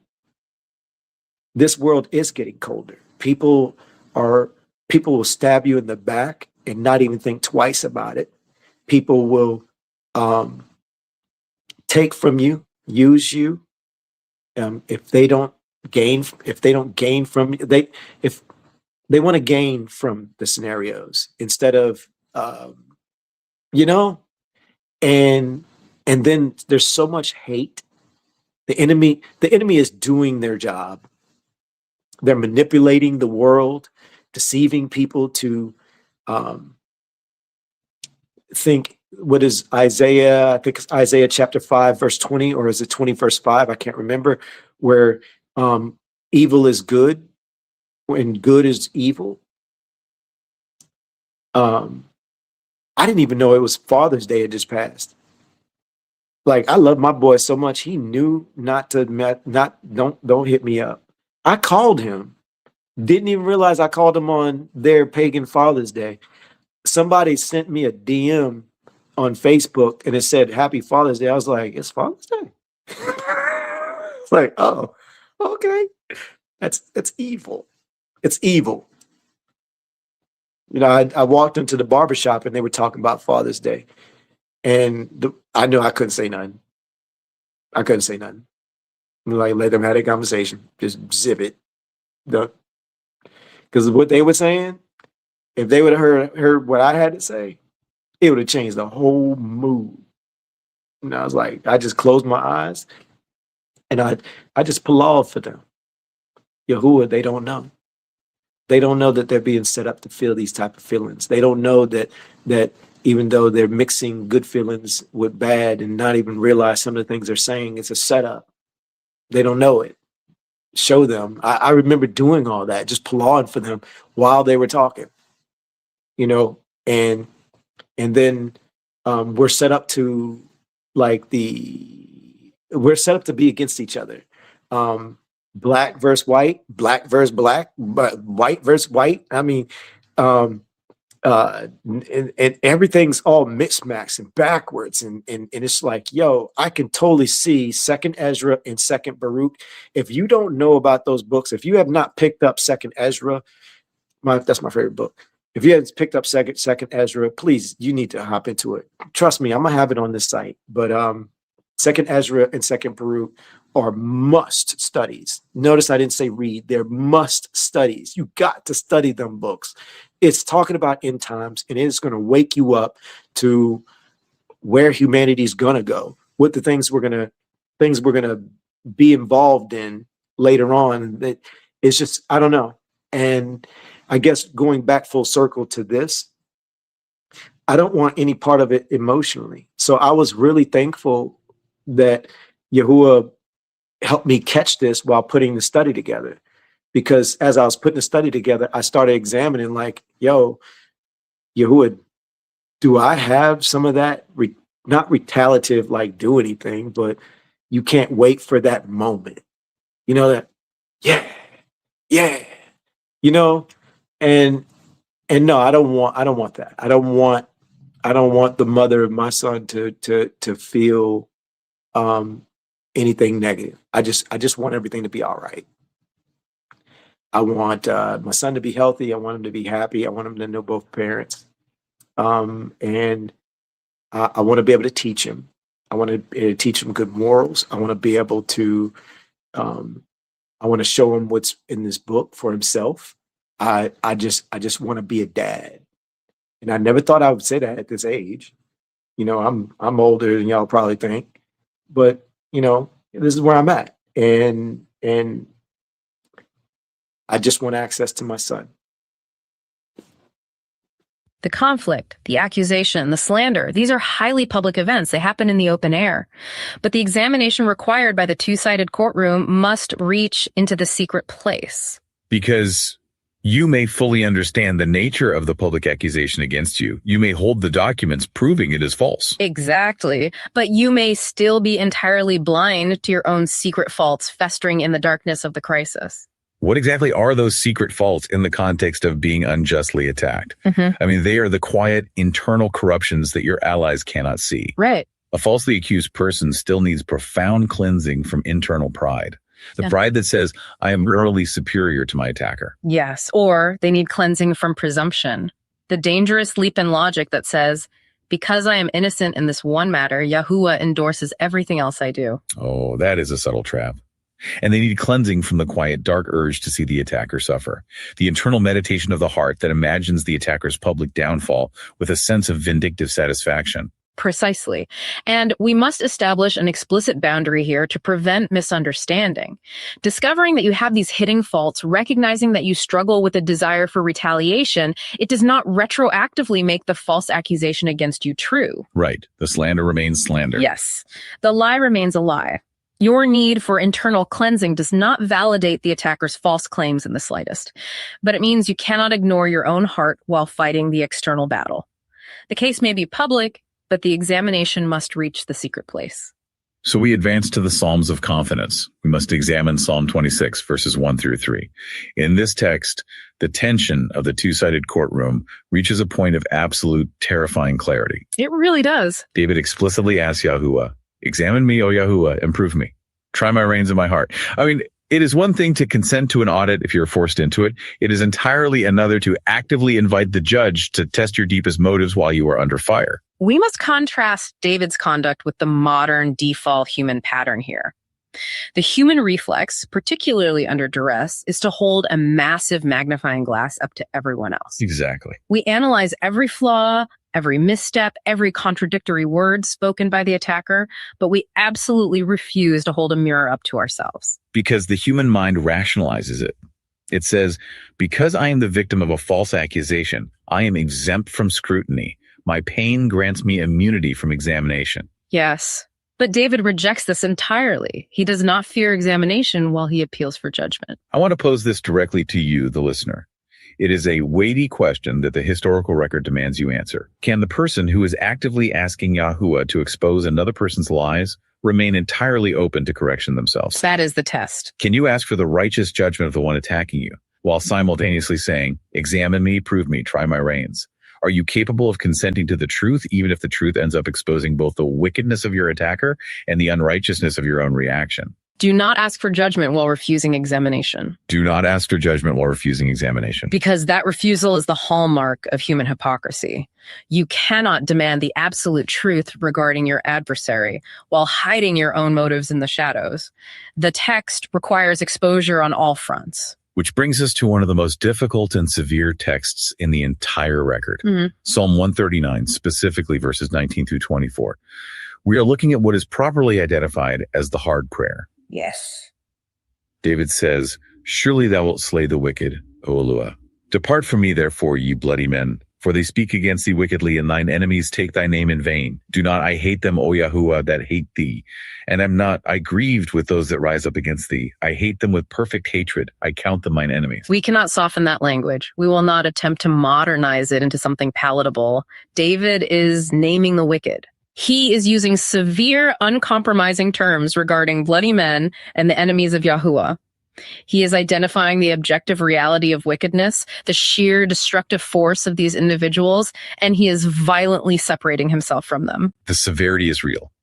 This world is getting colder. People will stab you in the back and not even think twice about it. People will take from you, use you. If they don't gain from if they want to gain from the scenarios instead of and then there's so much hate. The enemy is doing their job. They're manipulating the world, deceiving people to think, what is Isaiah? I think it's Isaiah chapter 5, verse 20, or is it 20, verse 5? I can't remember, where evil is good and good is evil. I didn't even know it was Father's Day had just passed. Like, I love my boy so much, he knew not to don't hit me up. I called him. Didn't even realize I called him on their pagan Father's Day. Somebody sent me a DM on Facebook and it said Happy Father's Day. I was like, it's Father's Day. It's like, oh, okay. That's evil. It's evil. I walked into the barbershop and they were talking about Father's Day. And I knew I couldn't say nothing. Like, let them have their conversation. Just zip it. Because what they were saying, if they would have heard what I had to say, it would have changed the whole mood. And I was like, I just closed my eyes and I just PALAL for them. YAHUAH, they don't know. They don't know that they're being set up to feel these type of feelings. They don't know that even though they're mixing good feelings with bad and not even realize some of the things they're saying, it's a setup. They don't know it. Show them. I remember doing all that, just PALALing for them while they were talking, and then we're set up to be against each other. Black versus white, black versus black, but white versus white. I mean, and everything's all mixed and backwards, and it's like, yo, I can totally see second Ezra and second Baruch. If you don't know about those books, if you have not picked up second Ezra, that's my favorite book. If you haven't picked up second Ezra, please, you need to hop into it. Trust me, I'm gonna have it on this site. But second Ezra and second Baruch are must studies. Notice I didn't say read. They're must studies. You got to study them books. It's talking about end times, and it's going to wake you up to where humanity's going to go, what the things we're going to be involved in later on. That it's just, I don't know. And I guess going back full circle to this, I don't want any part of it emotionally. So I was really thankful that YAHUAH helped me catch this while putting the study together. Because as I was putting the study together, I started examining like, yo, YAHUAH, do I have some of that, not retaliative, like do anything, but you can't wait for that moment. That, yeah, and no, I don't want that. I don't want the mother of my son to feel anything negative. I just want everything to be all right. I want my son to be healthy. I want him to be happy. I want him to know both parents. And I want to be able to teach him. I want to teach him good morals. I want to be able to, I want to show him what's in this book for himself. I just want to be a dad. And I never thought I would say that at this age. You know, I'm older than y'all probably think, but you know, this is where I'm at. And I just want access to my son. The conflict, the accusation, the slander, these are highly public events. They happen in the open air. But the examination required by the two-sided courtroom must reach into the secret place. Because you may fully understand the nature of the public accusation against you. You may hold the documents proving it is false. Exactly. But you may still be entirely blind to your own secret faults festering in the darkness of the crisis. What exactly are those secret faults in the context of being unjustly attacked? I mean, they are the quiet internal corruptions that your allies cannot see. Right. A falsely accused person still needs profound cleansing from internal pride. The pride that says, I am morally superior to my attacker. Yes. Or they need cleansing from presumption. The dangerous leap in logic that says, because I am innocent in this one matter, YAHUAH endorses everything else I do. Oh, that is a subtle trap. And they need cleansing from the quiet, dark urge to see the attacker suffer. The internal meditation of the heart that imagines the attacker's public downfall with a sense of vindictive satisfaction. Precisely. And we must establish an explicit boundary here to prevent misunderstanding. Discovering that you have these hidden faults, recognizing that you struggle with a desire for retaliation, it does not retroactively make the false accusation against you true. Right. The slander remains slander. Yes. The lie remains a lie. Your need for internal cleansing does not validate the attacker's false claims in the slightest, but it means you cannot ignore your own heart while fighting the external battle. The case may be public, but the examination must reach the secret place. So we advance to the Psalms of Confidence. We must examine Psalm 26, verses 1 through 3. In this text, the tension of the two-sided courtroom reaches a point of absolute terrifying clarity. It really does. David explicitly asks YAHUAH, examine me, O YAHUAH, and prove me. Try my reins in my heart. I mean, it is one thing to consent to an audit if you're forced into it. It is entirely another to actively invite the judge to test your deepest motives while you are under fire. We must contrast David's conduct with the modern default human pattern here. The human reflex, particularly under duress, is to hold a massive magnifying glass up to everyone else. Exactly. We analyze every flaw, every misstep, every contradictory word spoken by the attacker, but we absolutely refuse to hold a mirror up to ourselves. Because the human mind rationalizes it. It says, because I am the victim of a false accusation, I am exempt from scrutiny. My pain grants me immunity from examination. Yes, but David rejects this entirely. He does not fear examination while he appeals for judgment. I want to pose this directly to you, the listener. It is a weighty question that the historical record demands you answer. Can the person who is actively asking YAHUAH to expose another person's lies remain entirely open to correction themselves? That is the test. Can you ask for the righteous judgment of the one attacking you, while simultaneously saying, examine me, prove me, try my reins? Are you capable of consenting to the truth, even if the truth ends up exposing both the wickedness of your attacker and the unrighteousness of your own reaction? Do not ask for judgment while refusing examination. Do not ask for judgment while refusing examination. Because that refusal is the hallmark of human hypocrisy. You cannot demand the absolute truth regarding your adversary while hiding your own motives in the shadows. The text requires exposure on all fronts. Which brings us to one of the most difficult and severe texts in the entire record. Psalm 139, specifically verses 19 through 24. We are looking at what is properly identified as the hard prayer. Yes. David says, surely thou wilt slay the wicked, O Yahuwah. Depart from me, therefore, ye bloody men, for they speak against thee wickedly, and thine enemies take thy name in vain. Do not I hate them, O YAHUAH, that hate thee? And am not I grieved with those that rise up against thee? I hate them with perfect hatred. I count them mine enemies. We cannot soften that language. We will not attempt to modernize it into something palatable. David is naming the wicked. He is using severe, uncompromising terms regarding bloody men and the enemies of YAHUAH. He is identifying the objective reality of wickedness, the sheer destructive force of these individuals, and he is violently separating himself from them. The severity is real.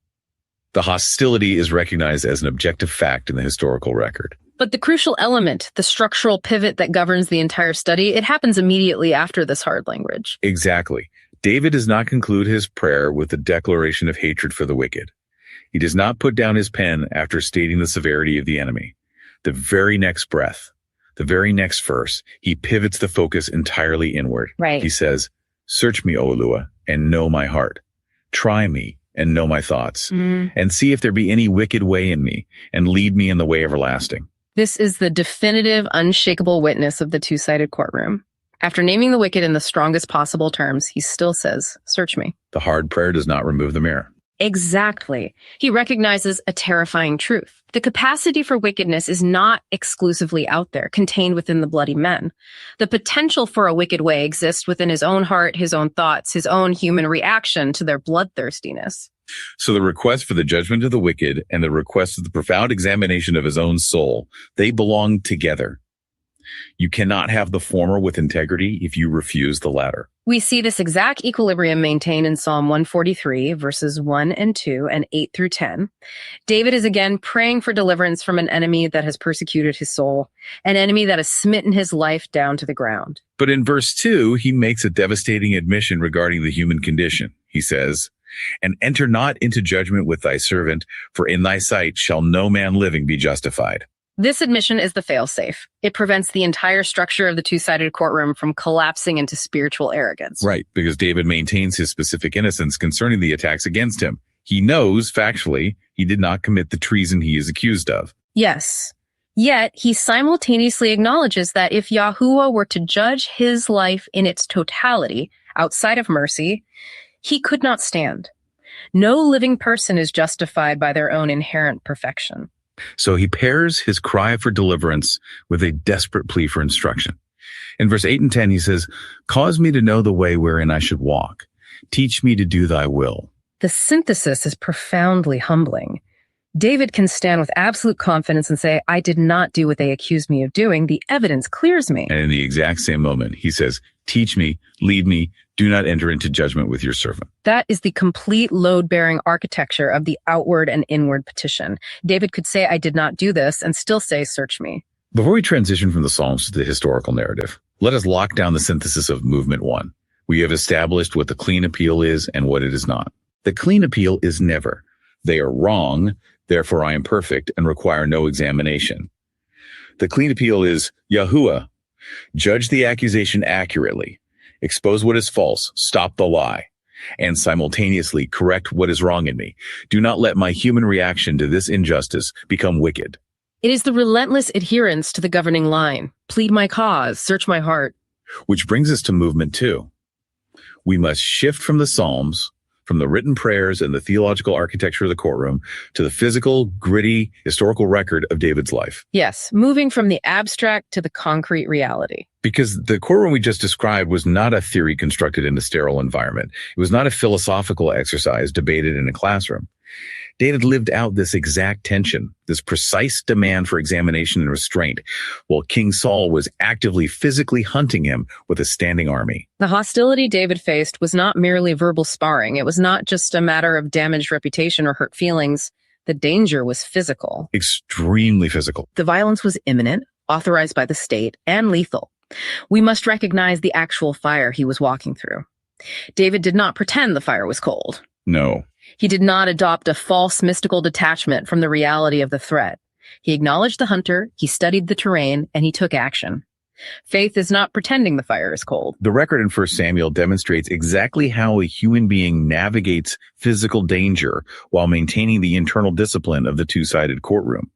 The hostility is recognized as an objective fact in the historical record. But the crucial element, the structural pivot that governs the entire study, it happens immediately after this hard language. Exactly. David does not conclude his prayer with a declaration of hatred for the wicked. He does not put down his pen after stating the severity of the enemy. The very next breath, the very next verse, he pivots the focus entirely inward. Right. He says, "Search me, O YAHUAH, and know my heart. Try me and know my thoughts, and see if there be any wicked way in me, and lead me in the way everlasting." This is the definitive, unshakable witness of the two-sided courtroom. After naming the wicked in the strongest possible terms, he still says, "Search me." The hard prayer does not remove the mirror. Exactly. He recognizes a terrifying truth. The capacity for wickedness is not exclusively out there, contained within the bloody men. The potential for a wicked way exists within his own heart, his own thoughts, his own human reaction to their bloodthirstiness. So the request for the judgment of the wicked and the request of the profound examination of his own soul, they belong together. You cannot have the former with integrity if you refuse the latter. We see this exact equilibrium maintained in Psalm 143, verses 1 and 2 and 8 through 10. David is again praying for deliverance from an enemy that has persecuted his soul, an enemy that has smitten his life down to the ground. But in verse 2, he makes a devastating admission regarding the human condition. He says, "And enter not into judgment with thy servant, for in thy sight shall no man living be justified." This admission is the failsafe. It prevents the entire structure of the two-sided courtroom from collapsing into spiritual arrogance. Right, because David maintains his specific innocence concerning the attacks against him. He knows, factually, he did not commit the treason he is accused of. Yes. Yet, he simultaneously acknowledges that if YAHUAH were to judge his life in its totality, outside of mercy, he could not stand. No living person is justified by their own inherent perfection. So he pairs his cry for deliverance with a desperate plea for instruction. In verse 8 and 10, he says, "Cause me to know the way wherein I should walk. Teach me to do thy will." The synthesis is profoundly humbling. David can stand with absolute confidence and say, "I did not do what they accused me of doing. The evidence clears me." And in the exact same moment, he says, "Teach me, lead me, do not enter into judgment with your servant." That is the complete load-bearing architecture of the outward and inward petition. David could say, "I did not do this," and still say, "Search me." Before we transition from the Psalms to the historical narrative, let us lock down the synthesis of movement 1. We have established what the clean appeal is and what it is not. The clean appeal is never, "They are wrong, therefore I am perfect and require no examination." The clean appeal is, "YAHUAH, judge the accusation accurately, expose what is false, stop the lie, and simultaneously correct what is wrong in me. Do not let my human reaction to this injustice become wicked." It is the relentless adherence to the governing line. Plead my cause, search my heart. Which brings us to movement 2. We must shift from the Psalms, from the written prayers and the theological architecture of the courtroom, to the physical, gritty, historical record of David's life. Yes, moving from the abstract to the concrete reality. Because the courtroom we just described was not a theory constructed in a sterile environment. It was not a philosophical exercise debated in a classroom. David lived out this exact tension, this precise demand for examination and restraint, while King Saul was actively physically hunting him with a standing army. The hostility David faced was not merely verbal sparring. It was not just a matter of damaged reputation or hurt feelings. The danger was physical. Extremely physical. The violence was imminent, authorized by the state, and lethal. We must recognize the actual fire he was walking through. David did not pretend the fire was cold. No. He did not adopt a false mystical detachment from the reality of the threat. He acknowledged the hunter, he studied the terrain, and he took action. Faith is not pretending the fire is cold. The record in 1 Samuel demonstrates exactly how a human being navigates physical danger while maintaining the internal discipline of the two-sided courtroom.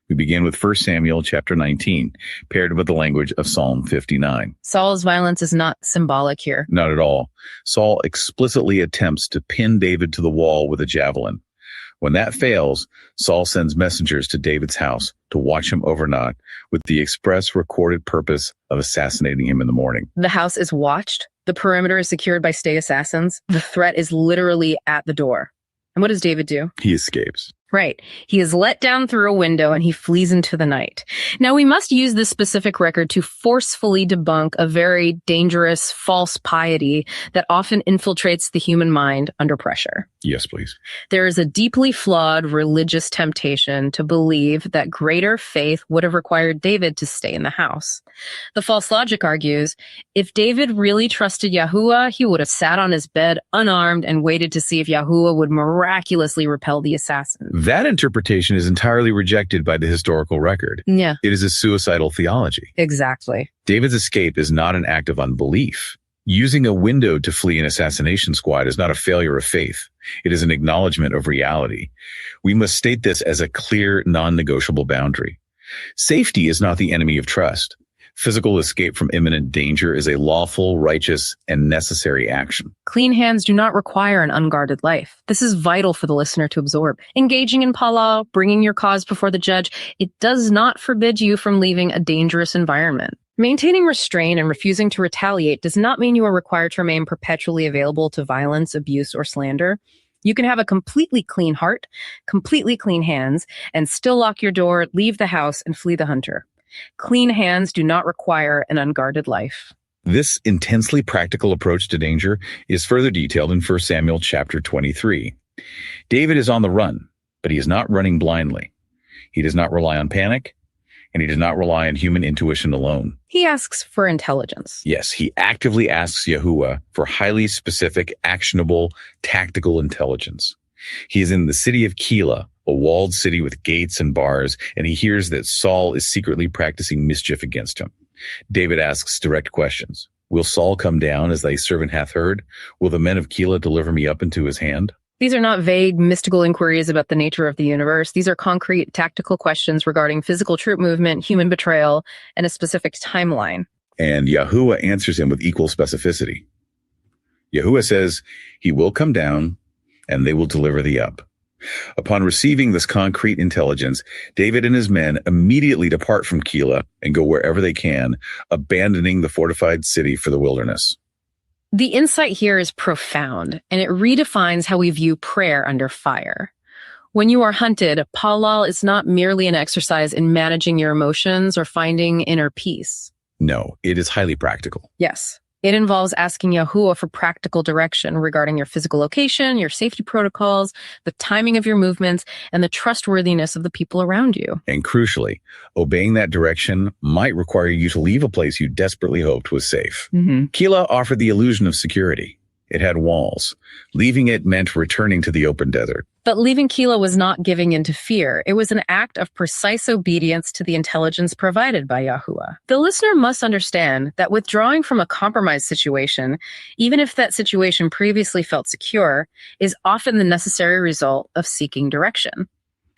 We begin with 1 Samuel chapter 19, paired with the language of Psalm 59. Saul's violence is not symbolic here. Not at all. Saul explicitly attempts to pin David to the wall with a javelin. When that fails, Saul sends messengers to David's house to watch him overnight with the express recorded purpose of assassinating him in the morning. The house is watched. The perimeter is secured by state assassins. The threat is literally at the door. And what does David do? He escapes. Right. He is let down through a window and he flees into the night. Now, we must use this specific record to forcefully debunk a very dangerous false piety that often infiltrates the human mind under pressure. Yes, please. There is a deeply flawed religious temptation to believe that greater faith would have required David to stay in the house. The false logic argues, if David really trusted YAHUAH, he would have sat on his bed unarmed and waited to see if YAHUAH would miraculously repel the assassin. That interpretation is entirely rejected by the historical record. Yeah. It is a suicidal theology. Exactly. David's escape is not an act of unbelief. Using a window to flee an assassination squad is not a failure of faith. It is an acknowledgement of reality. We must state this as a clear, non-negotiable boundary. Safety is not the enemy of trust. Physical escape from imminent danger is a lawful, righteous, and necessary action. Clean hands do not require an unguarded life. This is vital for the listener to absorb. Engaging in PALAL, bringing your cause before the judge, it does not forbid you from leaving a dangerous environment. Maintaining restraint and refusing to retaliate does not mean you are required to remain perpetually available to violence, abuse, or slander. You can have a completely clean heart, completely clean hands, and still lock your door, leave the house, and flee the hunter. Clean hands do not require an unguarded life. This intensely practical approach to danger is further detailed in 1 Samuel chapter 23. David is on the run, but he is not running blindly. He does not rely on panic, and he does not rely on human intuition alone. He asks for intelligence. Yes, he actively asks YAHUAH for highly specific, actionable, tactical intelligence. He is in the city of Keilah, a walled city with gates and bars, and he hears that Saul is secretly practicing mischief against him. David asks direct questions. Will Saul come down as thy servant hath heard? Will the men of Keilah deliver me up into his hand? These are not vague, mystical inquiries about the nature of the universe. These are concrete, tactical questions regarding physical troop movement, human betrayal, and a specific timeline. And YAHUAH answers him with equal specificity. YAHUAH says, he will come down, and they will deliver thee up. Upon receiving this concrete intelligence, David and his men immediately depart from Keilah and go wherever they can, abandoning the fortified city for the wilderness. The insight here is profound, and it redefines how we view prayer under fire. When you are hunted, PALAL is not merely an exercise in managing your emotions or finding inner peace. No, it is highly practical. Yes. It involves asking YAHUAH for practical direction regarding your physical location, your safety protocols, the timing of your movements, and the trustworthiness of the people around you. And crucially, obeying that direction might require you to leave a place you desperately hoped was safe. Keilah offered the illusion of security. It had walls. Leaving it meant returning to the open desert. But leaving Keilah was not giving in to fear. It was an act of precise obedience to the intelligence provided by YAHUAH. The listener must understand that withdrawing from a compromised situation, even if that situation previously felt secure, is often the necessary result of seeking direction.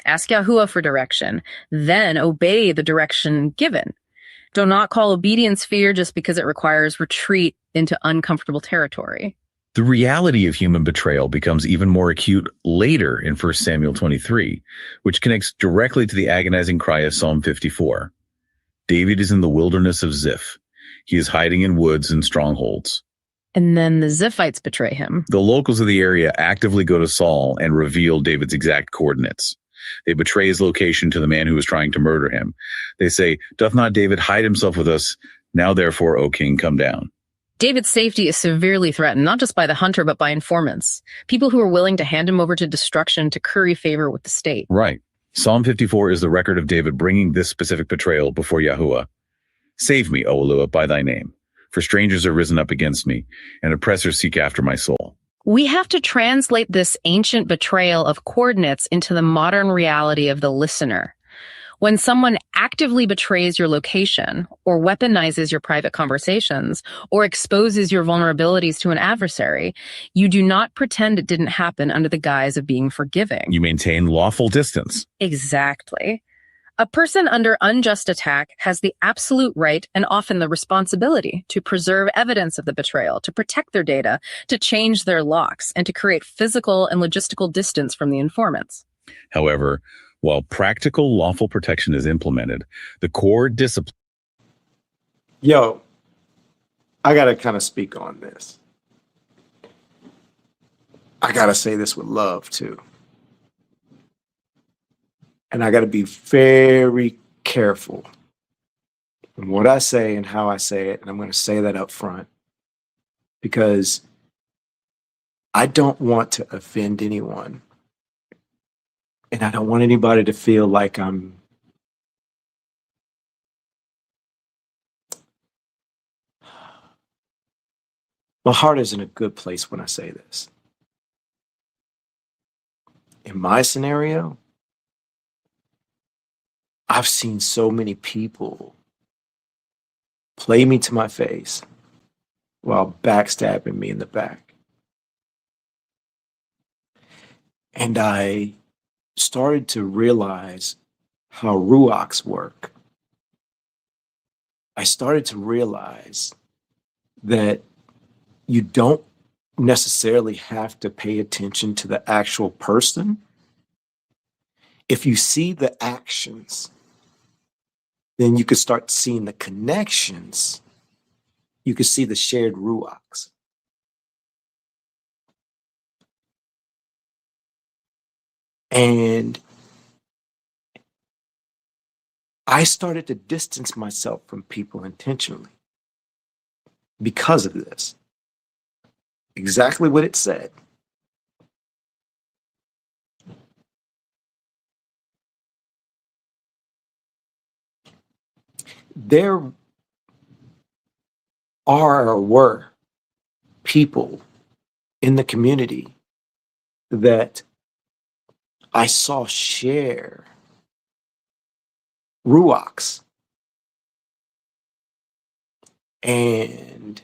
Ask YAHUAH for direction, then obey the direction given. Do not call obedience fear just because it requires retreat into uncomfortable territory. The reality of human betrayal becomes even more acute later in 1 Samuel 23, which connects directly to the agonizing cry of Psalm 54. David is in the wilderness of Ziph. He is hiding in woods and strongholds. And then the Ziphites betray him. The locals of the area actively go to Saul and reveal David's exact coordinates. They betray his location to the man who is trying to murder him. They say, "Doth not David hide himself with us? Now therefore, O king, come down." David's safety is severely threatened, not just by the hunter, but by informants, people who are willing to hand him over to destruction to curry favor with the state. Right. Psalm 54 is the record of David bringing this specific betrayal before YAHUAH. Save me, O YAHUAH, by thy name, for strangers are risen up against me, and oppressors seek after my soul. We have to translate this ancient betrayal of coordinates into the modern reality of the listener. When someone actively betrays your location or weaponizes your private conversations or exposes your vulnerabilities to an adversary, you do not pretend it didn't happen under the guise of being forgiving. You maintain lawful distance. Exactly. A person under unjust attack has the absolute right and often the responsibility to preserve evidence of the betrayal, to protect their data, to change their locks, and to create physical and logistical distance from the informants. However, while practical lawful protection is implemented, the core discipline... Yo, I got to kind of speak on this. I got to say this with love, too. And I got to be very careful in what I say and how I say it. And I'm going to say that up front because I don't want to offend anyone. And I don't want anybody to feel like my heart is in a good place when I say this. In my scenario, I've seen so many people play me to my face while backstabbing me in the back. And I started to realize how ruachs work. I started to realize that you don't necessarily have to pay attention to the actual person. If you see the actions, then you could start seeing the connections. You could see the shared ruachs. And I started to distance myself from people intentionally because of this. Exactly what it said. There are or were people in the community that I saw share ruachs and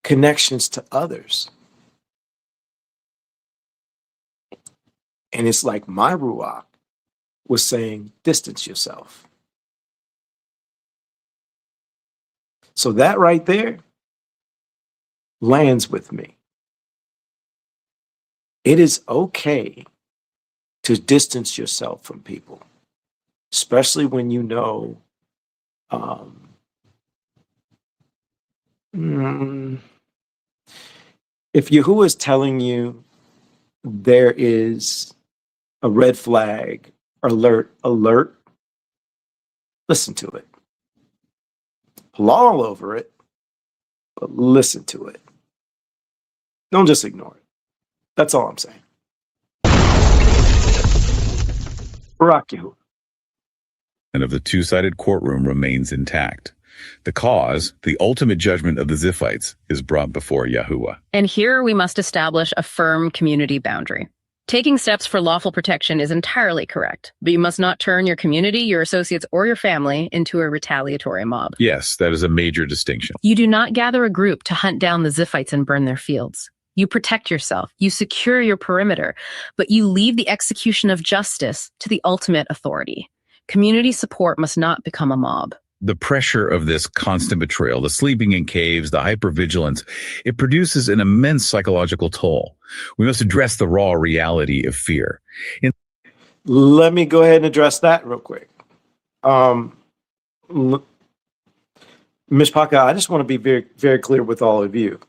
connections to others. And it's like my ruach was saying, distance yourself. So that right there lands with me. It is okay to distance yourself from people, especially when you know if Yahuwah is telling you there is a red flag, alert, listen to it. PALAL over it, but listen to it. Don't just ignore it. That's all I'm saying. Barak Yahuwah. And of the two-sided courtroom remains intact. The cause, the ultimate judgment of the Ziphites, is brought before YAHUAH. And here we must establish a firm community boundary. Taking steps for lawful protection is entirely correct, but you must not turn your community, your associates, or your family into a retaliatory mob. Yes, that is a major distinction. You do not gather a group to hunt down the Ziphites and burn their fields. You protect yourself, you secure your perimeter, but you leave the execution of justice to the ultimate authority. Community support must not become a mob. The pressure of this constant betrayal, the sleeping in caves, the hypervigilance, it produces an immense psychological toll. We must address the raw reality of fear. Let me go ahead and address that real quick. Myshpaka, I just want to be very, very clear with all of you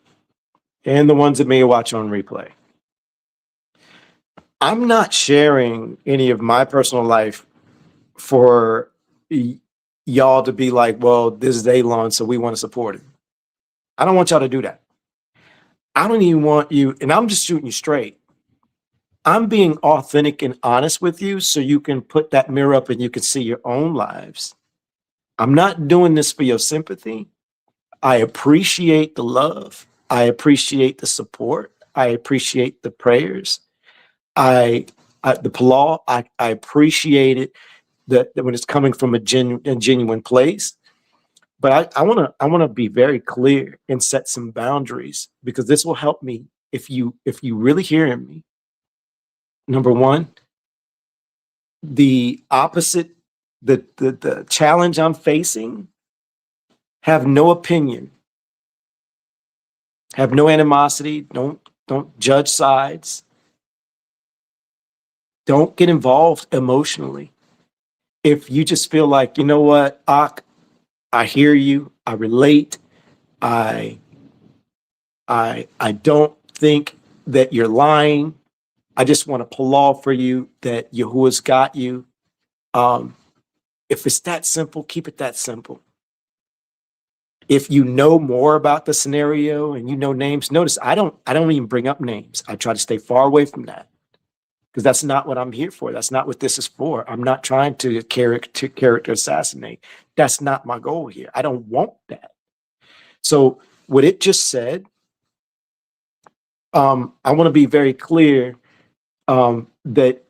and the ones that may watch on replay. I'm not sharing any of my personal life for y'all to be like, well, this is Elon, so we want to support him. I don't want y'all to do that. I don't even want you, and I'm just shooting you straight. I'm being authentic and honest with you so you can put that mirror up and you can see your own lives. I'm not doing this for your sympathy. I appreciate the love. I appreciate the support. I appreciate the prayers. The PALAL, I appreciate it that when it's coming from a genuine place. But I want to be very clear and set some boundaries, because this will help me if you really hearing me. Number one, the opposite, the challenge I'm facing, have no opinion, have no animosity, don't judge sides, don't get involved emotionally. If you just feel like, you know what, I hear you, I relate, I don't think that you're lying, I just want to PALAL for you that Yahuwah's got you. If it's that simple, keep it that simple. If you know more about the scenario and you know names, notice I don't even bring up names. I try to stay far away from that because that's not what I'm here for. That's not what this is for. I'm not trying to character assassinate. That's not my goal here. I don't want that. So what it just said, I want to be very clear that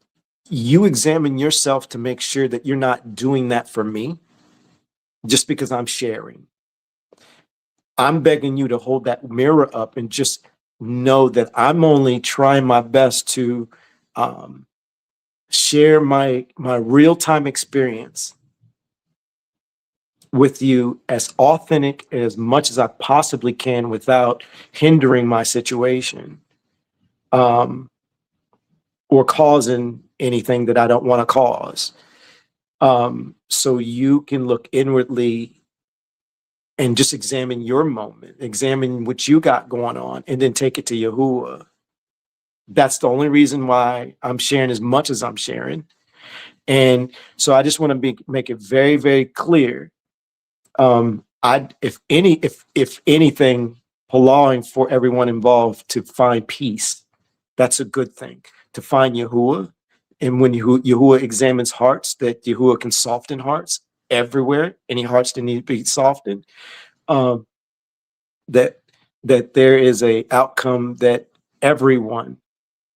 you examine yourself to make sure that you're not doing that for me just because I'm sharing. I'm begging you to hold that mirror up and just know that I'm only trying my best to share my real-time experience with you as authentic as much as I possibly can without hindering my situation or causing anything that I don't want to cause. So you can look inwardly and just examine your moment, examine what you got going on, and then take it to Yahuwah. That's the only reason why I'm sharing as much as I'm sharing. And so I just want to make it very, very clear. If anything, allowing for everyone involved to find peace, that's a good thing. To find Yahuwah, and when Yahuwah examines hearts, that Yahuwah can soften hearts everywhere, any hearts that need to be softened, that there is a outcome that everyone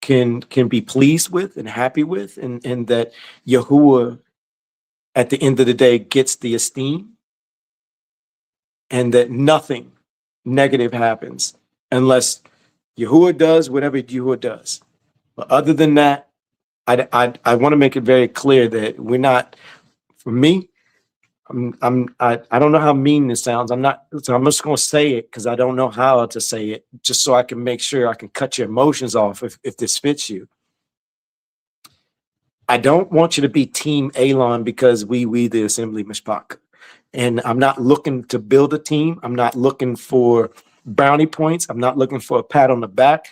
can be pleased with and happy with, and that Yahuwah at the end of the day gets the esteem, and that nothing negative happens unless Yahuwah does whatever Yahuwah does. But other than that, I want to make it very clear that we're not, for me, I don't know how mean this sounds. I'm just going to say it because I don't know how to say it, just so I can make sure I can cut your emotions off if this fits you. I don't want you to be Team Elon because we the assembly Myshpaka. And I'm not looking to build a team. I'm not looking for brownie points. I'm not looking for a pat on the back.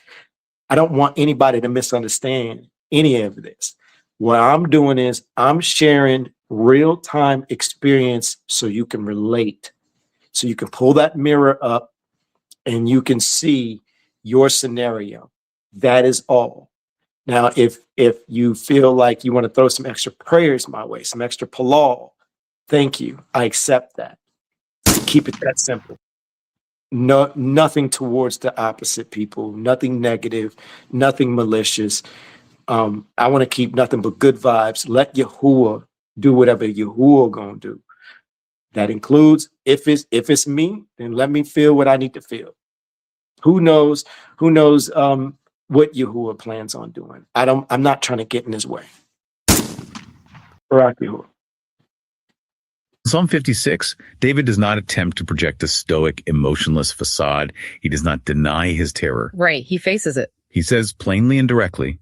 I don't want anybody to misunderstand any of this. What I'm doing is I'm sharing real-time experience so you can relate, so you can pull that mirror up and you can see your scenario. That is all. Now, if you feel like you want to throw some extra prayers my way, some extra PALAL, thank you. I accept that. Keep it that simple. No, nothing towards the opposite people, nothing negative, nothing malicious. I want to keep nothing but good vibes. Let Yahuwah do whatever Yahuwah gonna do. That includes if it's me, then let me feel what I need to feel. Who knows what Yahuwah plans on doing. I'm not trying to get in his way. Barak Yahuwah. Psalm 56, David does not attempt to project a stoic, emotionless facade. He does not deny his terror. Right, he faces it. He says plainly and directly,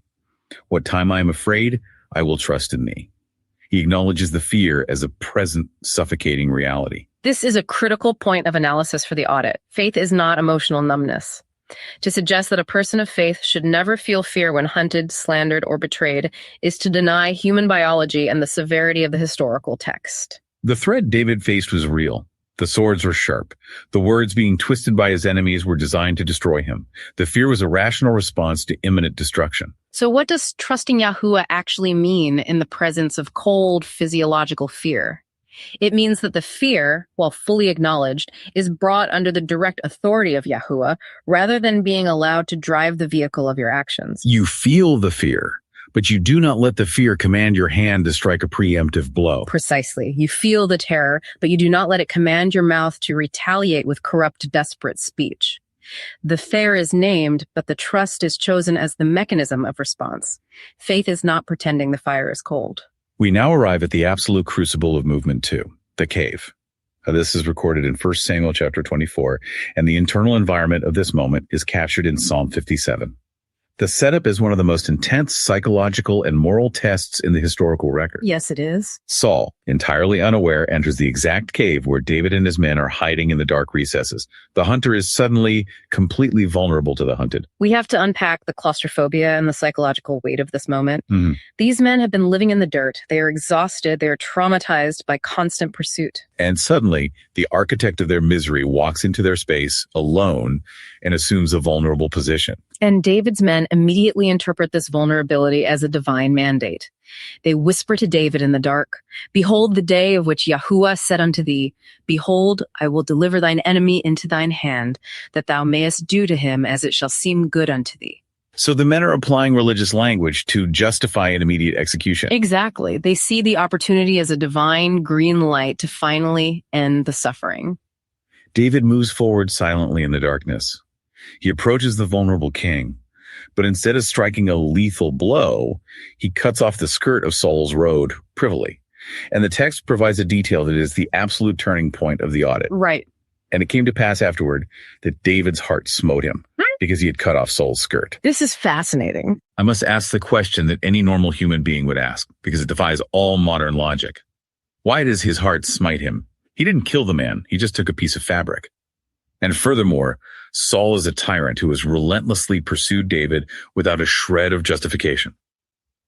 "What time I am afraid, I will trust in thee." He acknowledges the fear as a present, suffocating reality. This is a critical point of analysis for the audit. Faith is not emotional numbness. To suggest that a person of faith should never feel fear when hunted, slandered, or betrayed is to deny human biology and the severity of the historical text. The threat David faced was real. The swords were sharp. The words being twisted by his enemies were designed to destroy him. The fear was a rational response to imminent destruction. So what does trusting Yahuwah actually mean in the presence of cold, physiological fear? It means that the fear, while fully acknowledged, is brought under the direct authority of Yahuwah rather than being allowed to drive the vehicle of your actions. You feel the fear, but you do not let the fear command your hand to strike a preemptive blow. Precisely. You feel the terror, but you do not let it command your mouth to retaliate with corrupt, desperate speech. The fear is named, but the trust is chosen as the mechanism of response. Faith is not pretending the fire is cold. We now arrive at the absolute crucible of movement 2, the cave. This is recorded in 1 Samuel chapter 24, and the internal environment of this moment is captured in Psalm 57. The setup is one of the most intense psychological and moral tests in the historical record. Yes, it is. Saul, entirely unaware, enters the exact cave where David and his men are hiding in the dark recesses. The hunter is suddenly completely vulnerable to the hunted. We have to unpack the claustrophobia and the psychological weight of this moment. Mhm. These men have been living in the dirt. They are exhausted. They are traumatized by constant pursuit. And suddenly, the architect of their misery walks into their space alone and assumes a vulnerable position. And David's men immediately interpret this vulnerability as a divine mandate. They whisper to David in the dark, "Behold the day of which YAHUAH said unto thee, Behold, I will deliver thine enemy into thine hand, that thou mayest do to him as it shall seem good unto thee." So the men are applying religious language to justify an immediate execution. Exactly. They see the opportunity as a divine green light to finally end the suffering. David moves forward silently in the darkness. He approaches the vulnerable king, but instead of striking a lethal blow, he cuts off the skirt of Saul's robe privily. And the text provides a detail that is the absolute turning point of the audit. Right. And it came to pass afterward that David's heart smote him because he had cut off Saul's skirt. This is fascinating. I must ask the question that any normal human being would ask, because it defies all modern logic. Why does his heart smite him? He didn't kill the man. He just took a piece of fabric. And furthermore, Saul is a tyrant who has relentlessly pursued David without a shred of justification.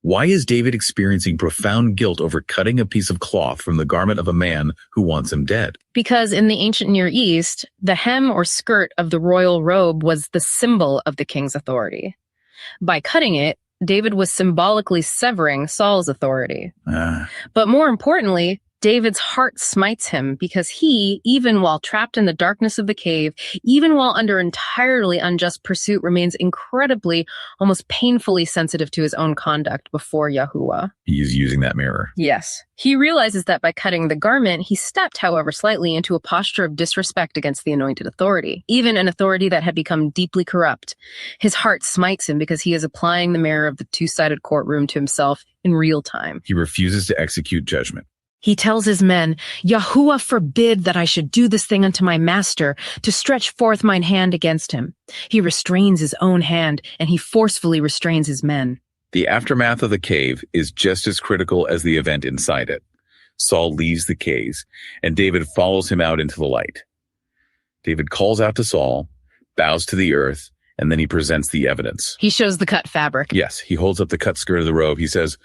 Why is David experiencing profound guilt over cutting a piece of cloth from the garment of a man who wants him dead? Because in the ancient Near East, the hem or skirt of the royal robe was the symbol of the king's authority. By cutting it, David was symbolically severing Saul's authority. But more importantly, David's heart smites him because he, even while trapped in the darkness of the cave, even while under entirely unjust pursuit, remains incredibly, almost painfully sensitive to his own conduct before YAHUAH. He's using that mirror. Yes. He realizes that by cutting the garment, he stepped, however slightly, into a posture of disrespect against the anointed authority, even an authority that had become deeply corrupt. His heart smites him because he is applying the mirror of the two-sided courtroom to himself in real time. He refuses to execute judgment. He tells his men, "YAHUAH forbid that I should do this thing unto my master, to stretch forth mine hand against him." He restrains his own hand, and he forcefully restrains his men. The aftermath of the cave is just as critical as the event inside it. Saul leaves the cave, and David follows him out into the light. David calls out to Saul, bows to the earth, and then he presents the evidence. He shows the cut fabric. Yes, he holds up the cut skirt of the robe. He says,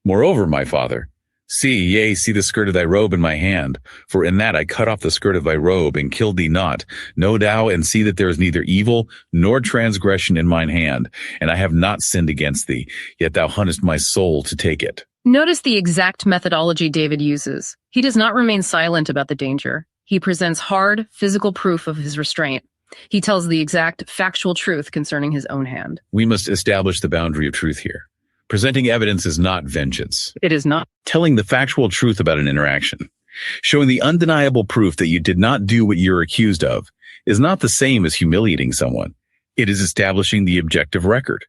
"Moreover, my father, see the skirt of thy robe in my hand. For in that I cut off the skirt of thy robe and killed thee not. Know thou and see that there is neither evil nor transgression in mine hand. And I have not sinned against thee, yet thou huntest my soul to take it." Notice the exact methodology David uses. He does not remain silent about the danger. He presents hard, physical proof of his restraint. He tells the exact factual truth concerning his own hand. We must establish the boundary of truth here. Presenting evidence is not vengeance. It is not. Telling the factual truth about an interaction, showing the undeniable proof that you did not do what you're accused of, is not the same as humiliating someone. It is establishing the objective record.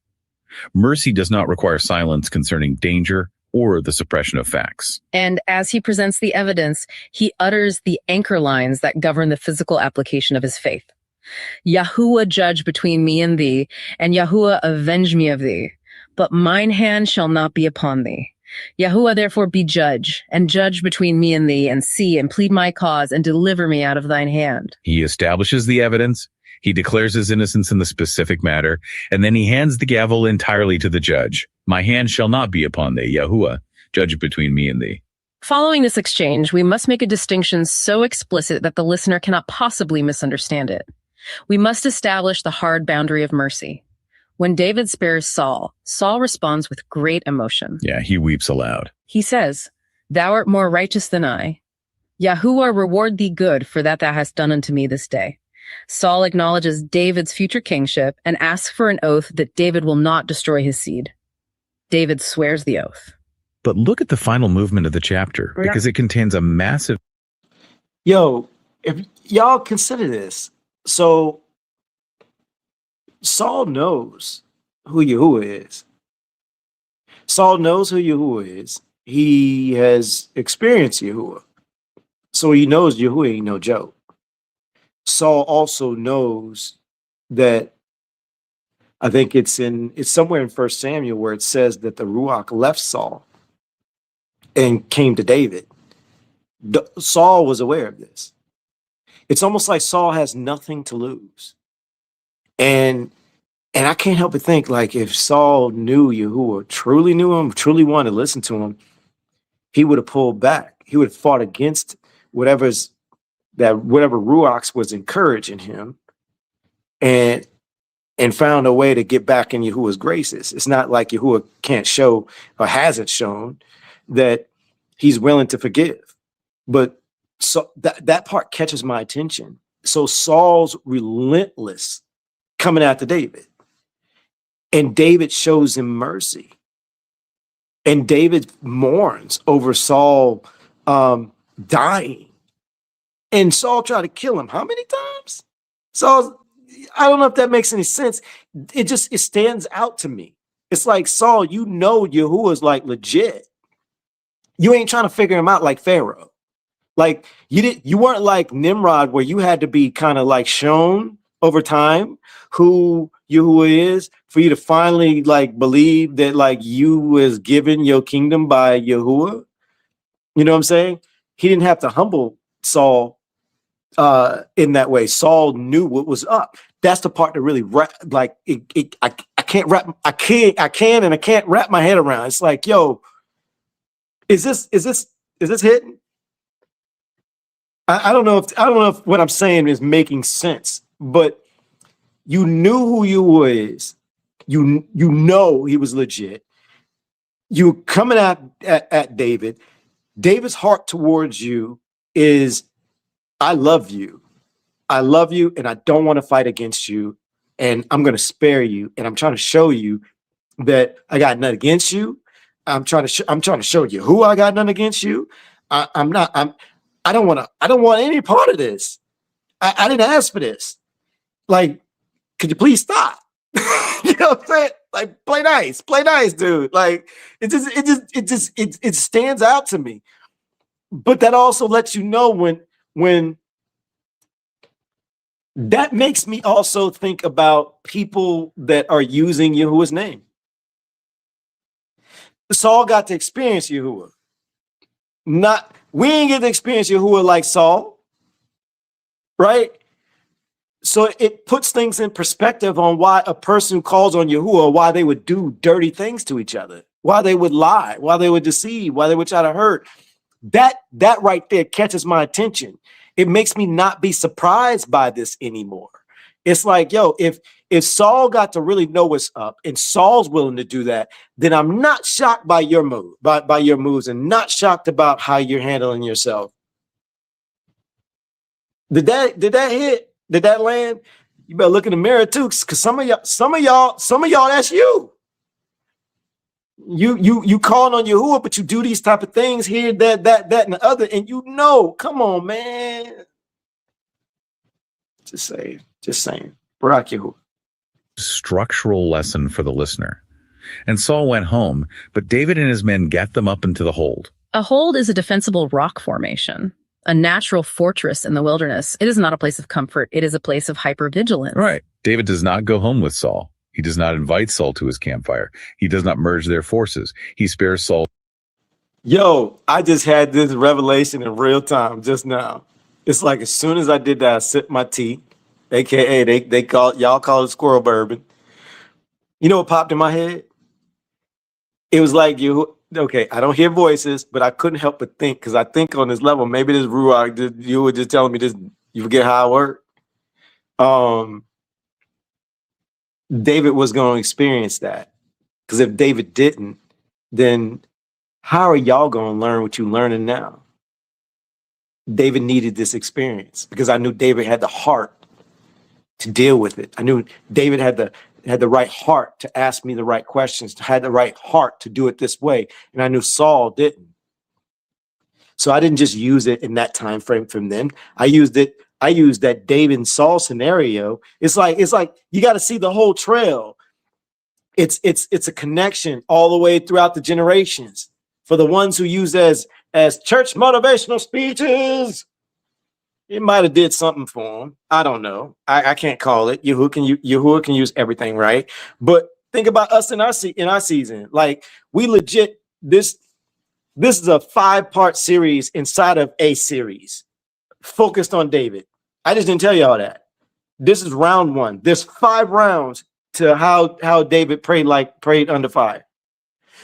Mercy does not require silence concerning danger or the suppression of facts. And as he presents the evidence, he utters the anchor lines that govern the physical application of his faith. "YAHUAH judge between me and thee, and YAHUAH avenge me of thee. But mine hand shall not be upon thee. YAHUAH therefore be judge, and judge between me and thee, and see and plead my cause, and deliver me out of thine hand." He establishes the evidence, he declares his innocence in the specific matter, and then he hands the gavel entirely to the judge. "My hand shall not be upon thee, YAHUAH, judge between me and thee." Following this exchange, we must make a distinction so explicit that the listener cannot possibly misunderstand it. We must establish the hard boundary of mercy. When David spares Saul, Saul responds with great emotion. Yeah, he weeps aloud. He says, "Thou art more righteous than I. YAHUAH reward thee good for that thou hast done unto me this day." Saul acknowledges David's future kingship and asks for an oath that David will not destroy his seed. David swears the oath. But look at the final movement of the chapter, because it contains a massive... Yo, if y'all consider this, so Saul knows who YAHUAH is. Saul knows who YAHUAH is. He has experienced YAHUAH. So he knows YAHUAH ain't no joke. Saul also knows that I think it's somewhere in 1 Samuel where it says that the Ruach left Saul and came to David. Saul was aware of this. It's almost like Saul has nothing to lose. And I can't help but think, like, if Saul knew Yahuwah, truly knew him, truly wanted to listen to him, he would have pulled back. He would have fought against whatever Ruach was encouraging him, and found a way to get back in Yahuwah's graces. It's not like Yahuwah can't show or hasn't shown that he's willing to forgive. But so that part catches my attention. So Saul's relentless coming after David, and David shows him mercy. And David mourns over Saul dying. And Saul tried to kill him how many times? So I don't know if that makes any sense. It stands out to me. It's like, Saul, you know Yahuwah's like legit. You ain't trying to figure him out like Pharaoh. Like you weren't like Nimrod, where you had to be kind of like shown over time who Yahuwah is for you to finally like believe that like you was given your kingdom by Yahuwah. You know what I'm saying? He didn't have to humble Saul in that way. Saul knew what was up. That's the part that really I can't wrap my head around. It's like, yo, is this hitting? I don't know if what I'm saying is making sense, but you knew who you is. You know he was legit. You coming at David. David's heart towards you is, I love you. I love you, and I don't want to fight against you, and I'm going to spare you, and I'm trying to show you that I got nothing against you. I'm trying to show you who I got nothing against you. I don't want any part of this. I didn't ask for this. Like, could you please stop? You know what I'm saying? Like, play nice, dude. Like, it stands out to me. But that also lets you know when that makes me also think about people that are using Yahuwah's name. Saul got to experience Yahuwah. We ain't get to experience Yahuwah like Saul, right? So it puts things in perspective on why a person who calls on Yahuwah, why they would do dirty things to each other, why they would lie, why they would deceive, why they would try to hurt. That right there catches my attention. It makes me not be surprised by this anymore. It's like, yo, if Saul got to really know what's up and Saul's willing to do that, then I'm not shocked by your move, by your moves, and not shocked about how you're handling yourself. Did that hit? Did that land? You better look in the mirror too, because some of y'all, that's you. You calling on Yahuwah, but you do these type of things here, that, and the other, and come on, man. Just saying. Barak Yahuwah. Structural lesson for the listener. And Saul went home, but David and his men gat them up into the hold. A hold is a defensible rock formation, a natural fortress in the wilderness. It is not a place of comfort. It is a place of hypervigilance. Right. David does not go home with Saul. He does not invite Saul to his campfire. He does not merge their forces. He spares Saul. Yo, I just had this revelation in real time just now. It's like as soon as I did that, I sipped my tea, aka y'all call it squirrel bourbon. You know what popped in my head? It was like okay, I don't hear voices, but I couldn't help but think, because I think on this level, maybe this Ruach, you were just telling me this, you forget how I work. David was going to experience that. Because if David didn't, then how are y'all going to learn what you're learning now? David needed this experience because I knew David had the heart to deal with it. I knew David had the right heart to ask me the right questions, had the right heart to do it this way. And I knew Saul didn't. So I didn't just use it in that time frame from then. I used that David and Saul scenario. It's like you got to see the whole trail. It's a connection all the way throughout the generations. For the ones who use as church motivational speeches, It might have did something for him. I don't know. I can't call it. Yahuwah can use everything, right? But think about us in our season. Like, we legit, this is a 5-part series inside of a series focused on David. I just didn't tell you all that. This is round 1. There's 5 rounds to how David prayed under fire.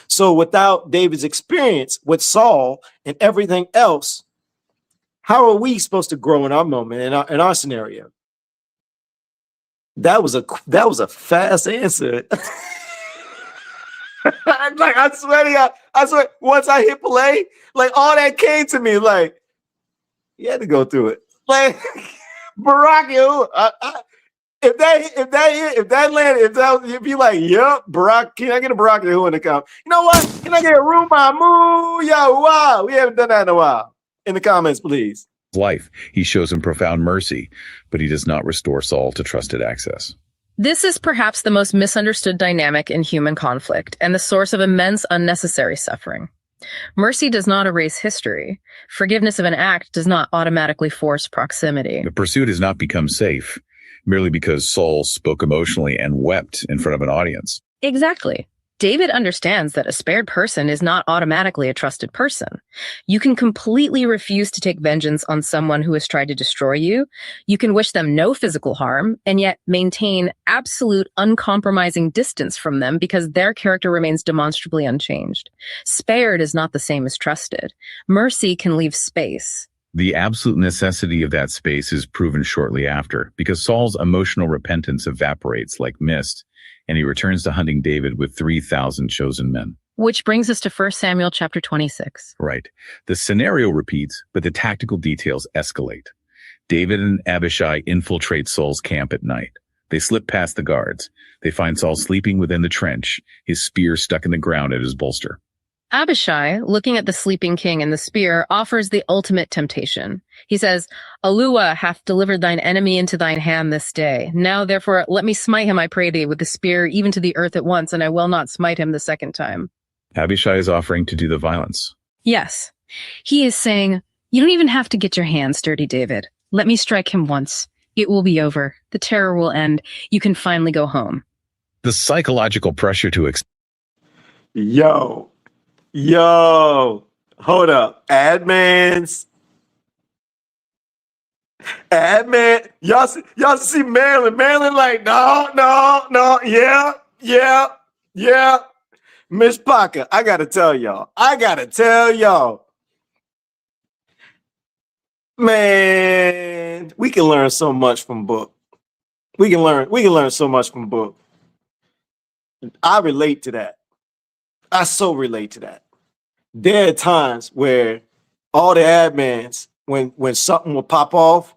So without David's experience with Saul and everything else, how are we supposed to grow in our moment, in our scenario? That was a fast answer. Like, I swear to God, once I hit play, like, all that came to me. Like, you had to go through it. Like, Barack, if you like, yep, Barack, can I get a Barack who in the comment? You know what? Can I get a Ruma Moo YAHUAH? We haven't done that in a while. In the comments, please. Life. He shows him profound mercy, but he does not restore Saul to trusted access. This is perhaps the most misunderstood dynamic in human conflict and the source of immense unnecessary suffering. Mercy does not erase history. Forgiveness of an act does not automatically force proximity. The pursuit has not become safe merely because Saul spoke emotionally and wept in front of an audience. Exactly. David understands that a spared person is not automatically a trusted person. You can completely refuse to take vengeance on someone who has tried to destroy you. You can wish them no physical harm and yet maintain absolute uncompromising distance from them because their character remains demonstrably unchanged. Spared is not the same as trusted. Mercy can leave space. The absolute necessity of that space is proven shortly after, because Saul's emotional repentance evaporates like mist, and he returns to hunting David with 3,000 chosen men. Which brings us to 1 Samuel chapter 26. Right. The scenario repeats, but the tactical details escalate. David and Abishai infiltrate Saul's camp at night. They slip past the guards. They find Saul sleeping within the trench, his spear stuck in the ground at his bolster. Abishai, looking at the sleeping king and the spear, offers the ultimate temptation. He says, "YAHUAH hath delivered thine enemy into thine hand this day. Now, therefore, let me smite him, I pray thee, with the spear, even to the earth at once, and I will not smite him the second time." Abishai is offering to do the violence. Yes. He is saying, you don't even have to get your hands dirty, David. Let me strike him once. It will be over. The terror will end. You can finally go home. The psychological pressure to Yo, hold up. Admins. Y'all see Maryland. Maryland like, no. Yeah. Myshpaka, I gotta tell y'all. Man, we can learn so much from book. We can learn so much from book. I relate to that. I so relate to that. There are times where all the admins, when something will pop off,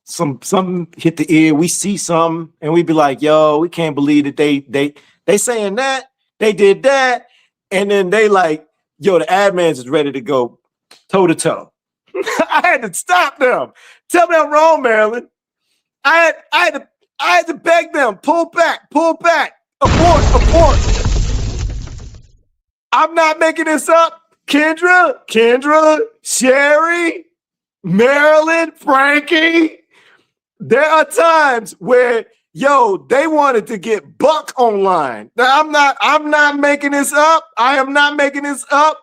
something hit the ear, we see something, and we be like, yo, we can't believe that they saying that, they did that, and then they like, yo, the admins is ready to go toe to toe. I had to stop them. Tell me I'm wrong, Maryland. I had to beg them, pull back, abort. I'm not making this up. Kendra, Sherry, Marilyn, Frankie. There are times where, they wanted to get buck online. Now, I'm not making this up. I am not making this up.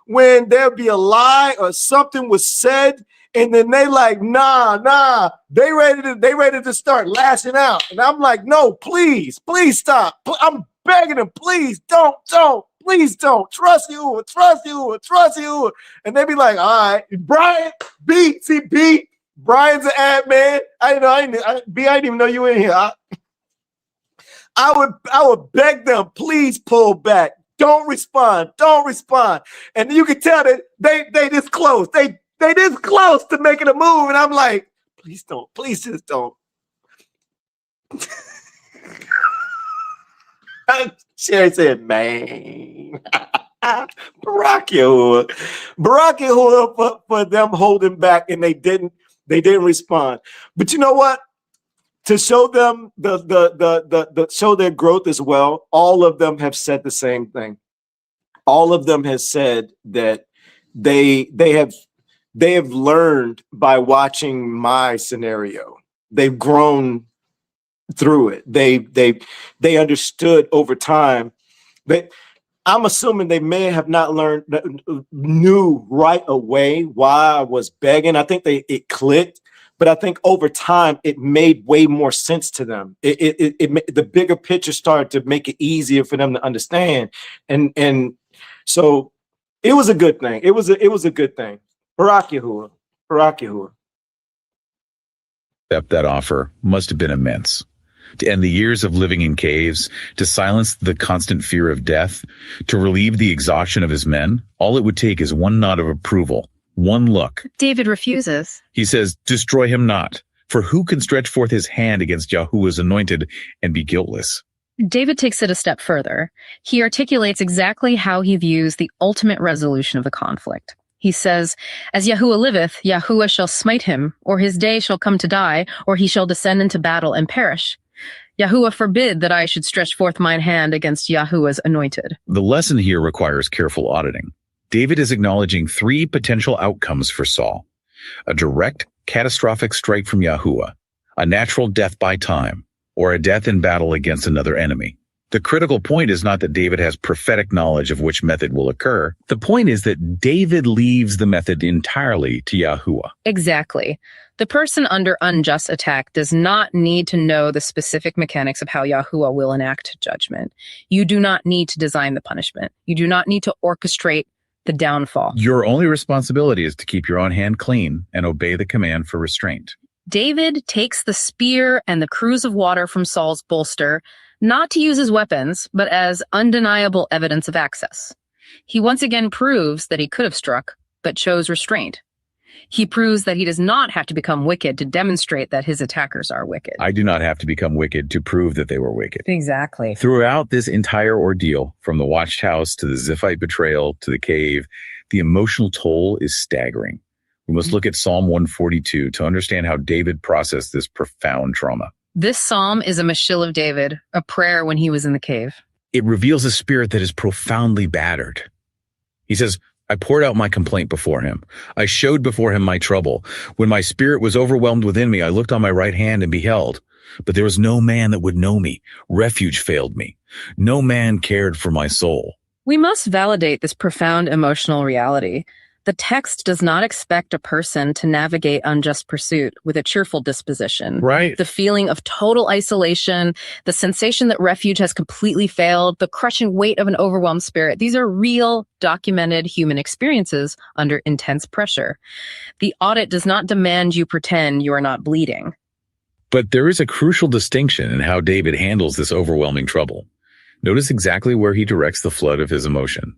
When there'll be a lie or something was said, and then they like, nah. They ready to start lashing out. And I'm like, no, please stop. I'm begging them, please don't. Please don't. Trust you. And they be like, all right. Brian, B. Brian's an ad man. I didn't even know you were in here. I would beg them, please pull back. Don't respond. And you can tell that they this close. They this close to making a move. And I'm like, please just don't. Sherry said, man. Barack YAHUAH for them holding back, and they didn't respond. But you know what? To show them the show their growth as well, all of them have said the same thing. All of them has said that they they have learned by watching my scenario. They've grown through it. They understood over time. But I'm assuming they may have not knew right away why I was begging. I think it clicked, but I think over time it made way more sense to them. The bigger picture started to make it easier for them to understand, and so it was a good thing. It was a good thing. Barak Yahuwah. Barak Yahuwah. That offer must have been immense. To end the years of living in caves, to silence the constant fear of death, to relieve the exhaustion of his men, all it would take is one nod of approval, one look. David refuses. He says, destroy him not, for who can stretch forth his hand against YAHUAH's anointed and be guiltless? David takes it a step further. He articulates exactly how he views the ultimate resolution of the conflict. He says, as YAHUAH liveth, YAHUAH shall smite him, or his day shall come to die, or he shall descend into battle and perish. YAHUAH forbid that I should stretch forth mine hand against YAHUAH's anointed. The lesson here requires careful auditing. David is acknowledging three potential outcomes for Saul: a direct, catastrophic strike from YAHUAH, a natural death by time, or a death in battle against another enemy. The critical point is not that David has prophetic knowledge of which method will occur. The point is that David leaves the method entirely to YAHUAH. Exactly. The person under unjust attack does not need to know the specific mechanics of how YAHUAH will enact judgment. You do not need to design the punishment. You do not need to orchestrate the downfall. Your only responsibility is to keep your own hand clean and obey the command for restraint. David takes the spear and the cruse of water from Saul's bolster, not to use as weapons, but as undeniable evidence of access. He once again proves that he could have struck, but chose restraint. He proves that he does not have to become wicked to demonstrate that his attackers are wicked. I do not have to become wicked to prove that they were wicked. Exactly. Throughout this entire ordeal, from the watched house to the Ziphite betrayal to the cave, the emotional toll is staggering. We must look at Psalm 142 to understand how David processed this profound trauma. This psalm is a Mashil of David, a prayer when he was in the cave. It reveals a spirit that is profoundly battered. He says, I poured out my complaint before him. I showed before him my trouble. When my spirit was overwhelmed within me, I looked on my right hand and beheld. But there was no man that would know me. Refuge failed me. No man cared for my soul. We must validate this profound emotional reality. The text does not expect a person to navigate unjust pursuit with a cheerful disposition. Right. The feeling of total isolation, the sensation that refuge has completely failed, the crushing weight of an overwhelmed spirit. These are real, documented human experiences under intense pressure. The audit does not demand you pretend you are not bleeding. But there is a crucial distinction in how David handles this overwhelming trouble. Notice exactly where he directs the flood of his emotion.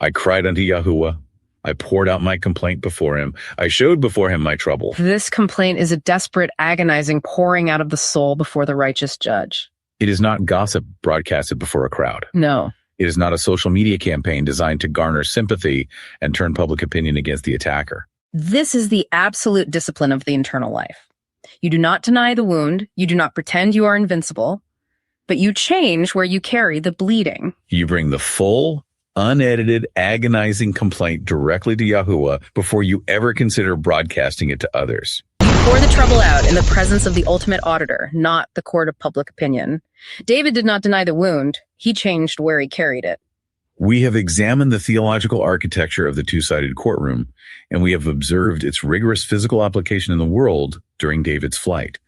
I cried unto YAHUAH. I poured out my complaint before him. I showed before him my trouble. This complaint is a desperate, agonizing pouring out of the soul before the righteous judge. It is not gossip broadcasted before a crowd. No. It is not a social media campaign designed to garner sympathy and turn public opinion against the attacker. This is the absolute discipline of the internal life. You do not deny the wound. You do not pretend you are invincible, but you change where you carry the bleeding. You bring the full, unedited, agonizing complaint directly to YAHUAH before you ever consider broadcasting it to others. Pour the trouble out in the presence of the ultimate auditor, not the court of public opinion. David did not deny the wound. He changed where he carried it. We have examined the theological architecture of the two-sided courtroom, and we have observed its rigorous physical application in the world during David's flight.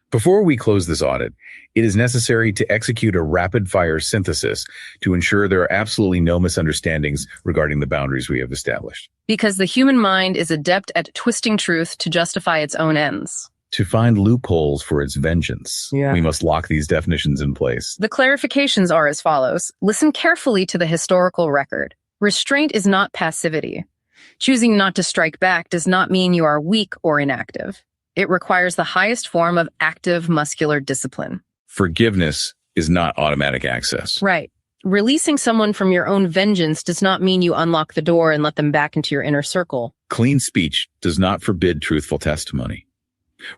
Before we close this audit, it is necessary to execute a rapid-fire synthesis to ensure there are absolutely no misunderstandings regarding the boundaries we have established. Because the human mind is adept at twisting truth to justify its own ends. To find loopholes for its vengeance, we must lock these definitions in place. The clarifications are as follows. Listen carefully to the historical record. Restraint is not passivity. Choosing not to strike back does not mean you are weak or inactive. It requires the highest form of active muscular discipline. Forgiveness is not automatic access. Right. Releasing someone from your own vengeance does not mean you unlock the door and let them back into your inner circle. Clean speech does not forbid truthful testimony.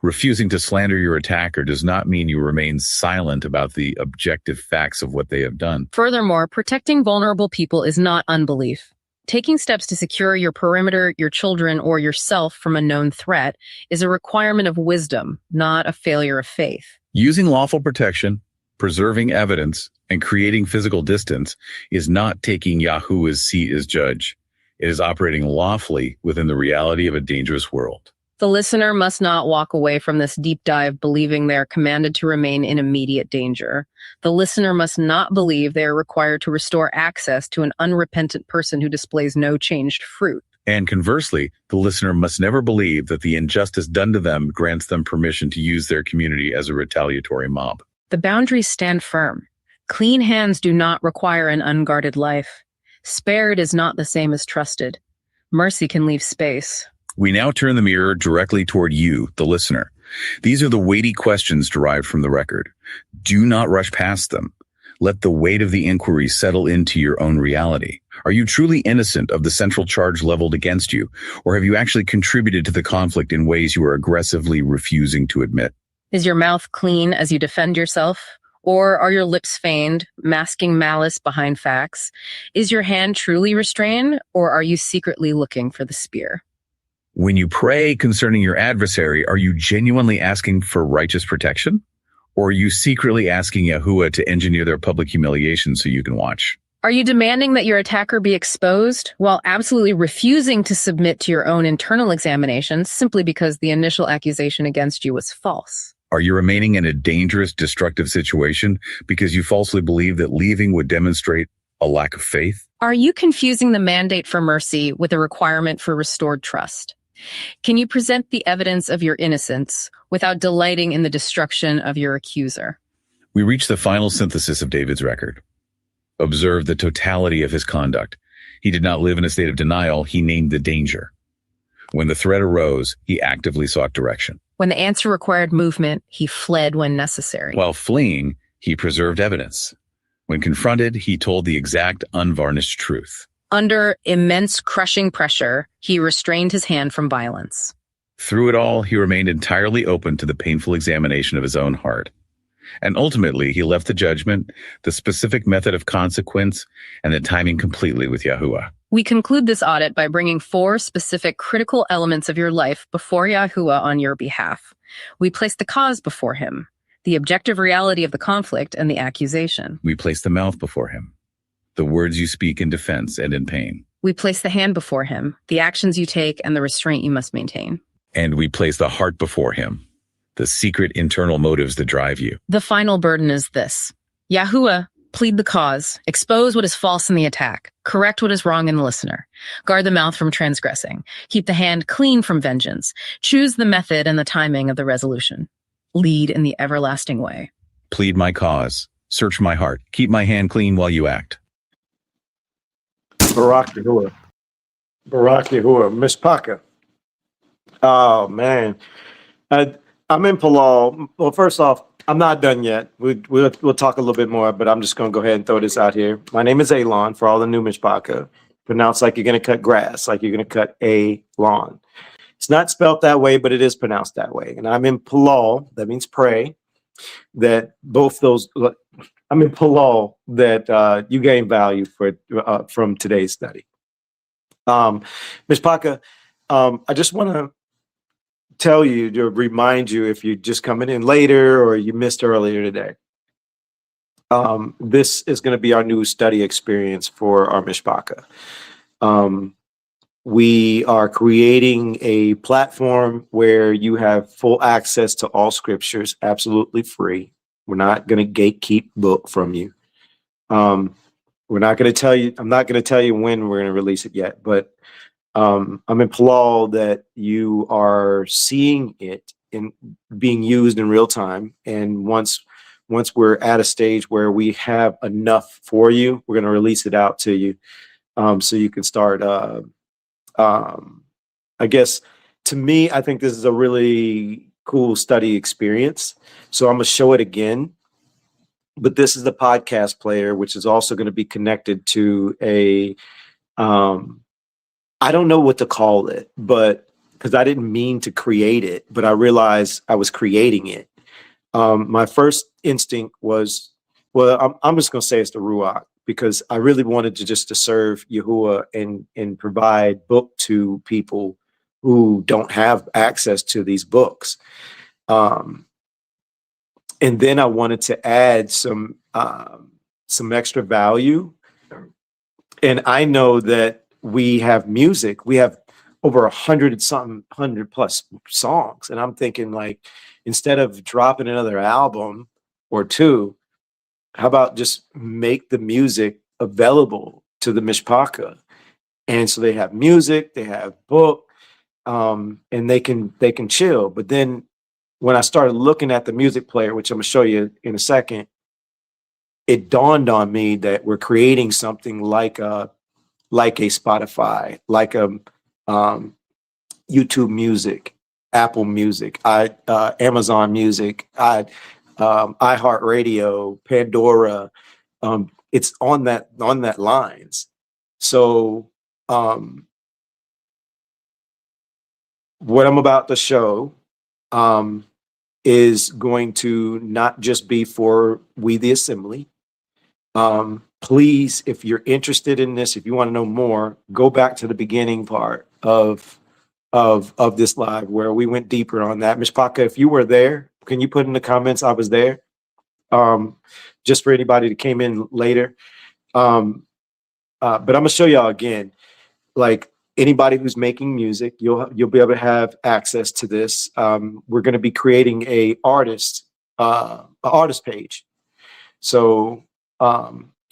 Refusing to slander your attacker does not mean you remain silent about the objective facts of what they have done. Furthermore, protecting vulnerable people is not unbelief. Taking steps to secure your perimeter, your children, or yourself from a known threat is a requirement of wisdom, not a failure of faith. Using lawful protection, preserving evidence, and creating physical distance is not taking Yahuwah's seat as judge. It is operating lawfully within the reality of a dangerous world. The listener must not walk away from this deep dive believing they are commanded to remain in immediate danger. The listener must not believe they are required to restore access to an unrepentant person who displays no changed fruit. And conversely, the listener must never believe that the injustice done to them grants them permission to use their community as a retaliatory mob. The boundaries stand firm. Clean hands do not require an unguarded life. Spared is not the same as trusted. Mercy can leave space. We now turn the mirror directly toward you, the listener. These are the weighty questions derived from the record. Do not rush past them. Let the weight of the inquiry settle into your own reality. Are you truly innocent of the central charge leveled against you, or have you actually contributed to the conflict in ways you are aggressively refusing to admit? Is your mouth clean as you defend yourself? Or are your lips feigned, masking malice behind facts? Is your hand truly restrained, or are you secretly looking for the spear? When you pray concerning your adversary, are you genuinely asking for righteous protection? Or are you secretly asking YAHUAH to engineer their public humiliation so you can watch? Are you demanding that your attacker be exposed while absolutely refusing to submit to your own internal examination simply because the initial accusation against you was false? Are you remaining in a dangerous, destructive situation because you falsely believe that leaving would demonstrate a lack of faith? Are you confusing the mandate for mercy with a requirement for restored trust? Can you present the evidence of your innocence without delighting in the destruction of your accuser? We reach the final synthesis of David's record. Observe the totality of his conduct. He did not live in a state of denial. He named the danger. When the threat arose, he actively sought direction. When the answer required movement, he fled when necessary. While fleeing, he preserved evidence. When confronted, he told the exact, unvarnished truth. Under immense crushing pressure, he restrained his hand from violence. Through it all, he remained entirely open to the painful examination of his own heart. And ultimately, he left the judgment, the specific method of consequence, and the timing completely with YAHUAH. We conclude this audit by bringing 4 specific critical elements of your life before YAHUAH on your behalf. We place the cause before him, the objective reality of the conflict, and the accusation. We place the mouth before him, the words you speak in defense and in pain. We place the hand before him, the actions you take, and the restraint you must maintain. And we place the heart before him, the secret internal motives that drive you. The final burden is this. YAHUAH, plead the cause, expose what is false in the attack, correct what is wrong in the listener, guard the mouth from transgressing, keep the hand clean from vengeance, choose the method and the timing of the resolution, lead in the everlasting way. Plead my cause, search my heart, keep my hand clean while you act. Barak YAHUAH. Barak YAHUAH. Myshpaka. Oh, man. I'm in PALAL. Well, first off, I'm not done yet. We'll talk a little bit more, but I'm just going to go ahead and throw this out here. My name is Elon for all the new Myshpaka. Pronounced like you're going to cut grass, like you're going to cut a lawn. It's not spelled that way, but it is pronounced that way. And I'm in PALAL. That means pray. That both those... I'm in PALAL that you gain value from today's study. Myshpaka, I just want to tell you to remind you if you're just coming in later or you missed earlier today. This is going to be our new study experience for our Myshpaka. We are creating a platform where you have full access to all scriptures, absolutely free. We're not going to gatekeep book from you. We're not going to tell you, I'm not going to tell you when we're going to release it yet, but I'm in PALAL that you are seeing it in being used in real time. And once we're at a stage where we have enough for you, we're going to release it out to you. So you can start, I guess, to me, I think this is a really cool study experience. So I'm going to show it again. But this is the podcast player, which is also going to be connected to a, I don't know what to call it, but because I didn't mean to create it, but I realized I was creating it. My first instinct was, well, I'm just going to say it's the Ruach. because I really wanted to just to serve Yahuwah and provide book to people who don't have access to these books. And then I wanted to add some extra value. And I know that we have music. We have over 100 plus songs. And I'm thinking, like, instead of dropping another album or two, how about just make the music available to the Myshpaka? And so they have music, they have book, and they can chill. But then when I started looking at the music player, which I'm gonna show you in a second, it dawned on me that we're creating something like a Spotify, like a YouTube Music, Apple Music, Amazon Music, iHeartRadio, Pandora. It's on that lines. So what I'm about to show is going to not just be for We the Assembly. Please, if you're interested in this, if you want to know more, go back to the beginning part of this live where we went deeper on that. Myshpaka, if you were there, can you put in the comments I was there? Just for anybody that came in later. But I'm gonna show y'all again, like anybody who's making music, you'll be able to have access to this. We're gonna be creating a artist page. So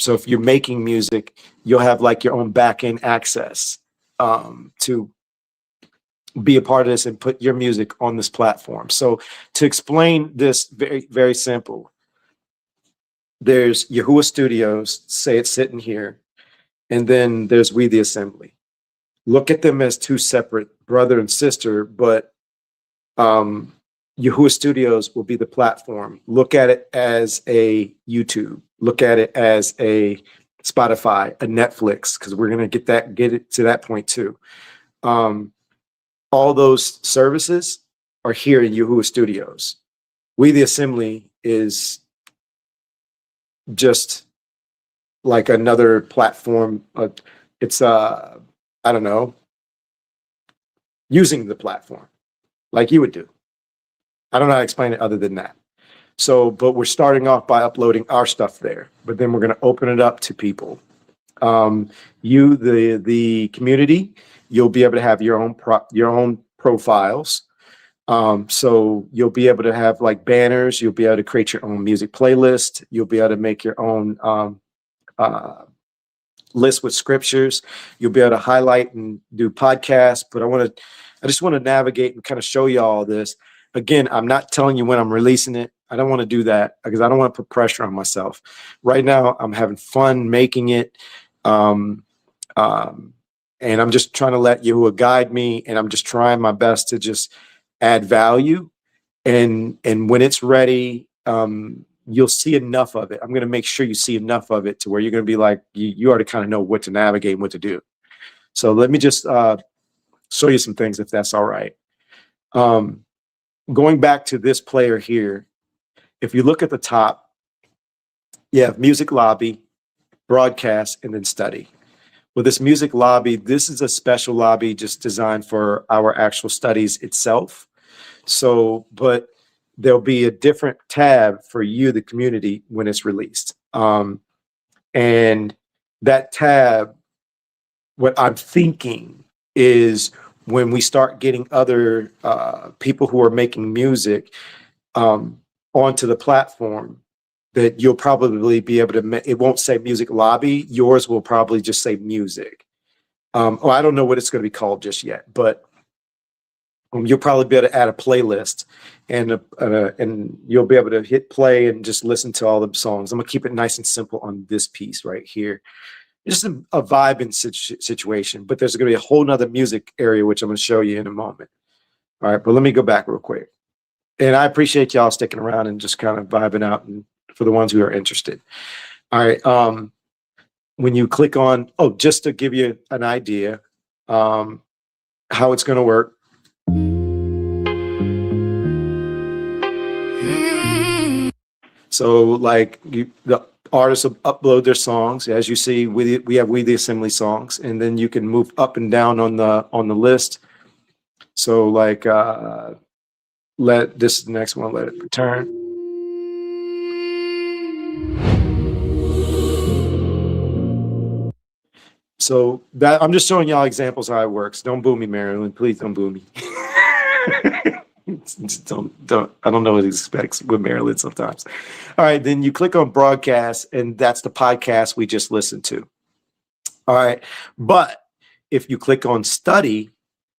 if you're making music, you'll have like your own back-end access to be a part of this and put your music on this platform. So to explain this, very, very simple. There's YAHUAH Studios, say it's sitting here, and then there's We the Assembly. Look at them as two separate brother and sister, but YAHUAH Studios will be the platform. Look at it as a YouTube. Look at it as a Spotify, a Netflix, because we're gonna get it to that point too. All those services are here in YAHUAH Studios. We the Assembly is just like another platform. It's I don't know, using the platform like you would do. I don't know how to explain it other than that. So, but we're starting off by uploading our stuff there, but then we're going to open it up to people. You, the community, you'll be able to have your own profiles. So you'll be able to have like banners. You'll be able to create your own music playlist. You'll be able to make your own list with scriptures. You'll be able to highlight and do podcasts. But I just want to navigate and kind of show you all this. Again, I'm not telling you when I'm releasing it. I don't want to do that because I don't want to put pressure on myself. Right now, I'm having fun making it. And I'm just trying to let Yahuwah guide me. And I'm just trying my best to just add value. And when it's ready, you'll see enough of it. I'm going to make sure you see enough of it to where you're going to be like, you already kind of know what to navigate and what to do. So let me just show you some things if that's all right. Going back to this player here, if you look at the top, you have music lobby, broadcast, and then study. Well, this music lobby, this is a special lobby just designed for our actual studies itself. So, but there'll be a different tab for you, the community, when it's released. And that tab, what I'm thinking is when we start getting other people who are making music onto the platform, that you'll probably be able to, it won't say music lobby, yours will probably just say music. I don't know what it's going to be called just yet, but you'll probably be able to add a playlist and you'll be able to hit play and just listen to all the songs. I'm gonna keep it nice and simple on this piece right here. Just a vibing situation, but there's gonna be a whole nother music area, which I'm gonna show you in a moment. All right, but let me go back real quick. And I appreciate y'all sticking around and just kind of vibing out, and for the ones who are interested. All right, when you click on, just to give you an idea how it's gonna work. So like artists will upload their songs. As you see, we have We the Assembly songs, and then you can move up and down on the list. So like this is the next one, Let It Return. So that I'm just showing y'all examples how it works. Don't boo me, Marilyn. Please don't boo me. don't I don't know what it expects with Marilyn sometimes. All right, then you click on broadcast, and that's the podcast we just listened to. All right, but if you click on study,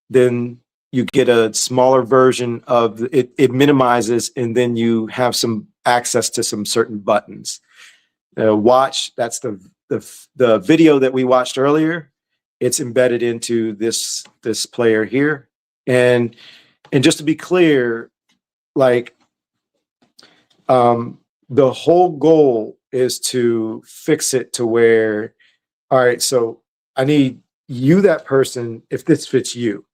then you get a smaller version of it. It minimizes, and then you have some access to some certain buttons. Watch, that's the video that we watched earlier. It's embedded into this player here, and just to be clear, like the whole goal is to fix it to where, all right, so I need you, that person, if this fits you.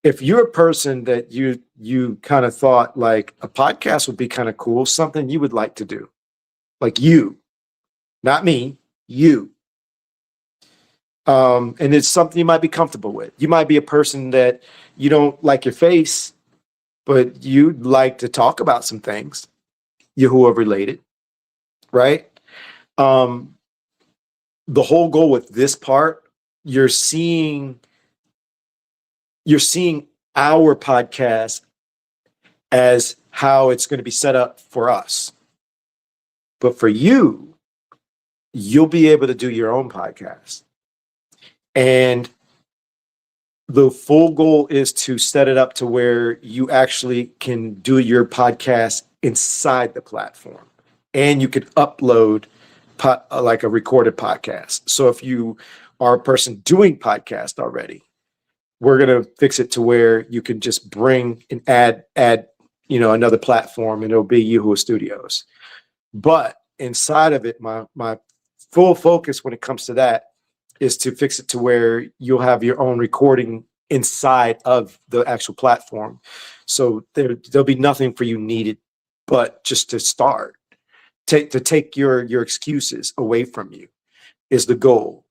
If you're a person that you kind of thought like a podcast would be kind of cool, something you would like to do, like you, not me, you. And it's something you might be comfortable with. You might be a person that you don't like your face, but you'd like to talk about some things, YAHUAH related, right? The whole goal with this part, you're seeing our podcast as how it's going to be set up for us. But for you, you'll be able to do your own podcast. And the full goal is to set it up to where you actually can do your podcast inside the platform. And you could upload like a recorded podcast. So if you are a person doing podcast already, we're going to fix it to where you can just bring and add, another platform, and it'll be YAHUAH Studios. But inside of it, my full focus when it comes to that is to fix it to where you'll have your own recording inside of the actual platform. So there'll be nothing for you needed, but just to start, to take your excuses away from you is the goal.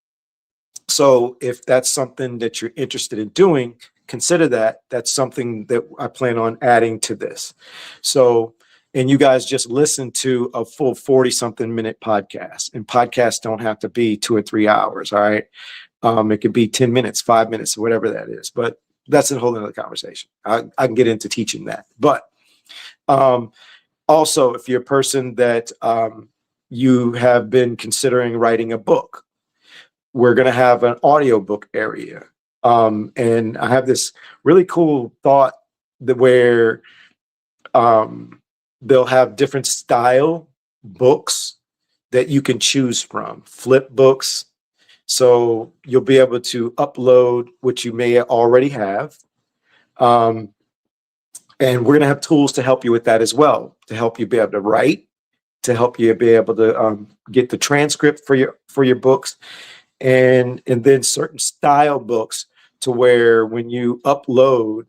So if that's something that you're interested in doing, consider that. That's something that I plan on adding to this. So, and you guys just listen to a full 40-something minute podcast, and podcasts don't have to be 2 or 3 hours. All right. It could be 10 minutes, 5 minutes, whatever that is, but that's a whole nother conversation. I can get into teaching that. But also, if you're a person that you have been considering writing a book, we're going to have an audiobook area. And I have this really cool thought that where they'll have different style books that you can choose from, flip books. So you'll be able to upload what you may already have. And we're going to have tools to help you with that as well, to help you be able to write, to help you be able to get the transcript for your books. And then certain style books to where when you upload,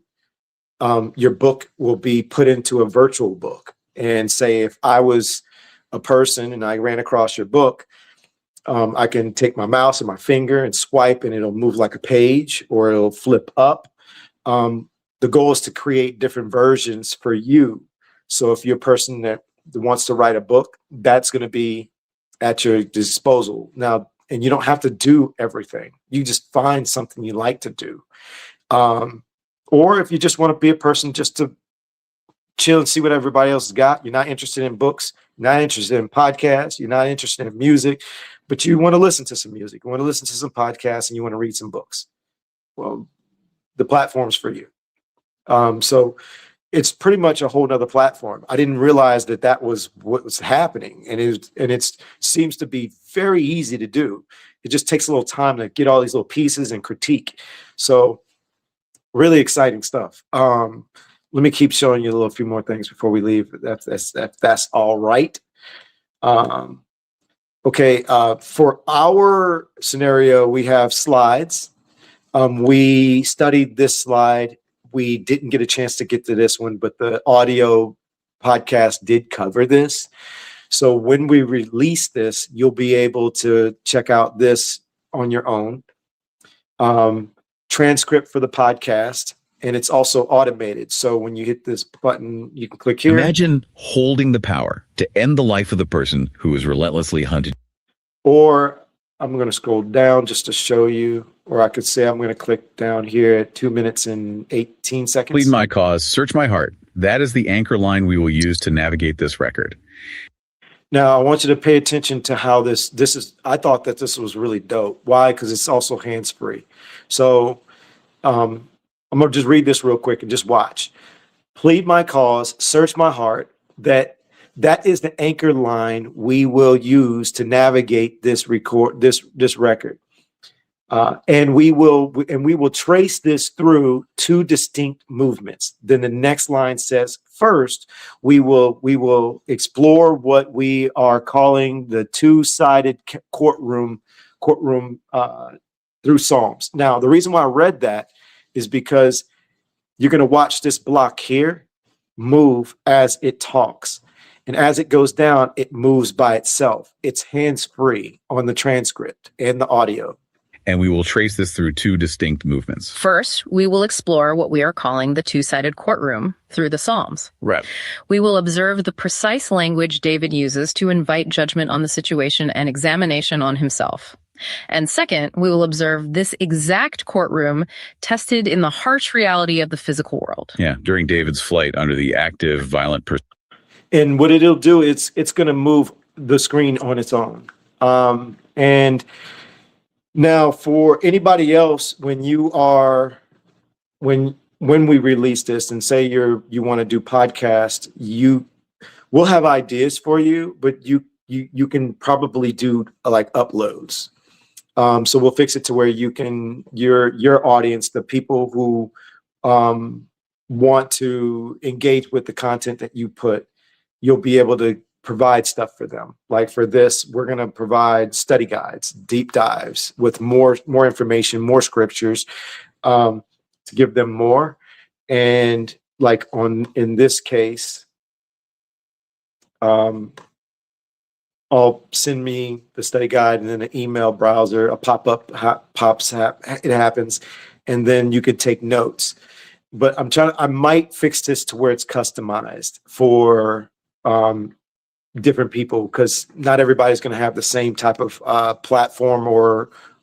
your book will be put into a virtual book. And say if I was a person and I ran across your book, I can take my mouse and my finger and swipe, and it'll move like a page, or it'll flip up. The goal is to create different versions for you. So if you're a person that wants to write a book, that's going to be at your disposal. Now, and you don't have to do everything. You just find something you like to do. Or if you just want to be a person just to chill and see what everybody else has got, you're not interested in books, you're not interested in podcasts, you're not interested in music, but you want to listen to some music, you want to listen to some podcasts, and you want to read some books. Well, the platform's for you. So it's pretty much a whole nother platform. I didn't realize that was what was happening. And it seems to be very easy to do. It just takes a little time to get all these little pieces and critique. So really exciting stuff. Let me keep showing you a few more things before we leave. That's all right. Okay. For our scenario, we have slides. We studied this slide. We didn't get a chance to get to this one, but the audio podcast did cover this. So when we release this, you'll be able to check out this on your own. Transcript for the podcast, and it's also automated. So when you hit this button, you can click here. Imagine holding the power to end the life of the person who is relentlessly hunted. Or I'm going to scroll down just to show you, or I could say I'm going to click down here at 2 minutes and 18 seconds. Plead my cause, search my heart. That is the anchor line we will use to navigate this record. Now, I want you to pay attention to how this is. I thought that this was really dope. Why? Because it's also hands-free. So I'm going to just read this real quick and just watch. Plead my cause, search my heart. That is the anchor line we will use to navigate this record, this record. And we will trace this through two distinct movements. Then the next line says, first, we will explore what we are calling the two-sided courtroom through Psalms. Now, the reason why I read that is because you're going to watch this block here move as it talks. And as it goes down, it moves by itself. It's hands-free on the transcript and the audio. And we will trace this through two distinct movements. First, we will explore what we are calling the two-sided courtroom through the Psalms. Right. We will observe the precise language David uses to invite judgment on the situation and examination on himself. And second, we will observe this exact courtroom tested in the harsh reality of the physical world. Yeah, during David's flight under the active, violent person. And what it'll do, it's going to move the screen on its own. And now for anybody else, when we release this and say you want to do podcast, we'll have ideas for you, but you can probably do like uploads. So we'll fix it to where you can, your audience, the people who want to engage with the content that you put, you'll be able to provide stuff for them. Like for this, we're going to provide study guides, deep dives with more information, more scriptures, to give them more. And like in this case, send me the study guide and then an email browser, a pop-up it happens, and then you could take notes. But I might fix this to where it's customized for different people, because not everybody's going to have the same type of platform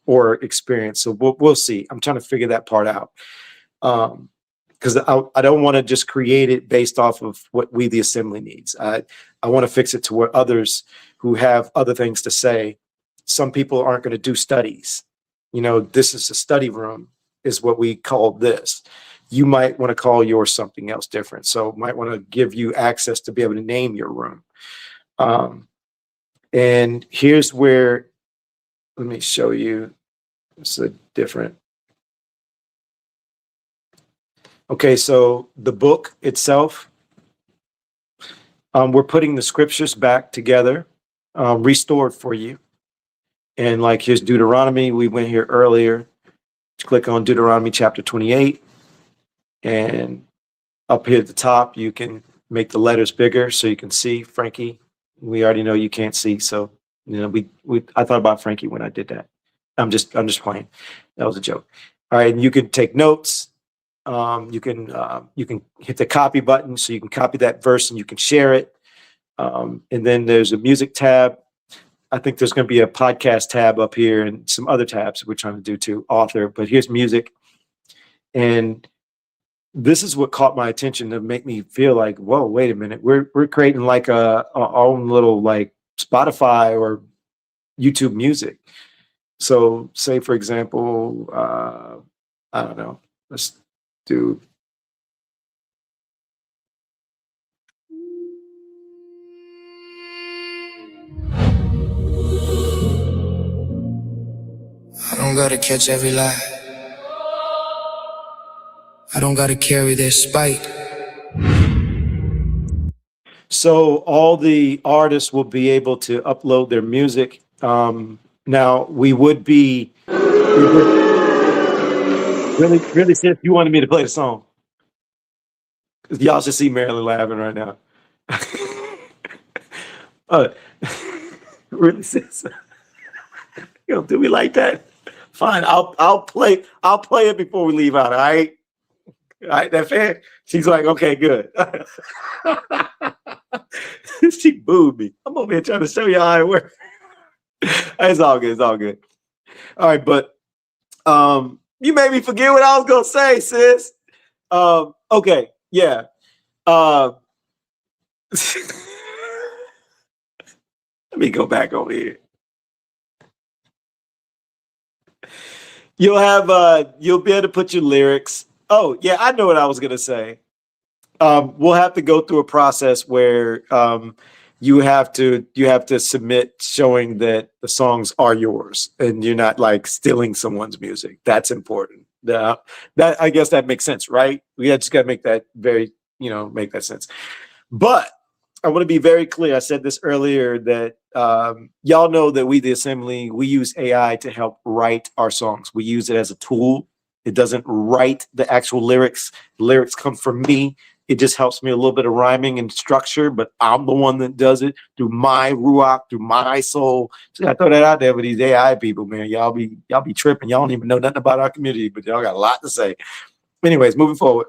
or experience. So we'll see. I'm trying to figure that part out. Because I don't want to just create it based off of what We the Assembly needs. I want to fix it to where others who have other things to say, some people aren't going to do studies. This is a study room, is what we call this. You might want to call yours something else different. So might want to give you access to be able to name your room. And here's where, let me show you. It's a different. Okay, so the book itself, we're putting the scriptures back together, restored for you. And like here's Deuteronomy. We went here earlier. Click on Deuteronomy chapter 28. And up here at the top, you can make the letters bigger so you can see. Frankie, we already know you can't see. So, I thought about Frankie when I did that. I'm just playing. That was a joke. All right, and you can take notes. You can hit the copy button so you can copy that verse and you can share it. And then there's a music tab. I think there's going to be a podcast tab up here and some other tabs we're trying to do too, author. But here's music. And this is what caught my attention to make me feel like, whoa, wait a minute. We're creating like our own little like Spotify or YouTube music. So say, for example, I don't know, let's do. I don't gotta catch every lie. I don't gotta carry their spite. So all the artists will be able to upload their music. Now we would be really see if you wanted me to play the song. Y'all should see Marilyn laughing right now. Really, sis? You don't do me like that? Fine, I'll play it before we leave out. All right, that fair? She's like, okay, good. She booed me. I'm over here trying to show you how it works. It's all good. It's all good. All right, but you made me forget what I was gonna say, sis. Okay, yeah. Let me go back over here. You'll be able to put your lyrics. Oh, yeah, I know what I was gonna say. We'll have to go through a process where you have to submit showing that the songs are yours and you're not like stealing someone's music. That's important. That I guess that makes sense, right? We just got to make that make that sense. But I want to be very clear. I said this earlier that y'all know that we, the assembly, we use AI to help write our songs. We use it as a tool. It doesn't write the actual lyrics. The lyrics come from me. It just helps me a little bit of rhyming and structure, but I'm the one that does it through my ruach, through my soul. So I throw that out there for these AI people, man. Y'all be tripping. Y'all don't even know nothing about our community, but y'all got a lot to say. Anyways, moving forward.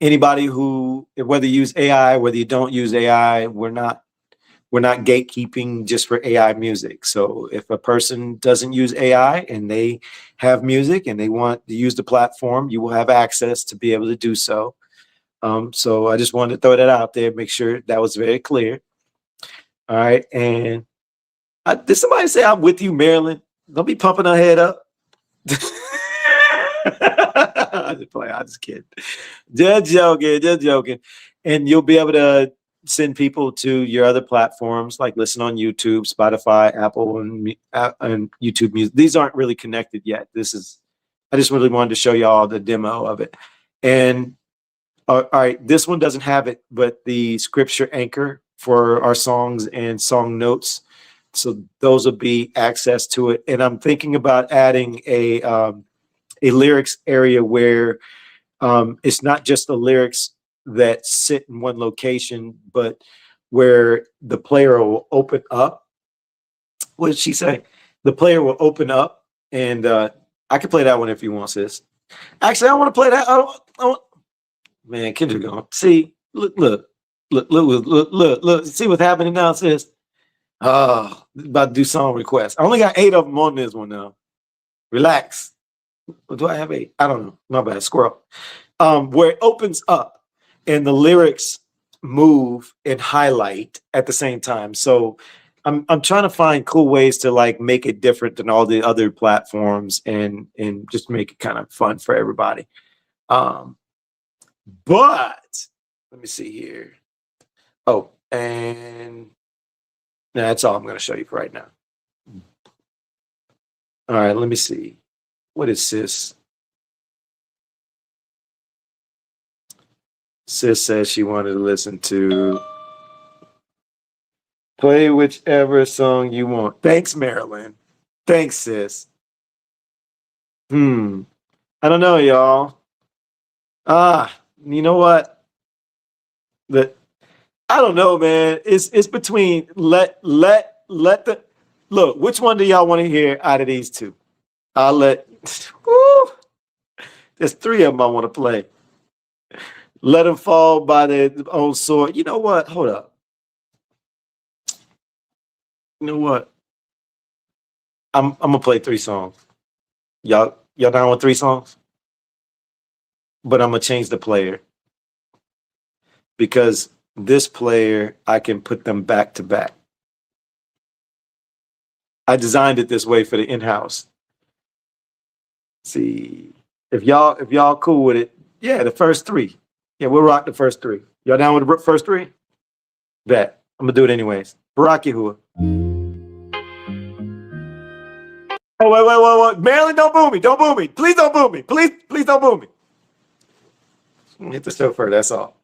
Anybody who, whether you use AI, whether you don't use AI, we're not gatekeeping just for AI music. So if a person doesn't use AI and they have music and they want to use the platform, you will have access to be able to do so. So I just wanted to throw that out there, make sure that was very clear. All right. And did somebody say I'm with you, Marilyn? Don't be pumping her head up. I just kidding. Just joking. And you'll be able to send people to your other platforms, like listen on YouTube, Spotify, Apple, and YouTube Music. These aren't really connected yet. I just really wanted to show y'all the demo of it. And all right, this one doesn't have it, but the scripture anchor for our songs and song notes. So those will be access to it. And I'm thinking about adding a lyrics area where it's not just the lyrics that sit in one location, but where the player will open up. What did she say? The player will open up, and I can play that one if you want, sis. Actually, I want to play that. I don't. Man, Kendra gone. See, look. See what's happening now, sis. Oh, about to do song requests. I only got 8 of them on this one now. Relax. Do I have 8? I don't know. My bad. Squirrel. Where it opens up and the lyrics move and highlight at the same time. So I'm trying to find cool ways to like make it different than all the other platforms and just make it kind of fun for everybody. But let me see here. Oh, and that's all I'm going to show you for right now. All right, let me see. What is sis? Sis says she wanted to listen to play whichever song you want. Thanks, Marilyn. Thanks, sis. I don't know, y'all. You know what? I don't know, man. It's between let the look. Which one do y'all want to hear out of these two? I'll let. Woo, there's 3 of them I want to play. Let them fall by their own sword. You know what? Hold up. You know what? I'm gonna play 3 songs. Y'all down with 3 songs? But I'm gonna change the player because this player I can put them back to back. I designed it this way for the in-house. See if y'all cool with it. Yeah, the first 3. Yeah, we'll rock the first 3. Y'all down with the first 3? Bet. I'm gonna do it anyways. Barak YAHUAH. Oh, wait. Marilyn, don't boo me. Don't boo me. Please don't boo me. Please don't boo me. Hit the chauffeur, that's all.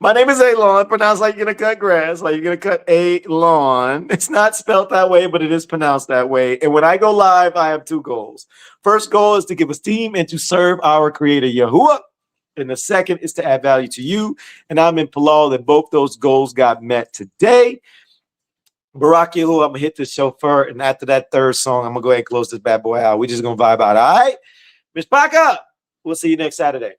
My name is Alon, pronounced like you're gonna cut grass, like you're gonna cut a lawn. It's not spelled that way, but it is pronounced that way. And when I go live, I have 2 goals. First goal is to give esteem and to serve our creator, YAHUAH. And the second is to add value to you. And I'm in PALAL, and both those goals got met today. Barak Yahuwah, I'm going to hit the chauffeur. And after that third song, I'm going to go ahead and close this bad boy out. We're just going to vibe out. All right? Myshpaka, we'll see you next Saturday.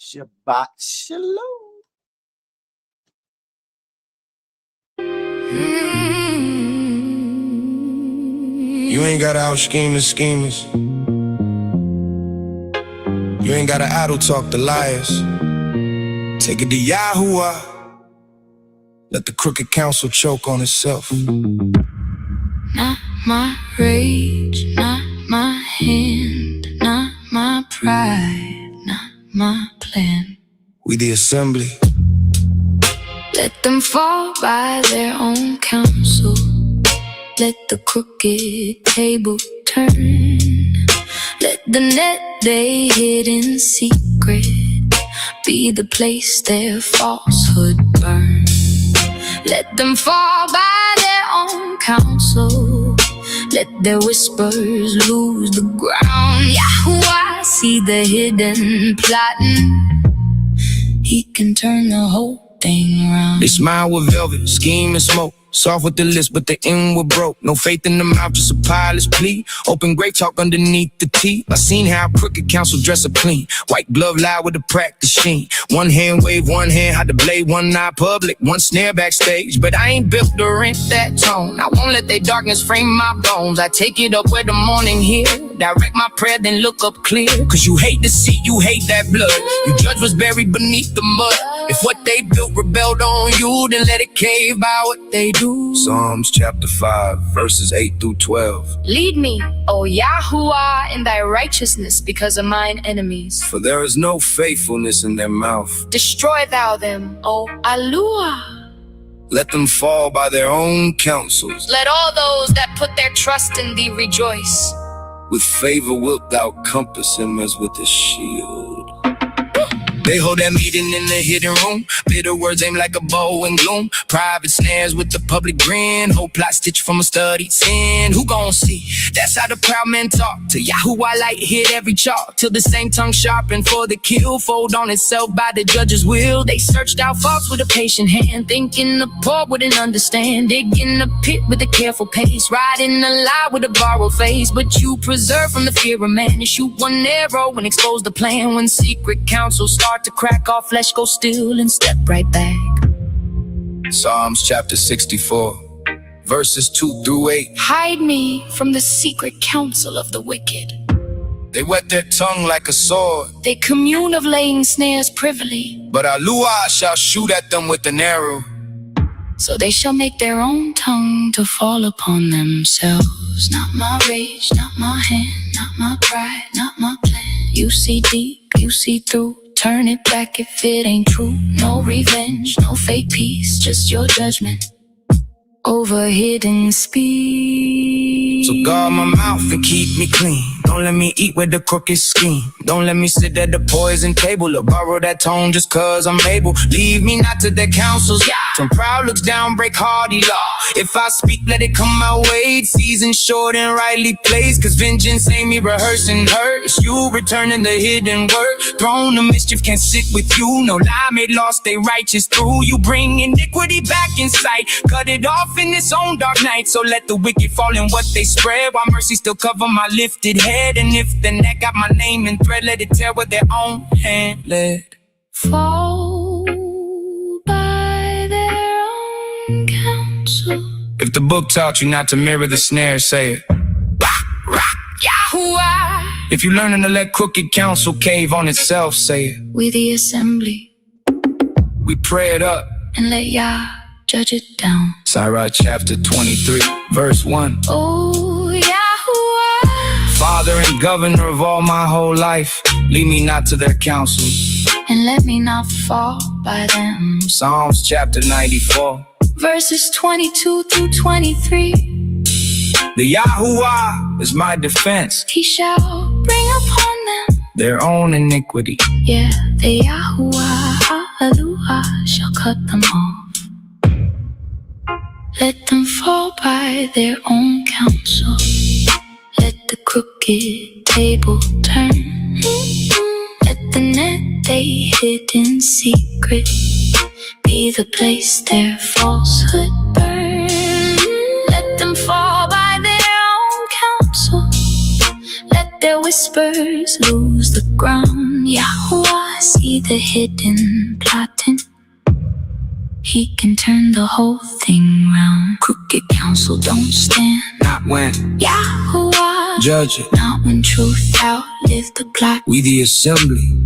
Shabbat Shalom. You ain't gotta out scheme the schemers. You ain't gotta idle talk the liars. Take it to YAHUAH. Let the crooked counsel choke on itself. Not my rage, not my hand, not my pride, not my plan. We the assembly. Let them fall by their own counsel. Let the crooked table turn. Let the net they hid in secret be the place their falsehood burn. Let them fall by their own counsel. Let their whispers lose the ground. YAHUAH, see the hidden plotting. He can turn the whole thing around. They smile with velvet, scheme and smoke. Soft with the lips, but the end were broke. No faith in the mouth, just a pilot's plea. Open great talk underneath the teeth. I seen how crooked counsel dress up clean. White glove lie with a practice sheen. One hand wave, one hand hide the blade. One eye public, one snare backstage. But I ain't built to rent that tone. I won't let their darkness frame my bones. I take it up where the morning here. Direct my prayer, then look up clear. Cause you hate the seat, you hate that blood. You judge what's buried beneath the mud. If what they built rebelled on you, then let it cave by what they do. Psalms chapter 5, verses 8 through 12. Lead me, O YAHUAH, in thy righteousness because of mine enemies. For there is no faithfulness in their mouth. Destroy thou them, O ALUAH. Let them fall by their own counsels. Let all those that put their trust in thee rejoice. With favor wilt thou compass him as with a shield. They hold that meeting in the hidden room. Bitter words aim like a bow and gloom. Private snares with the public grin. Whole plot stitched from a studied sin. Who gon' see? That's how the proud men talk. To YAHUAH light hit every chalk. Till the same tongue sharpened for the kill. Fold on itself by the judge's will. They searched out faults with a patient hand. Thinking the poor wouldn't understand. Digging the pit with a careful pace. Riding the lie with a borrowed face. But you preserve from the fear of man. And shoot one arrow and expose the plan. When secret counsel start to crack, our flesh go still and step right back. Psalms chapter 64, verses 2 through 8. Hide me from the secret counsel of the wicked. They whet their tongue like a sword. They commune of laying snares privily. But YAHUAH shall shoot at them with an arrow. So they shall make their own tongue to fall upon themselves. Not my rage, not my hand, not my pride, not my plan. You see deep, you see through. Turn it back if it ain't true. No revenge, no fake peace, just your judgment over hidden speech. So guard my mouth and keep me clean. Don't let me eat with the crooked scheme. Don't let me sit at the poison table or borrow that tone just cause I'm able. Leave me not to their counsels. From proud looks down, break hardy law. If I speak, let it come my way. Season short and rightly placed. Cause vengeance ain't me rehearsing hurt. It's you returning the hidden word. Throne of mischief can't sit with you. No lie made lost they righteous through. You bring iniquity back in sight. Cut it off in its own dark night. So let the wicked fall in what they spread. While mercy still cover my lifted head. And if the neck got my name in thread, let it tear with their own hand led. Fall by their own counsel. If the book taught you not to mirror the snare, say it. YAHUAH. If you learning to let crooked counsel cave on itself, say it. We the assembly. We pray it up And let Yah judge it down. Sirach chapter 23, verse 1. Oh, YAHUAH. Father and governor of all my whole life, lead me not to their counsels. And let me not fall by them. Psalms chapter 94. Verses 22 through 23. The YAHUAH is my defense. He shall bring upon them their own iniquity. Yeah, the YAHUAH shall cut them off. Let them fall by their own counsel. Let the crooked table turn. Let the net they hid in secret be the place their falsehood burn. Let them fall by their own counsel. Let their whispers lose the ground. YAHUAH, see the hidden plotting. He can turn the whole thing round. Crooked counsel don't stand. Not when YAHUAH, judge it. not when truth outlived the plot. We the assembly.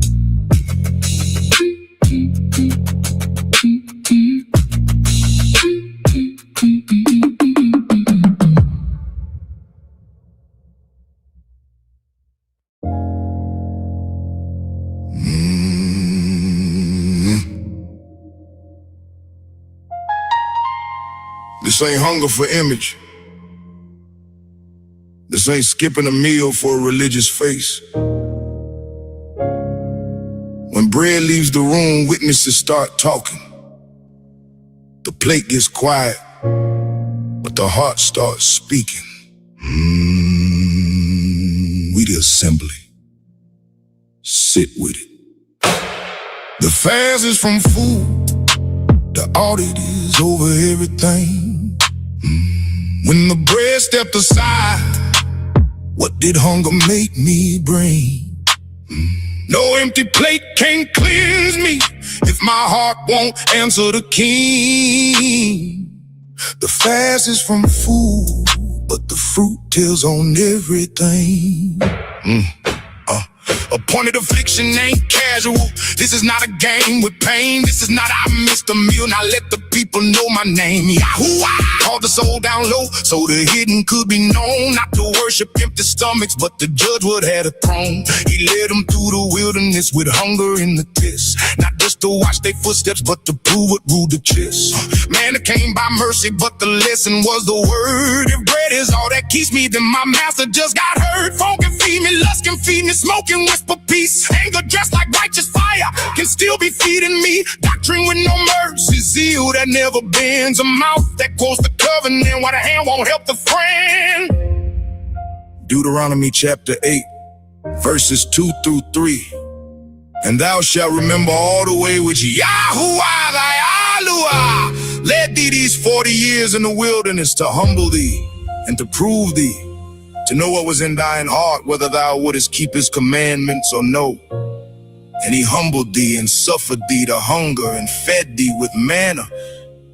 This ain't hunger for image. This ain't skipping a meal for a religious face. When bread leaves the room, witnesses start talking. The plate gets quiet, but the heart starts speaking. We the assembly. Sit with it. The fast is from food. The audit is over everything. When the bread stepped aside, what did hunger make me bring? No empty plate can't cleanse me if my heart won't answer the king. The fast is from food, but the fruit tells on everything. Appointed affliction ain't casual. This is not a game with pain. This is not I missed a meal. Now let the people know my name. YAHUAH, called the soul down low so the hidden could be known. Not to worship empty stomachs, but to judge what had a throne. He led them through the wilderness with hunger in the test. Not just to watch their footsteps, but to prove what ruled the chest. Man, it came by mercy, but the lesson was the word. If bread is all that keeps me, then my master just got hurt. Phone can feed me, lust can feed me, smoking whisper peace. Anger dressed like righteous fire can still be feeding me. Doctrine with no mercy, zeal that never bends. A mouth that quotes the covenant while the hand won't help the friend. Deuteronomy chapter 8, verses 2 through 3. And thou shalt remember all the way which YAHUAH thy Elohah led thee these 40 years in the wilderness to humble thee and to prove thee, to know what was in thine heart, whether thou wouldest keep his commandments or no. And he humbled thee and suffered thee to hunger and fed thee with manna,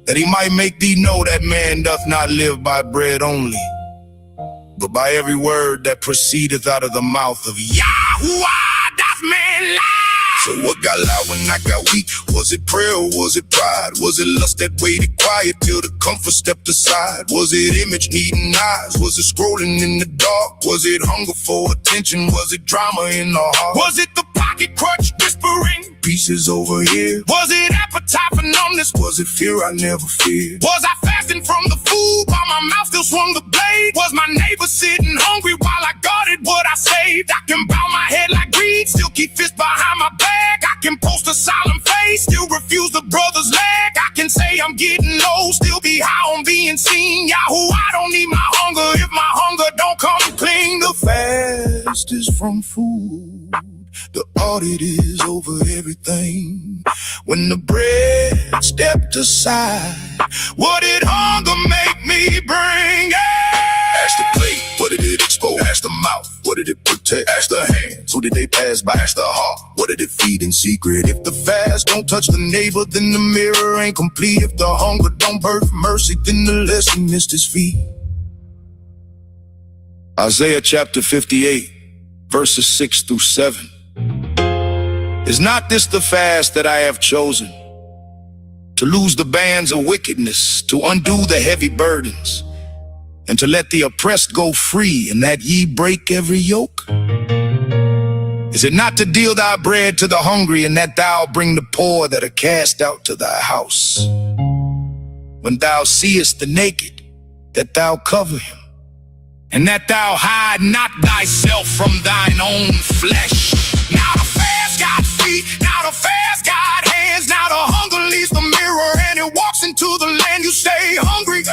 that he might make thee know that man doth not live by bread only, but by every word that proceedeth out of the mouth of YAHUAH doth man lie. So what got loud when I got weak? Was it prayer or was it pride? Was it lust that waited quiet till the comfort stepped aside? Was it image needing eyes? Was it scrolling in the dark? Was it hunger for attention? Was it drama in the heart? Was it the pocket crutch whispering pieces over here? Was it appetite for numbness? Was it fear I never feared? Was I fasting from the food while my mouth still swung the blade? Was my neighbor sitting hungry while I guarded what I saved? I can bow my head like greed, still keep fists behind my back. I can post a solemn face, still refuse the brother's leg. I can say I'm getting low, still be high on being seen. YAHUAH, I don't need my hunger if my hunger don't come clean. The fast is from food, the audit is over everything. When the bread stepped aside, what did hunger make me bring? Ask the plate, what did it expose? Ask the mouth, what did it protect? Ask the hands, who did they pass by? Ask the heart, what did it feed in secret? If the fast don't touch the neighbor, then the mirror ain't complete. If the hunger don't birth mercy, then the lesson missed his feet. Isaiah chapter 58, verses 6 through 7. Is not this the fast that I have chosen? To loose the bands of wickedness, to undo the heavy burdens, and to let the oppressed go free, and that ye break every yoke? Is it not to deal thy bread to the hungry, and that thou bring the poor that are cast out to thy house? When thou seest the naked, that thou cover him, and that thou hide not thyself from thine own flesh. Now the fast got feet, now the fast got hands, now the hunger leaves the mirror and it walks into the land. You stay hungry,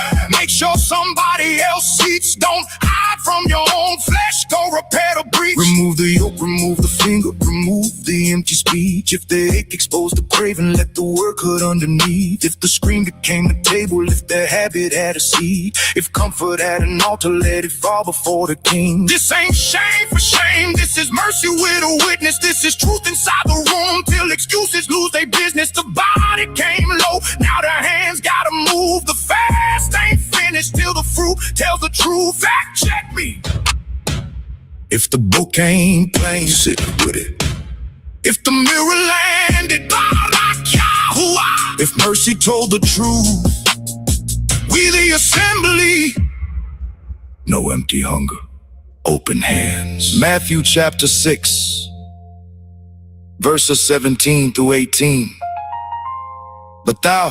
Remove the yoke, remove the finger, remove the empty speech. If the ache exposed the craving, let the word cut underneath. If the scream became the table, if the habit had a seed, if comfort had an altar, let it fall before the king. This ain't shame for shame, this is mercy with a witness. This is truth inside the room till excuses lose their business. The body came low, now the hands gotta move. The fast ain't finished till the fruit tells the truth. Fact check me. If the book ain't plain, sit with it. If the mirror landed, YAHUAH. If mercy told the truth, we the assembly. No empty hunger, open hands. Matthew chapter 6, verses 17 through 18. But thou,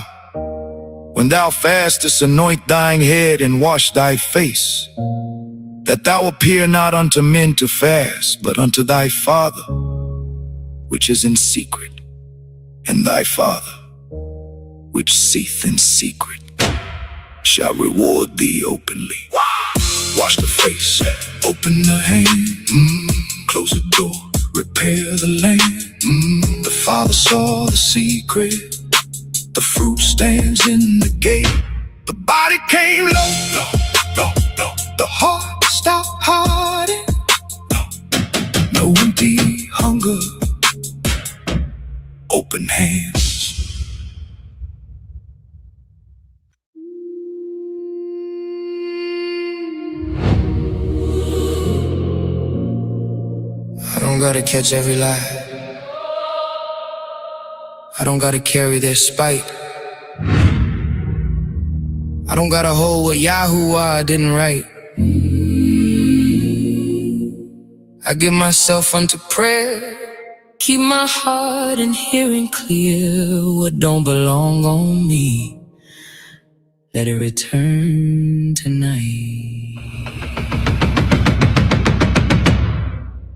when thou fastest, anoint thine head and wash thy face, that thou appear not unto men to fast, but unto thy Father, which is in secret, and thy Father, which seeth in secret, shall reward thee openly. Wash the face, open the hand, close the door, repair the land. The Father saw the secret, the fruit stands in the gate. The body came low, the heart stopped hiding. No empty hunger, open hands. I don't gotta catch every lie. I don't gotta carry their spite. I don't gotta hold what YAHUAH didn't write. I give myself unto prayer, keep my heart in hearing clear. What don't belong on me, let it return tonight.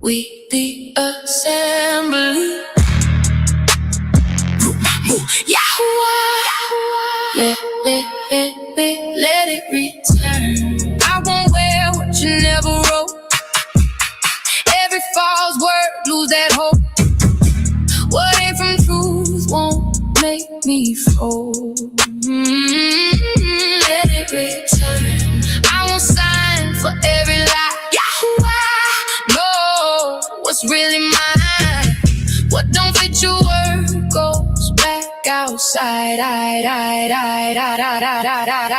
We the assembly. YAHUAH. Let it return. I won't wear what you never wrote. Every false word, lose that hope. What ain't from truth won't make me fold. Let it return. I won't sign for every lie. YAHUAH. No, what's really mine? What don't fit your word goes back outside.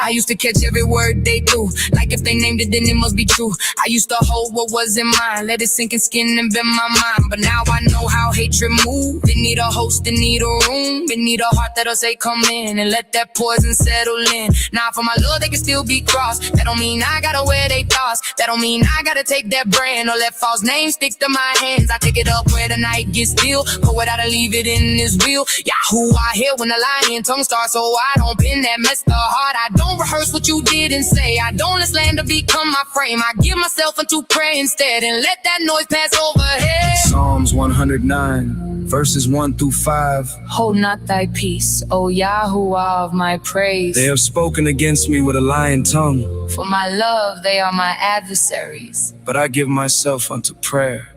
I used to catch every word they threw, like if they named it then it must be true. I used to hold what wasn't mine, let it sink in skin and bend my mind. But now I know how hatred move. It need a host, it need a room, it need a heart that'll say come in and let that poison settle in. Now for my love they can still be crossed. That don't mean I gotta wear they thoughts. That don't mean I gotta take that brand or let false name sticks to my hands. I take it up where the night gets still, but without to leave it in this wheel. YAHUAH here when the lying tongue starts, so I don't pin that mess to heart. I don't rehearse what you didn't say. I don't let slander become my frame. I give myself unto prayer instead and let that noise pass overhead. Psalms 109, verses 1 through 5. Hold not thy peace, O YAHUAH of my praise. They have spoken against me with a lying tongue, For my love they are my adversaries. but I give myself unto prayer.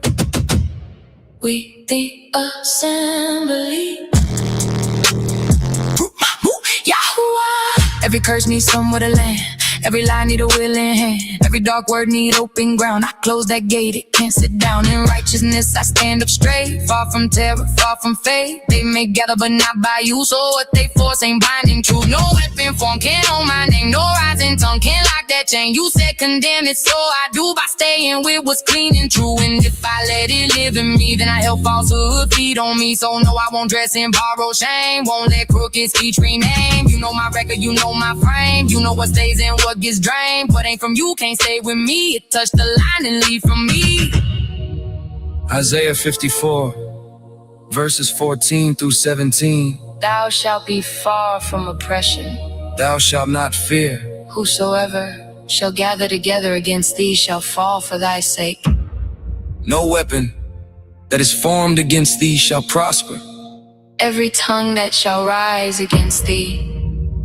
We the assembly. YAHUAH. Every curse needs somewhere to land. Every lie need a willing hand. Every dark word need open ground. I close that gate, it can't sit down. In righteousness I stand up straight. Far from terror, far from fate. They may gather but not by you. So what they force ain't binding truth. No weapon form can't hold my name. No rising tongue can't lock that chain. You said condemn it, so I do by staying with what's clean and true. And if I let it live in me, then I help falsehood feed on me. So no, I won't dress in borrowed shame. Won't let crooked speech rename. You know my record, you know my frame. You know what stays and what gets drained. What ain't from you can't stay with me. It touched the line and leave from me. Isaiah 54, verses 14 through 17. Thou shalt be far from oppression. Thou shalt not fear. Whosoever shall gather together against thee shall fall for thy sake. No weapon that is formed against thee shall prosper. Every tongue that shall rise against thee,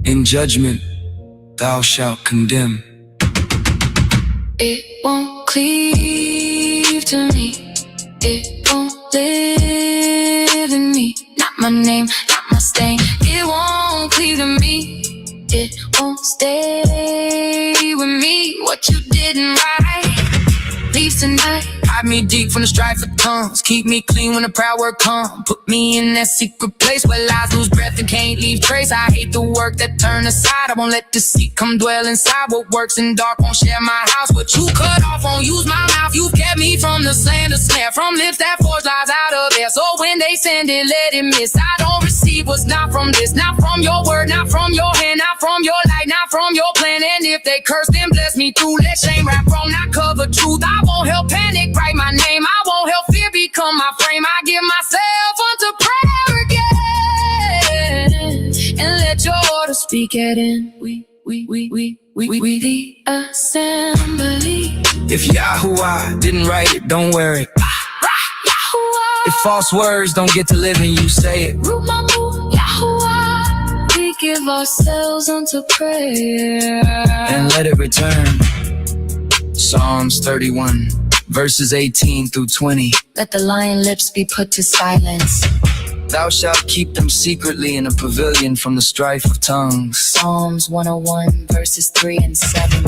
In judgment thou shalt condemn. it won't cleave to me. It won't live in me. Not my name, not my stain. It won't cleave to me. It won't stay with me. What you didn't write leaves tonight. Hide me deep from the strife of tongues. Keep me clean when the proud word come. Put me in that secret place where lies lose breath and can't leave trace. I hate the work that turn aside. I won't let deceit come dwell inside. What works in dark won't share my house. What you cut off won't use my mouth. You've kept me from the slander snare, from lips that forge lies out of there. So when they send it, let it miss. I don't receive what's not from this, not from your word, not from your hand, not from your light, not from your plan. And if they curse, then bless me through. Let shame wrap wrong, not cover truth. I won't help panic write my name. I won't help fear become my frame. I give myself unto prayer again, and let your order speak it in. We the assembly. If YAHUAH didn't write it, don't wear it. YAHUAH. If false words don't get to live and you say it. YAHUAH. We give ourselves unto prayer, And let it return. Psalms 31, verses 18 through 20. Let the lying lips be put to silence. Thou shalt keep them secretly in a pavilion from the strife of tongues. Psalms 101, verses 3 and 7.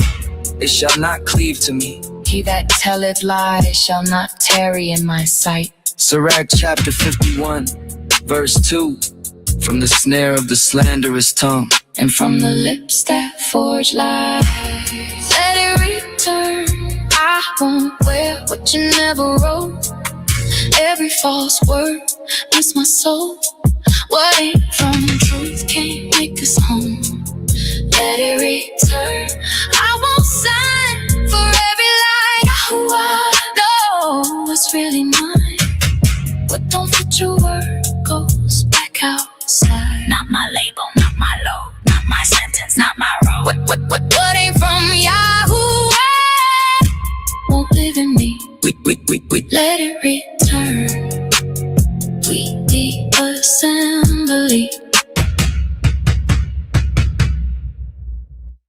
It shall not cleave to me. He that telleth lies shall not tarry in my sight. Sirach chapter 51, verse 2. From the snare of the slanderous tongue, and from the lips that forge lies, let it return. I won't wear what you never wrote. Every false word is my soul. What ain't from truth can't make us home. Let it return. I won't sign for every lie. YAHUAH, no, it's really mine. What don't fit your word goes back outside. Not my label, not my load, not my sentence, not my road. What ain't from YAHUAH won't live in me. Let it return. We the assembly.